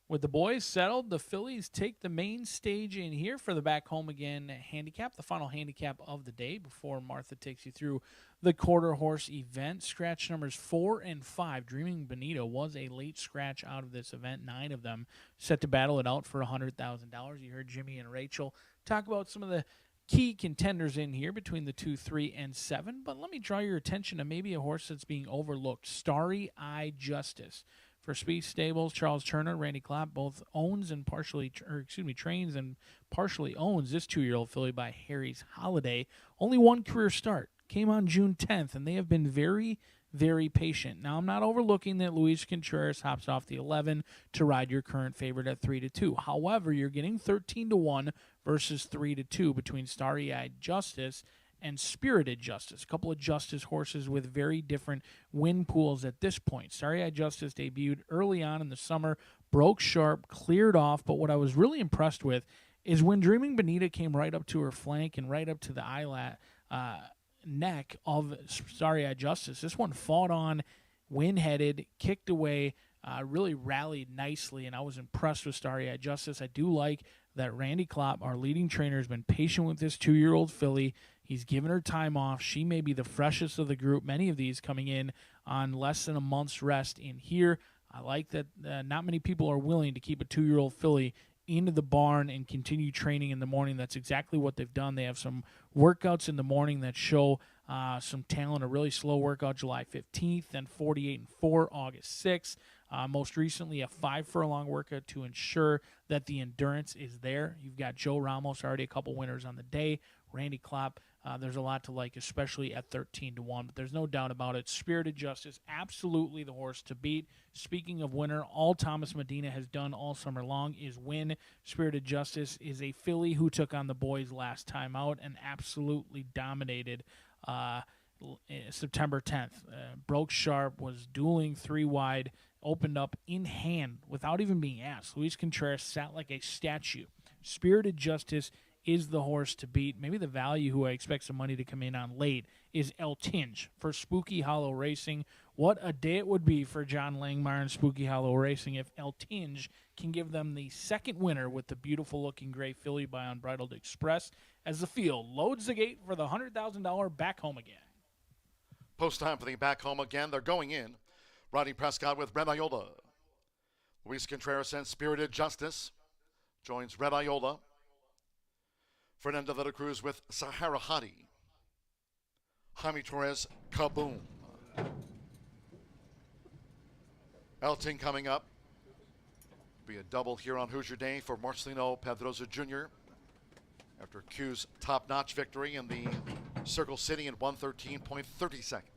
With the boys settled, the Phillies take the main stage in here for the back home again handicap, the final handicap of the day before Martha takes you through the quarter horse event. Scratch numbers 4 and 5. Dreaming Bonito was a late scratch out of this event. 9 of them set to battle it out for $100,000. You heard Jimmy and Rachel talk about some of the key contenders in here between the 2, 3, and 7. But let me draw your attention to maybe a horse that's being overlooked, Starry Eye Justice. For Speed Stables, Charles Turner, Randy Klopp both owns and trains and partially owns this 2-year-old filly by Harry's Holiday. Only one career start. Came on June 10th, and they have been very, very patient. Now, I'm not overlooking that Luis Contreras hops off the 11 to ride your current favorite at 3-2. However, you're getting 13-1 versus 3-2 between Starry Eyed Justice and Spirited Justice, a couple of Justice horses with very different win pools at this point. Starry Eyed Justice debuted early on in the summer, broke sharp, cleared off, but what I was really impressed with is when Dreaming Bonita came right up to her flank and right up to the neck of Starry Eyed Justice. This one fought on, win-headed, kicked away, really rallied nicely, and I was impressed with Starry Eyed Justice. I do like that Randy Klopp, our leading trainer, has been patient with this 2-year-old filly. He's given her time off. She may be the freshest of the group. Many of these coming in on less than a month's rest in here. I like that not many people are willing to keep a 2-year-old filly into the barn and continue training in the morning. That's exactly what they've done. They have some workouts in the morning that show some talent. A really slow workout July 15th, then 48 and 4 August 6th. Most recently, a 5-furlong workout to ensure that the endurance is there. You've got Joe Ramos, already a couple winners on the day. Randy Klopp, there's a lot to like, especially at 13-1. But there's no doubt about it. Spirited Justice, absolutely the horse to beat. Speaking of winner, all Thomas Medina has done all summer long is win. Spirited Justice is a filly who took on the boys last time out and absolutely dominated September 10th. Broke sharp, was dueling 3 wide, opened up in hand without even being asked. Luis Contreras sat like a statue. Spirited Justice is the horse to beat. Maybe the value who I expect some money to come in on late is El Tinge for Spooky Hollow Racing. What a day it would be for John Langmeyer and Spooky Hollow Racing if El Tinge can give them the second winner with the beautiful-looking gray filly by Unbridled Express as the field loads the gate for the $100,000 back home again. Post time for the back home again. They're going in. Rodney Prescott with Red Iola. Luis Contreras and Spirited Justice joins Red Iola. Fernando de la Cruz with Sahara Hadi. Jaime Torres, Kaboom. Elting coming up. Be a double here on Hoosier Day for Marcelino Pedrosa Jr. after Q's top-notch victory in the Circle City in 1:13.30 seconds.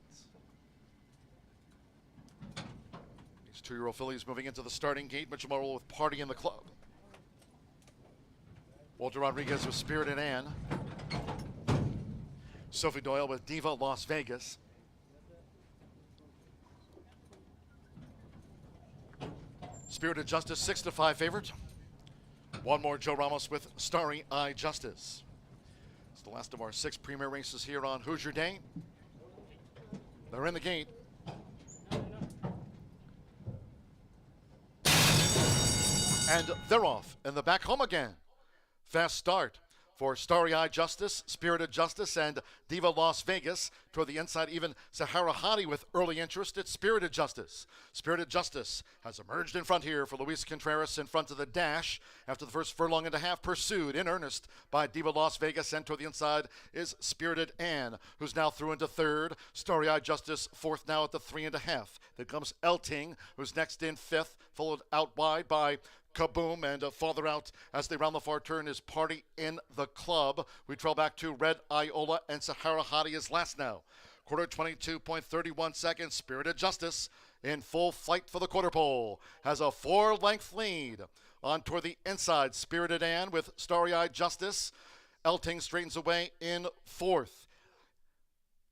These 2-year-old fillies moving into the starting gate. Mitchell Morrill with Party in the Club. Walter Rodriguez with Spirited Ann. Sophie Doyle with Diva Las Vegas. Spirited Justice 6-5 favorite. One more, Joe Ramos with Starry Eye Justice. It's the last of our 6 premier races here on Hoosier Day. They're in the gate. And they're off and the back home again. Fast start for Starry Eye Justice, Spirited Justice, and Diva Las Vegas. Toward the inside, even Sahara Hadi with early interest. It's Spirited Justice. Spirited Justice has emerged in front here for Luis Contreras in front of the dash. After the first furlong and a half, pursued in earnest by Diva Las Vegas. And toward the inside is Spirited Ann, who's now through into third. Starry Eye Justice fourth now at the 3.5. Then comes Elting, who's next in fifth, followed out wide by Kaboom, and farther out as they round the far turn is Party in the Club. We trail back to Red Iola, and Sahara Hadi is last now. Quarter 22.31 seconds. Spirited Justice in full flight for the quarter pole. Has a 4-length lead. On toward the inside, Spirited Ann with Starry Eyed Justice. Elting straightens away in fourth.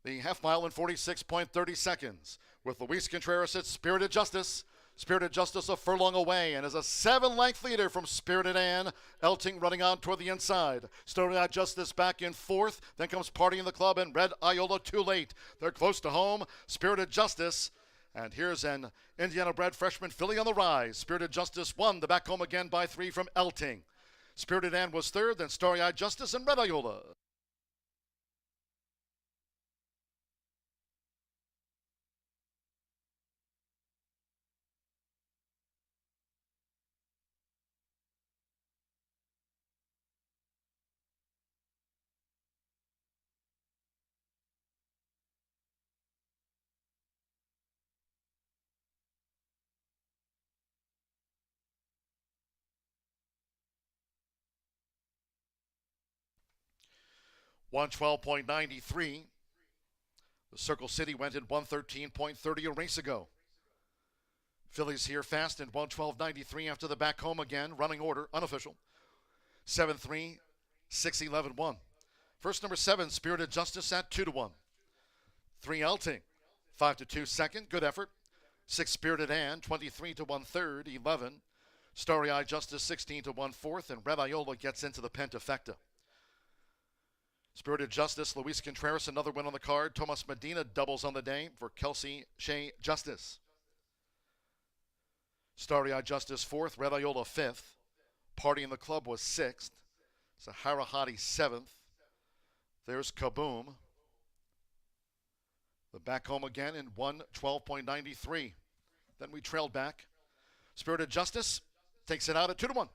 The half mile in 46.30 seconds. With Luis Contreras at Spirited Justice. Spirited Justice a furlong away and is a 7-length leader from Spirited Ann. Elting running on toward the inside. Starry Eyed Justice back in fourth. Then comes Party in the Club and Red Iola too late. They're close to home. Spirited Justice And here's an Indiana-bred freshman filly on the rise. Spirited Justice won the back home again by 3 from Elting. Spirited Ann was third, then Starry-Eyed Justice and Red Iola. $112.93. The Circle City went in 113.30 a race ago. Phillies here fast in 112.93 after the back home again. Running order, unofficial. 7-3, 6-11, 1. First number 7, Spirited Justice at 2-1. 3 Elting, 5-2 second. Good effort. 6 Spirited Ann, 23-1 third. 11. Starry-Eyed Justice, 16-1 fourth. And Red Iola gets into the pentafecta. Spirited Justice, Luis Contreras, another win on the card. Tomas Medina doubles on the day for Kelsey Shea Justice. Starry-Eyed Justice fourth, Red Iola fifth. Party in the Club was sixth. Sahara Hadi seventh. There's Kaboom. The back home again in 112.93. Then we trailed back. Spirited Justice takes it out at 2-1.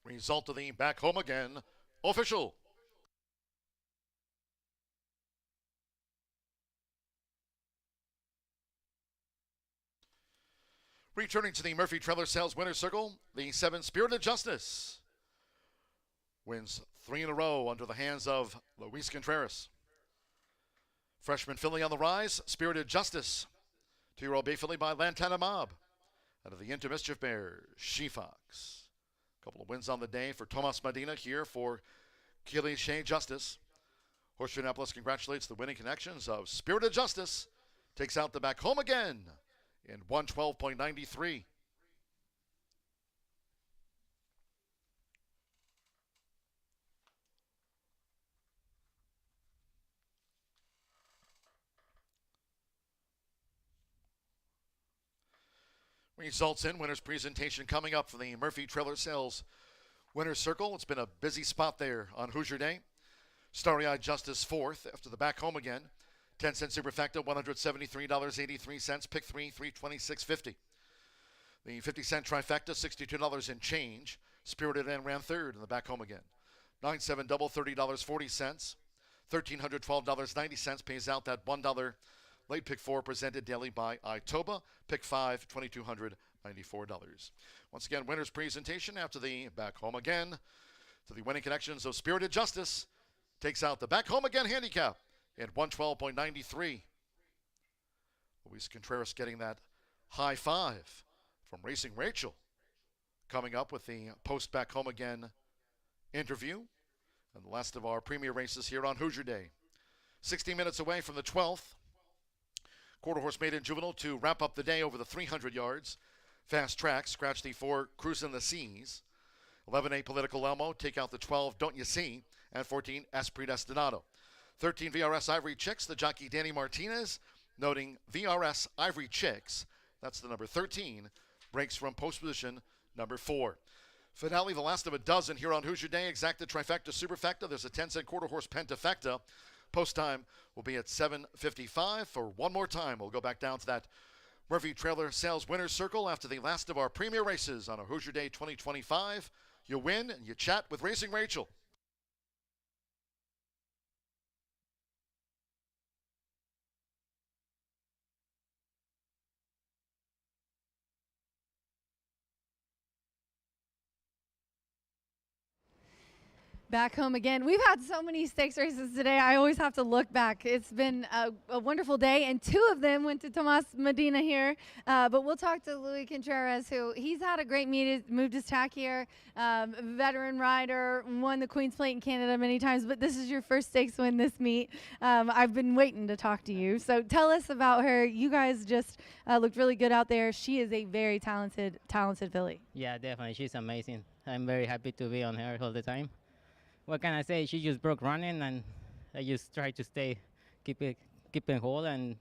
Result of the back home again, official. Returning to the Murphy Trailer Sales Winner's Circle, the 7 Spirited Justice wins 3 in a row under the hands of Luis Contreras. Freshman filly on the rise, Spirited Justice. 2-year-old bay filly by Lantana Mob. Out of the Into Mischief Bear, She-Fox. Couple of wins on the day for Tomas Medina here for Kelsey Shea Justice. Horseshoe Indianapolis congratulates the winning connections of Spirited Justice. Takes out the back home again in 112.93. Results in winner's presentation coming up for the Murphy Trailer Sales Winner's Circle. It's been a busy spot there on Hoosier Day. Starry-Eyed Justice fourth after the back home again. 10-cent superfecta, $173.83. Pick 3, $326.50. The 50-cent trifecta, $62 and change. Spirited Ann ran third in the back home again. 9-7 double, $30.40. $1,312.90 pays out that $1 late pick 4 presented daily by Itoba. Pick 5, $2,294. Once again, winner's presentation after the back home again to the winning connections of Spirited Justice. Takes out the back home again handicap at 112.93. Luis Contreras getting that high five from Racing Rachel. Coming up with the post back home again interview. And the last of our premier races here on Hoosier Day. 60 minutes away from the 12th. Quarter horse maiden juvenile to wrap up the day over the 300 yards. Fast track, scratch the 4 Cruising the Seas. 11-8 Political Elmo, take out the 12 Don't You See, and 14 Esprit Destinado. 13 VRS Ivory Chicks, the jockey Danny Martinez, noting VRS Ivory Chicks, that's the number 13, breaks from post position number 4. Finale, the last of a dozen here on Hoosier Day. Exacta, trifecta, superfecta. There's a 10-cent quarter horse pentafecta. Post time will be at 7:55. For one more time, we'll go back down to that Murphy Trailer Sales Winners Circle after the last of our premier races on a Hoosier Day 2025. You win and you chat with Racing Rachel. Back home again. We've had so many stakes races today. I always have to look back. It's been a wonderful day, and 2 of them went to Tomas Medina here. But we'll talk to Luis Contreras, who he's had a great meet, moved his tack here. Veteran rider, won the Queen's Plate in Canada many times, but this is your first stakes win this meet. I've been waiting to talk to you. So tell us about her. You guys just looked really good out there. She is a very talented filly. Yeah, definitely. She's amazing. I'm very happy to be on her all the time. What can I say? She just broke running, and I just tried to keep in hold and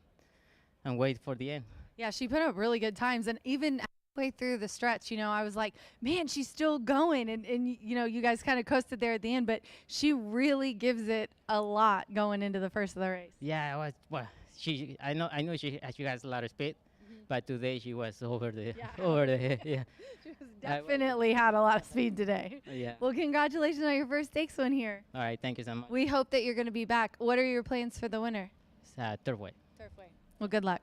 wait for the end. Yeah, she put up really good times, and even halfway through the stretch, you know, I was like, man, she's still going, and you know, you guys kind of coasted there at the end, but she really gives it a lot going into the first of the race. Yeah, I know she has a lot of speed, but today she was over the head. Yeah. Definitely had a lot of speed today. Yeah. Well, congratulations on your first stakes win here. All right, thank you so much. We hope that you're going to be back. What are your plans for the winner? Turfway. Well, good luck.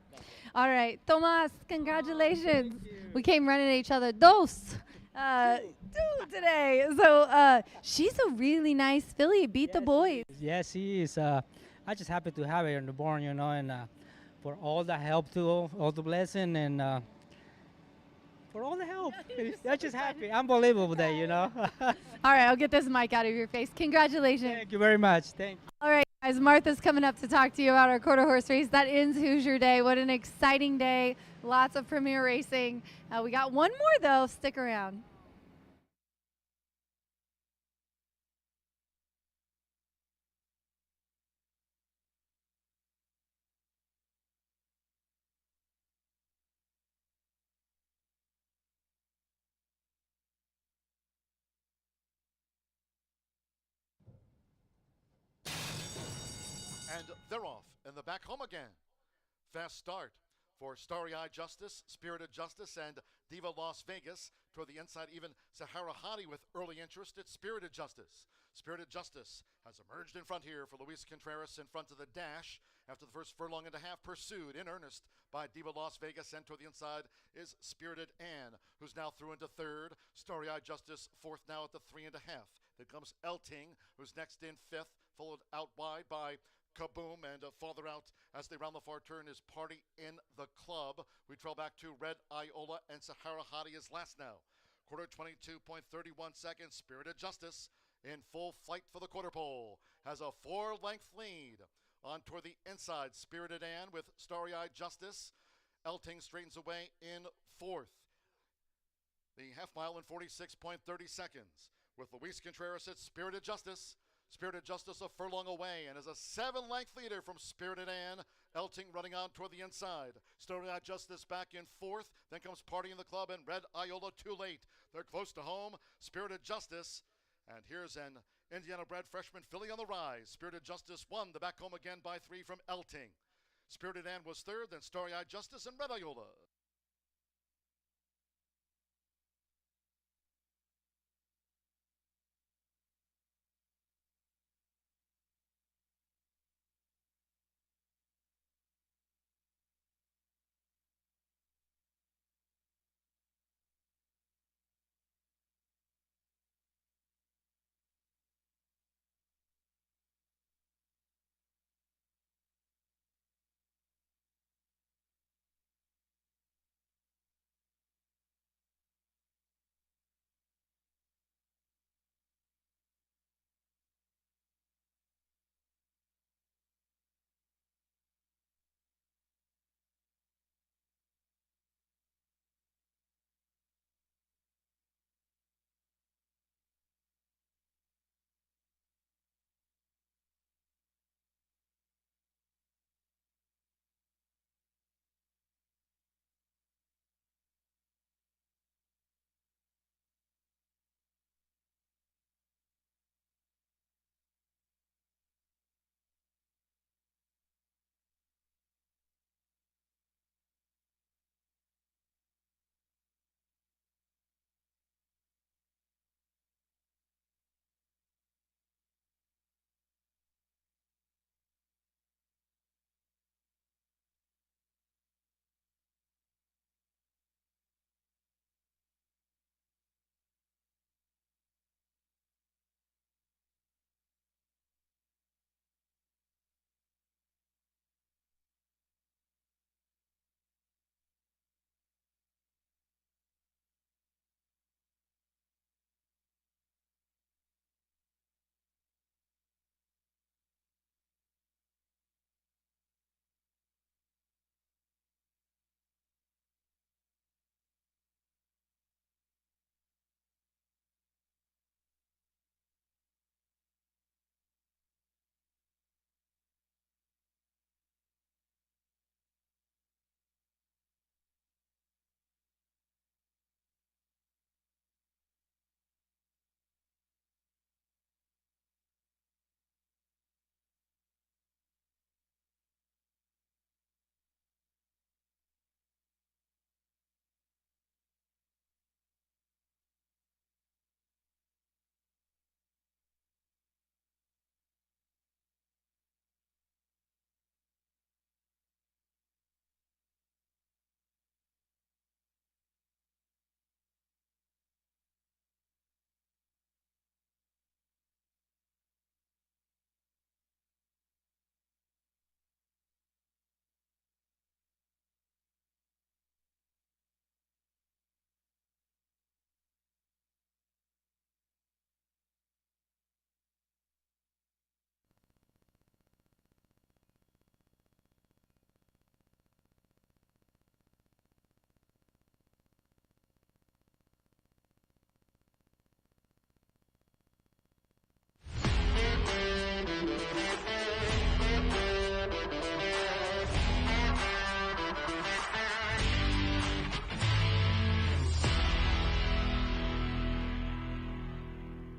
All right, Tomas, congratulations. We came running at each other. Two today. So she's a really nice filly. Beat the boys. Yes, she is. I'm just happy to have her in the barn, you know, and for all the help, too, all the blessing, and for all the help. I'm just happy. Unbelievable day, you know. All right, I'll get this mic out of your face. Congratulations. Thank you very much. Thank you. All right, guys, Martha's coming up to talk to you about our quarter horse race. That ends Hoosier Day. What an exciting day. Lots of premier racing. We got one more, though. Stick around. And they're off, and they're back home again. Fast start for Starry Eye Justice, Spirited Justice, and Diva Las Vegas. Toward the inside, even Sahara Hadi with early interest. It's Spirited Justice. Spirited Justice has emerged in front here for Luis Contreras in front of the dash. After the first furlong and a half, pursued in earnest by Diva Las Vegas, and toward the inside is Spirited Anne, who's now through into third. Starry Eye Justice fourth now at the 3.5. Then comes Elting, who's next in fifth, followed out wide by Kaboom, and farther out as they round the far turn is Party in the Club. We trail back to Red Iola, and Sahara Hadi is last now. Quarter 22.31 seconds. Spirited Justice in full flight for the quarter pole has a 4-length lead. On toward the inside, Spirited Anne with Starry Eye Justice. Elting straightens away in fourth. The half mile in 46.30 seconds with Luis Contreras at Spirited Justice. Spirited Justice a furlong away and is a 7-length leader from Spirited Anne. Elting running on toward the inside. Starry Eye Justice back in fourth. Then comes Party in the Club and Red Iola too late. They're close to home. Spirited Justice. And here's an Indiana-bred freshman filly on the rise. Spirited Justice won the back home again by 3 from Elting. Spirited Anne was third, then Starry Eye Justice and Red Iola.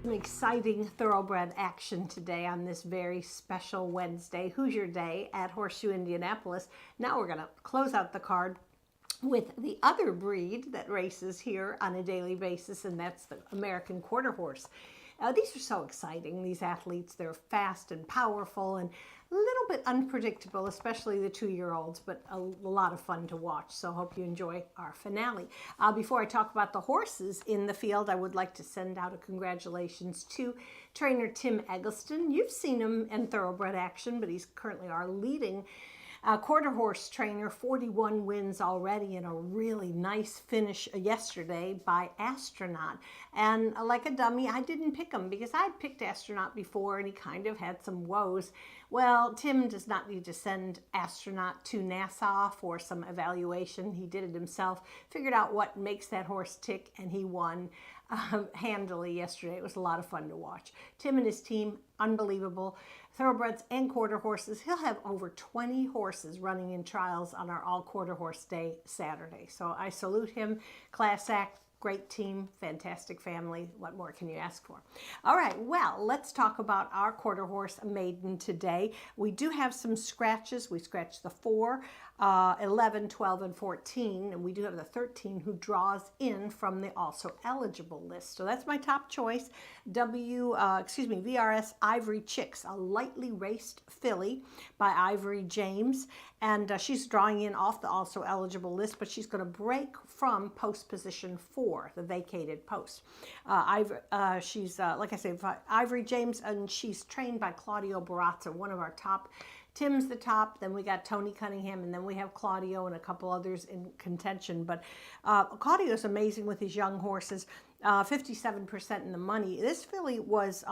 Some exciting thoroughbred action today on this very special Wednesday, Hoosier Day at Horseshoe Indianapolis. Now we're going to close out the card with the other breed that races here on a daily basis, and that's the American Quarter Horse. These are so exciting, these athletes. They're fast and powerful and a little bit unpredictable, especially the 2-year-olds, but a lot of fun to watch. So hope you enjoy our finale. Before I talk about the horses in the field, I would like to send out a congratulations to trainer Tim Eggleston. You've seen him in thoroughbred action, but he's currently our leading quarter horse trainer, 41 wins already, and a really nice finish yesterday by Astronaut. And like a dummy, I didn't pick him because I'd picked Astronaut before and he kind of had some woes. Well, Tim does not need to send Astronaut to Nassau for some evaluation. He did it himself, figured out what makes that horse tick, and he won handily yesterday. It was a lot of fun to watch. Tim and his team, unbelievable. Thoroughbreds and quarter horses. He'll have over 20 horses running in trials on our all quarter horse day Saturday. So I salute him. Class act. Great team, fantastic family. What more can you ask for? All right, well, let's talk about our quarter horse maiden today. We do have some scratches. We scratched the 4, 11, 12, and 14, and we do have the 13 who draws in from the also eligible list. So that's my top choice. VRS Ivory Chicks, a lightly raced filly by Ivory James, and she's drawing in off the also eligible list, but she's going to break from post position 4, the vacated post. She's, like I say, Ivory James, and she's trained by Claudio Barazza, one of our top. Tim's the top, then we got Tony Cunningham, and then we have Claudio and a couple others in contention. But Claudio's amazing with his young horses. 57% in the money. This filly was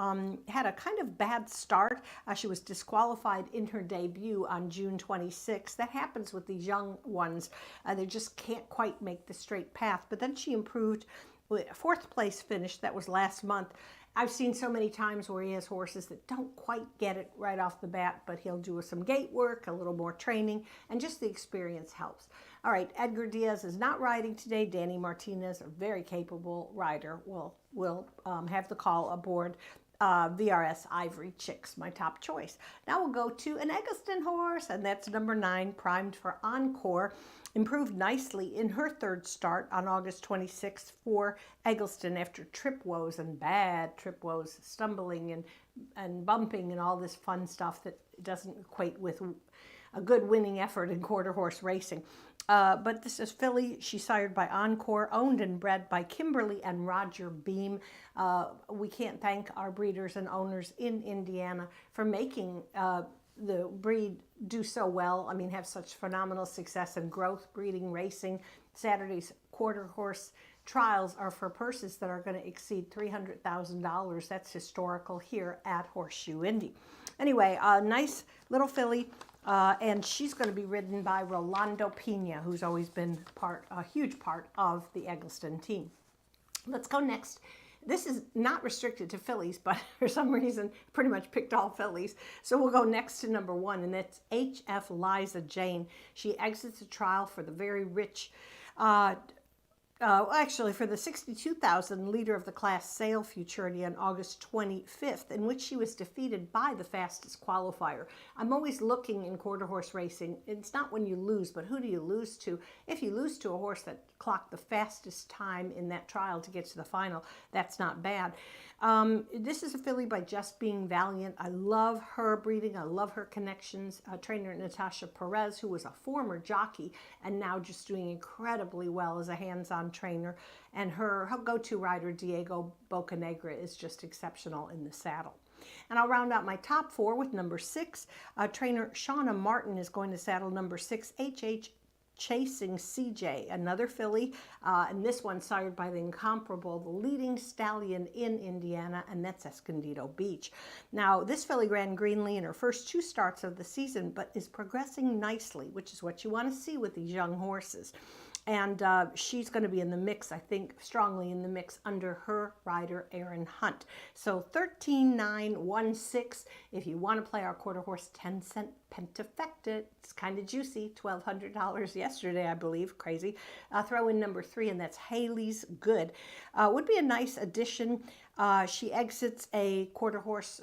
had a kind of bad start. She was disqualified in her debut on June 26th. That happens with these young ones. They just can't quite make the straight path. But then she improved with a 4th place finish. That was last month. I've seen so many times where he has horses that don't quite get it right off the bat, but he'll do some gate work, a little more training, and just the experience helps. All right, Edgar Diaz is not riding today. Danny Martinez, a very capable rider, will have the call aboard VRS Ivory Chicks, my top choice. Now we'll go to an Eggleston horse, and that's number 9, primed for Encore. Improved nicely in her 3rd start on August 26th for Eggleston after trip woes and bad trip woes, stumbling and bumping and all this fun stuff that doesn't equate with a good winning effort in quarter horse racing. But this is filly. She's sired by Encore, owned and bred by Kimberly and Roger Beam. We can't thank our breeders and owners in Indiana for making the breed do so well. I mean, have such phenomenal success and growth, breeding, racing. Saturday's quarter horse trials are for purses that are going to exceed $300,000. That's historical here at Horseshoe Indy. Anyway, a nice little filly. And she's going to be ridden by Rolando Pena, who's always been a huge part of the Eggleston team. Let's go next. This is not restricted to fillies, but for some reason, pretty much picked all fillies. So we'll go next to number 1, and that's HF Liza Jane. She exits the trial for the very rich, actually for the $62,000 leader of the class sale futurity on August 25th, in which she was defeated by the fastest qualifier. I'm always looking in quarter horse racing. It's not when you lose, but who do you lose to? If you lose to a horse that clocked the fastest time in that trial to get to the final, that's not bad. This is a filly by Just Being Valiant. I love her breeding. I love her connections. Trainer Natasha Perez, who was a former jockey and now just doing incredibly well as a hands-on trainer. And her go-to rider, Diego Bocanegra, is just exceptional in the saddle. And I'll round out my top 4 with number 6. Trainer Shauna Martin is going to saddle number 6, HH Chasing CJ, another filly, and this one sired by the incomparable, the leading stallion in Indiana, and that's Escondido Beach. Now, this filly ran greenly in her first 2 starts of the season, but is progressing nicely, which is what you want to see with these young horses. And she's going to be in the mix, I think, strongly in the mix under her rider, Aaron Hunt. So 13,916 if you want to play our quarter horse 10-cent pentafecta. It's kind of juicy, $1,200 yesterday, I believe. Crazy. Throw in number 3, and that's Haley's Good. Would be a nice addition. She exits a quarter horse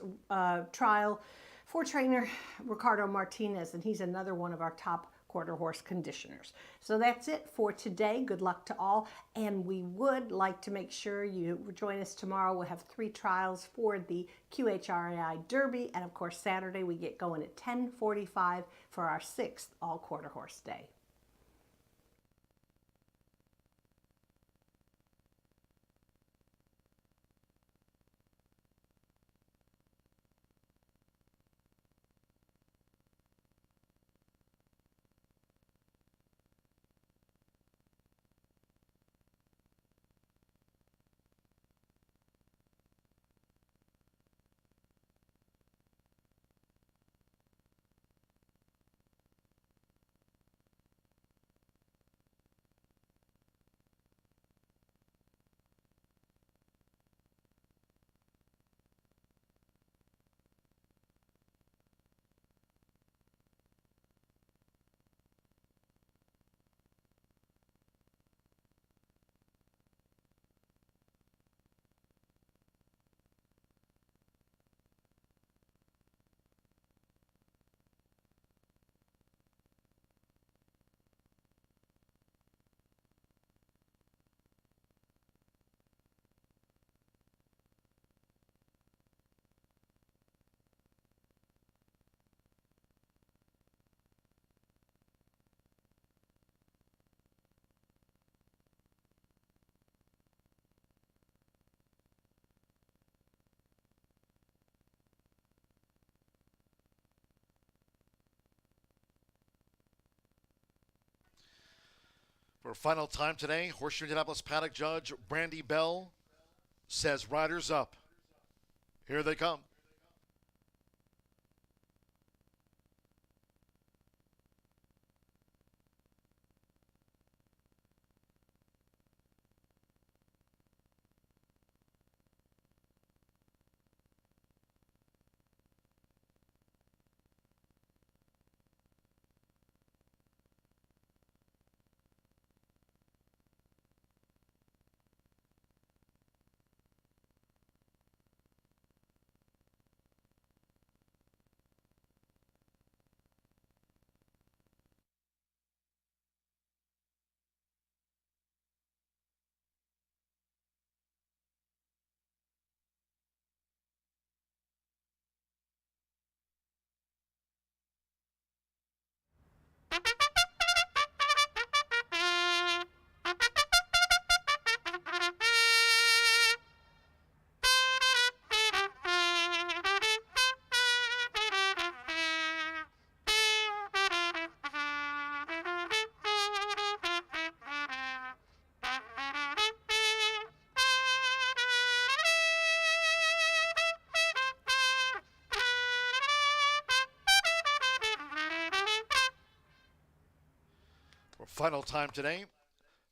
trial for trainer Ricardo Martinez, and he's another one of our top quarter horse conditioners. So that's it for today. Good luck to all. And we would like to make sure you join us tomorrow. We'll have 3 trials for the QHRAI Derby. And of course, Saturday we get going at 10:45 for our 6th all quarter horse day. For final time today, Horseshoe Indianapolis paddock judge Brandy Bell says riders up. Here they come. For final time today,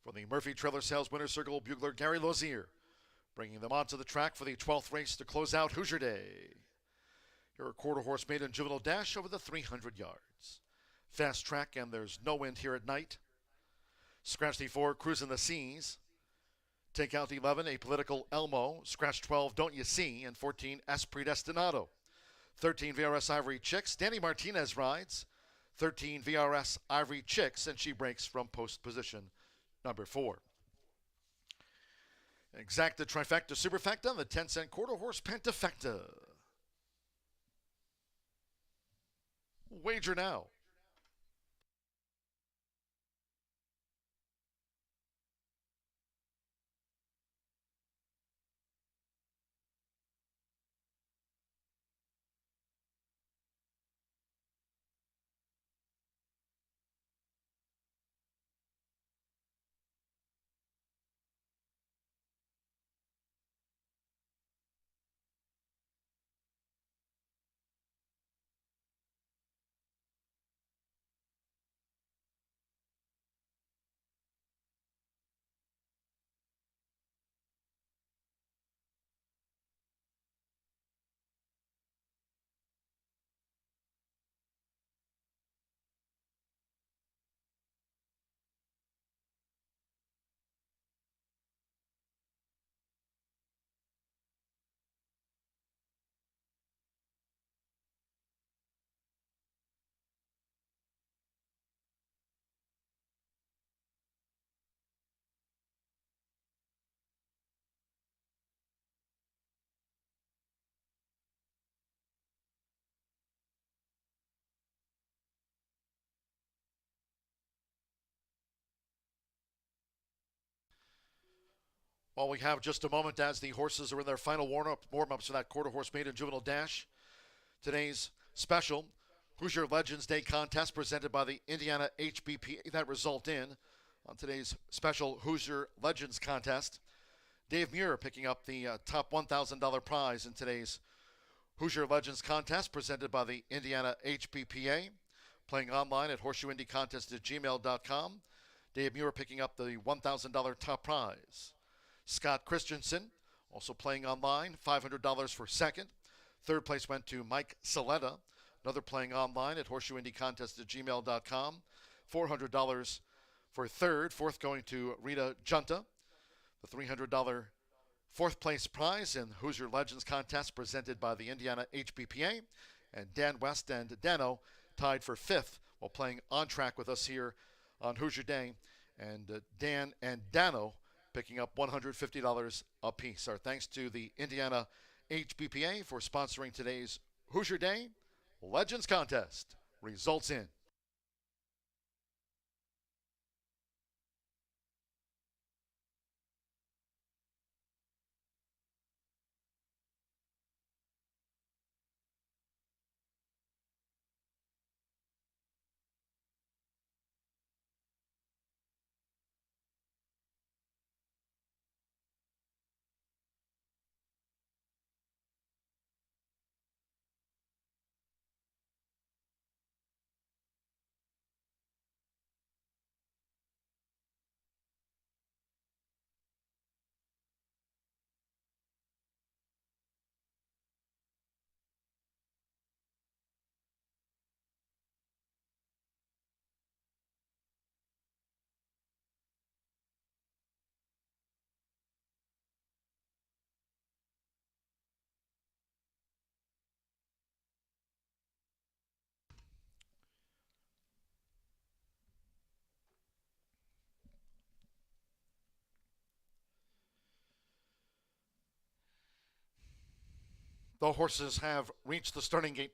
for the Murphy Trailer Sales Winter Circle bugler Gary Lozier, bringing them onto the track for the 12th race to close out Hoosier Day. Here are quarter horse maiden juvenile dash over the 300 yards. Fast track and there's no wind here at night. Scratch the 4, Cruising the Seas. Take out 11, Apolitical Elmo. Scratch 12, Don't You See, and 14, Es Predestinado. 13, VRS Ivory Chicks. Danny Martinez rides. 13, VRS Ivory Chicks, and she breaks from post position number 4. Exacta Trifecta Superfecta, the 10-cent quarter horse Pentafecta. Wager now. Well, we have just a moment as the horses are in their final warm-ups for that quarter horse maiden juvenile dash. Today's special Hoosier Legends Day contest presented by the Indiana HBPA. That result in on today's special Hoosier Legends contest. Dave Muir picking up the top $1,000 prize in today's Hoosier Legends contest presented by the Indiana HBPA. Playing online at horseshoeindycontest@gmail.com. Dave Muir picking up the $1,000 top prize. Scott Christensen also playing online, $500 for second. Third place went to Mike Saletta, another playing online at horseshoeindycontest@gmail.com. $400 for third. Fourth going to Rita Junta. The $300 fourth place prize in Hoosier Legends contest presented by the Indiana HBPA. And Dan West and Dano tied for fifth while playing on track with us here on Hoosier Day. And Dan and Dano picking up $150 apiece. Our thanks to the Indiana HBPA for sponsoring today's Hoosier Day Legends Contest. Results in. The horses have reached the starting gate.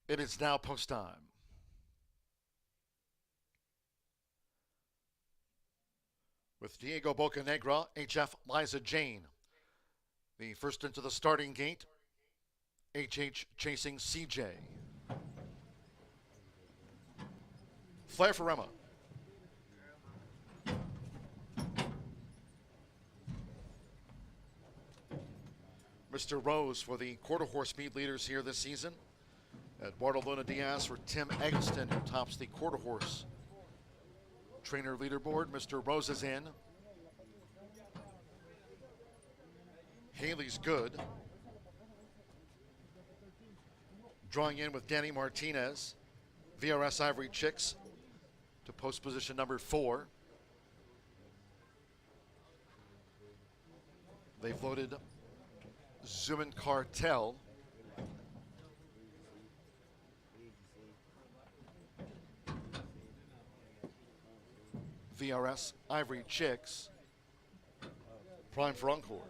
It is now post time. With Diego Bocanegra, HF Liza Jane. The first into the starting gate, HH chasing CJ. Flair for Emma. Mr. Rose for the quarter horse speed leaders here this season. Eduardo Luna Diaz for Tim Eggleston, who tops the quarter horse trainer leaderboard. Mr. Rose is in. Haley's good. Drawing in with Danny Martinez. VRS Ivory Chicks to post position number 4. They've loaded Zuman Cartel. VRS Ivory Chicks. Prime for Encore.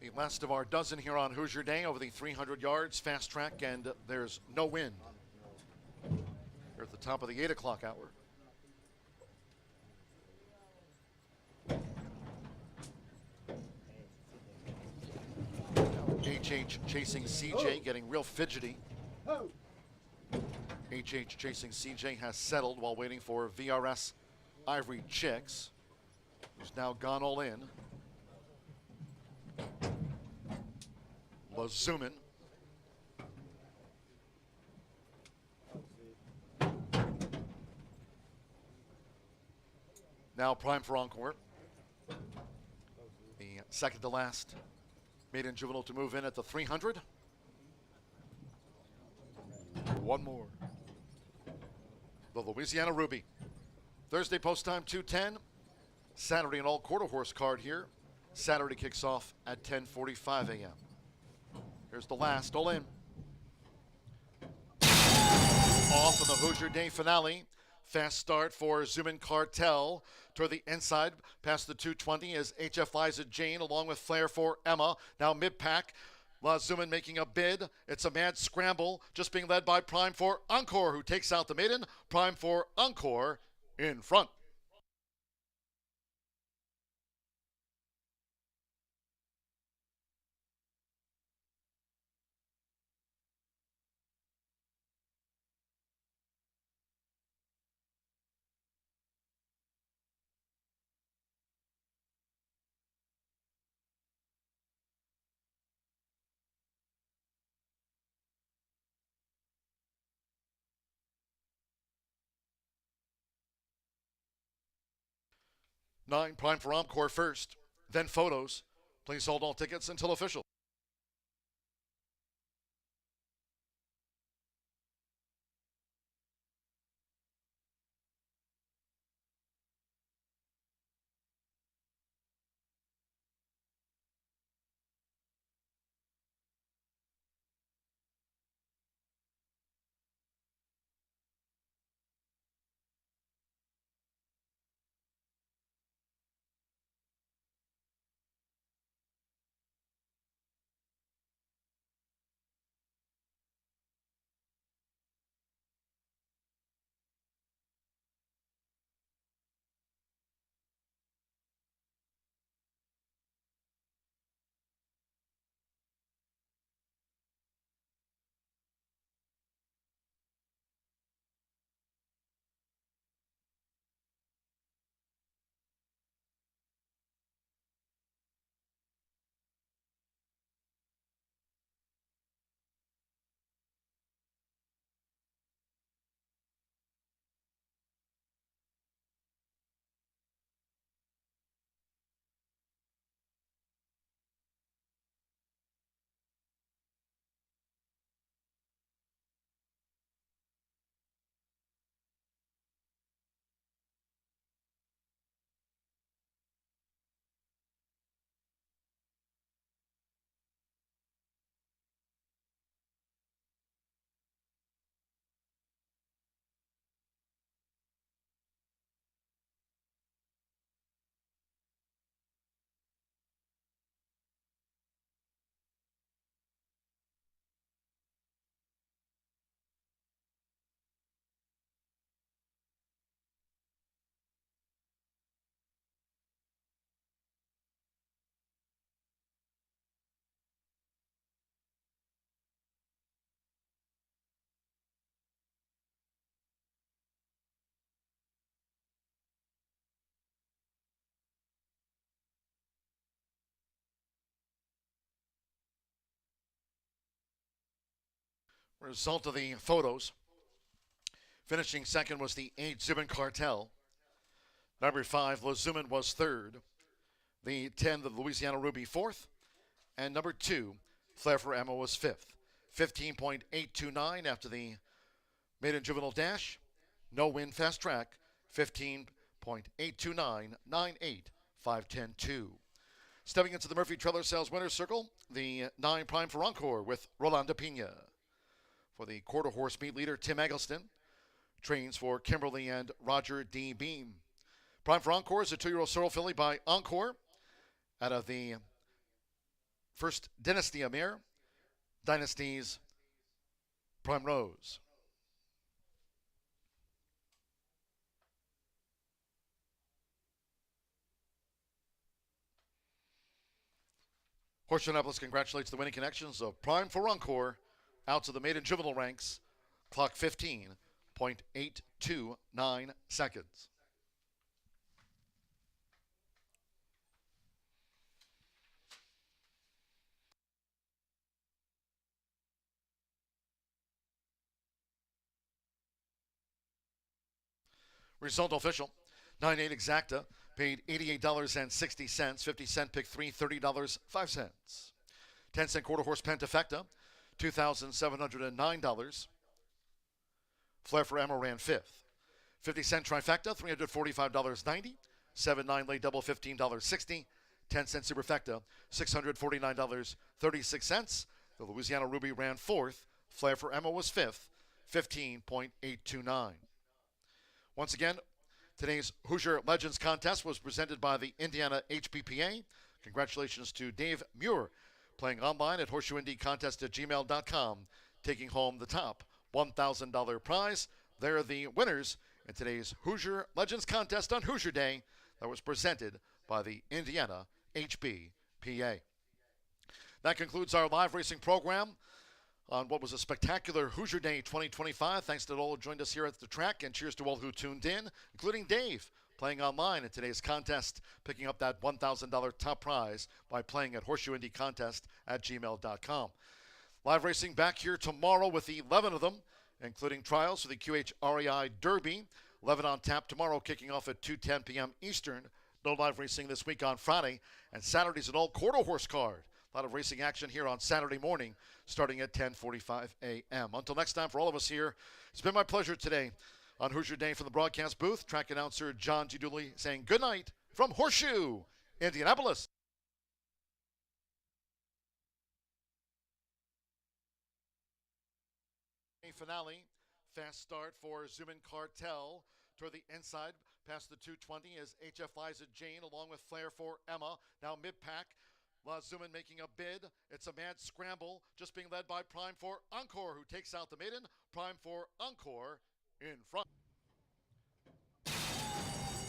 The last of our dozen here on Hoosier Day over the 300 yards, fast track, and there's no wind. We're at the top of the 8 o'clock hour. HH chasing CJ, getting real fidgety. HH chasing CJ has settled while waiting for VRS Ivory Chicks, who's now gone all in. Lazumin. Now prime for Encore. The second to last maiden juvenile to move in at the 300. One more. The Louisiana Ruby. Thursday post time 2:10. Saturday an all quarter horse card here. Saturday kicks off at 10:45 a.m. Here's the last, all in. Off in the Hoosier Day finale. Fast start for Zuman Cartel toward the inside past the 220 as HF Liza Jane along with Flair for Emma. Now mid-pack. Zuman making a bid. It's a mad scramble just being led by Prime for Encore who takes out the maiden. Prime for Encore in front. Nine, Prime for Encore first, then Photos. Please hold all tickets until official. Result of the Photos. Finishing second was the 8 Zuman Cartel. Number 5, Lazuman was third. The 10, the Louisiana Ruby, fourth. And number 2, Flair for Emma, was fifth. 15.829 after the maiden juvenile dash. No win fast track. 15.829, 9.8, 5.10.2. Stepping into the Murphy Trailer Sales winner's circle, the 9 Prime for Encore with Rolanda Pena. For the quarter horse meet leader, Tim Eggleston. Trains for Kimberly and Roger D. Beam. Prime for Encore is a 2-year-old sorrel filly by Encore out of the first Dynasty mare, Dynasty's Prime Rose. Horseshoe Indianapolis congratulates the winning connections of Prime for Encore out to the maiden juvenile ranks. Clock 15.829 seconds. Result official. 9-8 exacta paid $88.60. 50-cent pick 3, $30.05. 10-cent quarter horse pentafecta, $2,709. Flair for Emma ran fifth. 50-cent trifecta, $345.90. 7-9 late double, $15.60. 10-cent superfecta, $649.36. The Louisiana Ruby ran fourth. Flair for Emma was fifth, 15.829. Once again, today's Hoosier Legends contest was presented by the Indiana HBPA. Congratulations to Dave Muir, playing online at horseshoeindycontest@gmail.com, taking home the top $1,000 prize. They're the winners in today's Hoosier Legends contest on Hoosier Day that was presented by the Indiana HBPA. That concludes our live racing program on what was a spectacular Hoosier Day 2025. Thanks to all who joined us here at the track, and cheers to all who tuned in, including Dave, playing online in today's contest, picking up that $1,000 top prize by playing at horseshoeindycontest@gmail.com. Live racing back here tomorrow with 11 of them, including trials for the QH-REI Derby. 11 on tap tomorrow, kicking off at 2:10 p.m. Eastern. No live racing this week on Friday, and Saturday's an all-quarter horse card. A lot of racing action here on Saturday morning, starting at 10:45 a.m. Until next time, for all of us here, it's been my pleasure today on Hoosier Day from the broadcast booth. Track announcer John G. Dooley saying good night from Horseshoe, Indianapolis. Finale, fast start for Zoomin Cartel toward the inside, past the 220 is HF Liza Jane along with Flair for Emma. Now mid-pack, La Zoomin making a bid. It's a mad scramble, just being led by Prime for Encore, who takes out the maiden. Prime for Encore in front.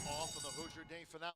Off of the Hoosier Day finale.